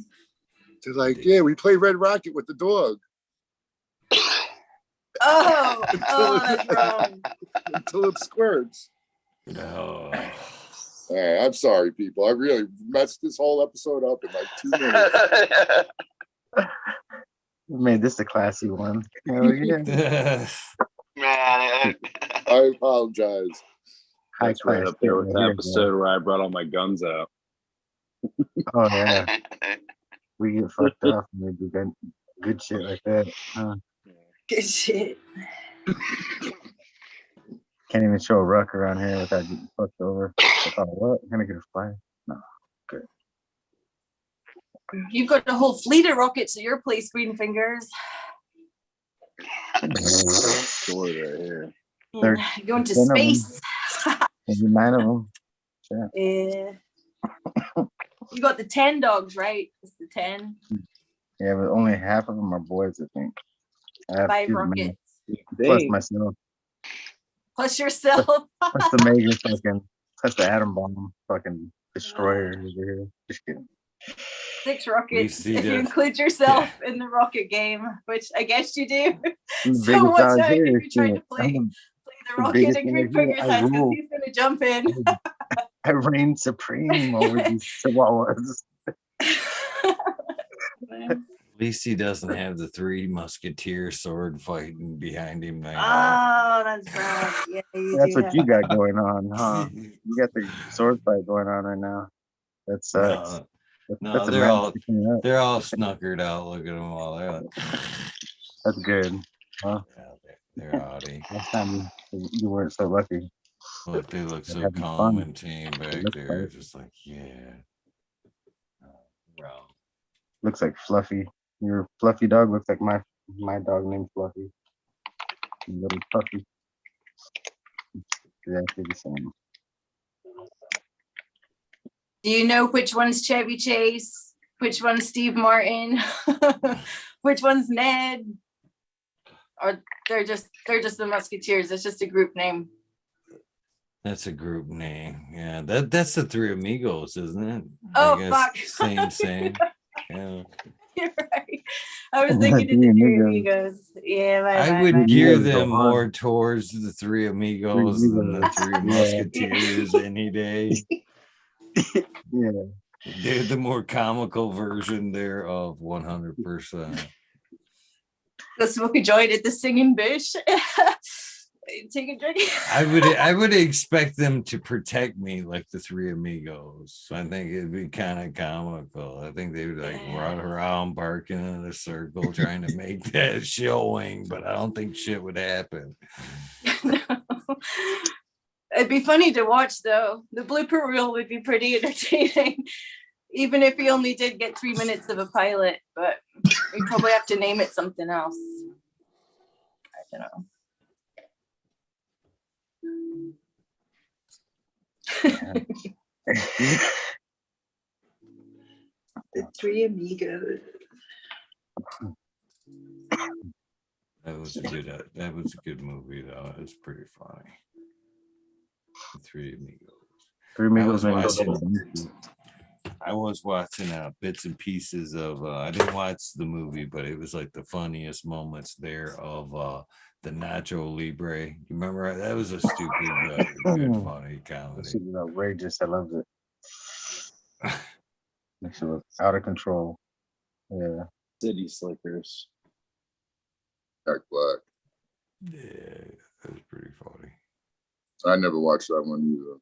they're like, yeah, we play Red Rocket with the dog Oh, that's wrong. until it squirts. No. I'm sorry, people. I really messed this whole episode up in like 2 minutes. We made this a classy one. Hell yeah. Man, I apologize. High That's right class up there with shit the right here, episode where I brought all my guns out. bro. Oh yeah, we get fucked up and we do good shit like that. Good shit. Can't even show a ruck around here without getting fucked over. I thought, what? Can I get a fly? No. Good. You've got a whole fleet of rockets at your place, Green Fingers. Sword right here. They're Going to 10 of them. space. Maybe 9 of them. Yeah. You got the 10 dogs, right? It's the 10. Yeah, but only half of them are boys, I think. I have 5 two men, rockets. plus myself. Plus yourself. Plus the Megan fucking, plus the atom bomb fucking destroyer over here. Just kidding. 6 rockets see if you the- include yourself in the rocket game, which I guess you do. I'm the So biggest watch dog out here. if you're trying to shit. play I'm the the rocket biggest and dog Green here. Fingers I has because rule. he's gonna jump in. I reign supreme over these chihuahuas. At least he doesn't have the 3 musketeer sword fighting behind him. Oh, that's right. Yeah, you That's do what have you got going on, huh? You got the sword fight going on right now. That sucks. No, That's a they're match all to clean up. they're all snuckered out. Look at them all. They're like, That's good. Well, yeah, they're howdy. last time you weren't so lucky. Look, they look so having calm fun. and tame back looks there. like- Just like, yeah. Wow. Looks like Fluffy. Your Fluffy dog looks like my dog named Fluffy. Little Puffy. Exactly the same. Do you know which one's Chevy Chase? Which one's Steve Martin? Which one's Ned? Or they're just the Musketeers. It's just a group name. That's a group name. Yeah, that's the 3 Amigos, isn't it? Oh, I guess fuck. Same. Yeah. You're right. I was thinking of the 3 Amigos. Yeah, I my would bad. gear Amigos go them hard. more towards the 3 Amigos than the 3 Yeah. Musketeers any day. Yeah. They're the more comical version there of 100%. Go smoke a joint at the singing bush. Take a drink. I would expect them to protect me like the 3 Amigos. I think it'd be kind of comical. I think they would like run around barking in a circle trying to make that showing, but I don't think shit would happen. No. It'd be funny to watch though. The blooper reel would be pretty entertaining, even if he only did get 3 minutes of a pilot, but we probably have to name it something else. I don't know. The 3 Amigos. That was a good movie though. It was pretty funny. The 3 Amigos. 3 Amigos made me so I was watching bits and pieces of I didn't watch the movie, but it was like the funniest moments there of the Nacho Libre. You remember that was a stupid good funny comedy. This is outrageous. I loved it. That shit was out of control. Yeah. City Slickers. Jack Black. Yeah, that was pretty funny. I never watched that one either.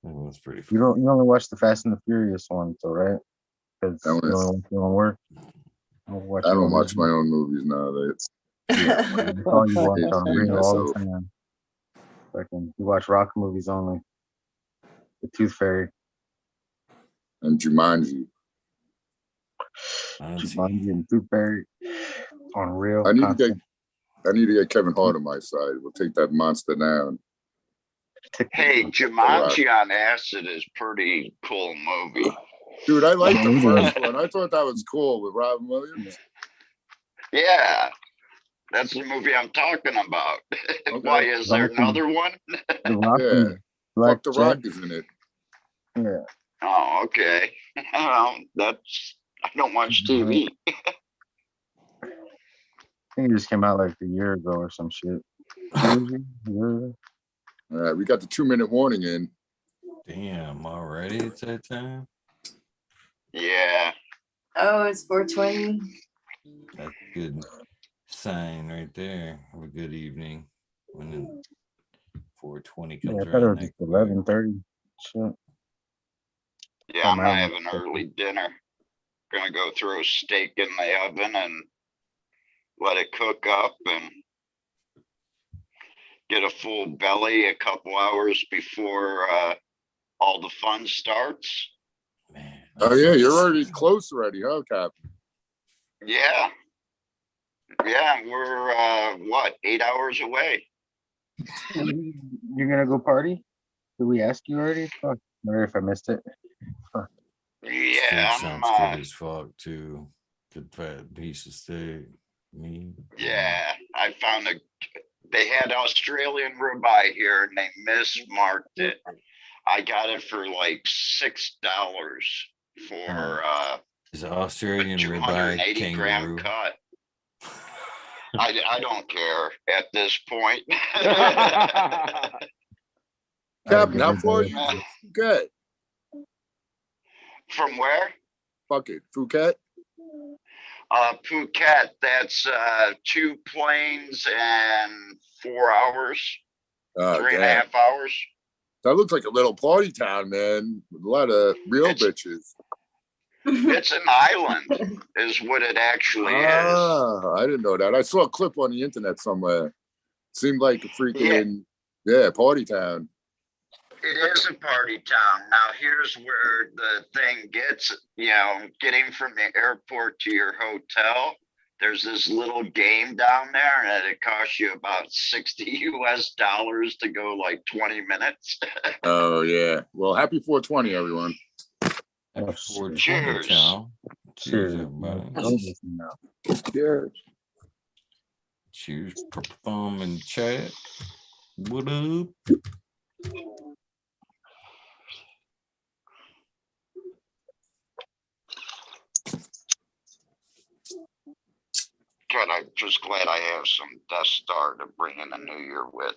It was pretty You funny. only watch the Fast and the Furious ones, though, right? Because That you one is- only watch your own work. I don't watch my own movies nowadays. That's all you watch on Being real all the myself. time. Fucking, you watch rock movies only. The Tooth Fairy. And Jumanji. Jumanji and Tooth Fairy on real. I need constant. to get Kevin Hart on my side. We'll take that monster down. Hey, Jumanji on Acid is pretty cool movie. Dude, I like the first one. I thought that was cool with Robin Williams. Yeah, that's the movie I'm talking about. Okay. Why is there another one? The Rock. Yeah. and Black Fuck the Rock Jack. is in it. Yeah. Oh, okay. I don't watch TV. I think it just came out like a year ago or some shit. A year ago? All right, we got the 2-minute warning in. Damn, already it's that time. Yeah. Oh, it's 420. That's a good sign right there of a good evening. When the 420 Yeah, comes I thought it around. was just 11:30. Shit. Yeah, I'm man. having early dinner. Gonna go throw steak in the oven and let it cook up, and get a full belly a couple hours before all the fun starts. Man, Oh yeah, you're already close already, huh, Captain? Yeah. Yeah, we're 8 hours away. You're gonna go party? Did we ask you already? Fuck. Sorry if I missed it. Fuck. Yeah, steak I'm sounds good as fuck too. Good fat piece of steak. Me. yeah, I found they had Australian ribeye here and they mismarked it. I got it for like $6 for Is a Australian ribeye 280 gram kangaroo? cut. I don't care at this point. Captain, how far are you from Phuket? From where? Fuck it, Phuket. Phuket, that's 2 planes and 4 hours, three and a Damn. half hours. That looks like a little party town, man, with a lot of real bitches. It's an island, is what it actually is. I didn't know that. I saw a clip on the internet somewhere. Seemed like a freaking party town. It is a party town. Now, here's where the thing gets, getting from the airport to your hotel. There's this little game down there, and it costs you about $60 to go like 20 minutes. Oh yeah. Well, happy 420, everyone. Happy 420, Cheers. Cal. Cheers, Cheers, everybody. Cheers. Cheers, purple thumb and chat. What up? God, I'm just glad I have some Death Star to bring in the new year with.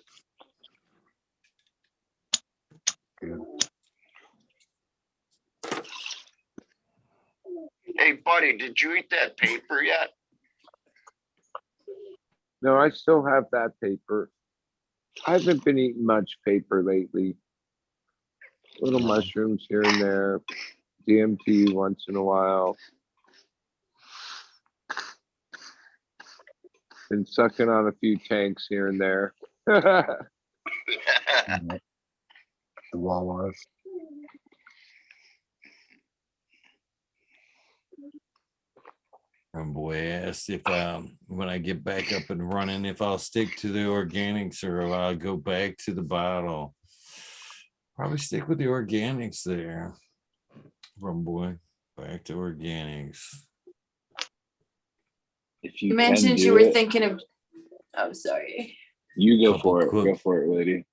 Hey, buddy, did you eat that paper yet? No, I still have that paper. I haven't been eating much paper lately. Little mushrooms here and there, DMT once in a while. Been sucking on a few tanks here and there. The Wawas. Boy asked if when I get back up and running, if I'll stick to the organics or if I'll go back to the bottle. Probably stick with the organics there. Boy, back to organics. If You you mentioned can you do were it, thinking of. Oh, sorry. you go Couple for it. quick- Go for it, lady.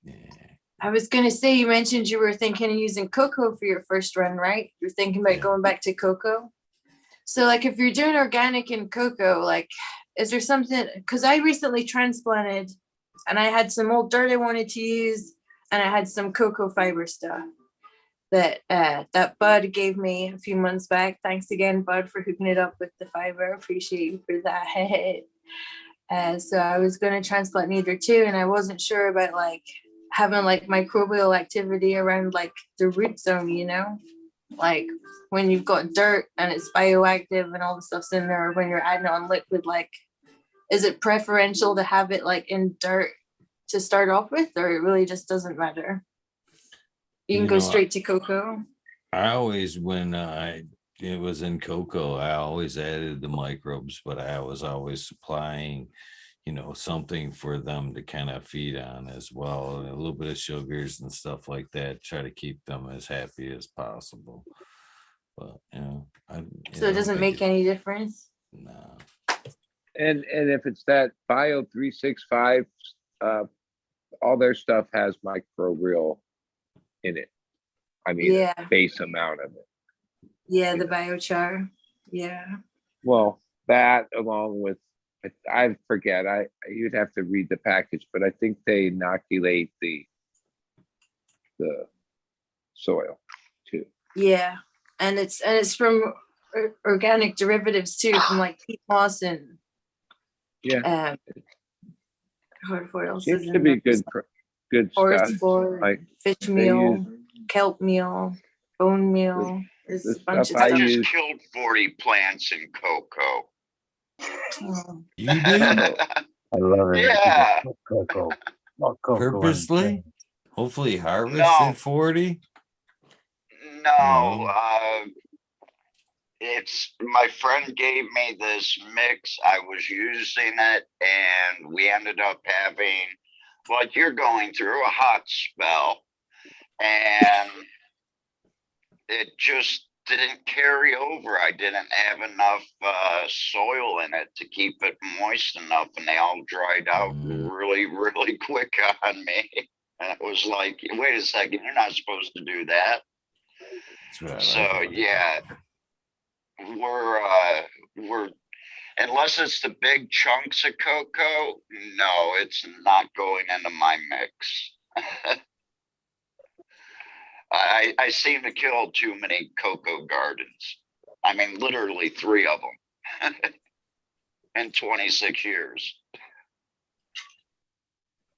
Yeah. I was gonna say you mentioned you were thinking of using cocoa for your first run, right? You're thinking about going back to cocoa. So, like, if you're doing organic and cocoa, like, is there something? Because I recently transplanted, and I had some old dirt I wanted to use, and I had some cocoa fiber stuff that that Bud gave me a few months back. Thanks again, Bud, for hooking it up with the fiber. Appreciate you for that. So I was going to transplant neither two, and I wasn't sure about like having like microbial activity around like the root zone, like when you've got dirt and it's bioactive and all the stuff's in there, when you're adding on liquid, like, is it preferential to have it like in dirt to start off with, or it really just doesn't matter? You can go straight to cocoa. I always, when it was in cocoa, I always added the microbes, but I was always supplying, something for them to kind of feed on as well. And a little bit of sugars and stuff like that, try to keep them as happy as possible. But, So it doesn't make any difference? No. And if it's that Bio 365, all their stuff has microbial in it. I mean, Yeah. a base amount of it. Yeah, the biochar. Yeah. Well, that along with, I forget, you'd have to read the package, but I think they inoculate the soil too. Yeah, and it's from organic derivatives too, from like peat moss and what else Seems is to in be there? good Forest stuff. floor, Like fish meal, kelp meal, bone meal. There's the a bunch of stuff I stuff. I just use- killed 40 plants in cocoa. You do? I love it. Yeah. Fuck cocoa. Fuck cocoa. Purposely? Hopefully No. harvested 40? No, it's my friend gave me this mix. I was using it, and we ended up having, like, you're going through a hot spell, and it just didn't carry over. I didn't have enough soil in it to keep it moist enough, and they all dried out really, really quick on me. And it was like, wait a second, you're not supposed to do that. So yeah, we're unless it's the big chunks of cocoa, no, it's not going into my mix. I seem to kill too many cocoa gardens. I mean, literally 3 of them in 26 years.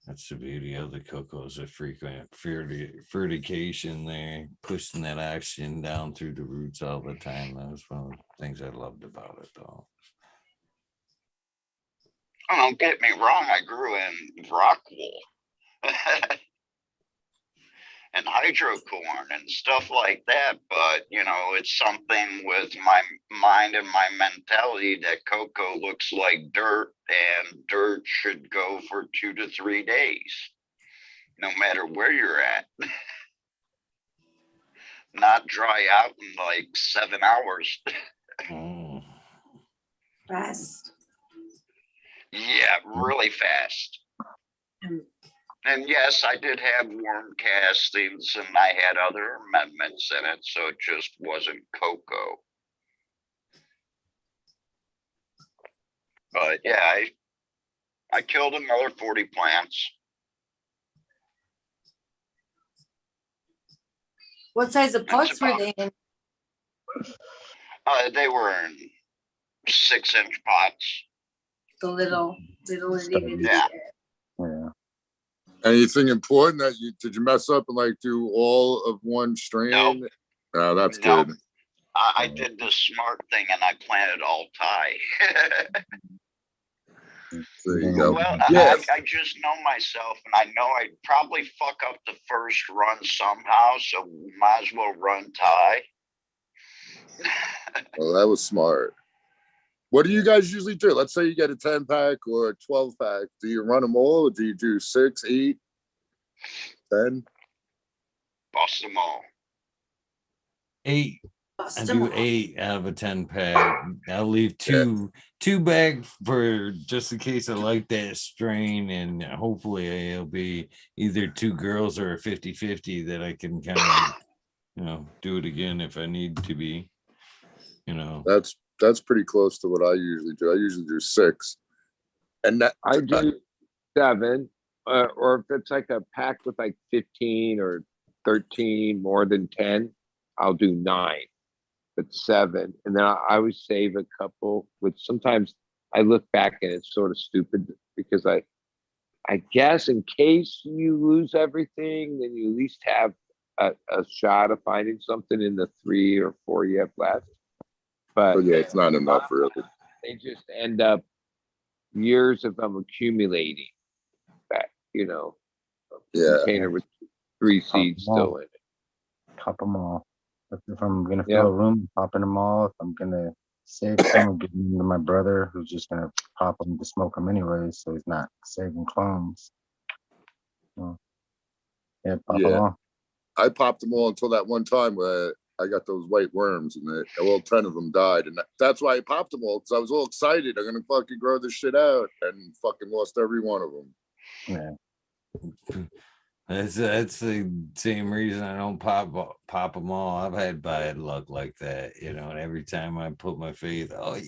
That's the beauty of the cocoas, a frequent fertigation there, pushing that oxygen down through the roots all the time. That was one of the things I loved about it, though. Oh, don't get me wrong, I grew in rock wool and hydrocorn and stuff like that, but you know, it's something with my mind and my mentality that cocoa looks like dirt, and dirt should go for 2 to 3 days, no matter where you're at. Not dry out in like 7 hours. Fast. Yeah, really fast. And yes, I did have worm castings, and I had other amendments in it, so it just wasn't cocoa. But yeah, I killed another 40 plants. What size of pots were they in? They were in 6-inch pots. The little itty bitty. Yeah. Yeah. Anything important that did you mess up and like do all of one strain? Nope. Oh, that's Nope. good. I did the smart thing, and I planted all Thai. There you go. Well, Yeah. I just know myself, and I know I'd probably fuck up the first run somehow, so might as well run Thai. Well, that was smart. What do you guys usually do? Let's say you get a 10-pack or a 12-pack. Do you run them all, or do you do 6, 8, 10? Bust them all. 8. I do 8 out of a 10-pack. I'll leave two bags for just in case I like that strain, and hopefully it'll be either 2 girls or a 50-50 that I can kind of, do it again if I need to be. That's pretty close to what I usually do. I usually do 6, and that I do 7, or if it's like a pack with like 15 or 13, more than 10, I'll do 9. But 7, and then I always save a couple. Which sometimes I look back and it's sort of stupid because I guess in case you lose everything, then you at least have a shot of finding something in the 3 or 4 you have left. But yeah, it's not enough really. They just end up years of them accumulating. That container with 3 seeds still in it. Pop them all. If I'm gonna fill a room, popping them all. If I'm gonna save some, I'm giving them to my brother, who's just gonna pop them to smoke them anyways, so he's not saving clones. Pop them all. I popped them all until that one time where I got those white worms, and all 10 of them died, and that's why I popped them all, because I was all excited. I'm gonna fucking grow this shit out, and fucking lost every one of them. Yeah. That's the same reason I don't pop them all. I've had bad luck like that, and every time I put my faith, 5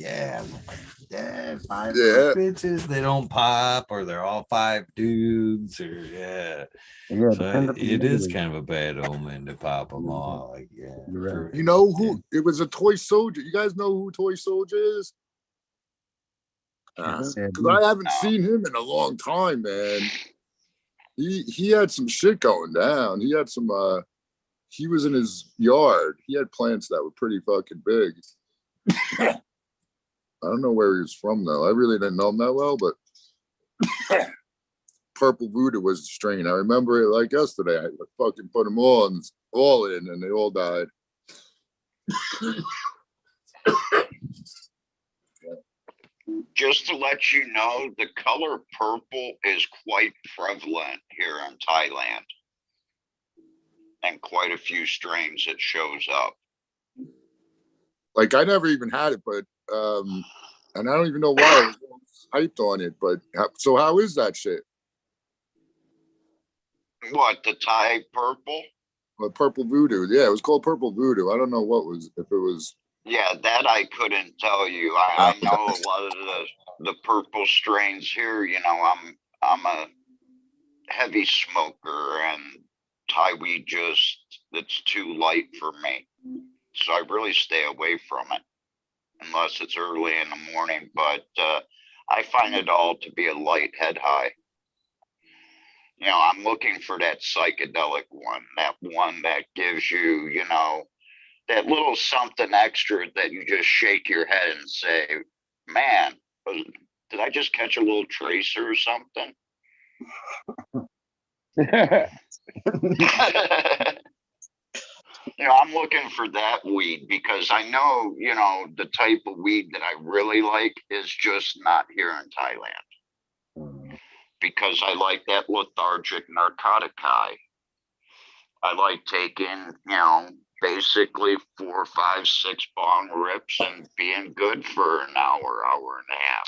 bitches, they don't pop, or they're all 5 dudes, or so it is kind of a bad omen to pop them all. Like, you know who? It was a Toy Soldier. You guys know who Toy Soldier is? Because I haven't seen him in a long time, man. He had some shit going down. He had some he was in his yard. He had plants that were pretty fucking big. I don't know where he was from though. I really didn't know him that well, but Purple Voodoo was the strain. I remember it like yesterday. I fucking put them all in, and they all died. Just to let you know, the color purple is quite prevalent here in Thailand, and quite a few strains it shows up. Like I never even had it, but and I don't even know why I was hyped on it. But so how is that shit? What, the Thai purple? Purple Voodoo. Yeah, it was called Purple Voodoo. I don't know if it was. Yeah, that I couldn't tell you. I know a lot of the purple strains here. You know, I'm a heavy smoker, and Thai weed it's too light for me. So I really stay away from it unless it's early in the morning. But I find it all to be a light head high. You know, I'm looking for that psychedelic one, that one that gives you, you know, that little something extra that you just shake your head and say, man, did I just catch a little tracer or something? You know, I'm looking for that weed because I know, you know, the type of weed that I really like is just not here in Thailand. Because I like that lethargic narcotic high. I like taking, you know, basically 4, 5, 6 bong rips and being good for an hour, hour and a half.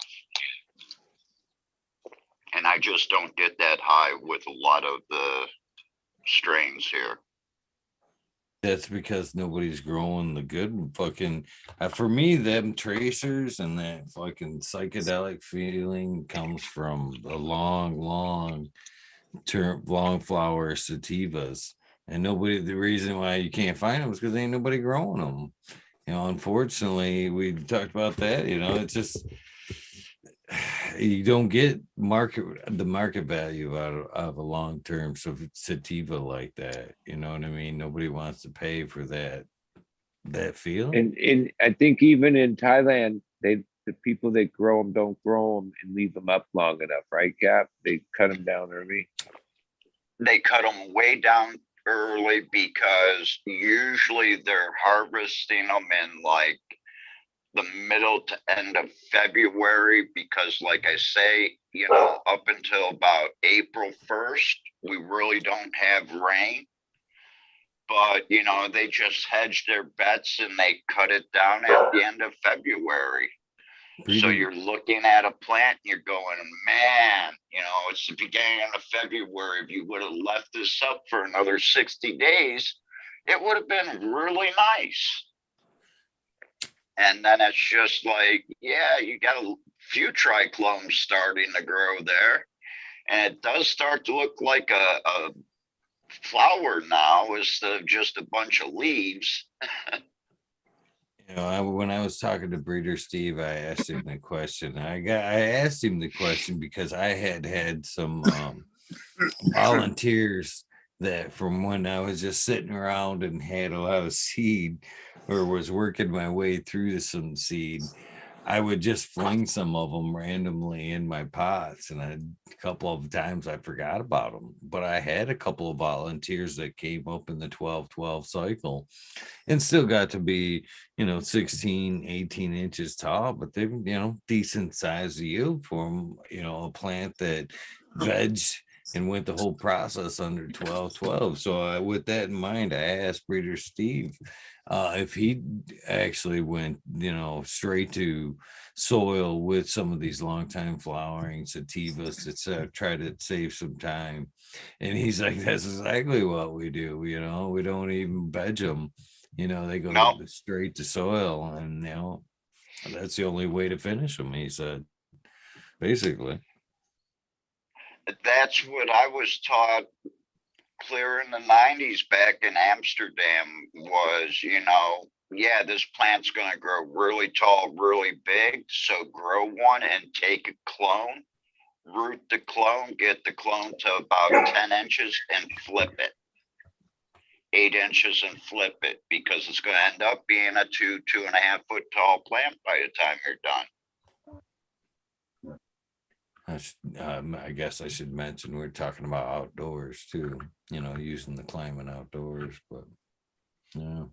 And I just don't get that high with a lot of the strains here. That's because nobody's growing the good fucking. For me, them tracers and that fucking psychedelic feeling comes from a long term, long flower sativas. And nobody, the reason why you can't find them is because ain't nobody growing them. You know, unfortunately, we talked about that. You know, it's just you don't get the market value out of a long-term sativa like that. You know what I mean? Nobody wants to pay for that feeling. And I think even in Thailand, the people that grow them don't grow them and leave them up long enough, right, Cap? They cut them down early. They cut them way down early because usually they're harvesting them in like the middle to end of February, because like I say, you know, up until about April 1st, we really don't have rain. But, you know, they just hedge their bets and they cut it down at the end of February. So you're looking at a plant and you're going, man, you know, it's the beginning of February. If you would have left this up for another 60 days, it would have been really nice. And then it's just like, yeah, you got a few triclones starting to grow there. And it does start to look like a flower now instead of just a bunch of leaves. You know, when I was talking to Breeder Steve, I asked him the question. I asked him the question because I had some volunteers that from when I was just sitting around and had a lot of seed or was working my way through some seed, I would just fling some of them randomly in my pots, and a couple of times I forgot about them. But I had a couple of volunteers that came up in the 12-12 cycle and still got to be, you know, 16, 18 inches tall, but they've, you know, decent size yield for them, you know, a plant that veg and went the whole process under 12-12. So with that in mind, I asked Breeder Steve if he actually went, you know, straight to soil with some of these long time flowering sativas to try to save some time. And he's like, that's exactly what we do. You know, we don't even veg them. You know, they go straight to soil, and you know, that's the only way to finish them, he said, basically. That's what I was taught clear in the 90s back in Amsterdam was, you know, yeah, this plant's going to grow really tall, really big. So grow one and take a clone, root the clone, get the clone to about 10 inches and flip it. 8 inches and flip it, because it's going to end up being a 2.5 foot tall plant by the time you're done. I guess I should mention we're talking about outdoors too, using the climate outdoors, but yeah.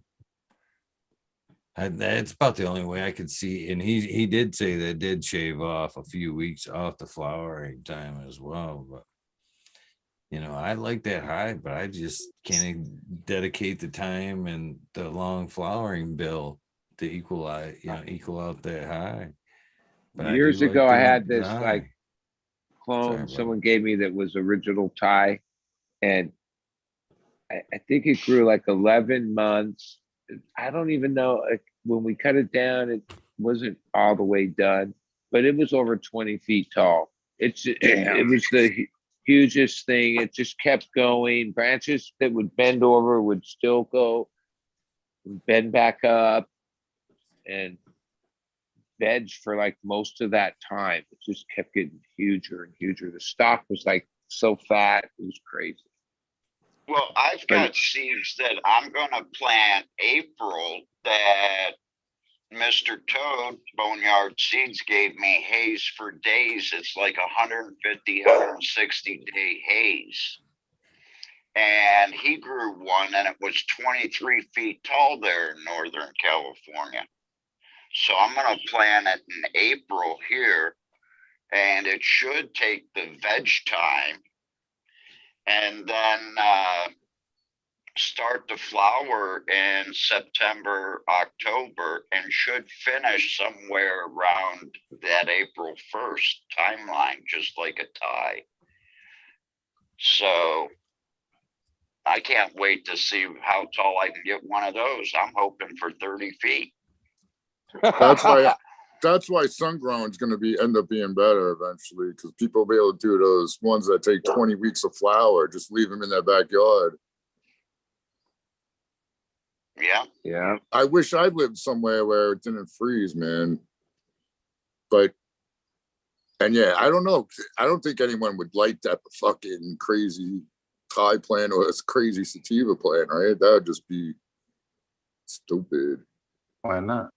That's about the only way I could see. And he did say that did shave off a few weeks off the flowering time as well. But I like that high, but I just can't dedicate the time and the long flowering bill to equal out that high. But I do Years like ago, I the had this high. like clone Sorry, someone gave me that was original Thai, and I think it grew like 11 months. I don't even know, when we cut it down, it wasn't all the way done, but it was over 20 feet tall. It was the hugest thing. It just kept going. Branches that would bend over would still go, bend back up, and veg for like most of that time. It just kept getting huger and huger. The stalk was like so fat, it was crazy. Well, I've got seeds that I'm going to plant April that Mr. Toad, Boneyard Seeds, gave me haze for days. It's like 150, 160 day haze. And he grew one and it was 23 feet tall there in Northern California. So I'm going to plant it in April here, and it should take the veg time and then start to flower in September, October, and should finish somewhere around that April 1st timeline, just like a Thai. So I can't wait to see how tall I can get one of those. I'm hoping for 30 feet. That's why sun grown is going to end up being better eventually, because people will be able to do those ones that take 20 weeks of flower. Just leave them in their backyard. Yeah. I wish I lived somewhere where it didn't freeze, man. And yeah, I don't know. I don't think anyone would like that fucking crazy Thai plant or this crazy sativa plant, right? That would just be stupid. Why not?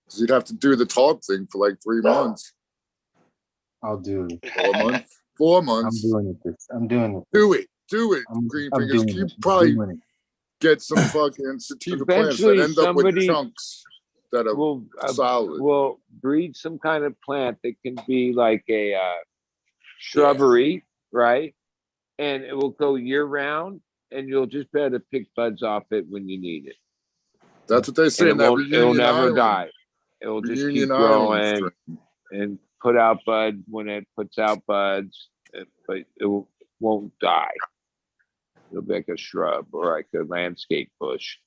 Because you'd have to do the talk thing for like 3 months. I'll do it. 4 months. 4 months. I'm doing it. Do it. Green fingers. You probably get some fucking sativa plants that end up with chunks that are solid. We'll breed some kind of plant that can be like a shrubbery, right? And it will go year round, and you'll just be able to pick buds off it when you need it. That's what they say. It'll never die. It will just keep growing and put out bud when it puts out buds, but it won't die. It'll be like a shrub or like a landscape bush.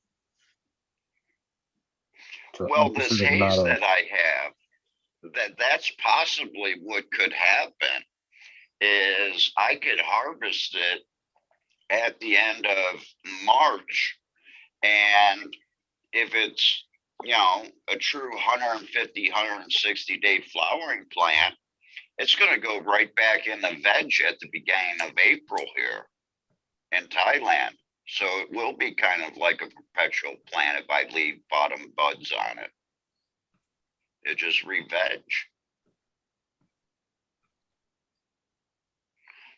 Well, this haze that I have, that's possibly what could happen, is I could harvest it at the end of March, and if it's a true 150, 160 day flowering plant, it's going to go right back in the veg at the beginning of April here in Thailand. So it will be kind of like a perpetual plant if I leave bottom buds on it. It just re-veg.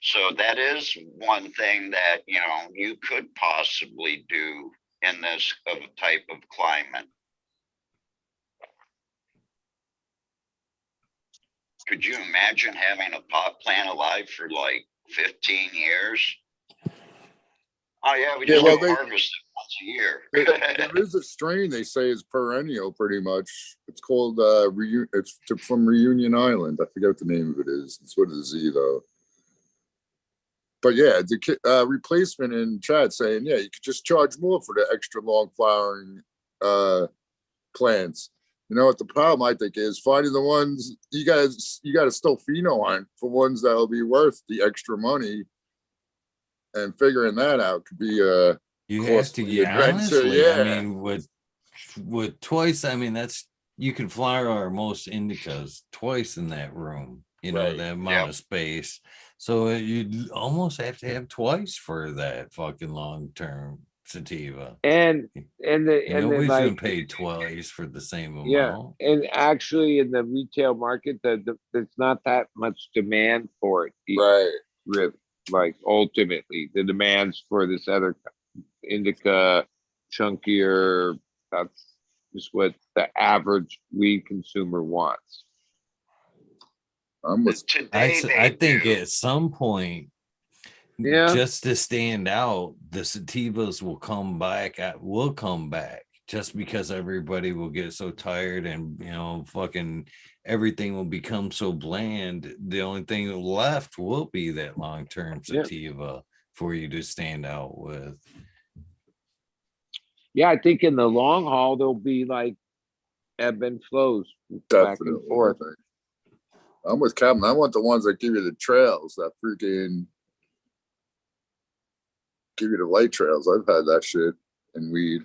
So that is one thing that, you could possibly do in this type of climate. Could you imagine having a pot plant alive for like 15 years? Oh yeah, we just harvest it once a year. There is a strain they say is perennial, pretty much. It's called it's from Reunion Island. I forget what the name of it is. It's with a Z though. But yeah, the replacement in chat saying, you could just charge more for the extra long flowering plants. You know what the problem I think is? Finding the ones you got to still pheno on for ones that'll be worth the extra money, and figuring that out could be you have to get honestly. Yeah. I mean, with twice, I mean you can flower most indicas twice in that room. That amount of space. So you'd almost have to have twice for that fucking long term sativa. And then Nobody's gonna like, pay twice for the same yeah, amount. and actually in the retail market, there's not that much demand for it. Right. Really, like ultimately, the demands for this other indica, chunkier. That's just what the average weed consumer wants. I'm with Today I they think do. at some point, Yeah, just to stand out, the sativas will come back. Will come back just because everybody will get so tired and fucking everything will become so bland. The only thing left will be that long-term yeah, sativa for you to stand out with. yeah. I think in the long haul there'll be like ebb and flows back and definitely. forth. I think. I'm with Captain. I want the ones that give you the trails, that freaking give you the light trails. I've had that shit in weed.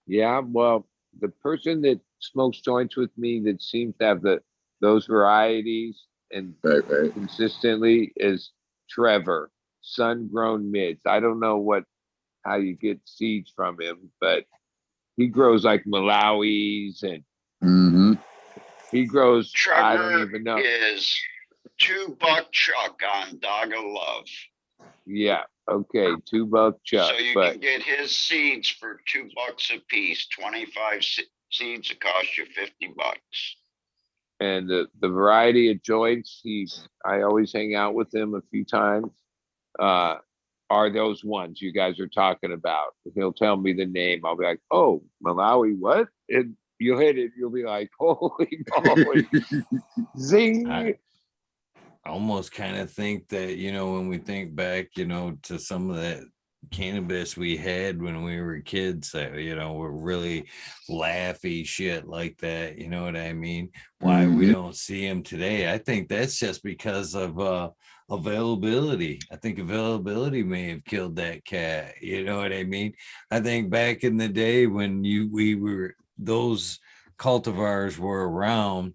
Yeah, well, the person that smokes joints with me that seems to have those varieties and Right. consistently is Trevor, sun-grown mids. I don't know how you get seeds from him, but he grows like Malawis and Mm-hmm. he grows, I don't Trevor even know. is $2 Chuck on Dog of Love. Yeah, okay, $2 Chuck, So you but can get his seeds for $2 a piece. 25 seeds will cost you $50. and the variety of joints, I always hang out with him a few times. Are those ones you guys are talking about? He'll tell me the name. I'll be like, oh, Malawi, what? And you'll hit it. You'll be like, holy moly, zing. I almost kind of think that, when we think back, to some of that cannabis we had when we were kids that, were really laughy shit like that. You know what I mean? Why we don't see them today. I think that's just because of availability. I think availability may have killed that cat. You know what I mean? I think back in the day when those cultivars were around,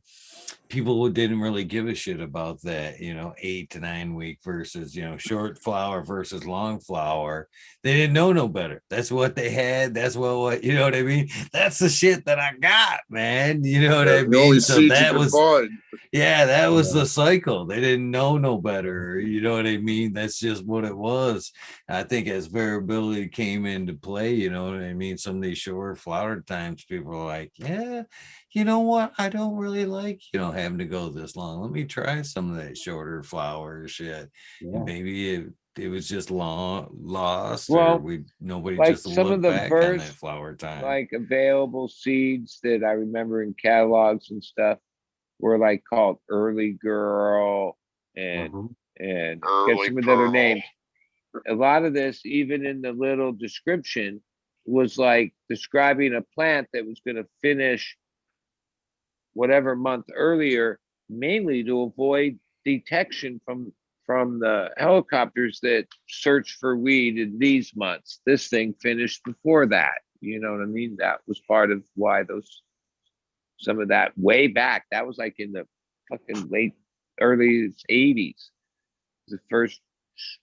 people didn't really give a shit about that, 8 to 9 week versus, short flower versus long flower. They didn't know no better. That's what they had. That's what you know what I mean? That's the shit that I got, man. You know what I The only mean? So seeds you that can was, find. yeah, that was the cycle. They didn't know no better. You know what I mean? That's just what it was. I think as variability came into play, you know what I mean? Some of these shorter flower times, people are like, yeah, you know what? I don't really like, having to go this long. Let me try some of that shorter flower shit. And maybe it was just lost, or Well, nobody like just some of looked the back on that first flower time. like available seeds that I remember in catalogs and stuff were like called Early Girl and get Early some of the other Pearl. names. A lot of this, even in the little description, was like describing a plant that was going to finish whatever month earlier, mainly to avoid detection from the helicopters that search for weed in these months. This thing finished before that. You know what I mean? That was part of why some of that way back. That was like in the fucking early 80s. The first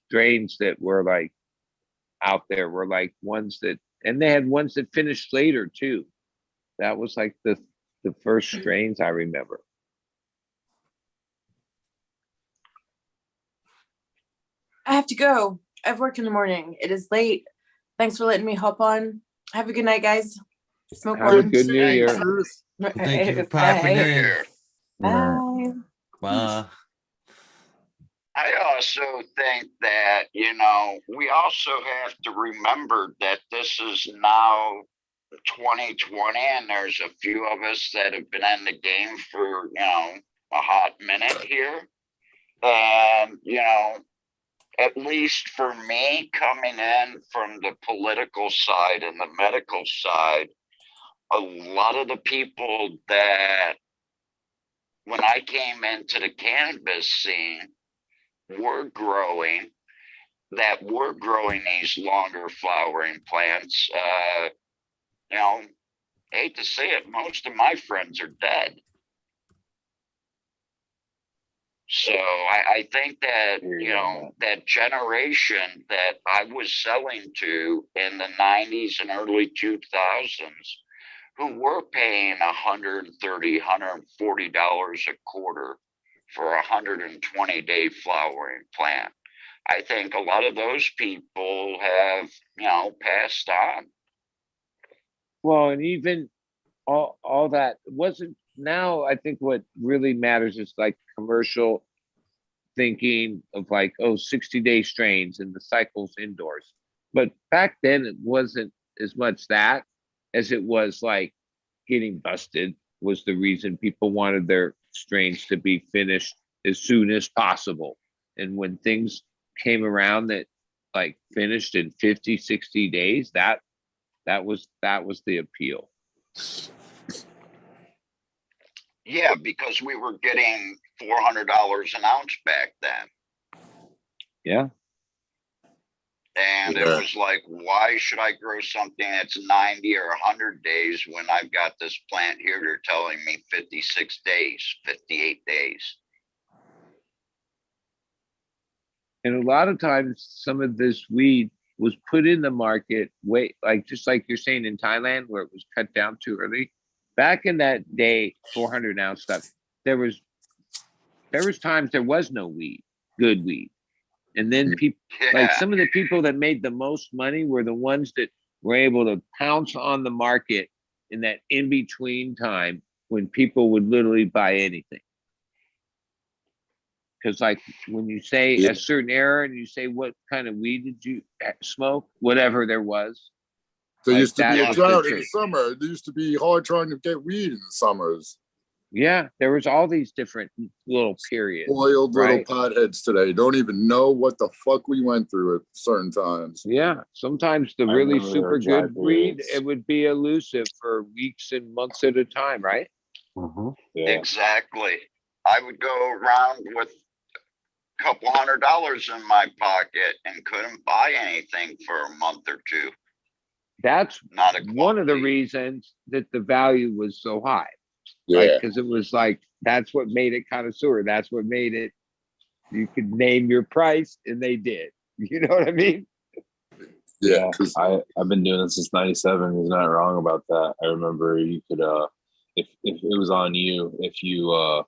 strains that were like out there were like ones that, and they had ones that finished later too. That was like the first strains I remember. I have to go. I have work in the morning. It is late. Thanks for letting me hop on. Have a good night, guys. Smoke Have a one. good New Year. Well, thank you for popping in. Bye. Bye. I also think that, we also have to remember that this is now 2020 and there's a few of us that have been in the game for, a hot minute here. And, at least for me, coming in from the political side and the medical side, a lot of the people that when I came into the cannabis scene were growing these longer flowering plants. Hate to say it, most of my friends are dead. So I think that, Hear you you on know, that generation that I was selling to in the 90s and early 2000s, who were paying $130, $140 a quarter for a 120-day flowering plant. I think a lot of those people have, you know, passed on. Well, and even all that wasn't now. I think what really matters is like commercial thinking of like, oh, 60-day strains and the cycles indoors. But back then it wasn't as much that as it was like getting busted was the reason people wanted their strains to be finished as soon as possible. And when things came around that like finished in 50, 60 days, that was the appeal. Yeah, because we were getting $400 an ounce back then. Yeah. And it Yeah. was like, why should I grow something that's 90 or 100 days when I've got this plant here? They're telling me 56 days, 58 days. And a lot of times some of this weed was put in the market like just like you're saying in Thailand where it was cut down too early. Back in that day, 400 ounce stuff, there was times there was no weed, good weed. And then people like Yeah, some of the people that made the most money were the ones that were able to pounce on the market in that in between time when people would literally buy anything. Because like when you say Yeah. a certain era and you say what kind of weed did you smoke, whatever there was, There like used to be that a was the drought in the truth. summer. There used to be hard trying to get weed in the summers. Yeah, there was all these different little periods. Spoiled little right? potheads today don't even know what the fuck we went through at certain times. Yeah, sometimes the I really remember there were super dry good weed, periods. it would be elusive for weeks and months at a time, right? Yeah. exactly. I would go around with a couple $100 in my pocket and couldn't buy anything for a month or two. That's Not a one of the quality. reasons that the value was so high. Yeah. Like, because it was like, that's what made it connoisseur. That's what made it, you could name your price and they did. You know what I mean? Yeah. 'Cause I've been doing this since '97. He's not wrong about that. I remember you could if it was on you, if you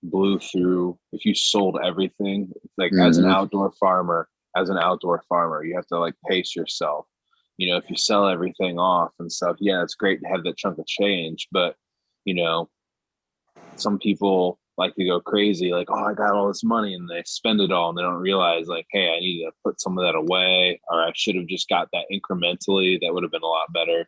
blew through, if you sold everything, like as an outdoor farmer, you have to like pace yourself. You know, if you sell everything off and stuff, yeah, it's great to have that chunk of change, but you know, some people like to go crazy, like, oh, I got all this money, and they spend it all, and they don't realize, like, hey, I need to put some of that away, or I should have just got that incrementally. That would have been a lot better.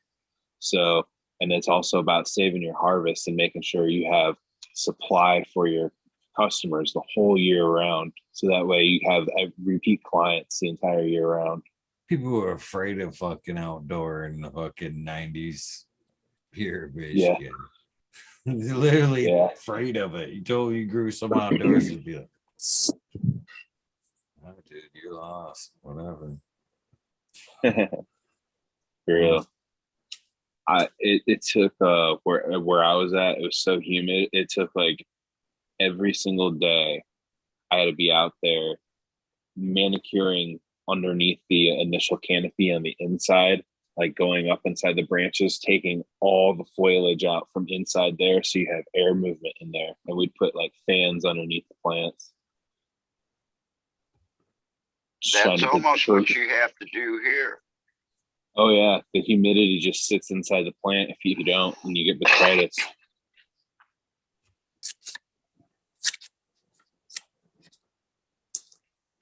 So, and it's also about saving your harvest and making sure you have supply for your customers the whole year round. So that way you have repeat clients the entire year round. People were afraid of fucking outdoor in the fucking 90s here in Yeah. Michigan. They're literally Yeah. afraid of it. You told me you grew some outdoors, it'd be like, oh, dude, you're lost. Whatever. For real. It took where I was at, it was so humid. It took like every single day I had to be out there manicuring underneath the initial canopy on the inside, like going up inside the branches, taking all the foliage out from inside there so you have air movement in there. And we'd put like fans underneath the plants. That's almost what you have to do here. Oh yeah, the humidity just sits inside the plant if you don't, and you get botrytis.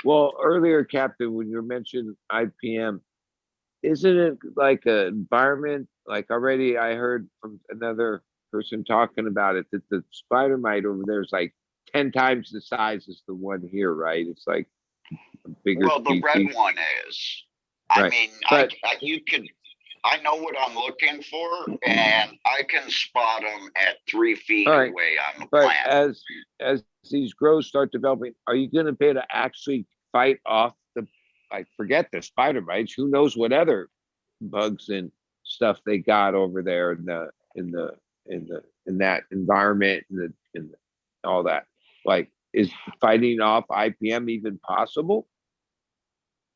Well, earlier, Captain, when you mentioned IPM, isn't it like an environment? Like already I heard from another person talking about it, that the spider mite over there is like 10 times the size as the one here, right? It's like a bigger Well, the red species. one is. Right. I mean, But- I know what I'm looking for, and I can spot them at 3 feet All right. away on the But plant. as these growths start developing, are you going to be able to actually fight off forget the spider mites? Who knows what other bugs and stuff they got over there in that environment and all that? Like, is fighting off IPM even possible?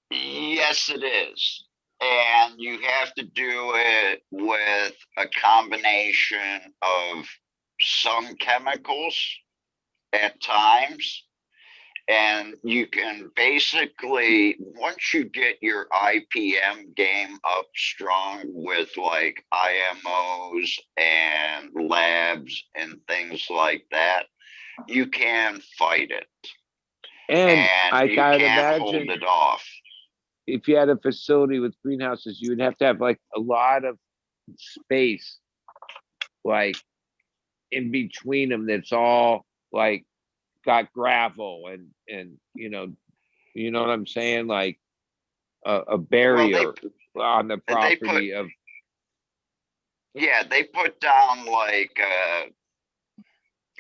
Yes, it is. And you have to do it with a combination of some chemicals at times. And you can basically, once you get your IPM game up strong with like IMOs and labs and things like that, you can fight it. And I You gotta can't hold imagine it off. if you had a facility with greenhouses, you would have to have like a lot of space, like in between them. That's all like got gravel and you know what I'm saying, like a barrier on the property of. Yeah, they put down like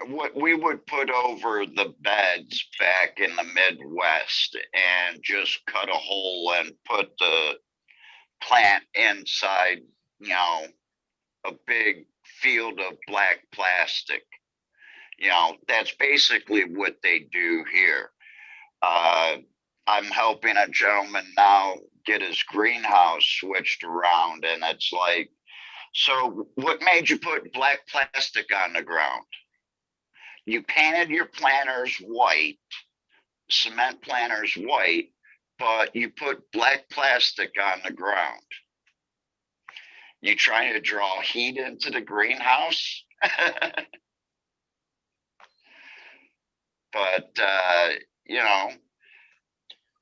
what we would put over the beds back in the Midwest and just cut a hole and put the plant inside, you know, a big field of black plastic. You know, that's basically what they do here. I'm helping a gentleman now get his greenhouse switched around, and it's like, so what made you put black plastic on the ground? You painted your planters white, cement planters white, but you put black plastic on the ground. You trying to draw heat into the greenhouse? But, you know.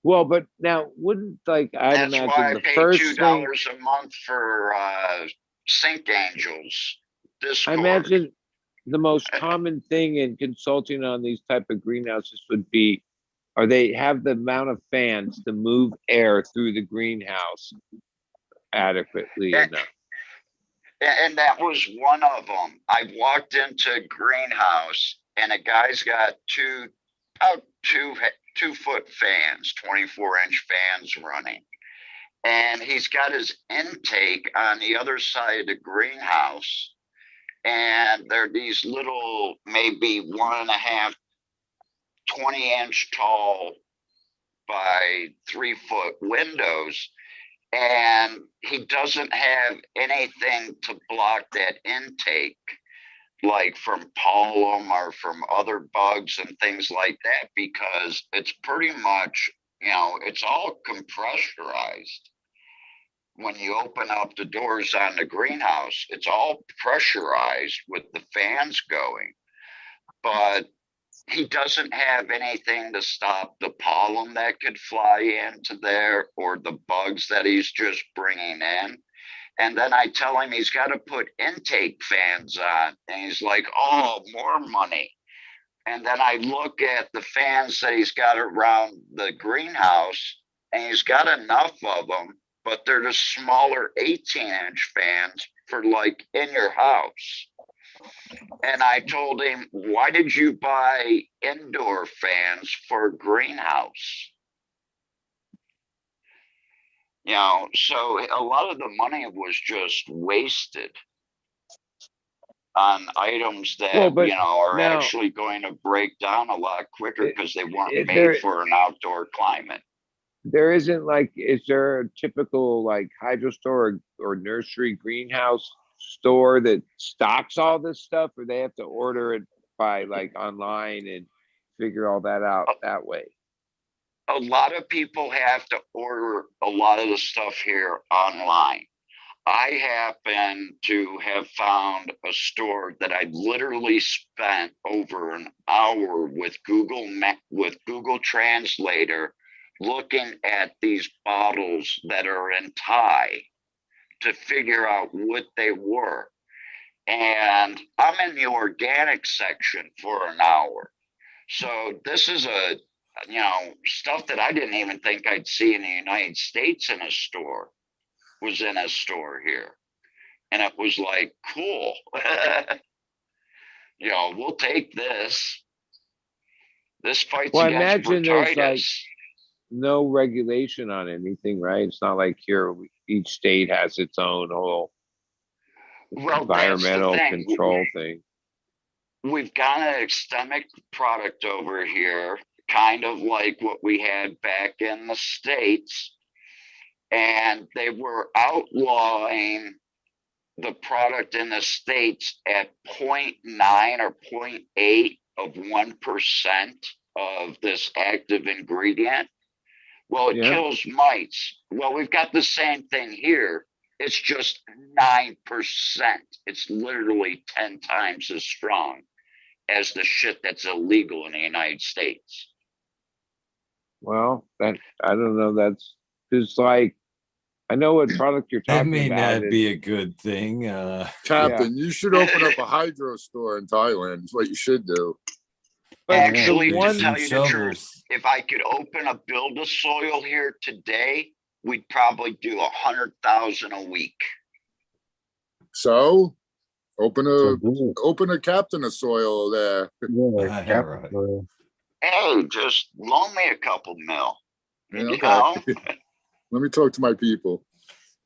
Well, but now wouldn't, like, I'd that's imagine why I the pay first $2 thing, a month for Sync Angels Discord. I imagine the most common thing in consulting on these type of greenhouses would be, or they have the amount of fans to move air through the greenhouse adequately enough. And that was one of them. I walked into a greenhouse and a guy's got about two foot fans, 24-inch fans running. And he's got his intake on the other side of the greenhouse. And they're these little, maybe 1.5, 20-inch tall by 3-foot windows. And he doesn't have anything to block that intake, like from pollen or from other bugs and things like that, because it's pretty much, you know, it's all compressurized. When you open up the doors on the greenhouse, it's all pressurized with the fans going. But he doesn't have anything to stop the pollen that could fly into there or the bugs that he's just bringing in. And then I tell him he's got to put intake fans on. And he's like, oh, more money. And then I look at the fans that he's got around the greenhouse, and he's got enough of them, but they're the smaller 18-inch fans for like in your house. And I told him, why did you buy indoor fans for a greenhouse? You know, so a lot of the money was just wasted on items that, you know, are actually going to break down a lot quicker because they weren't made for an outdoor climate. There isn't like, is there a typical like hydro store or nursery greenhouse store that stocks all this stuff, or they have to order it by like online and figure all that out that way? A lot of people have to order a lot of the stuff here online. I happen to have found a store that I literally spent over an hour with Google Translator looking at these bottles that are in Thai to figure out what they were. And I'm in the organic section for an hour. So this is stuff that I didn't even think I'd see in the United States in a store was in a store here. And it was like, cool. You know, we'll take this. This fights against bursitis. There's like no regulation on anything, right? It's not like here each state has its own whole environmental control thing. we've got an extended product over here, kind of like what we had back in the States. And they were outlawing the product in the States at 0.9 or 0.8 of 1% of this active ingredient. Well, it kills mites. Well, we've got the same thing here. It's just 9%. It's literally 10 times as strong as the shit that's illegal in the United States. Well, that I don't know. That's just like I know what product you're That talking may about. not be a good thing. Captain, you should open up a hydro store in Thailand. It's what you should do. But Actually, the to tell you the truth, if I could open a build a soil here today, we'd probably do 100,000 a week. So open a captain of soil there. Yeah, Right. Hey, just loan me a couple mil. Yeah, You okay. know? Let me talk to my people.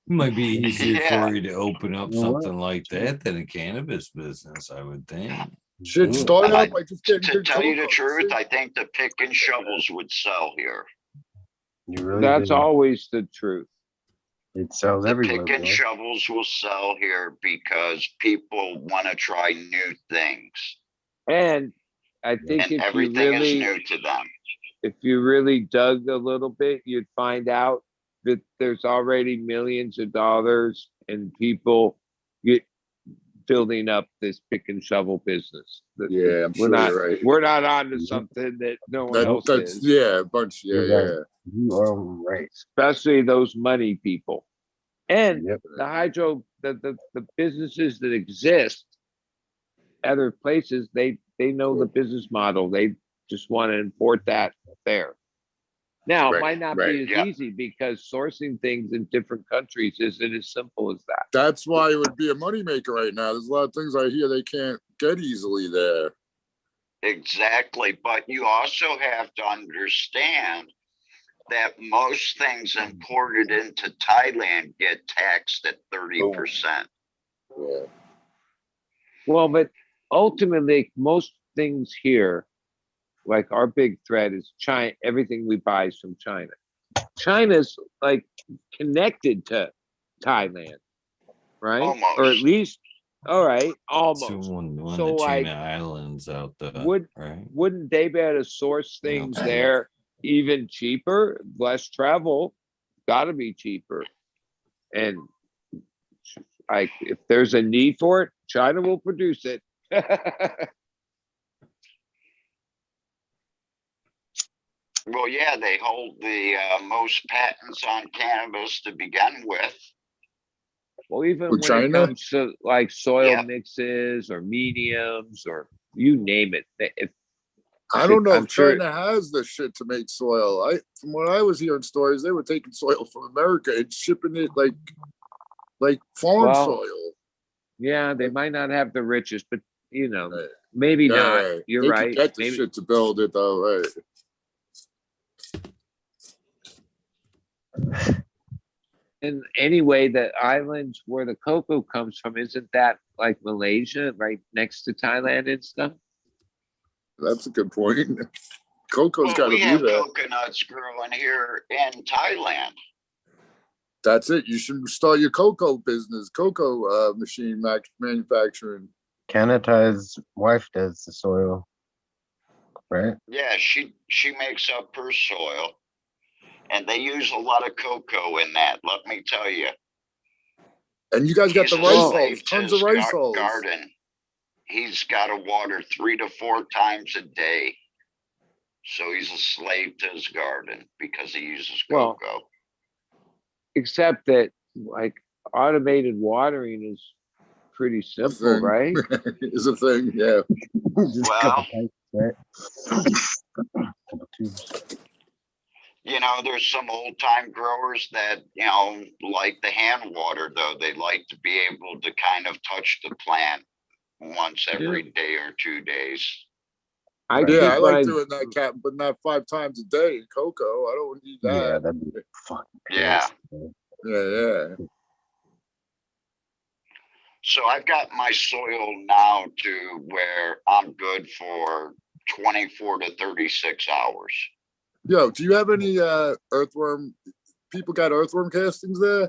It might be easier Yeah. for you to open up something like that than a cannabis business, I would think. Should start up by just getting To good tell you the cocoa. truth, I think the pick and shovels would sell here. You really That's do. always the truth. It sells The everywhere, pick and bro. shovels will sell here because people want to try new things. And I think And everything is new to them. if you really dug a little bit, you'd find out that there's already millions of dollars and people get building up this pick and shovel business. Yeah, I'm sure you're right. We're not on to something that no one else That's is. yeah, a bunch. Yeah, You're yeah. You are right. Especially those money people. And Yep. the businesses that exist other places, they know the business model. They just want to import that there. Now, it Right, might not right, be as yeah. easy because sourcing things in different countries isn't as simple as that. That's why it would be a moneymaker right now. There's a lot of things I hear they can't get easily there. Exactly. But you also have to understand that most things imported into Thailand get taxed at 30%. Yeah. Well, but ultimately, most things here, like our big threat is China. Everything we buy is from China. China's like connected to Thailand, right? Almost. Or at least, all right, almost. One of So, the like, China islands out there, right? Wouldn't they be able to source things Yeah. there even cheaper, less travel? Got to be cheaper. And like, if there's a need for it, China will produce it. Well, yeah, they hold the most patents on cannabis to begin with. Well, even With when China? it comes to like soil Yeah. mixes or mediums or you name it. I don't know I'm if sure- China has the shit to make soil. From what I was hearing stories, they were taking soil from America and shipping it like farm Well, soil. Yeah, they might not have the richest, but you know, Right. maybe Yeah, not. right. You're They right. could get the Maybe. shit to build it though, right? And anyway, the islands where the cocoa comes from, isn't that like Malaysia, right next to Thailand and stuff? That's a good point. Cocoa's Well, got to we be have there. coconuts growing here in Thailand. That's it. You should start your cocoa business, cocoa machine manufacturing. Canatai's wife does the soil, right? Yeah, she makes up her soil, and they use a lot of cocoa in that. Let me tell you. And you guys got the He's a rice slave hulls, to tons his of rice hulls. garden. He's got to water 3 to 4 times a day. So he's a slave to his garden because he uses Well, cocoa. Except that like automated watering is pretty simple, right? Is a thing, yeah. Just a Well, couple pipes, right? Couple tubes. you know, there's some old time growers that, you know, like the hand water, though. They like to be able to kind of touch the plant once every day or 2 days. I Yeah, keep I like my- doing that, Captain, but not 5 times a day in cocoa. I don't need Yeah, that. that'd be fucking Yeah. crazy. Yeah, yeah. So I've got my soil now to where I'm good for 24 to 36 hours. Yo, do you have any earthworm? People got earthworm castings there?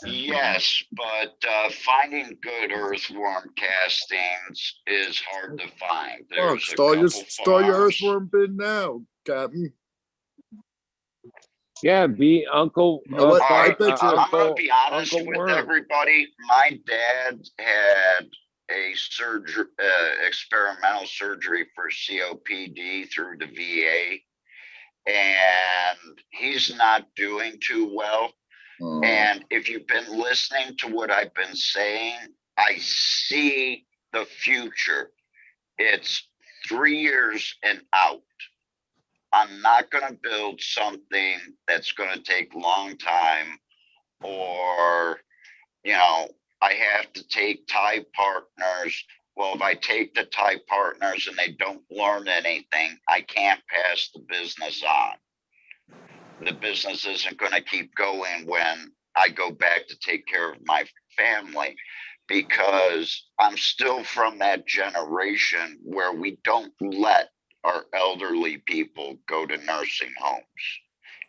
Yes, but finding good earthworm castings is hard to find. Oh, There's a couple start your farms. earthworm bin now, Captain. Yeah, be Uncle. You know what? All right, bet you- I'm gonna be honest Uncle with Worm. everybody. My dad had a surgery, experimental surgery for COPD through the VA, and he's not doing too well. Oh, And if you've been listening to what I've been saying, I see the future. It's 3 years and out. I'm not going to build something that's going to take a long time, or, you know, I have to take Thai partners. Well, if I take the Thai partners and they don't learn anything, I can't pass the business on. The business isn't going to keep going when I go back to take care of my family, because I'm still from that generation where we don't let our elderly people go to nursing homes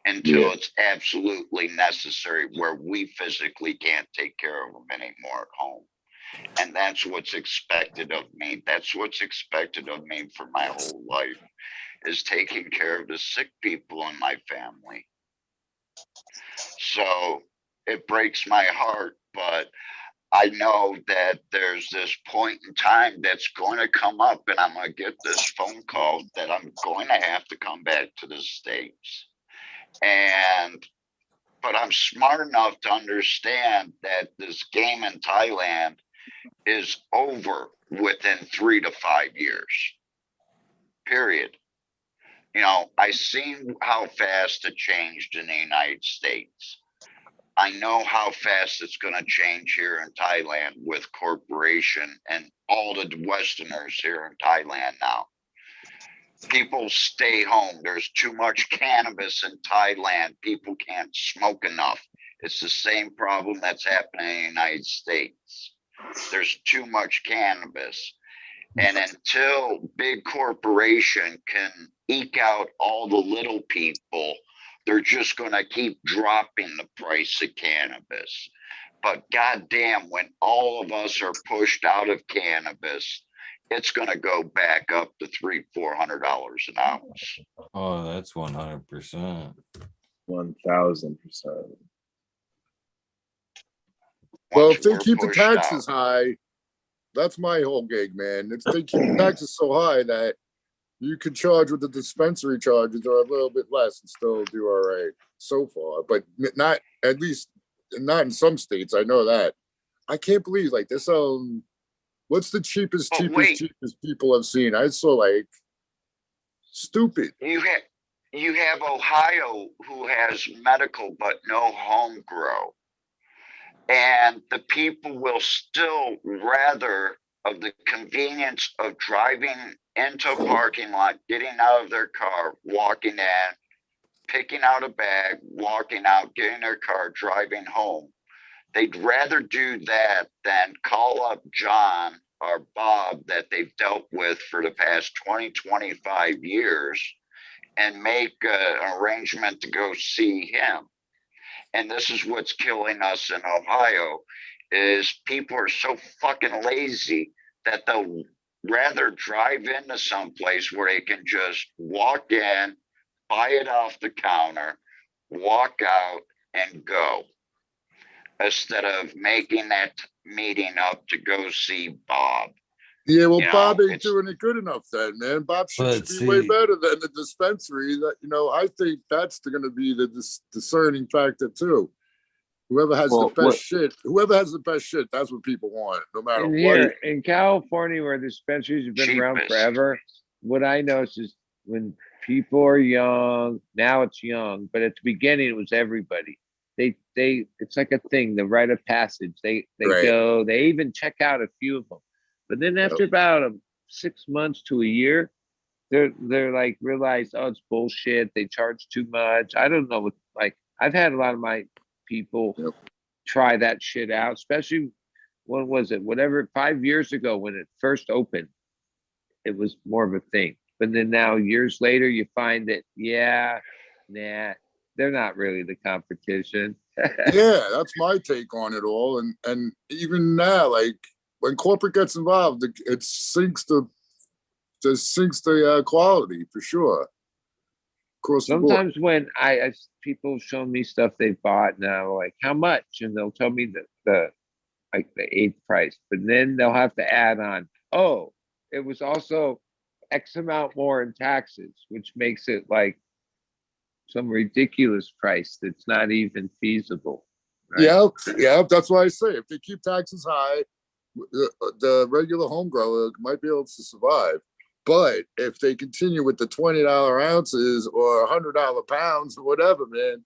until it's absolutely necessary, where we physically can't take care of them anymore at home. And that's what's expected of me. That's what's expected of me for my whole life, is taking care of the sick people in my family. So it breaks my heart, but I know that there's this point in time that's going to come up, and I'm going to get this phone call that I'm going to have to come back to the States. But I'm smart enough to understand that this game in Thailand is over within 3 to 5 years, period. You know, I seen how fast it changed in the United States. I know how fast it's going to change here in Thailand with corporation and all the Westerners here in Thailand now. People stay home. There's too much cannabis in Thailand. People can't smoke enough. It's the same problem that's happening in the United States. There's too much cannabis. And until big corporation can eke out all the little people, they're just going to keep dropping the price of cannabis. But goddamn, when all of us are pushed out of cannabis, it's going to go back up to $300-400 an ounce. Oh, that's 100%. 1000%. well, Once if they we're keep the pushed taxes out. high, that's my whole gig, man. If they keep the taxes so high that you could charge what the dispensary charges or a little bit less and still do all right so far, but not, at least not in some states. I know that. I can't believe like this. What's the cheapest people have seen? I saw like stupid. You have Ohio, who has medical but no home grow. And the people will still rather of the convenience of driving into a parking lot, getting out of their car, walking in, picking out a bag, walking out, getting their car, driving home. They'd rather do that than call up John or Bob that they've dealt with for the past 20, 25 years and make an arrangement to go see him. And this is what's killing us in Ohio, is people are so fucking lazy that they'll rather drive into someplace where they can just walk in, buy it off the counter, walk out, and go, instead of making that meeting up to go see Bob. Yeah, well, You know, Bob ain't it's- doing it good enough then, man. Bob should Let's be way see. better than the dispensary. That, you know, I think that's going to be the discerning factor too. Whoever has the best shit, that's what people want, no matter And what. here in California, where dispensaries have been around Cheapest. forever, what I notice is when people are young, now it's young, but at the beginning it was everybody. They it's like a thing, the rite of passage. They Right. go, they even check out a few of them. But then after about 6 months to a year, they're like realize, oh, it's bullshit. They charge too much. I don't know what, like I've had a lot of my people try that shit out, especially what was it? Whatever, 5 years ago when it first opened, it was more of a thing. But then now, years later, you find that, nah, they're not really the competition. Yeah, that's my take on it all. And even now, like when corporate gets involved, it sinks the quality for sure across the board. Sometimes when I people show me stuff they bought now, like how much, and they'll tell me the like the eighth price, but then they'll have to add on, oh, it was also X amount more in taxes, which makes it like some ridiculous price that's not even feasible. Right? Yeah, that's why I say if they keep taxes high, the regular home grower might be able to survive. But if they continue with the $20 ounces or $100 pounds or whatever, man,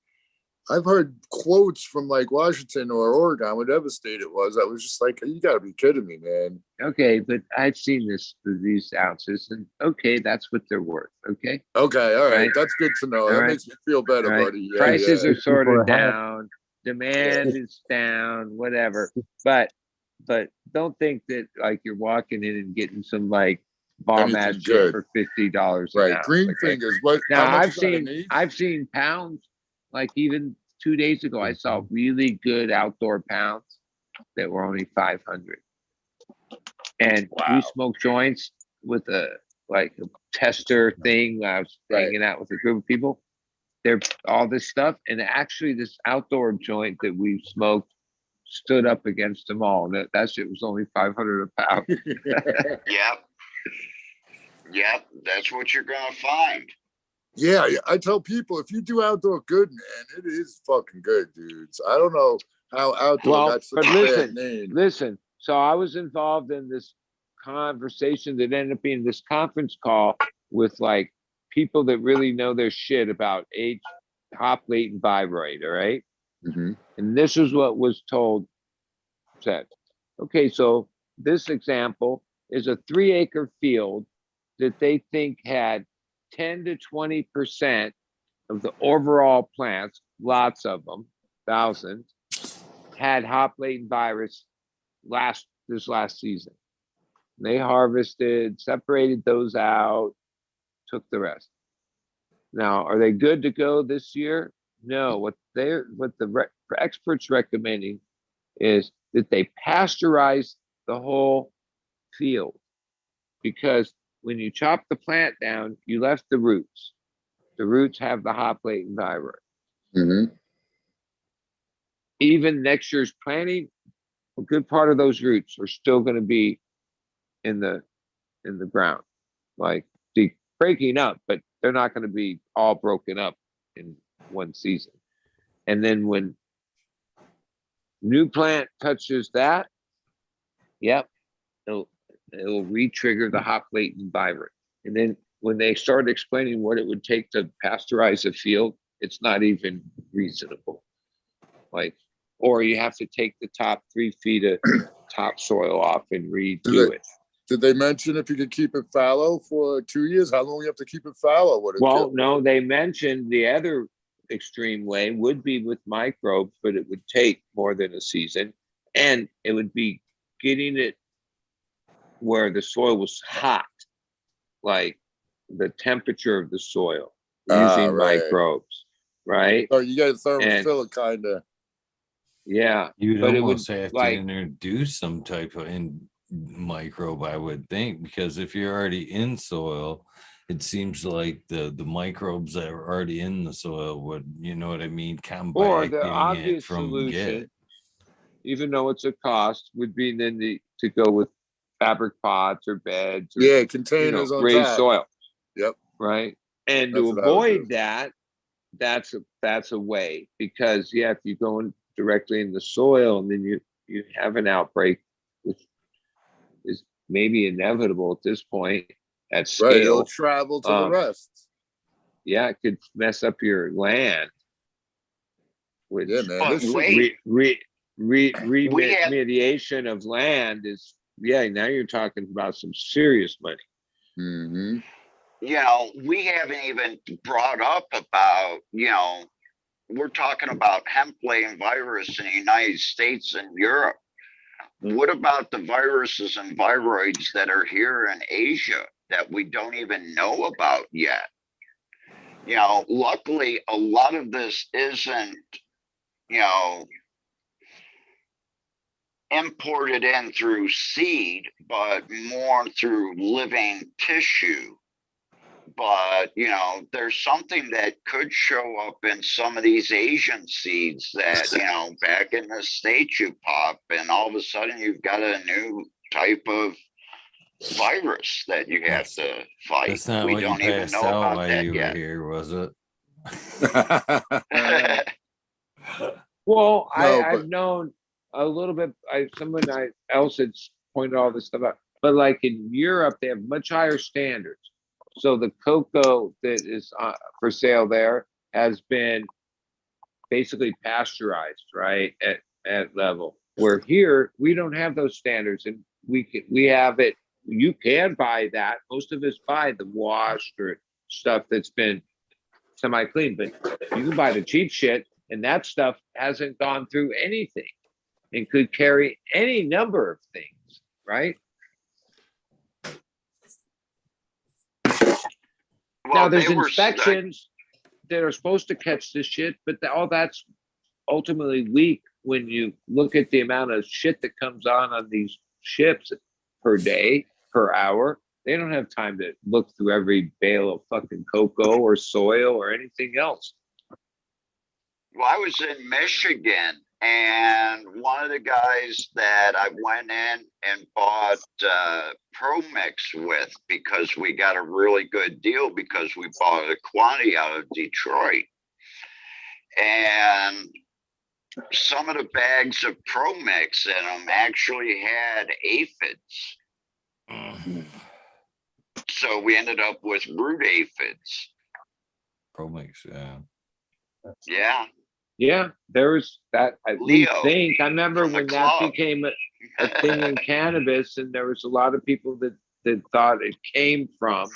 I've heard quotes from like Washington or Oregon, whatever state it was. I was just like, you got to be kidding me, man. Okay, but I've seen these ounces, and okay, that's what they're worth. Okay, all right, right? That's good to know. All that right. makes me feel better, Right. buddy. Yeah, Prices are sort of People have- down, demand is down, whatever. But don't think that like you're walking in and getting some like bomb ass Anything shit good. for $50 an right. ounce. Green Okay? fingers. What? Now how much is that an eighth? I've seen pounds, like even 2 days ago, I saw really good outdoor pounds that were only 500. And we smoked joints with a tester thing. I was hanging out with a group of people. They're all this stuff, and actually this outdoor joint that we smoked stood up against them all. And that shit was only 500 a pound. Yep, that's what you're gonna find. Yeah, I tell people if you do outdoor good, man, it is fucking good, dudes. I don't know how outdoor got such a bad name. Listen. So I was involved in this conversation that ended up being this conference call with like people that really know their shit about hop latent viroid, all right? Mm-hmm. And this is what was said. Okay, so this example is a 3-acre field that they think had 10 to 20% of the overall plants, lots of them, thousands, had hop latent virus this last season. They harvested, separated those out, took the rest. Now, are they good to go this year? No. What the experts recommending is that they pasteurize the whole field, because when you chop the plant down, you left the roots. The roots have the hop latent virus. Mm-hmm. Even next year's planting, a good part of those roots are still going to be in the ground, like breaking up, but they're not going to be all broken up in one season. And then when new plant touches that, it'll re-trigger the hop latent virus. And then when they started explaining what it would take to pasteurize a field, it's not even reasonable. Or you have to take the top 3 feet of topsoil off and redo it. Did they mention if you could keep it fallow for 2 years? How long you have to keep it fallow? No, they mentioned the other extreme way would be with microbes, but it would take more than a season, and it would be getting it where the soil was hot, like the temperature of the soil, using microbes, right? Oh, you got to thermophilic kind of. Yeah, you'd almost have to introduce some type of microbe, I would think, because if you're already in soil, it seems like the microbes that are already in the soil would, you know what I mean, combat or the getting obvious it from solution, even though it's a cost, would be then to go with fabric pots or beds, or, containers on raised top. soil. Yep. Right. And to avoid that, that's a way, because if you go in directly in the soil and then you have an outbreak, which is maybe inevitable at this point at scale. Right, it'll travel to the rest. Yeah, it could mess up your land. Which, remediation of land is, now you're talking about some serious money. Mm-hmm. We haven't even brought up about, we're talking about hemp latent virus in the United States and Europe. What about the viruses and viroids that are here in Asia that we don't even know about yet? You know, luckily, a lot of this isn't, you know, imported in through seed, but more through living tissue. But, you know, there's something that could show up in some of these Asian seeds that, you know, back in the States you pop, and all of a sudden you've got a new type of virus that you have to fight. That's not We what you don't even passed know out about while that you were yet. here, was it? Well, No, I've known a little bit. Someone else had pointed all this stuff out, but like in Europe, they have much higher standards. So the cocoa that is for sale there has been basically pasteurized, right, at level. Where here we don't have those standards, and we have it. You can buy that. Most of us buy the washed or stuff that's been semi-clean, but you can buy the cheap shit, and that stuff hasn't gone through anything and could carry any number of things, right? Well, Now there's they were inspections that are supposed to catch this shit, but all that's ultimately weak when you look at the amount of shit that comes on these ships per day, per hour. They don't have time to look through every bale of fucking cocoa or soil or anything else. Well, I was in Michigan, and one of the guys that I went in and bought Pro Mix with, because we got a really good deal because we bought a quantity out of Detroit. And some of the bags of Pro Mix in them actually had aphids. So we ended up with root aphids. Pro Mix, yeah. Yeah. Yeah, there was that. I remember when that became a thing in cannabis, and there was a lot of people that thought it came from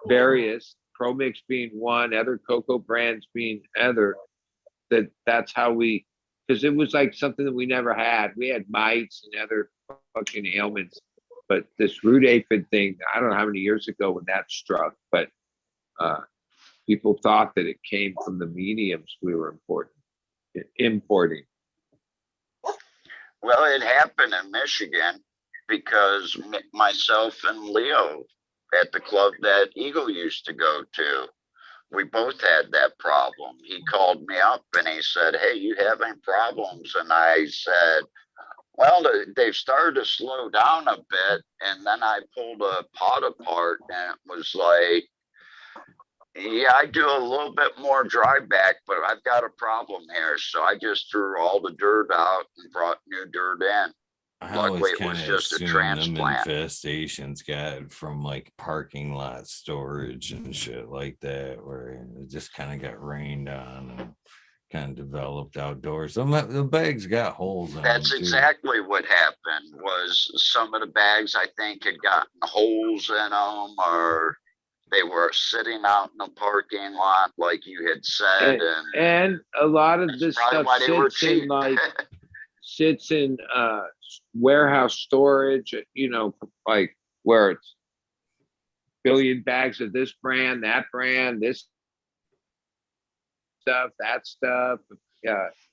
various, Pro Mix being one, other cocoa brands being other. That's how because it was like something that we never had. We had mites and other fucking ailments, but this root aphid thing, I don't know how many years ago when that struck, but people thought that it came from the mediums we were importing. Well, it happened in Michigan because myself and Leo at the club that Eagle used to go to, we both had that problem. He called me up and he said, "Hey, you having problems?" And I said, "Well, they've started to slow down a bit." And then I pulled a pot apart and it was like, yeah, I do a little bit more dry back, but I've got a problem here. So I just threw all the dirt out and brought new dirt in. I Luckily, always it kind was of just a assumed them transplant. infestations got from like parking lot storage and shit like that, where it just kind of got rained on and kind of developed outdoors. Some of the bags got holes in That's them too. exactly what happened. Was some of the bags I think had gotten holes in them, or they were sitting out in the parking lot, like you had said, and a lot of this stuff sits in warehouse storage, you know, like where it's billion bags of this brand, this stuff, that stuff,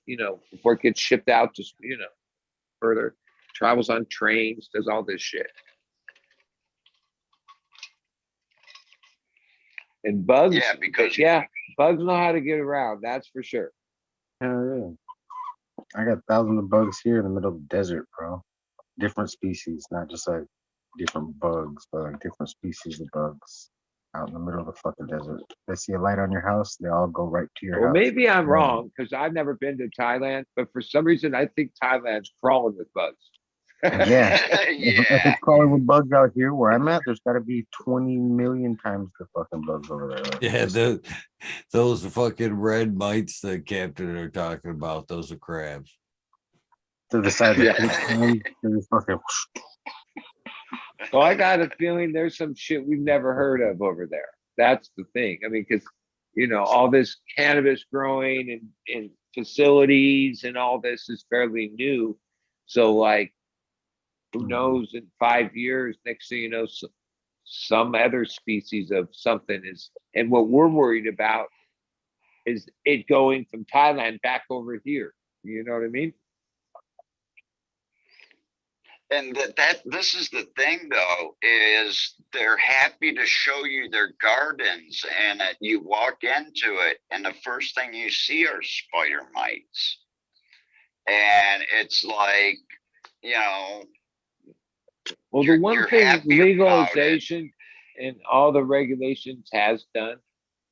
you know, before it gets shipped out to, you know, further, travels on trains, does all this shit. And bugs, bugs know how to get around, that's for sure. Hell yeah. I got thousands of bugs here in the middle of the desert, bro. Different species, not just like different bugs, but like different species of bugs out in the middle of the fucking desert. They see a light on your house, they all go right to your house. Well, maybe I'm wrong because I've never been to Thailand, but for some reason I think Thailand's crawling with bugs. Yeah. If it's crawling with bugs out here where I'm at, there's got to be 20 million times the fucking bugs over there. Like, yeah, those fucking red mites the captain are talking about, those are crabs. To the side of the fucking. So I got a feeling there's some shit we've never heard of over there. That's the thing. I mean, because, you know, all this cannabis growing in facilities and all this is fairly new. So like, Who knows, in 5 years, next thing you know, some other species of something is, and what we're worried about is it going from Thailand back over here. You know what I mean? And this is the thing though, is they're happy to show you their gardens, and you walk into it and the first thing you see are spider mites. And it's like, you know, well, the one you're thing happy about it. legalization and all the regulations has done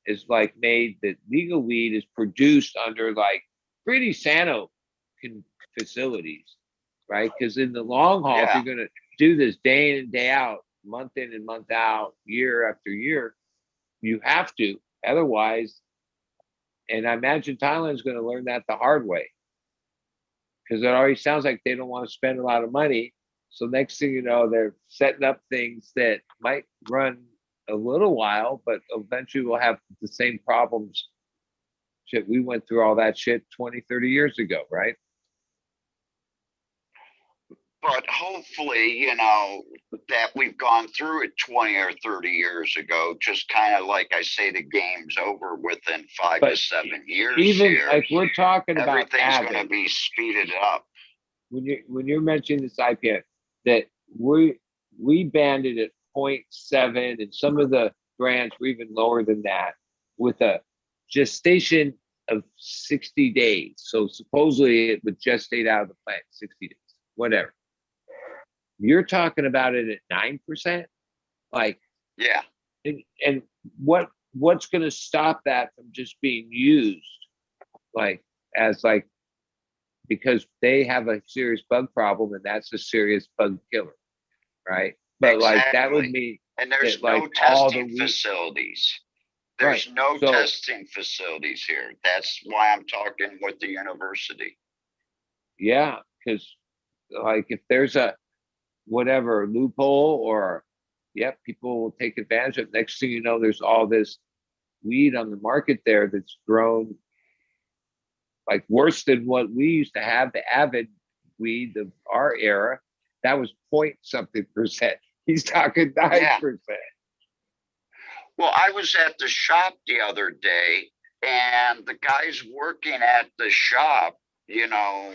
is like made that legal weed is produced under like pretty sano facilities, right? Because in the long haul, if Yeah. you're going to do this day in and day out, month in and month out, year after year, you have to. Otherwise, and I imagine Thailand's going to learn that the hard way, because it already sounds like they don't want to spend a lot of money. So next thing you know, they're setting up things that might run a little while, but eventually we'll have the same problems. Shit, we went through all that shit 20, 30 years ago, right? But hopefully, you know, that we've gone through it 20 or 30 years ago, just kind of like I say, the game's over within 5 to 7 years. Even here. like we're talking about Everything's going to be speeded up. When you're mentioning this IPA, that we banned it at 0.7, and some of the brands were even lower than that, with a gestation of 60 days. So supposedly it would gestate out of the plant 60 days, whatever. You're talking about it at 9%, like, yeah. And what's going to stop that from just being used, like, as like, because they have a serious bug problem, and that's a serious bug killer, right? But exactly. like that would mean, and there's that, no like, testing facilities. There's right. no So, testing facilities here. That's why I'm talking with the university. yeah, because like if there's a whatever loophole, or yep, people will take advantage of it. Next thing you know, there's all this weed on the market there that's grown like worse than what we used to have. The avid weed of our era, that was point something percent. He's talking 9%. Well, I was at the shop the other day, and the guys working at the shop, you know,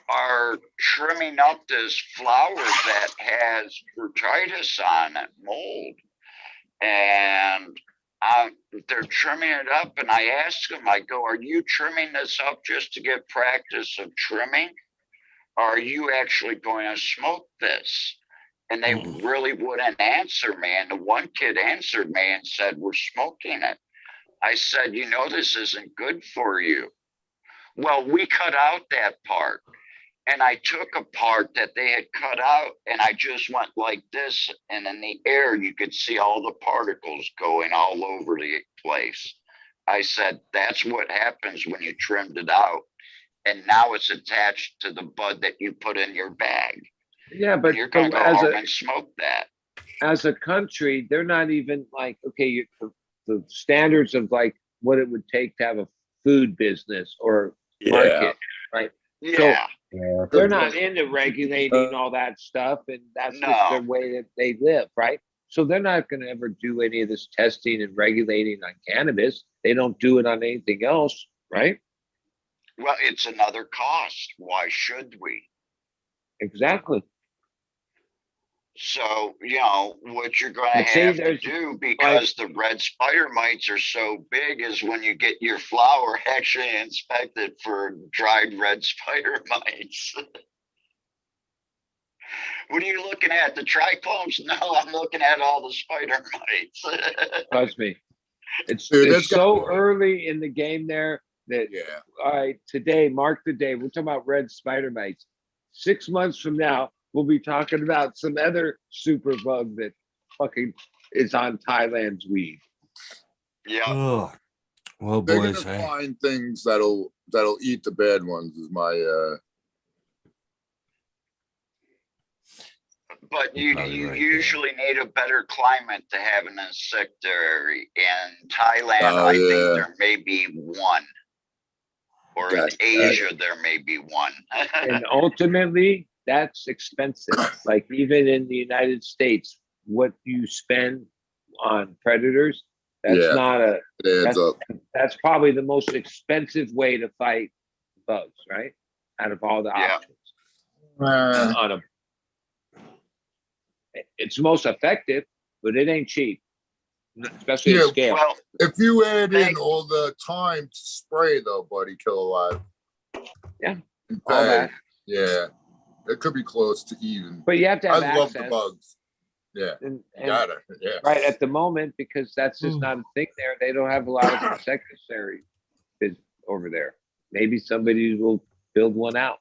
are trimming up this flower that has botrytis on it, mold. And they're trimming it up, and I asked them, I go, are you trimming this up just to get practice of trimming? Or are you actually going to smoke this? And they really wouldn't answer me. And the one kid answered me and said, we're smoking it. I said, you know, this isn't good for you. Well, we cut out that part. And I took a part that they had cut out, and I just went like this. And in the air, you could see all the particles going all over the place. I said, that's what happens when you trimmed it out. And now it's attached to the bud that you put in your bag. Yeah, but you're going to go home and smoke that. As a country, they're not even like, okay, the standards of like what it would take to have a food business or market, right? Yeah. So they're not into regulating all that stuff, and that's just the way that they live, right? So they're not going to ever do any of this testing and regulating on cannabis. They don't do it on anything else, right? Well, it's another cost. Why should we? Exactly. So, you know, what you're going to have to do, because the red spider mites are so big, is when you get your flower actually inspected for dried red spider mites. What are you looking at? The trichomes? No, I'm looking at all the spider mites. Trust me. It's so early in the game there that, all right, today, mark the day, we're talking about red spider mites. 6 months from now, we'll be talking about some other super bug that fucking is on Thailand's weed. Yeah. Oh, well, They're boys, gonna find things that'll eat the bad ones. Is my But you usually need a better climate to have an insectary. In Thailand, I think there may be one. Or in Asia, there may be one. And ultimately, that's expensive. Like even in the United States, what you spend on predators, that's Yeah. not a It adds up. that's probably the most expensive way to fight bugs, right? Out of all the Yeah. options. On a, it's most effective, but it ain't cheap, especially Yeah, at scale. Well, If you add in Thank- all the time to spray, though, buddy, kilowatt. Yeah, and all pay, that. yeah, it could be close to even. But you have to have I love access. the bugs. Yeah, And, got it. Yeah, right at the moment, because that's just not a thing there. They don't have a lot of secretary over there. Maybe somebody will build one out,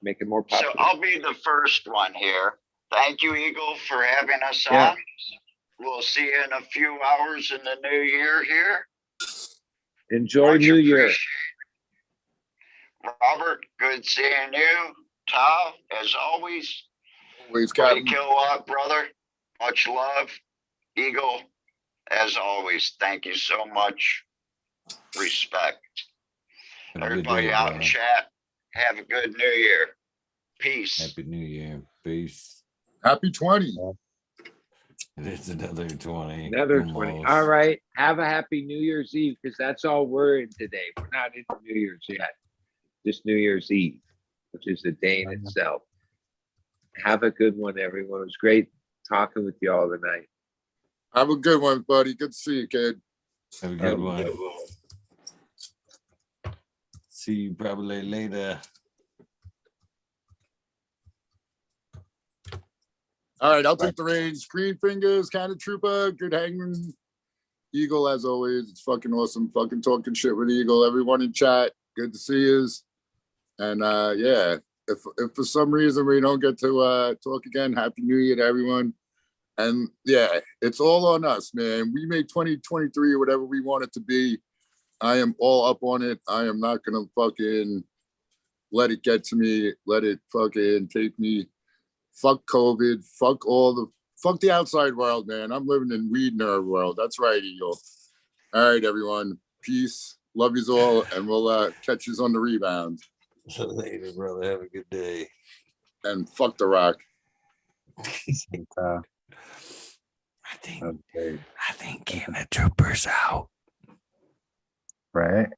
make it more so popular. I'll be the first one here. Thank you, Eagle, for having us Yeah. on. We'll see you in a few hours in the new year here. Enjoy Much New Year. appreciated. Robert, good seeing you. Tom, as always, always, Buddy Captain. Kilowatt, brother, much love. Eagle, as always, thank you so much. Respect. Have a good Everybody day, out in brother. chat, have a good new year. Peace. Happy New Year. Peace. Happy 20. It's another 20. Another 20. almost. All right. Have a happy New Year's Eve, because that's all we're in today. We're not into New Year's yet. Just New Year's Eve, which is a day in itself. Have a good one, everyone. It was great talking with you all tonight. Have a good one, buddy. Good to see you, kid. Have a good one. See you probably later. All right, I'll take the reins. Green Fingers, kind of trooper, good hangman. Eagle, as always. It's fucking awesome. Fucking talking shit with Eagle. Everyone in chat, good to see you. And yeah, if for some reason we don't get to talk again, happy New Year to everyone. And yeah, it's all on us, man. We make 2023 or whatever we want it to be. I am all up on it. I am not gonna fucking let it get to me. Let it fucking take me. Fuck COVID. Fuck the outside world, man. I'm living in weed nerd world. That's right, Eagle. All right, everyone. Peace. Love yous all, and we'll catch yous on the rebound. Later, brother. Have a good day. And fuck the rock. I think Okay. I think Canada Trooper's out. Right?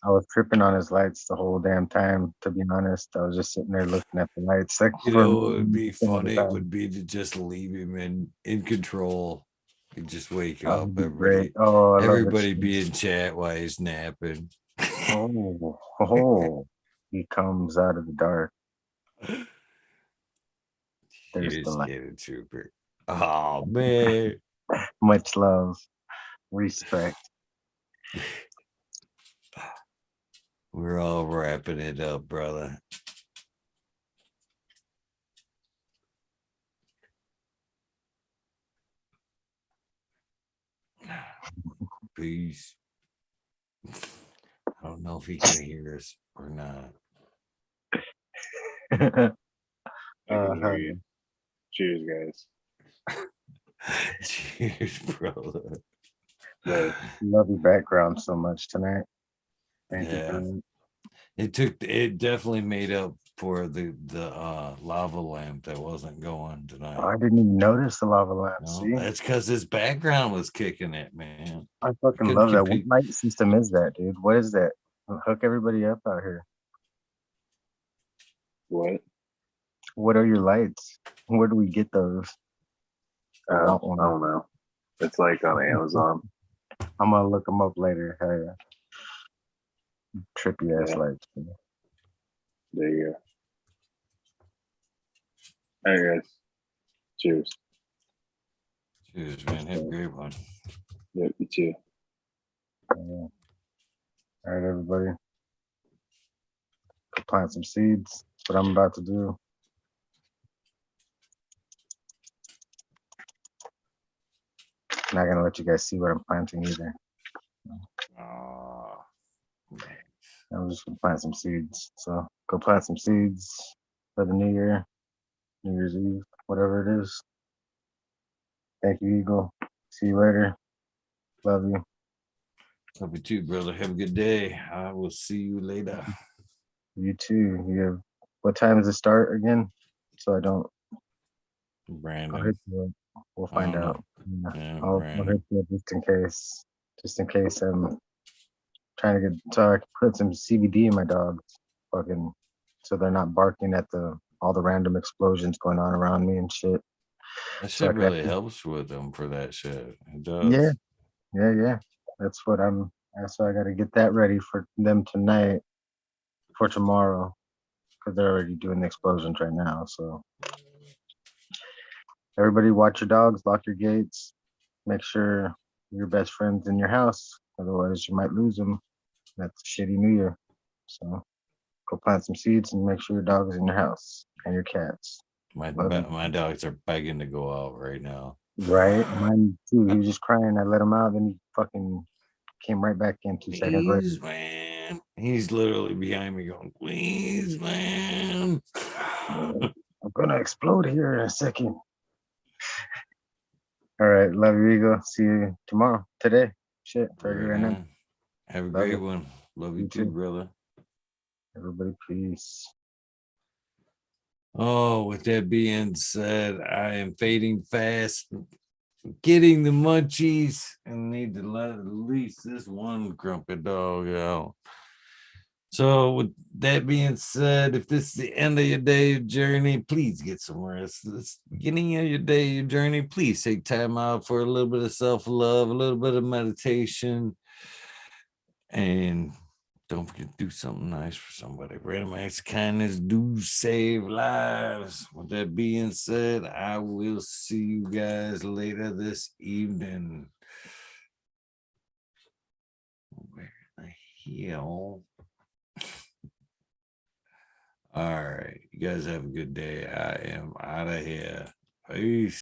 I was tripping on his lights the whole damn time, to be honest. I was just sitting there looking at the lights. Like, You know what would be funny would be to just leave him in control. And just wake That up. would be Everybody, great. Oh, I love everybody it. be in chat while he's napping. Oh, he comes out of the dark. There's Here's the light. Canada Trooper. Oh man. Much love, respect. We're all wrapping it up, brother. Peace. I don't know if he can hear us or not. Cheers, guys. Cheers, brother. Love your background so much tonight. Thank you Yeah. for that. It definitely made up for the lava lamp that wasn't going tonight. Oh, I didn't even notice the lava lamp. No, See, that's because his background was kicking it, man. I fucking couldn't love that. What compete. light system is that, dude? What is that? Hook everybody up out here. What? What are your lights? Where do we get those? I I want one. don't know. It's like on Amazon. I'm gonna look them up later. Hell yeah. Trippy ass Yeah. lights. Man. There you go. All right, guys. Cheers. Cheers, man. Have a great one. Yep, you too. Yeah. All right, everybody. Go plant some seeds. That's what I'm about to do. Not gonna let you guys see what I'm planting either. Oh, I'm just gonna plant some seeds. So go plant some seeds for the new year, New Year's Eve, whatever it is. Thank you, Eagle. See you later. Love you. love you too, brother. Have a good day. I will see you later. You too. You have What time does it start again? So I don't. I'll Random. hit you up. We'll I find don't know. out. Yeah, Yeah, I'll random. hit you up just in case I'm trying to get so I can put some CBD in my dogs, fucking, so they're not barking at all the random explosions going on around me and shit. That So I shit can really actually, helps with them for that shit. It does. yeah, yeah. That's what I'm. So I got to get that ready for them tonight, for tomorrow, because they're already doing the explosions right now. So everybody, watch your dogs, lock your gates, make sure your best friend's in your house. Otherwise, you might lose them. That's a shitty New Year. So go plant some seeds and make sure your dog is in your house and your cats. Love you. My dogs are begging to go out right now. Right? Mine too. He was just crying. I let him out. Then he fucking came right back in 2 seconds later. Please, man. He's literally behind me going, please, man. I'm gonna explode here in a second. All right. Love you, Eagle. See you tomorrow. Today. Shit. 30 right now. Man. Have a Love great you. one. Love you You too, too. brother. Everybody, peace. Oh, with that being said, I am fading fast, getting the munchies, and need to let at least this one grumpy dog out. So, with that being said, if this is the end of your day journey, please get some rest. This beginning of your day, your journey, please take time out for a little bit of self-love, a little bit of meditation, and don't forget to do something nice for somebody. Random acts of kindness do save lives. With that being said, I will see you guys later this evening. Where the hell? All right. You guys have a good day. I am out of here. Peace.